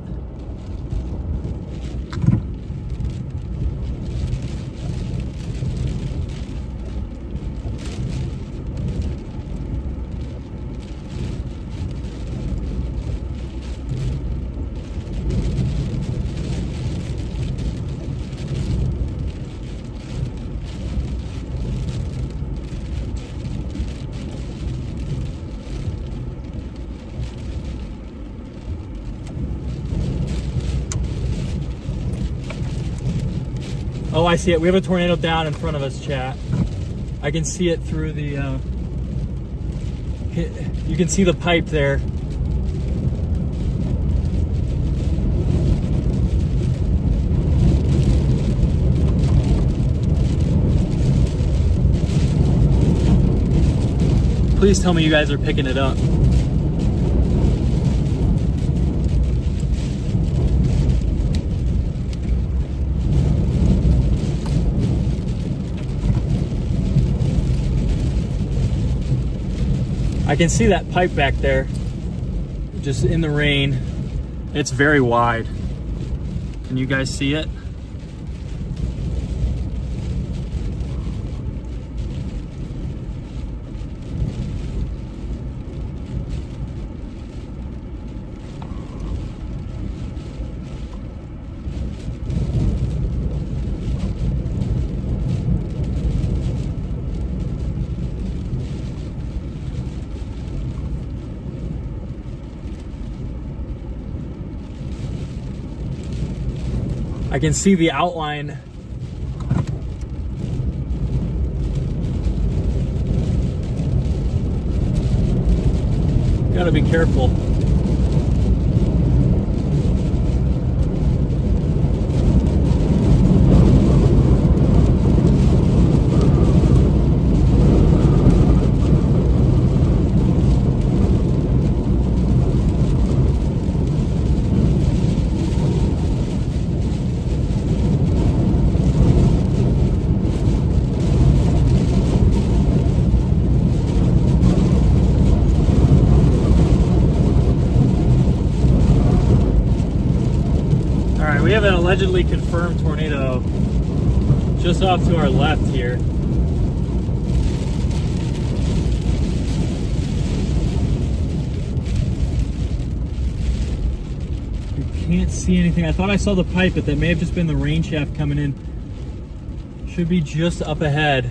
Oh, I see it. We have a tornado down in front of us, chat. I can see it through the, you can see the pipe there. Please tell me you guys are picking it up. I can see that pipe back there, just in the rain. It's very wide. Can you guys see it? I can see the outline. Gotta be careful. We have an allegedly confirmed tornado just off to our left here. You can't see anything. I thought I saw the pipe, but that may have just been the rain shaft coming in. Should be just up ahead.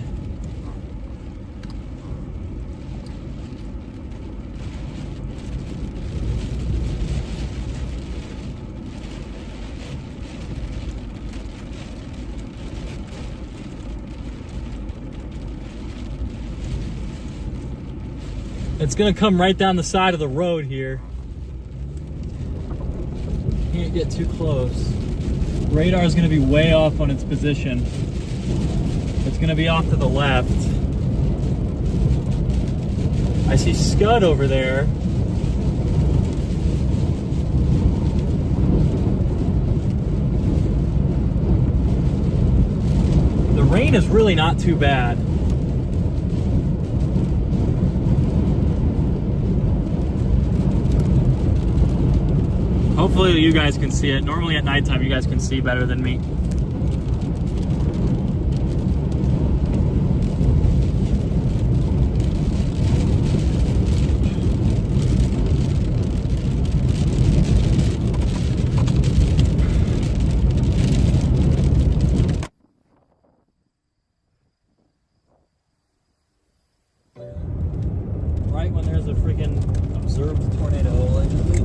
It's gonna come right down the side of the road here. Can't get too close. Radar is gonna be way off on its position. It's gonna be off to the left. I see Scud over there. The rain is really not too bad. Hopefully you guys can see it. Normally at nighttime you guys can see better than me. Right when there's a freaking observed tornado, allegedly.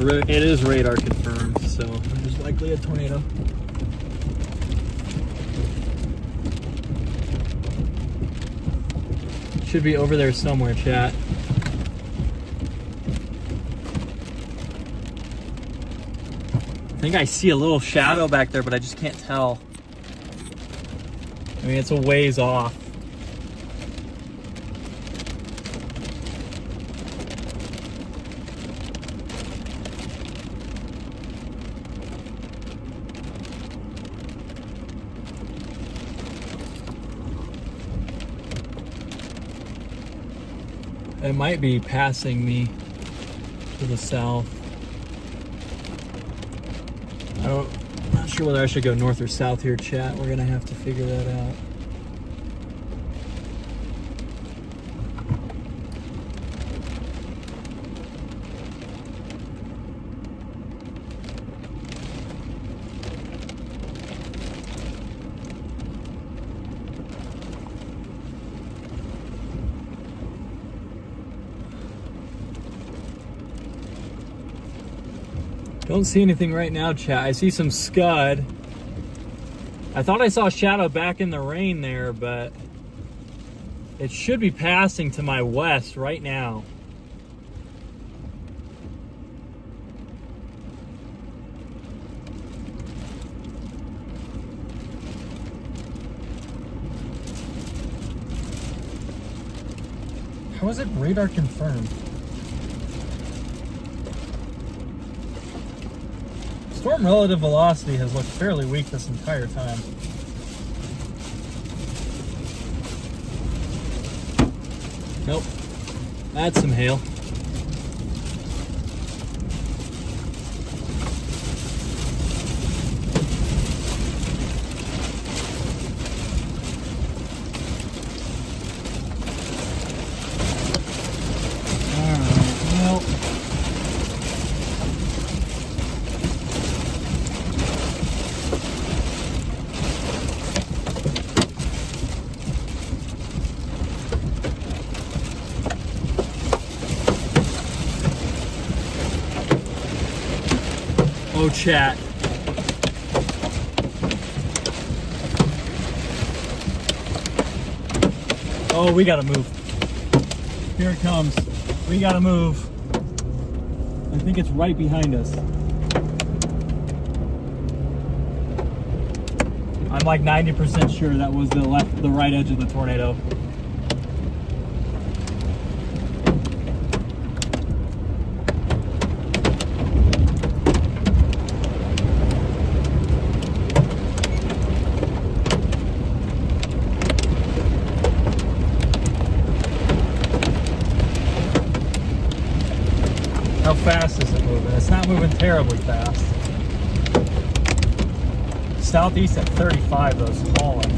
It is radar confirmed, so there's likely a tornado. Should be over there somewhere, chat. I think I see a little shadow back there, but I just can't tell. mean, it's a ways off. It might be passing me to the south. I'm not sure whether I should go north or south here, chat. We're gonna have to figure that out. Don't see anything right now, chat. I see some scud. I thought I saw a shadow back in the rain there, but it should be passing to my west right now. How is it radar confirmed? Storm relative velocity has looked fairly weak this entire time. Nope. That's some hail. Oh, chat. Oh, we gotta move. Here it comes. We gotta move. I think it's right behind us. I'm like 90% sure that was the right edge of the tornado. How fast is it moving? It's not moving terribly fast. Southeast at 35 though is hauling.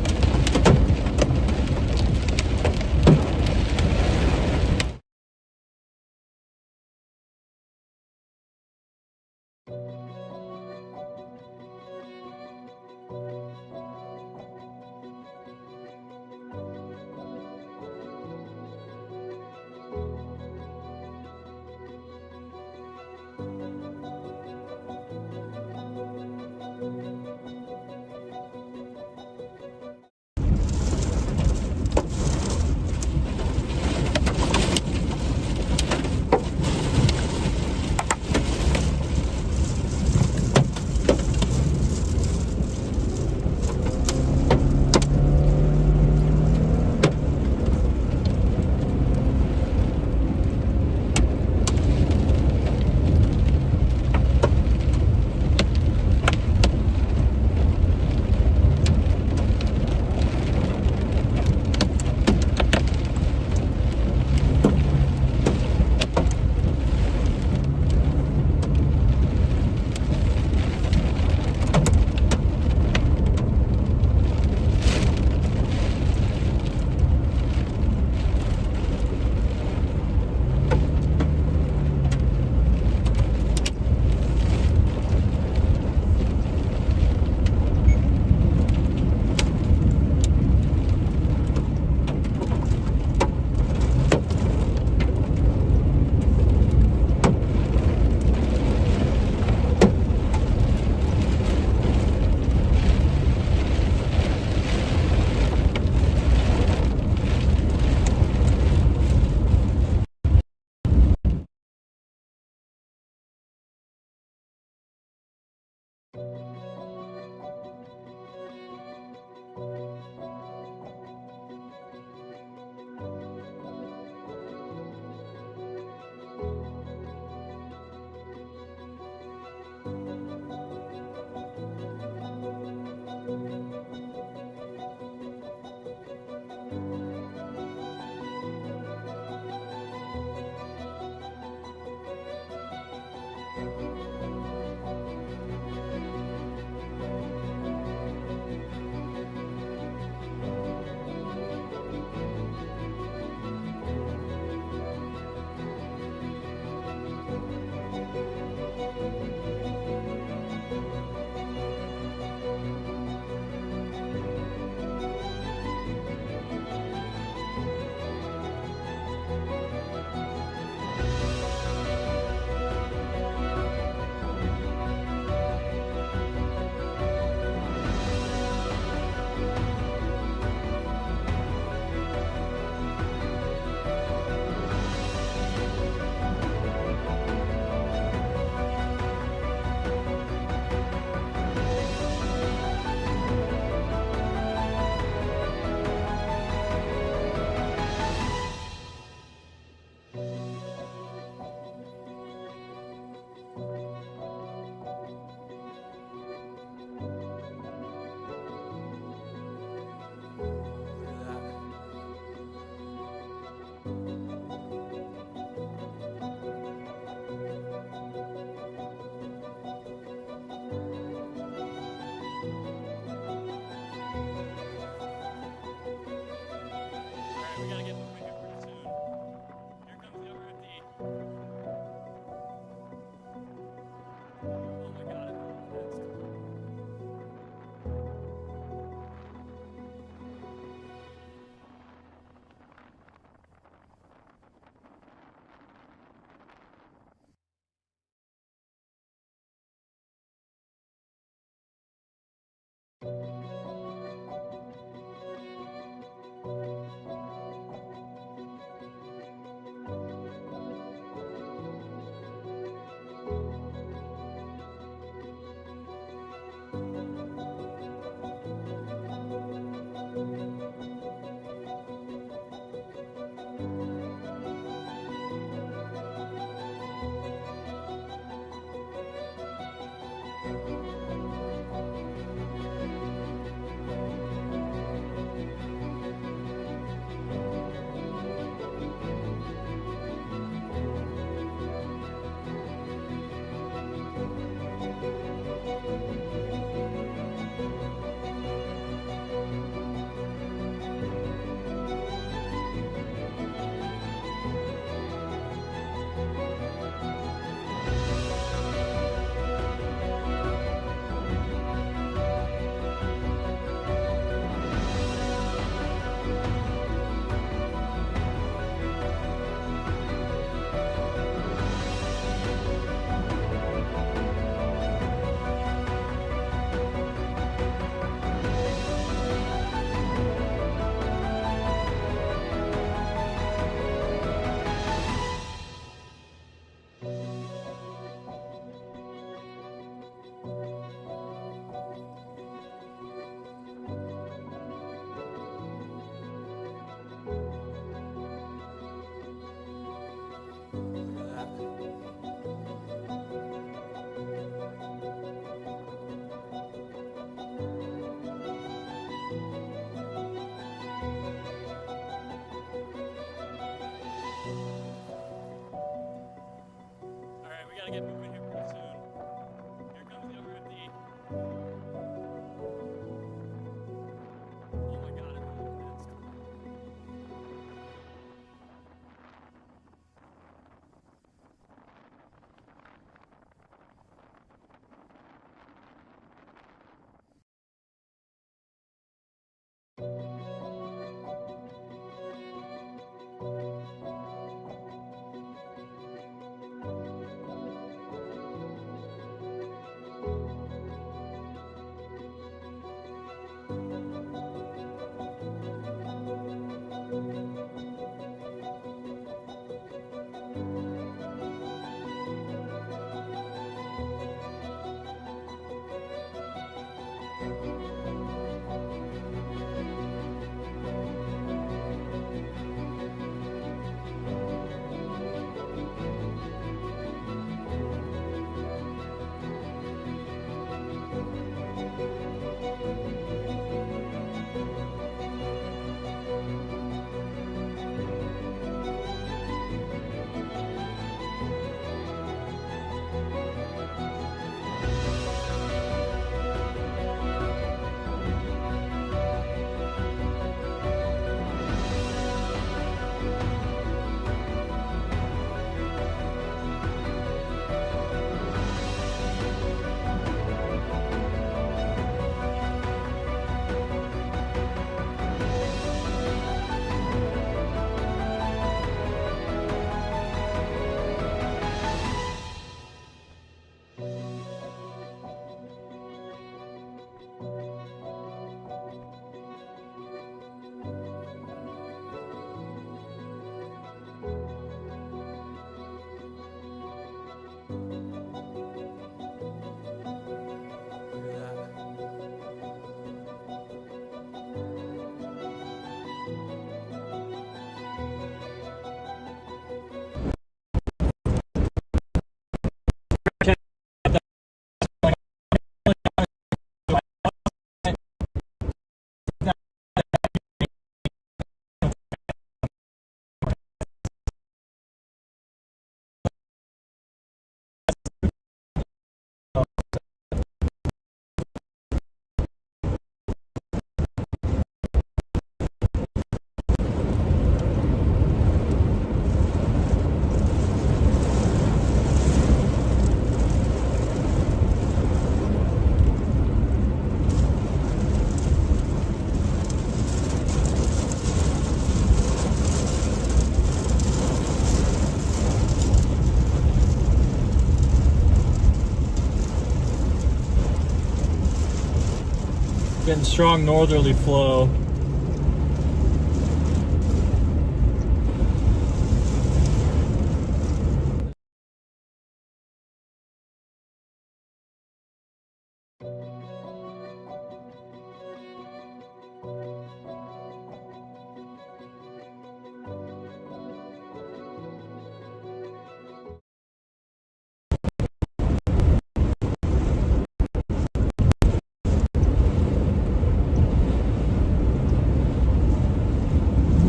Getting strong northerly flow.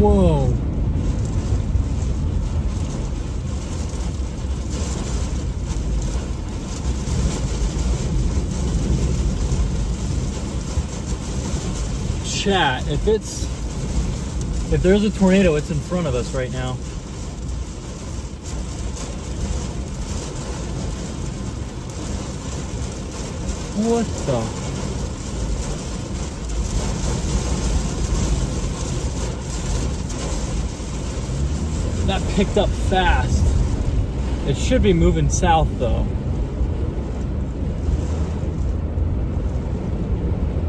Whoa. Chat, if there's a tornado, it's in front of us right now. What the? That picked up fast. It should be moving south though.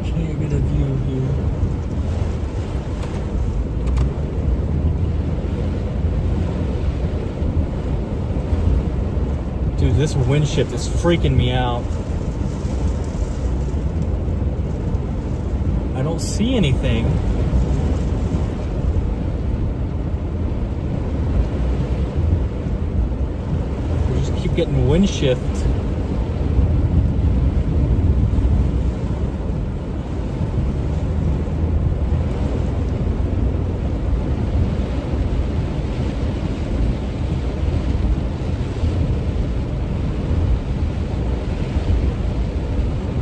Can't get a view here. Dude, this wind shift is freaking me out. I don't see anything. Keep getting wind shift.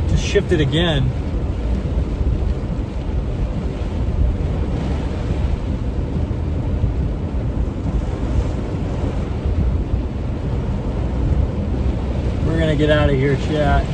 Just shifted again. Get out of here, chat.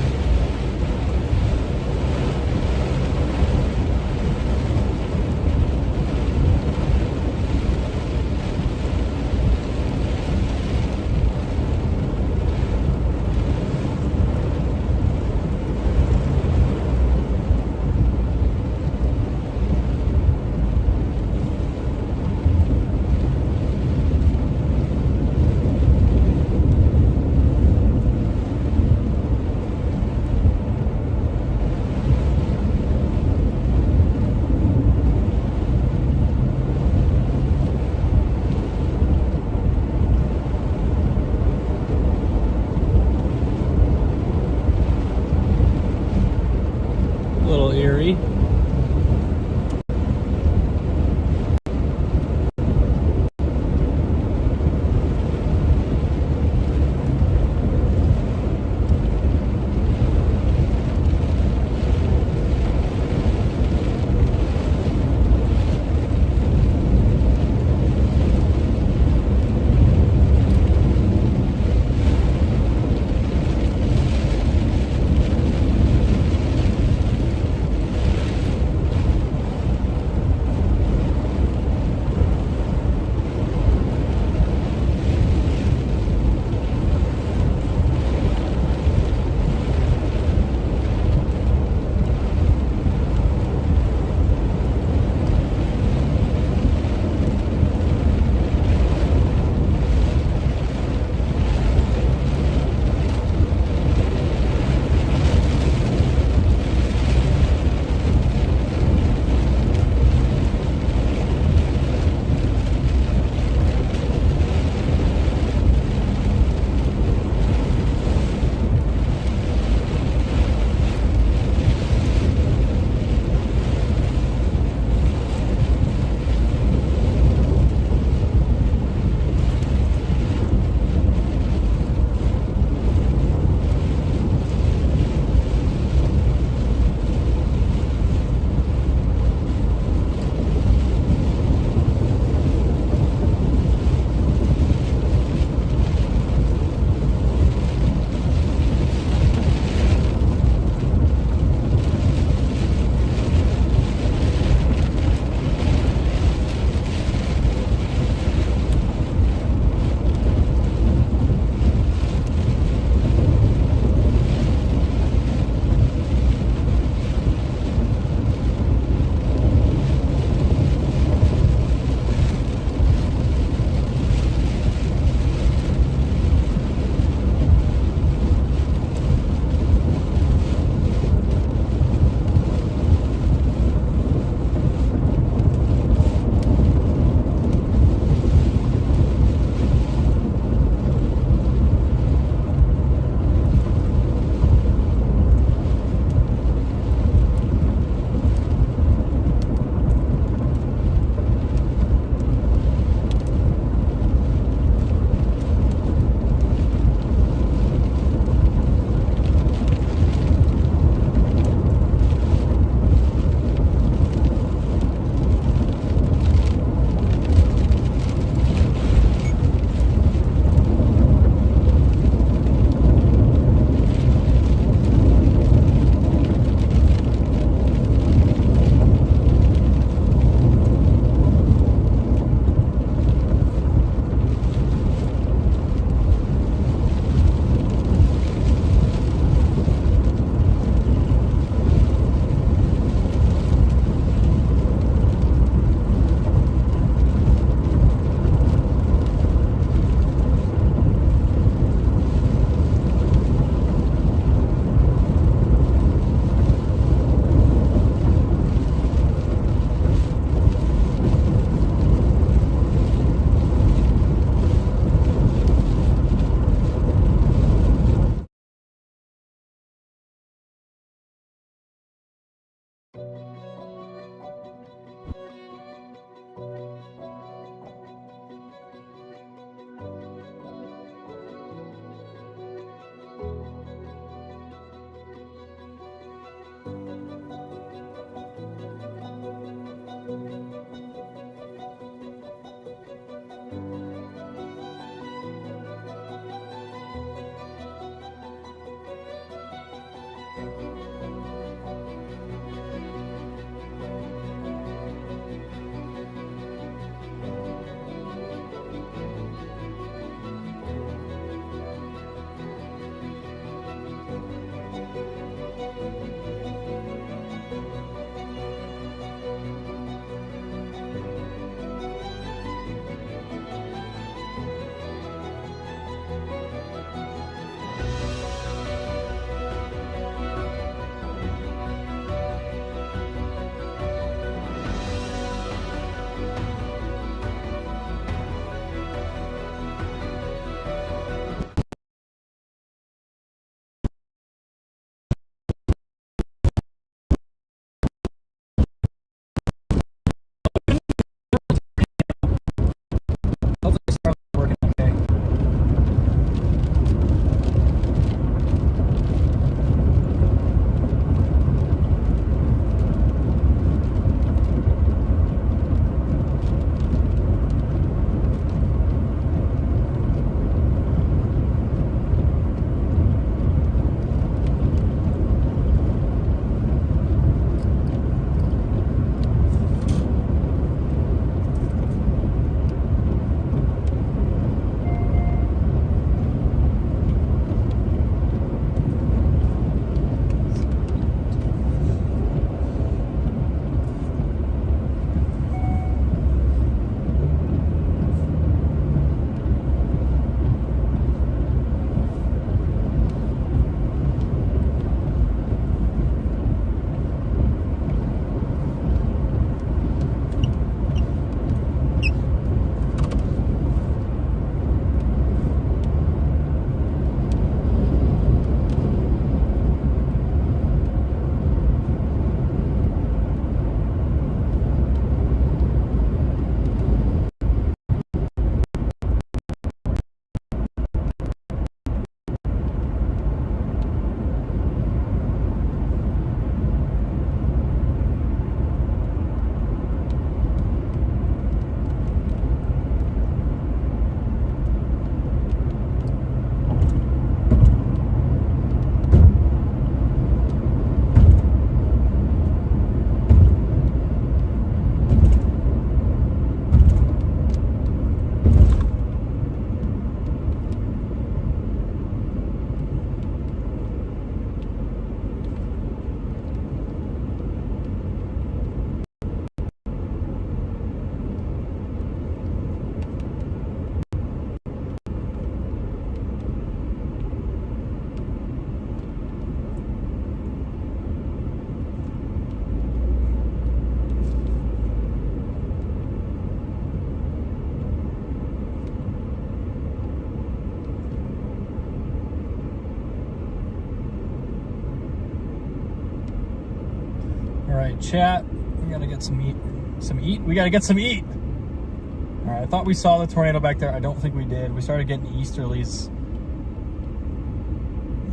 right, chat. We gotta get some eat. We gotta get some eat. All right, I thought we saw the tornado back there. I don't think we did. We started getting easterlies,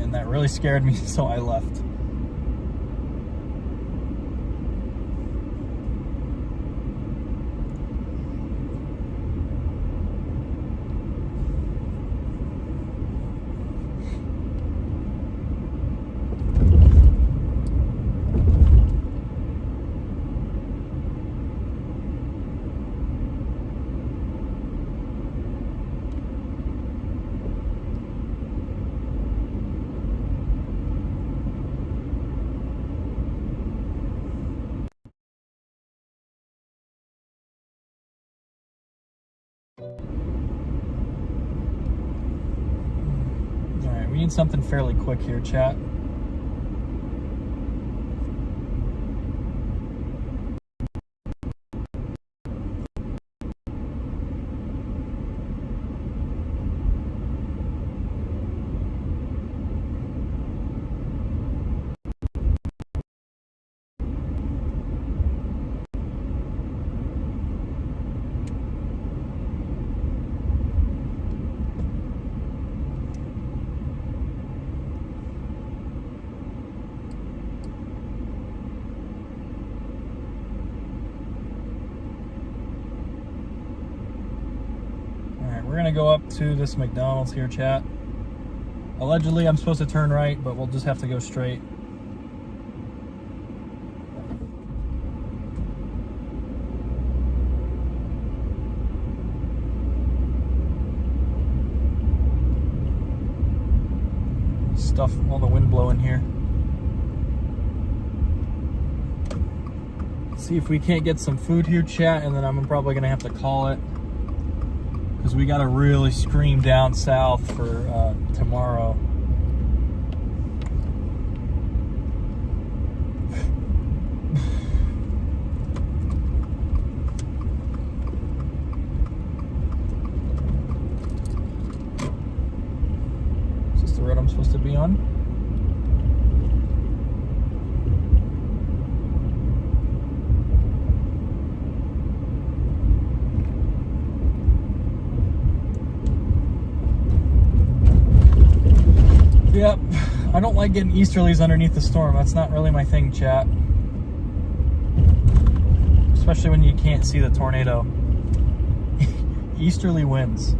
and that really scared me, so I left. We need something fairly quick here, chat. We're gonna go up to this McDonald's here, chat. Allegedly, I'm supposed to turn right, but we'll just have to go straight. Stuff, all the wind blowing here. See if we can't get some food here, chat, and then I'm probably gonna have to call it. Because we got to really scream down south for tomorrow. Is this the road I'm supposed to be on? Yep, I don't like getting easterlies underneath the storm. That's not really my thing, chat. Especially when you can't see the tornado. Easterly winds.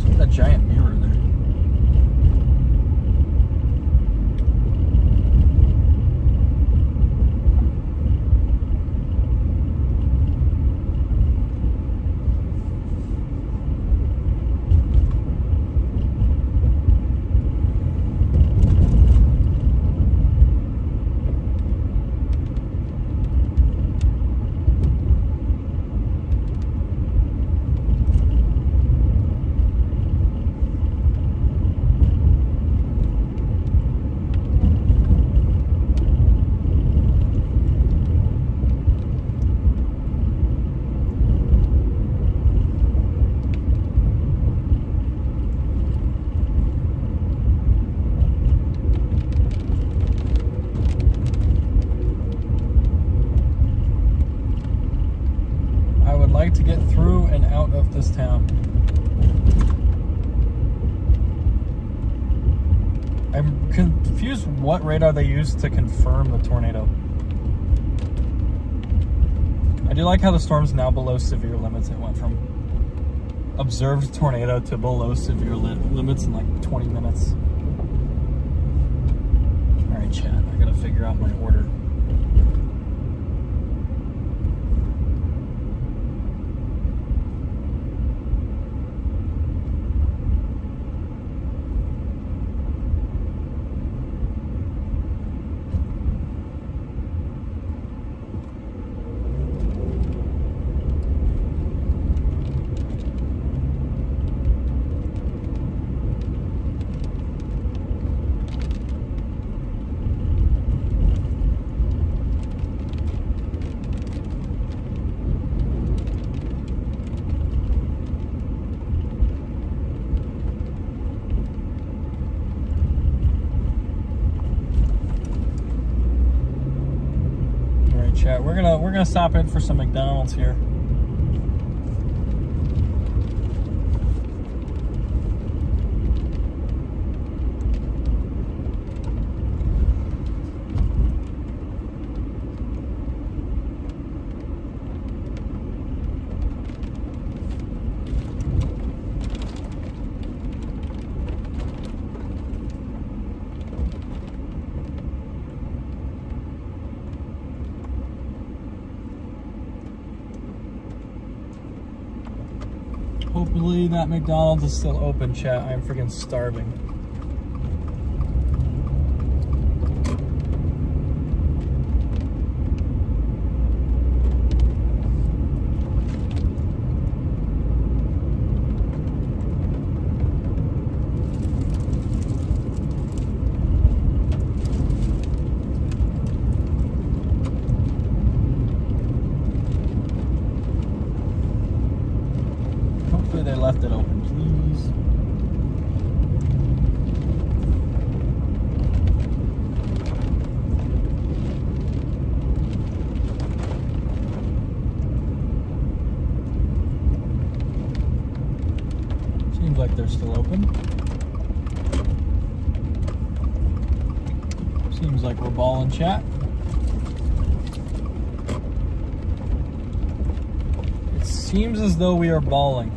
What's that giant mirror there? To get through and out of this town. I'm confused what radar they used to confirm the tornado. I do like how the storm's now below severe limits. It went from observed tornado to below severe limits in like 20 minutes. All right, chat, I gotta figure out my order. gonna stop in for some McDonald's here. Hopefully that McDonald's is still open, chat. I'm freaking starving. They left it open, please. Seems like they're still open. Seems like we're balling, chat. It seems as though we are balling.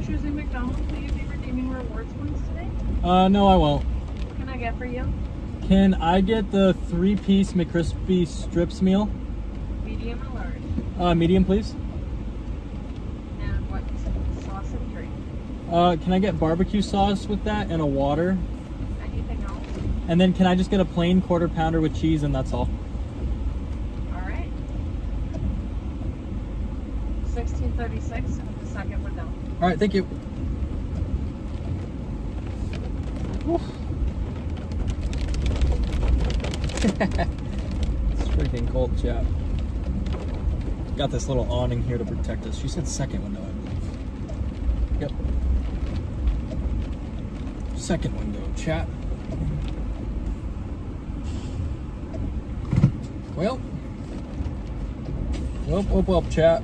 Choosing McDonald's, will you be redeeming rewards points today? No, I won't. What can I get for you? Can I get the 3-piece McCrispy strips meal? Medium or large? Medium, please. And what sauce and drink? Can I get barbecue sauce with that and a water? Anything else? And then can I just get a plain quarter pounder with cheese and that's all? Alright. $16.36 and the second one down. All right, thank you. It's freaking cold, chat. Got this little awning here to protect us. She said second window, I believe. Yep. Second window, chat. Well. Well, chat.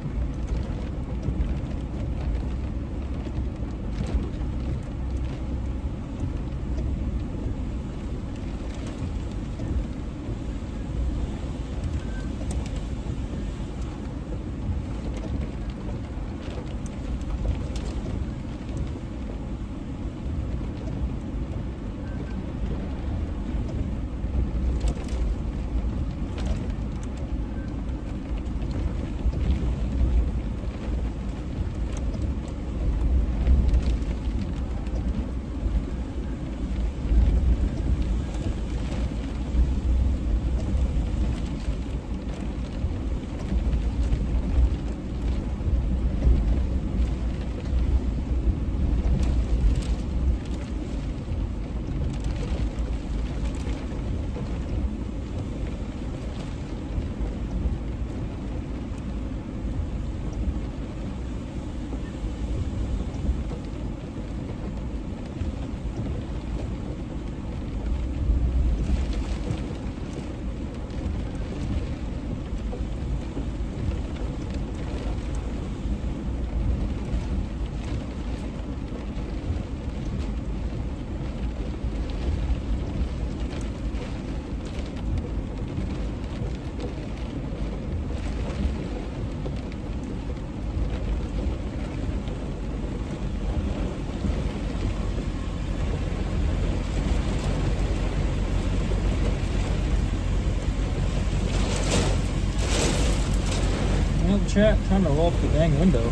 Chat, time to roll up the dang window.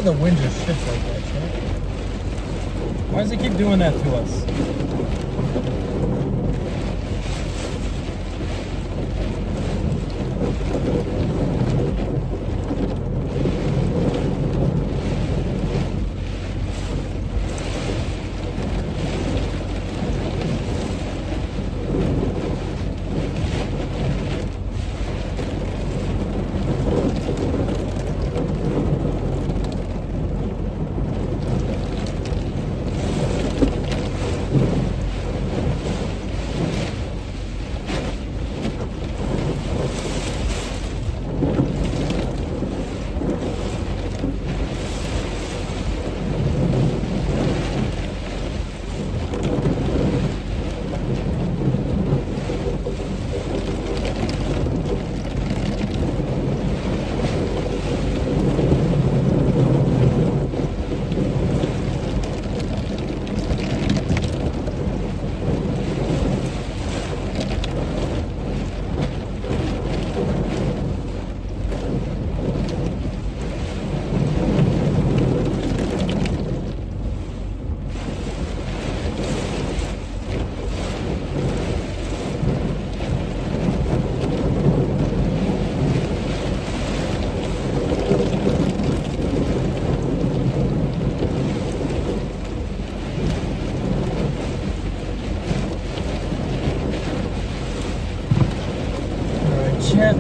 of the wind just shifts like that, shit. Why does it keep doing that to us?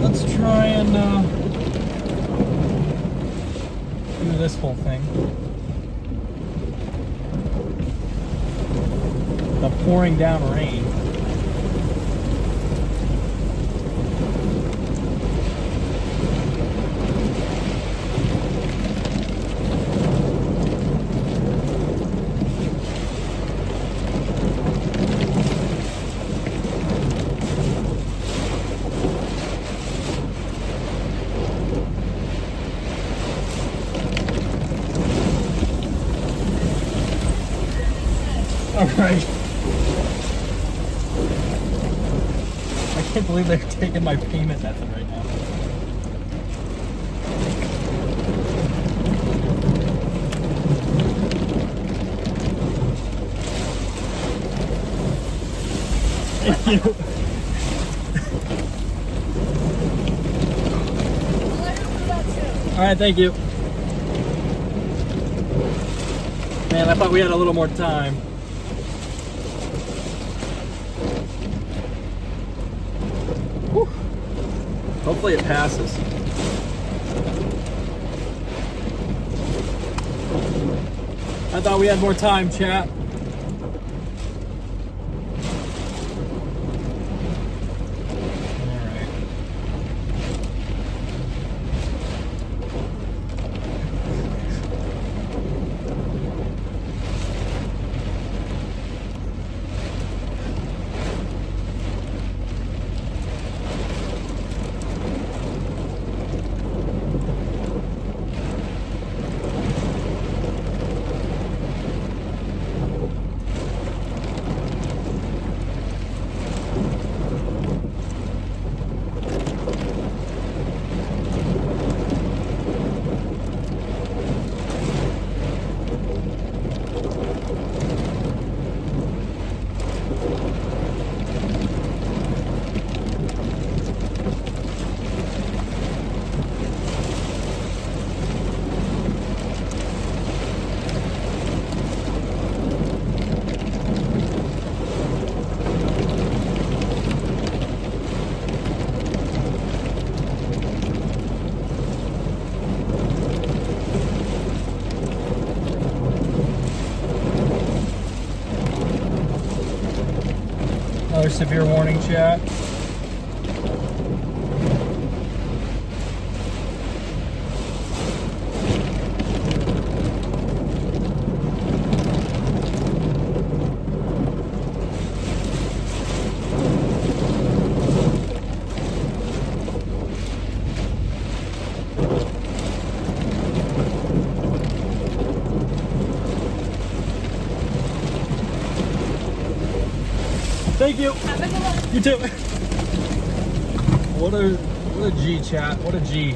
Let's try and do this whole thing. The pouring down rain. Alright. I can't believe they're taking my payment method right now. Thank you. Alright, thank you. Man, I thought we had a little more time. Whew. Hopefully it passes. I thought we had more time, chat. Another severe warning, chat. Thank you. Have a good one. You too. What a G, chat. What a G.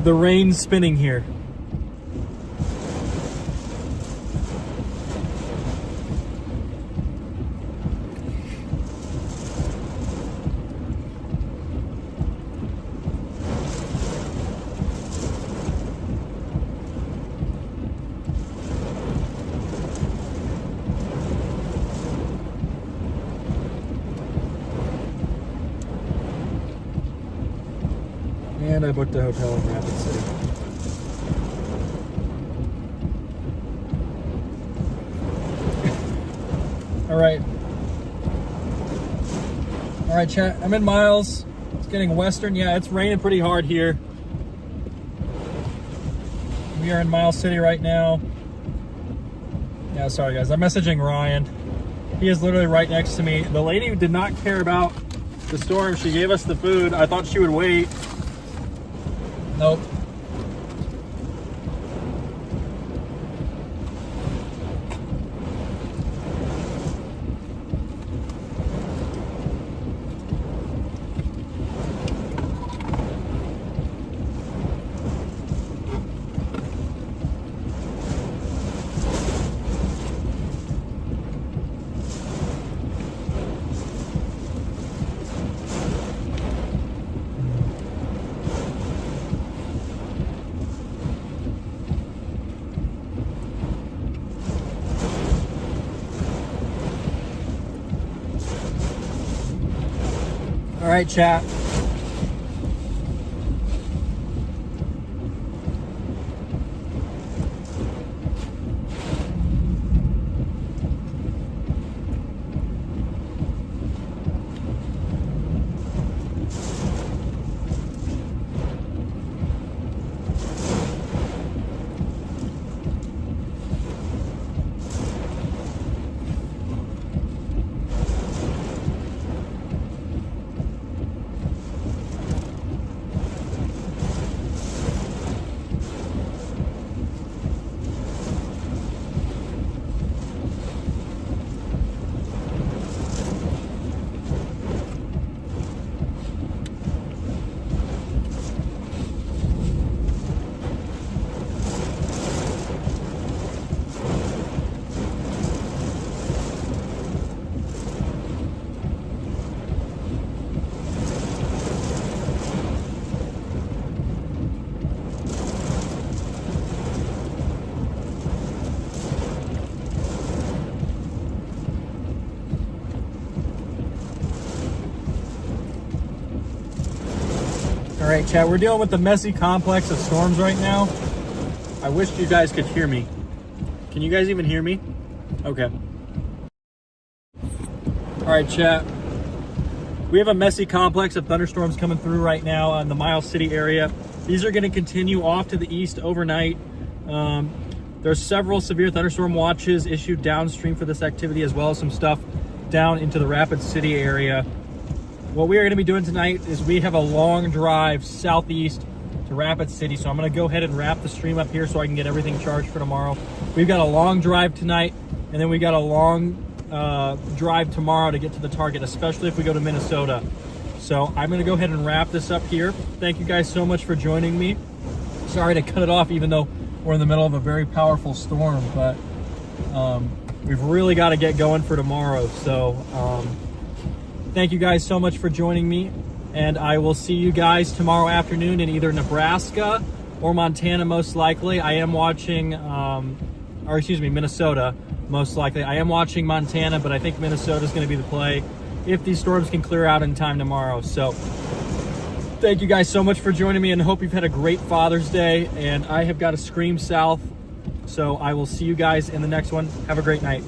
The rain's spinning here. And I booked a hotel in Rapid City. All right. All right, chat. I'm in Miles. It's getting western. Yeah, it's raining pretty hard here. We are in Miles City right now. Yeah, sorry guys. I'm messaging Ryan. He is literally right next to me. The lady did not care about the storm. She gave us the food. I thought she would wait. Nope. All right, chat. All right, chat, we're dealing with the messy complex of storms right now. I wish you guys could hear me. Can you guys even hear me? Okay. All right, chat. We have a messy complex of thunderstorms coming through right now in the Miles City area. These are going to continue off to the east overnight. There's several severe thunderstorm watches issued downstream for this activity, as well as some stuff down into the Rapid City area. What we are going to be doing tonight is we have a long drive southeast to Rapid City, so I'm going to go ahead and wrap the stream up here so I can get everything charged for tomorrow. We've got a long drive tonight, and then we got a long drive tomorrow to get to the target, especially if we go to Minnesota. So I'm going to go ahead and wrap this up here. Thank you guys so much for joining me. Sorry to cut it off even though we're in the middle of a very powerful storm, but we've really got to get going for tomorrow. So thank you guys so much for joining me, and I will see you guys tomorrow afternoon in either Nebraska or Montana, most likely. I am watching, Minnesota, most likely. I am watching Montana, but I think Minnesota is going to be the play if these storms can clear out in time tomorrow. So thank you guys so much for joining me, and hope you've had a great Father's Day. And I have got to scream south, so I will see you guys in the next one. Have a great night.